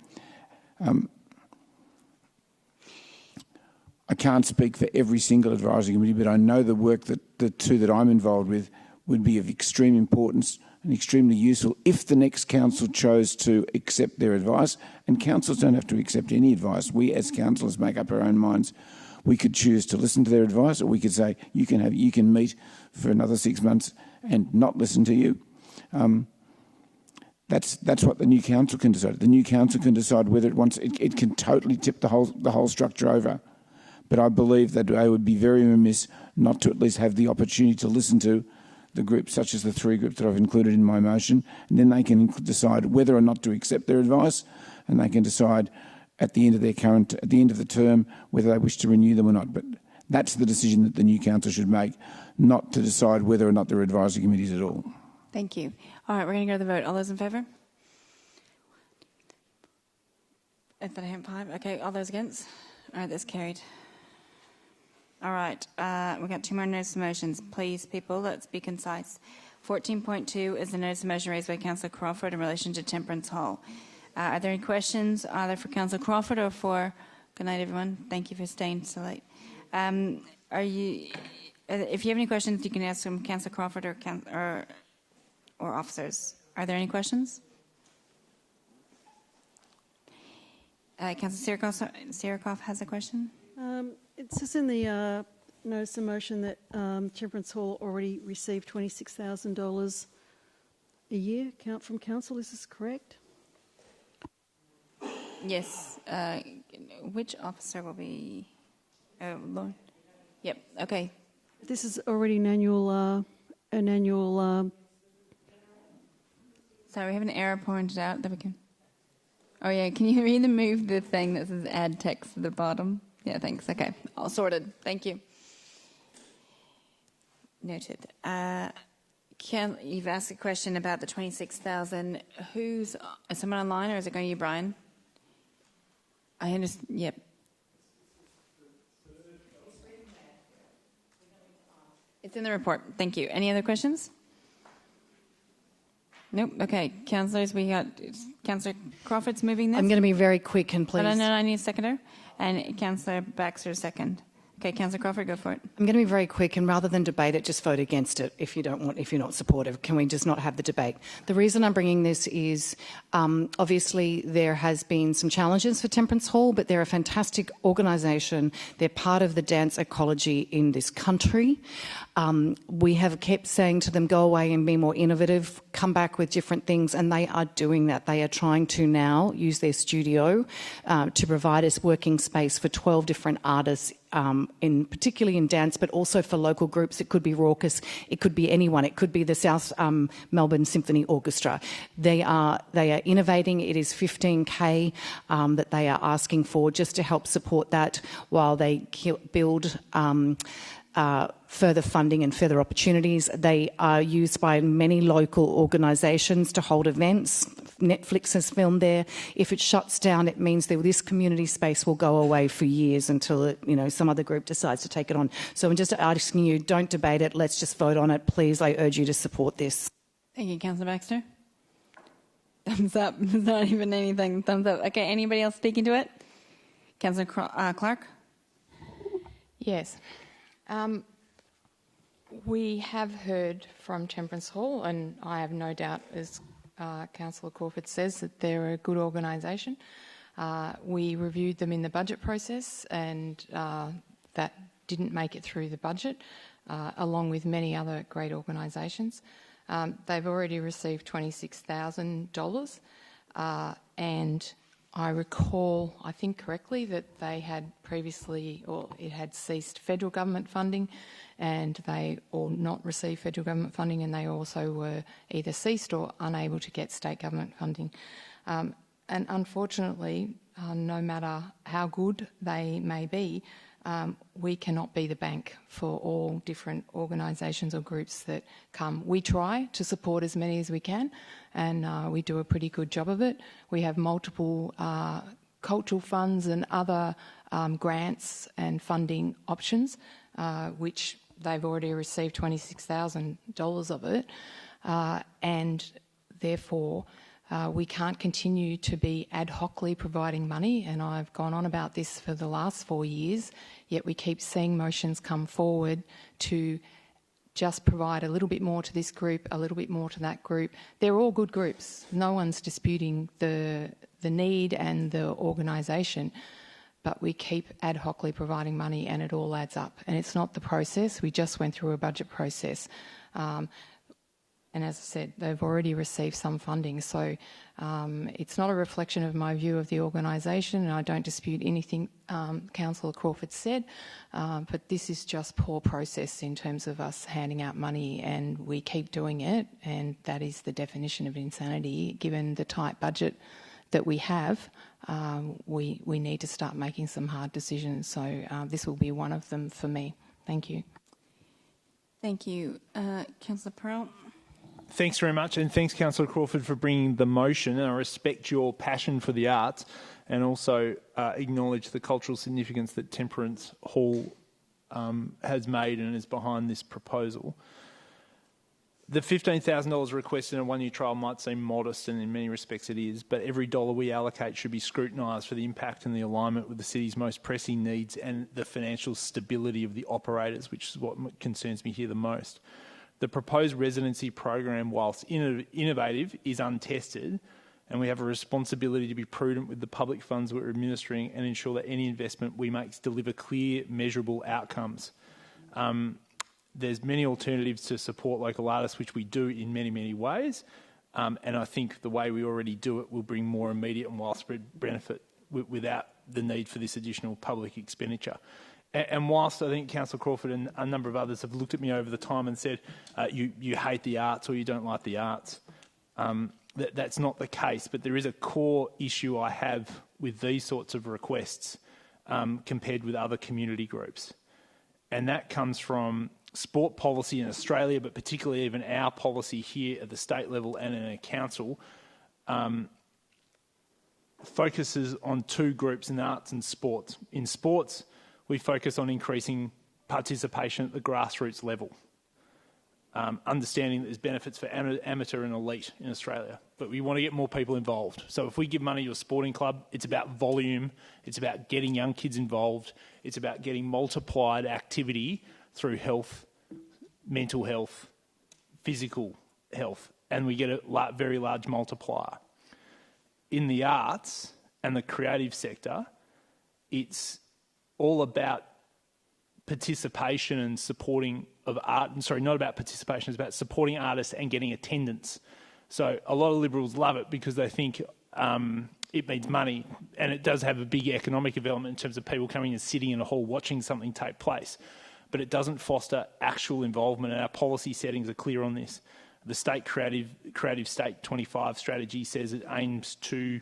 Speaker 13: I can't speak for every single advisory committee, but I know the work that the two that I'm involved with would be of extreme importance and extremely useful if the next council chose to accept their advice. And councils don't have to accept any advice. We as councillors make up our own minds. We could choose to listen to their advice, or we could say you can meet for another 6 months and not listen to you. That's what the new council can decide. The new council can decide whether it wants. It can totally tip the whole structure over. But I believe that they would be very remiss not to at least have the opportunity to listen to the groups, such as the 3 groups that I've included in my motion, and then they can decide whether or not to accept their advice, and they can decide at the end of the term whether they wish to renew them or not. But that's the decision that the new council should make, not to decide whether or not there are advisory committees at all.
Speaker 1: Thank you. All right, we're going to go to the vote. All those in favour? If I have 5, okay. All those against? All right, that's carried. All right, we've got 2 more notice of motions. Please, people, let's be concise. 14.2 is the notice of motion raised by Councillor Crawford in relation to Temperance Hall. Are there any questions either for Councillor Crawford or for... Good night, everyone. Thank you for staying so late. If you have any questions, you can ask them Councillor Crawford or officers. Are there any questions? Councillor Sirikoff has a question.
Speaker 9: It says in the notice of motion that Temperance Hall already received $26,000 a year from council. Is this correct?
Speaker 1: Yes. Which officer will be? Lauren. Yep. Okay.
Speaker 9: This is already an annual.
Speaker 1: Sorry, we have an error pointed out that we can. Oh yeah, can you remove the thing that says add text to the bottom? Yeah, thanks. Okay, all sorted. Thank you. Noted. You've asked a question about the 26,000. Is someone online, or is it going to you, Brian? I understand. Yep. It's in the report. Thank you. Any other questions? Nope. Okay, councillors, we got Councillor Crawford's moving this.
Speaker 14: I'm going to be very quick and please.
Speaker 1: No, I need a seconder. And Councillor Baxter second. Okay, Councillor Crawford, go for it.
Speaker 14: I'm going to be very quick, and rather than debate it, just vote against it if you're not supportive. Can we just not have the debate? The reason I'm bringing this is obviously there has been some challenges for Temperance Hall, but they're a fantastic organisation. They're part of the dance ecology in this country. We have kept saying to them, go away and be more innovative, come back with different things, and they are doing that. They are trying to now use their studio to provide us working space for 12 different artists, particularly in dance, but also for local groups. It could be Raucous, it could be anyone, it could be the South Melbourne Symphony Orchestra. They are innovating. It is $15K that they are asking for just to help support that while they build further funding and further opportunities. They are used by many local organisations to hold events. Netflix has filmed there. If it shuts down, it means that this community space will go away for years until some other group decides to take it on. So I'm just asking you, don't debate it. Let's just vote on it. Please, I urge you to support this.
Speaker 1: Thank you, Councillor Baxter. Thumbs up. There's not even anything. Thumbs up. Okay, anybody else speaking to it? Councillor Clark?
Speaker 17: Yes. We have heard from Temperance Hall, and I have no doubt, as Councillor Crawford says, that they're a good organisation. We reviewed them in the budget process, and that didn't make it through the budget, along with many other great organisations. They've already received $26,000, and I recall, I think correctly, that they had previously, or it had ceased federal government funding, and they all not received federal government funding, and they also were either ceased or unable to get state government funding. And unfortunately, no matter how good they may be, We cannot be the bank for all different organisations or groups that come. We try to support as many as we can, and we do a pretty good job of it. We have multiple cultural funds and other grants and funding options, which they've already received $26,000 of it, and therefore we can't continue to be ad hocly providing money, and I've gone on about this for the last 4 years, yet we keep seeing motions come forward to just provide a little bit more to this group, a little bit more to that group. They're all good groups. No one's disputing the need and the organisation, but we keep ad hocly providing money and it all adds up. And it's not the process. We just went through a budget process. And as I said, they've already received some funding. So it's not a reflection of my view of the organisation, and I don't dispute anything Councillor Crawford said, but this is just poor process in terms of us handing out money, and we keep doing it, and that is the definition of insanity. Given the tight budget that we have, we need to start making some hard decisions. So this will be one of them for me. Thank you.
Speaker 1: Thank you. Councillor Perrott.
Speaker 22: Thanks very much, and thanks, Councillor Crawford, for bringing the motion. And I respect your passion for the arts, and also acknowledge the cultural significance that Temperance Hall has made and is behind this proposal. The $15,000 requested in a one-year trial might seem modest, and in many respects it is, but every dollar we allocate should be scrutinised for the impact and the alignment with the city's most pressing needs and the financial stability of the operators, which is what concerns me here the most. The proposed residency program, whilst innovative, is untested, and we have a responsibility to be prudent with the public funds we're administering and ensure that any investment we make deliver clear, measurable outcomes. There's many alternatives to support local artists, which we do in many, many ways, and I think the way we already do it will bring more immediate and widespread benefit without the need for this additional public expenditure. And whilst I think Councillor Crawford and a number of others have looked at me over the time and said, you hate the arts or you don't like the arts, that's not the case. But there is a core issue I have with these sorts of requests compared with other community groups. And that comes from sport policy in Australia, but particularly even our policy here at the state level and in a council, focuses on two groups in arts and sports. In sports, we focus on increasing participation at the grassroots level, understanding that there's benefits for amateur and elite in Australia, but we want to get more people involved. So if we give money to a sporting club, it's about volume, it's about getting young kids involved, it's about getting multiplied activity through health, mental health, physical health, and we get a very large multiplier. In the arts and the creative sector, it's all about participation and supporting of art. Sorry, not about participation, it's about supporting artists and getting attendance. So a lot of Liberals love it because they think it means money, and it does have a big economic development in terms of people coming and sitting in a hall watching something take place. But it doesn't foster actual involvement, and our policy settings are clear on this. The State Creative State 25 strategy says it aims to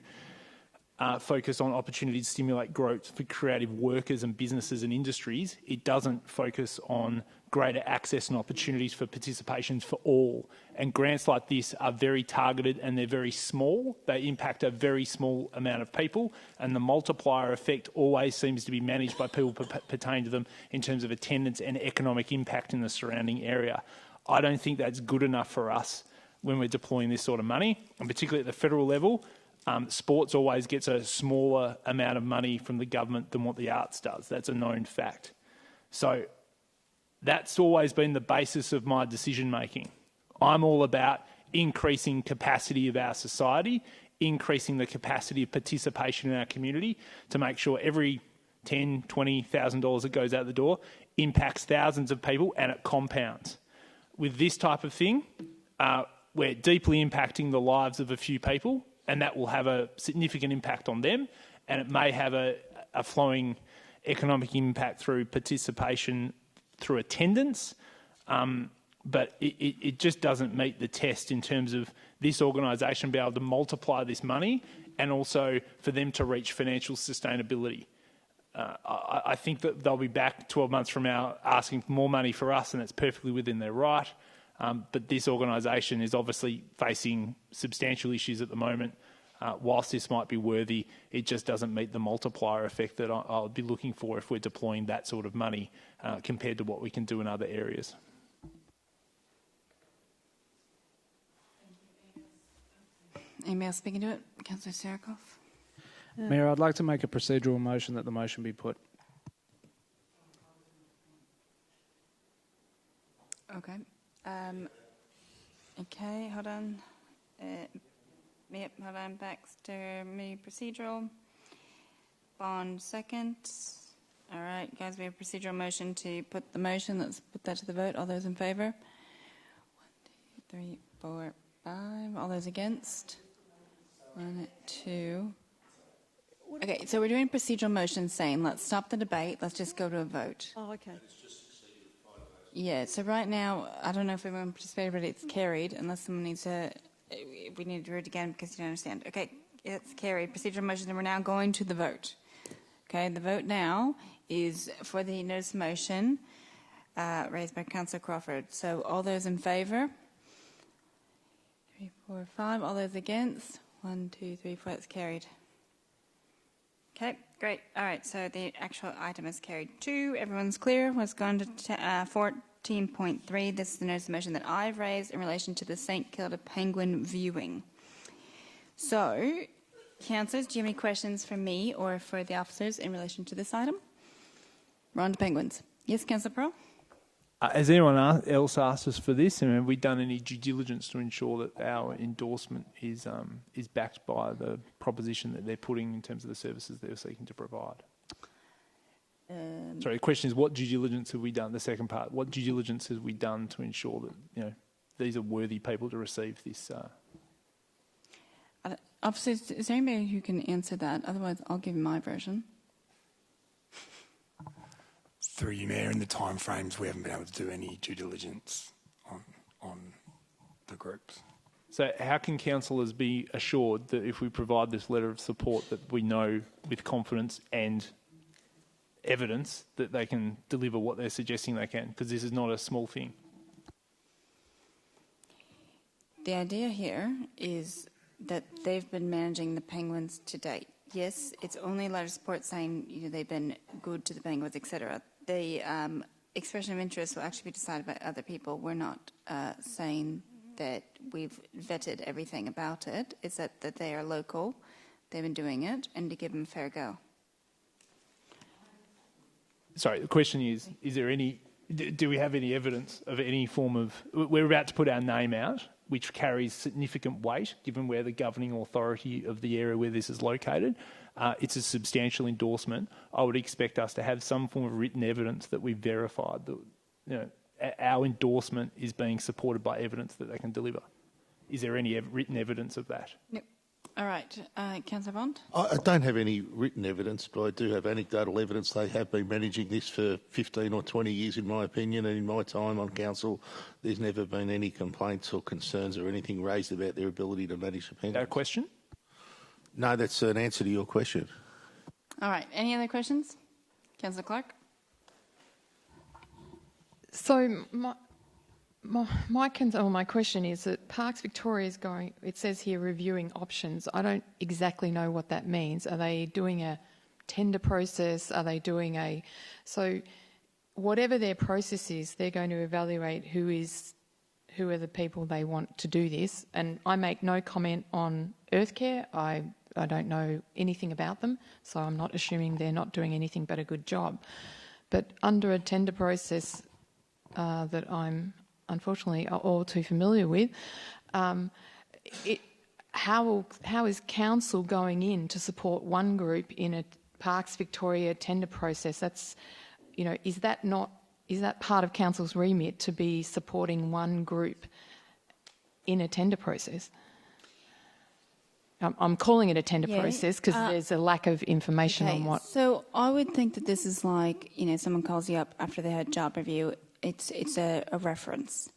Speaker 22: focus on opportunities to stimulate growth for creative workers and businesses and industries. It doesn't focus on greater access and opportunities for participation for all. And grants like this are very targeted and they're very small. They impact a very small amount of people, and the multiplier effect always seems to be managed by people pertaining to them in terms of attendance and economic impact in the surrounding area. I don't think that's good enough for us when we're deploying this sort of money, and particularly at the federal level. Sports always gets a smaller amount of money from the government than what the arts does. That's a known fact. So that's always been the basis of my decision making. I'm all about increasing capacity of our society, increasing the capacity of participation in our community to make sure every $10,000, $20,000 that goes out the door impacts thousands of people and it compounds. With this type of thing, we're deeply impacting the lives of a few people, and that will have a significant impact on them, and it may have a flowing economic impact through participation, through attendance, but it just doesn't meet the test in terms of this organisation being able to multiply this money and also for them to reach financial sustainability. I think that they'll be back 12 months from now asking for more money for us, and it's perfectly within their right. But this organisation is obviously facing substantial issues at the moment. Whilst this might be worthy, it just doesn't meet the multiplier effect that I'll be looking for if we're deploying that sort of money compared to what we can do in other areas.
Speaker 1: Anybody else speaking to it? Councillor Sarikoff?
Speaker 3: Mayor, I'd like to make a procedural motion that the motion be put.
Speaker 1: Okay. Okay, hold on. Yep, hold on. Baxter, me procedural. Bond, second. All right, guys, we have a procedural motion to put the motion. Let's put that to the vote. All those in favour? 1, 2, 3, 4, 5. All those against? 1, 2. Okay, so we're doing procedural motion saying let's stop the debate. Let's just go to a vote.
Speaker 9: Oh, okay.
Speaker 1: Yeah, so right now, I don't know if everyone participated, but it's carried, unless someone needs to, we need to do it again because you don't understand. Okay, it's carried. Procedural motion, and we're now going to the vote. Okay, the vote now is for the notice of motion raised by Councillor Crawford. So all those in favour? 3, 4, 5. All those against? 1, 2, 3, 4. It's carried. Okay, great. All right, so the actual item is carried. 2, everyone's clear. Let's go on to 14.3. This is the notice of motion that I've raised in relation to the St Kilda penguin viewing. So, councillors, do you have any questions for me or for the officers in relation to this item? We're on to penguins. Yes, Councillor Pearl?
Speaker 22: Has anyone else asked us for this? And have we done any due diligence to ensure that our endorsement is backed by the proposition that they're putting in terms of the services they're seeking to provide? Sorry, the question is, what due diligence have we done? The second part, what due diligence have we done to ensure that these are worthy people to receive this?
Speaker 1: Officers, is there anybody who can answer that? Otherwise, I'll give you my version.
Speaker 12: Through you, Mayor, in the time frames, we haven't been able to do any due diligence on the groups.
Speaker 22: So how can councillors be assured that if we provide this letter of support that we know with confidence and evidence that they can deliver what they're suggesting they can? Because this is not a small thing.
Speaker 1: The idea here is that they've been managing the penguins to date. Yes, it's only a letter of support saying they've been good to the penguins, etc. The expression of interest will actually be decided by other people. We're not saying that we've vetted everything about it. It's that they are local, they've been doing it, and to give them a fair go.
Speaker 22: Sorry, the question is there any, do we have any evidence of any form of, we're about to put our name out, which carries significant weight given where the governing authority of the area where this is located. It's a substantial endorsement. I would expect us to have some form of written evidence that we've verified that our endorsement is being supported by evidence that they can deliver. Is there any written evidence of that?
Speaker 1: Yep. All right. Councillor Bond?
Speaker 18: I don't have any written evidence, but I do have anecdotal evidence. They have been managing this for 15 or 20 years, in my opinion, and in my time on council, there's never been any complaints or concerns or anything raised about their ability to manage the penguins.
Speaker 22: No question?
Speaker 18: No, that's an answer to your question.
Speaker 1: All right. Any other questions? Councillor Clark?
Speaker 17: So my question is that Parks Victoria is going, it says here reviewing options. I don't exactly know what that means. Are they doing a tender process? Are they doing so whatever their process is, they're going to evaluate who are the people they want to do this. And I make no comment on Earthcare. I don't know anything about them, so I'm not assuming they're not doing anything but a good job. But under a tender process that I'm unfortunately all too familiar with, how is council going in to support one group in a Parks Victoria tender process? That's, is that part of council's remit to be supporting one group in a tender process? I'm calling it a tender process because there's a lack of information on what.
Speaker 1: So I would think that this is like, someone calls you up after they had a job review. It's a reference.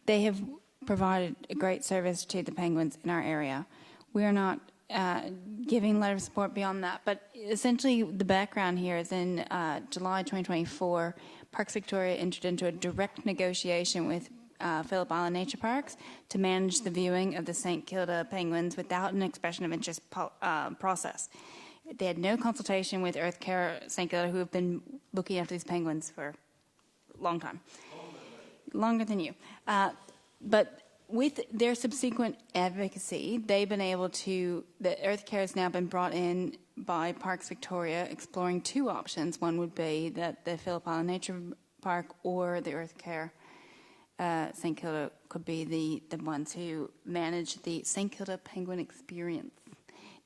Speaker 1: They have provided a great service to the penguins in our area. We are not giving a letter of support beyond that. But essentially, the background here is in July 2024, Parks Victoria entered into a direct negotiation with Phillip Island Nature Parks to manage the viewing of the St Kilda penguins without an expression of interest process. They had no consultation with Earth Care St Kilda, who have been looking after these penguins for a long time. Longer than you. But with their subsequent advocacy, they've been able to, the Earth Care has now been brought in by Parks Victoria, exploring two options. One would be that the Phillip Island Nature Park or the Earth Care St Kilda could be the ones who manage the St Kilda penguin experience.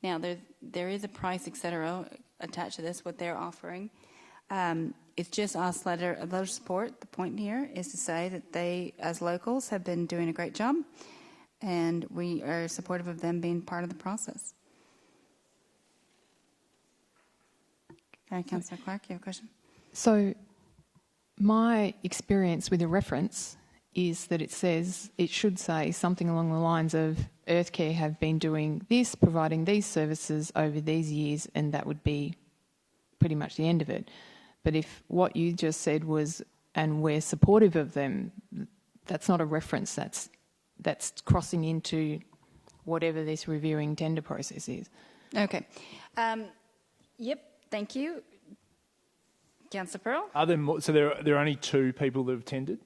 Speaker 1: Now, there is a price, etc., attached to this, what they're offering. It's just us letter of support. The point here is to say that they, as locals, have been doing a great job, and we are supportive of them being part of the process. Okay, Councillor Clark, you have a question?
Speaker 17: So, my experience with the reference is that it should say something along the lines of Earthcare have been doing this, providing these services over these years, and that would be pretty much the end of it. But if what you just said was, and we're supportive of them, that's not a reference, that's crossing into whatever this reviewing tender process is.
Speaker 1: Okay. Yep, thank you. Councillor Pearl?
Speaker 22: Are there more, so there are only two people that have tendered?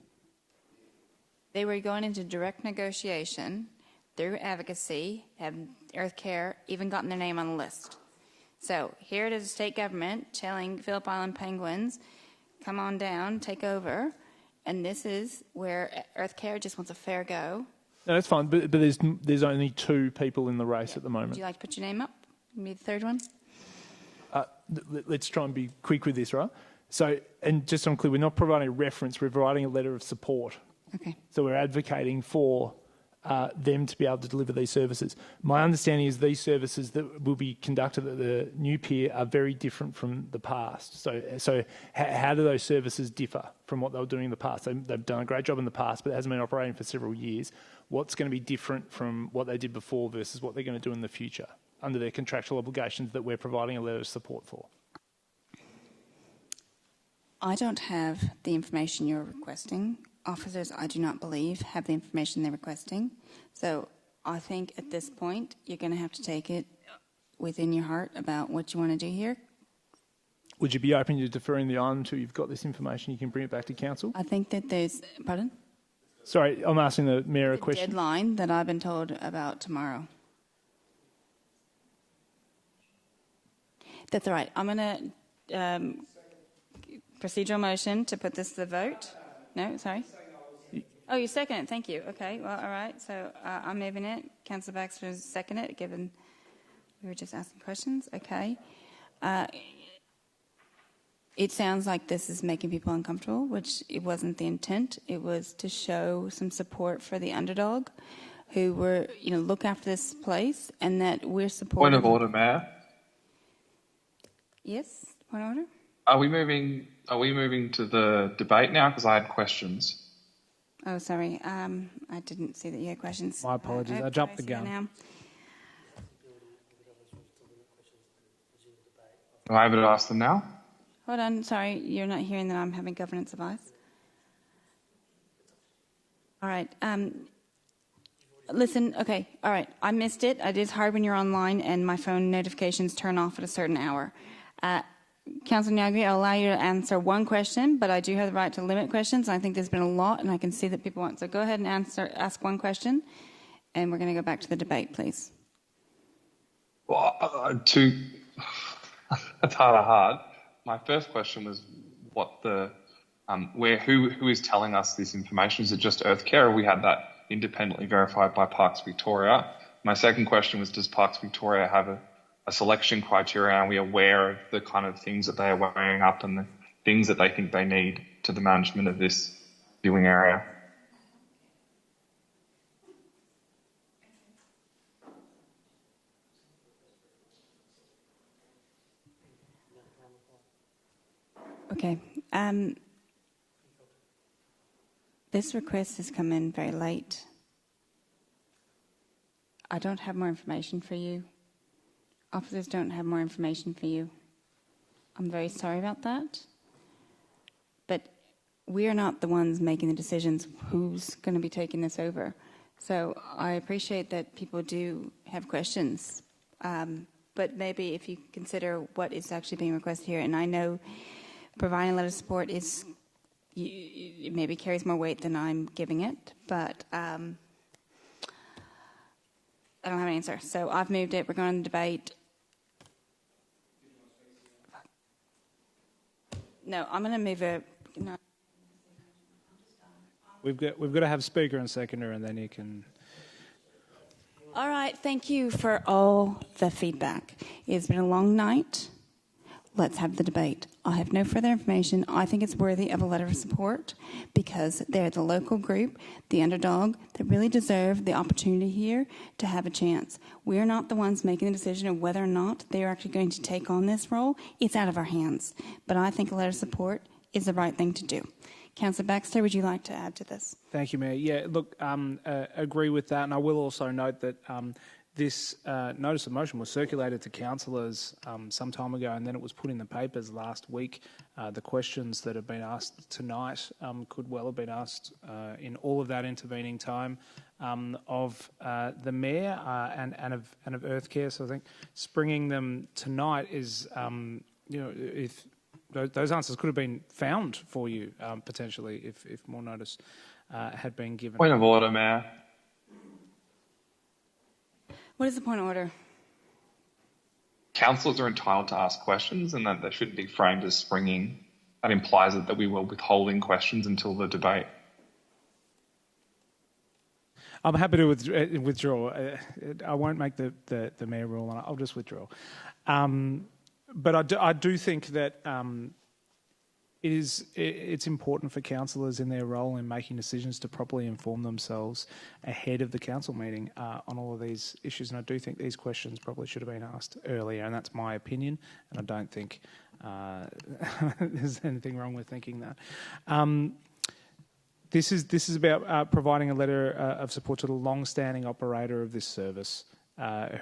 Speaker 1: They were going into direct negotiation through advocacy, have Earth Care even gotten their name on the list. So here it is, a state government telling Phillip Island penguins, come on down, take over, and this is where Earth Care just wants a fair go.
Speaker 22: No, that's fine, but there's only two people in the race at the moment.
Speaker 1: Would you like to put your name up? Maybe the third one?
Speaker 22: Let's try and be quick with this, right? So, and just so I'm clear, we're not providing a reference, we're providing a letter of support.
Speaker 1: Okay.
Speaker 22: So we're advocating for them to be able to deliver these services. My understanding is these services that will be conducted at the new pier are very different from the past. So how do those services differ from what they were doing in the past? They've done a great job in the past, but it hasn't been operating for several years. What's going to be different from what they did before versus what they're going to do in the future under their contractual obligations that we're providing a letter of support for?
Speaker 1: I don't have the information you're requesting. Officers, I do not believe, have the information they're requesting. So I think at this point, you're going to have to take it within your heart about what you want to do here.
Speaker 22: Would you be open to deferring the item until you've got this information? You can bring it back to council?
Speaker 1: I think that there's... Pardon?
Speaker 22: Sorry, I'm asking the Mayor a question.
Speaker 1: Deadline that I've been told about tomorrow. That's all right. I'm going to... procedural motion to put this to the vote. No, sorry. Oh, you second it. Thank you. Okay. Well, all right. So I'm moving it. Councillor Baxter's second it, given we were just asking questions. Okay. It sounds like this is making people uncomfortable, which it wasn't the intent. It was to show some support for the underdog who were, look after this place, and that we're supporting.
Speaker 6: Point of order, Mayor.
Speaker 1: Yes. Point of order.
Speaker 6: Are we moving to the debate now? Because I had questions.
Speaker 1: Oh, sorry. I didn't see that you had questions.
Speaker 3: My apologies. I jumped the gun.
Speaker 6: Am I able to ask them now?
Speaker 1: Hold on. Sorry. You're not hearing that I'm having governance advice? All right. Listen. Okay. All right. I missed it. It is hard when you're online and my phone notifications turn off at a certain hour. Councillor Nyagri, I'll allow you to answer one question, but I do have the right to limit questions. I think there's been a lot, and I can see that people want. So go ahead and ask one question, and we're going to go back to the debate, please.
Speaker 6: Well, that's hard. My first question was what who is telling us this information? Is it just Earth Care, or we had that independently verified by Parks Victoria? My second question was, does Parks Victoria have a selection criteria? Are we aware of the kind of things that they are weighing up and the things that they think they need to the management of this viewing area?
Speaker 1: Okay. This request has come in very late. I don't have more information for you. officers don't have more information for you. I'm very sorry about that. But we are not the ones making the decisions who's going to be taking this over. So I appreciate that people do have questions. But maybe if you consider what is actually being requested here, and I know providing a letter of support is, it maybe carries more weight than I'm giving it, but I don't have an answer. So I've moved it. We're going to debate. No, I'm going to move it. No.
Speaker 3: We've got to have speaker and seconder, and then you can.
Speaker 1: All right, thank you for all the feedback. It's been a long night. Let's have the debate. I have no further information. I think it's worthy of a letter of support because they're the local group, the underdog, that really deserve the opportunity here to have a chance. We're not the ones making the decision of whether or not they're actually going to take on this role. It's out of our hands. But I think a letter of support is the right thing to do. Councillor Baxter, would you like to add to this?
Speaker 3: Thank you, Mayor. Yeah, look, agree with that, and I will also note that this notice of motion was circulated to councillors some time ago, and then it was put in the papers last week. The questions that have been asked tonight could well have been asked in all of that intervening time of the Mayor and of Earth Care. So I think springing them tonight is, if those answers could have been found for you potentially if more notice had been given.
Speaker 15: Point of order, Mayor.
Speaker 1: What is the point of order?
Speaker 15: Councillors are entitled to ask questions, and that they shouldn't be framed as springing. That implies that we were withholding questions until the debate.
Speaker 3: I'm happy to withdraw. I won't make the Mayor rule on it. I'll just withdraw. But I do think that it's important for councillors in their role in making decisions to properly inform themselves ahead of the council meeting on all of these issues. And I do think these questions probably should have been asked earlier, and that's my opinion. And I don't think there's anything wrong with thinking that. This is about providing a letter of support to the long-standing operator of this service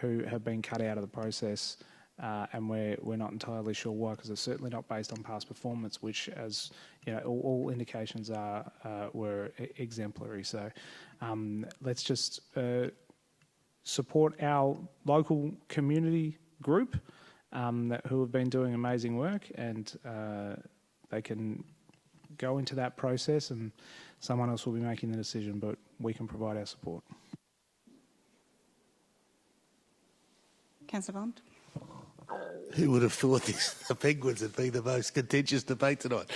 Speaker 3: who have been cut out of the process. And we're not entirely sure why, because it's certainly not based on past performance, which, as you know, all indications were exemplary. So let's just support our local community group who have been doing amazing work, and they can go into that process, and someone else will be making the decision, but we can provide our support.
Speaker 1: Councillor Bond.
Speaker 18: Who would have thought the Penguins would be the most contentious debate tonight?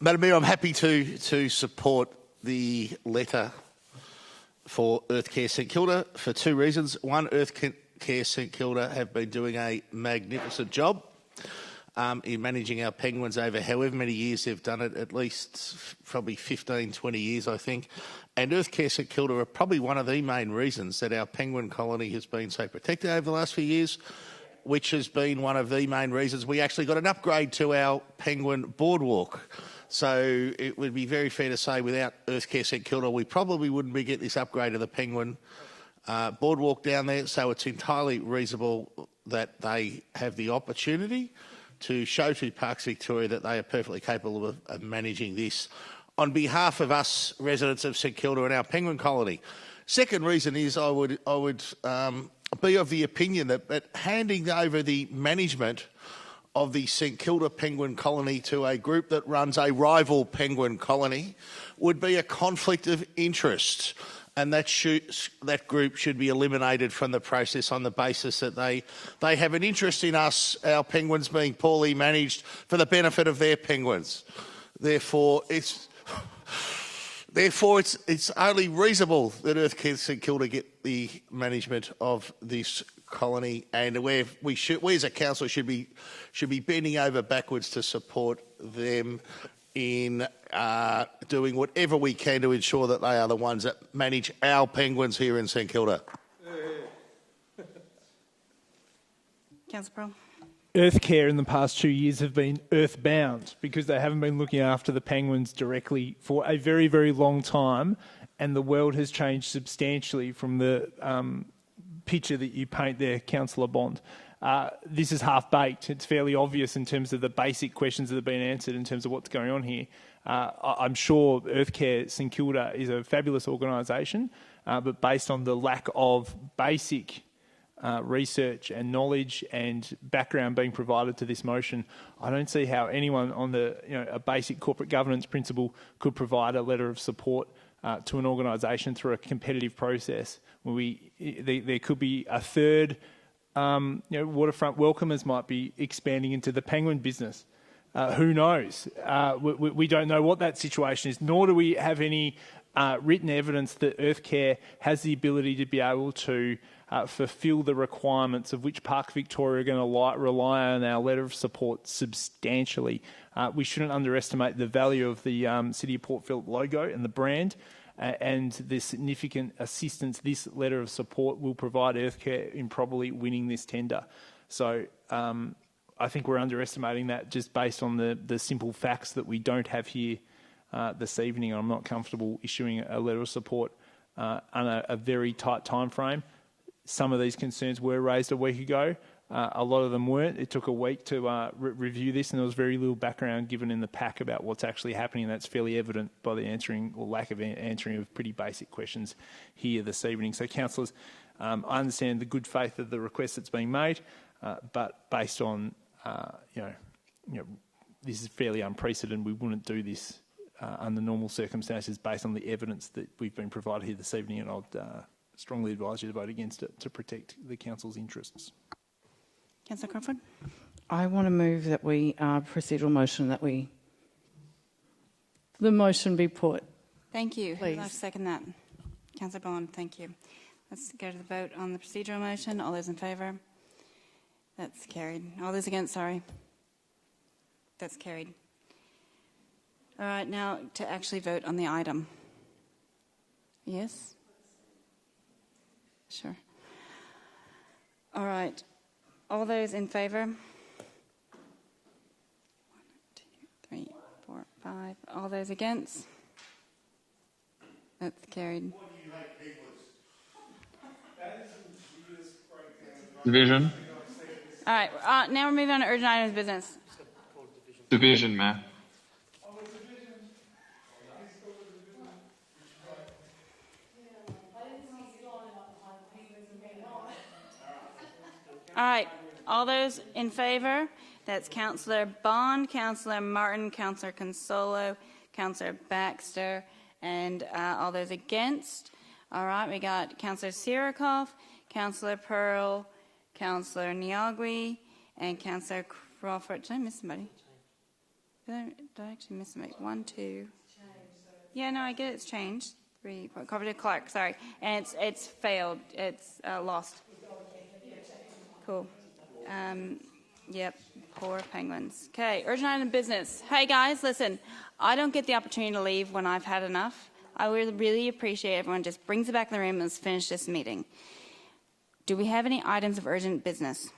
Speaker 18: Madam Mayor, I'm happy to support the letter for Earth Care St Kilda for two reasons. One, Earth Care St Kilda have been doing a magnificent job in managing our penguins over however many years they've done it, at least probably 15, 20 years, I think. And Earth Care St Kilda are probably one of the main reasons that our penguin colony has been so protected over the last few years, which has been one of the main reasons we actually got an upgrade to our penguin boardwalk. So it would be very fair to say without Earth Care St Kilda, we probably wouldn't be getting this upgrade of the penguin boardwalk down there. So it's entirely reasonable that they have the opportunity to show to Parks Victoria that they are perfectly capable of managing this on behalf of us residents of St Kilda and our penguin colony. Second reason is I would be of the opinion that handing over the management of the St Kilda penguin colony to a group that runs a rival penguin colony would be a conflict of interest, and that group should be eliminated from the process on the basis that they have an interest in us, our penguins, being poorly managed for the benefit of their penguins. Therefore, it's only reasonable that Earth Care St Kilda get the management of this colony, and we as a council should be bending over backwards to support them in doing whatever we can to ensure that they are the ones that manage our penguins here in St Kilda.
Speaker 1: Councillor Pearl.
Speaker 22: Earth Care in the past 2 years have been earthbound because they haven't been looking after the penguins directly for a very, very long time, and the world has changed substantially from the picture that you paint there, Councillor Bond. This is half-baked. It's fairly obvious in terms of the basic questions that have been answered in terms of what's going on here. I'm sure Earthcare St Kilda is a fabulous organisation, but based on the lack of basic research and knowledge and background being provided to this motion, I don't see how anyone on a basic corporate governance principle could provide a letter of support to an organisation through a competitive process where there could be a third waterfront welcomers might be expanding into the penguin business. Who knows? We don't know what that situation is, nor do we have any written evidence that Earthcare has the ability to be able to fulfil the requirements of which Park Victoria are going to rely on our letter of support substantially. We shouldn't underestimate the value of the City of Port Phillip logo and the brand, and the significant assistance this letter of support will provide Earthcare in probably winning this tender. So I think we're underestimating that just based on the simple facts that we don't have here this evening. I'm not comfortable issuing a letter of support on a very tight time frame. Some of these concerns were raised a week ago. A lot of them weren't. It took a week to review this, and there was very little background given in the pack about what's actually happening. And that's fairly evident by the answering or lack of answering of pretty basic questions here this evening. So, councillors, I understand the good faith of the request that's being made, but based on this is fairly unprecedented. We wouldn't do this under normal circumstances based on the evidence that we've been provided here this evening, and I'd strongly advise you to vote against it to protect the council's interests.
Speaker 1: Councillor Crawford?
Speaker 14: I want to move that we procedural motion that the motion be put.
Speaker 1: Thank you.
Speaker 14: Please.
Speaker 1: I'll second that. Councillor Bond, thank you. Let's go to the vote on the procedural motion. All those in favour? That's carried. All those against, sorry. That's carried. All right, now to actually vote on the item. Yes? Sure. All right. All those in favour? 1, 2, 3, 4, 5. All those against? That's carried.
Speaker 6: Division.
Speaker 1: All right, now we're moving on to urgent items of business.
Speaker 6: Division, Mayor.
Speaker 1: All right, all those in favour? That's Councillor Bond, Councillor Martin, Councillor Consolo, Councillor Baxter, and all those against. All right, we got Councillor Sirikoff, Councillor Pearl, Councillor Niagui, and Councillor Crawford. Did I miss somebody? Did I actually miss somebody? 1, 2. Yeah, no, I get it's changed. 3, 4. Crawford Clark, sorry. And it's failed. It's lost. Cool. Yep, poor penguins. Okay, urgent item of business. Hey guys, listen, I don't get the opportunity to leave when I've had enough. I would really appreciate everyone just brings it back in the room and let's finish this meeting. Do we have any items of urgent business?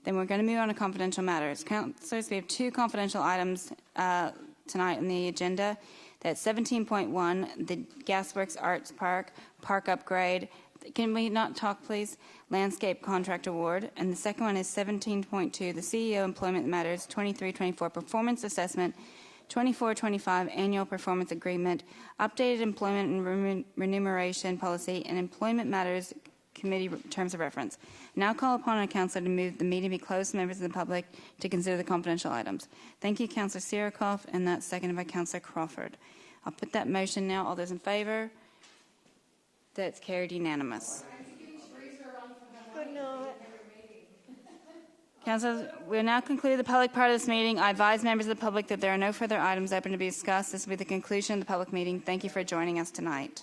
Speaker 1: Then we're going to move on to confidential matters. Councillors, we have 2 confidential items tonight on the agenda. That's 17.1, the Gasworks Arts Park upgrade. Can we not talk, please? Landscape contract award. And the second one is 17.2, the CEO Employment Matters 23-24 Performance Assessment, 24-25 Annual Performance Agreement, Updated Employment and Remuneration Policy, and Employment Matters Committee Terms of Reference. Now call upon a councillor to move the meeting be closed to members of the public to consider the confidential items. Thank you, Councillor Sirikoff, and that's seconded by Councillor Crawford. I'll put that motion now. All those in favour? That's carried unanimous.
Speaker 24: Good night.
Speaker 1: Councillors, we will now conclude the public part of this meeting. I advise members of the public that there are no further items open to be discussed. This will be the conclusion of the public meeting. Thank you for joining us tonight.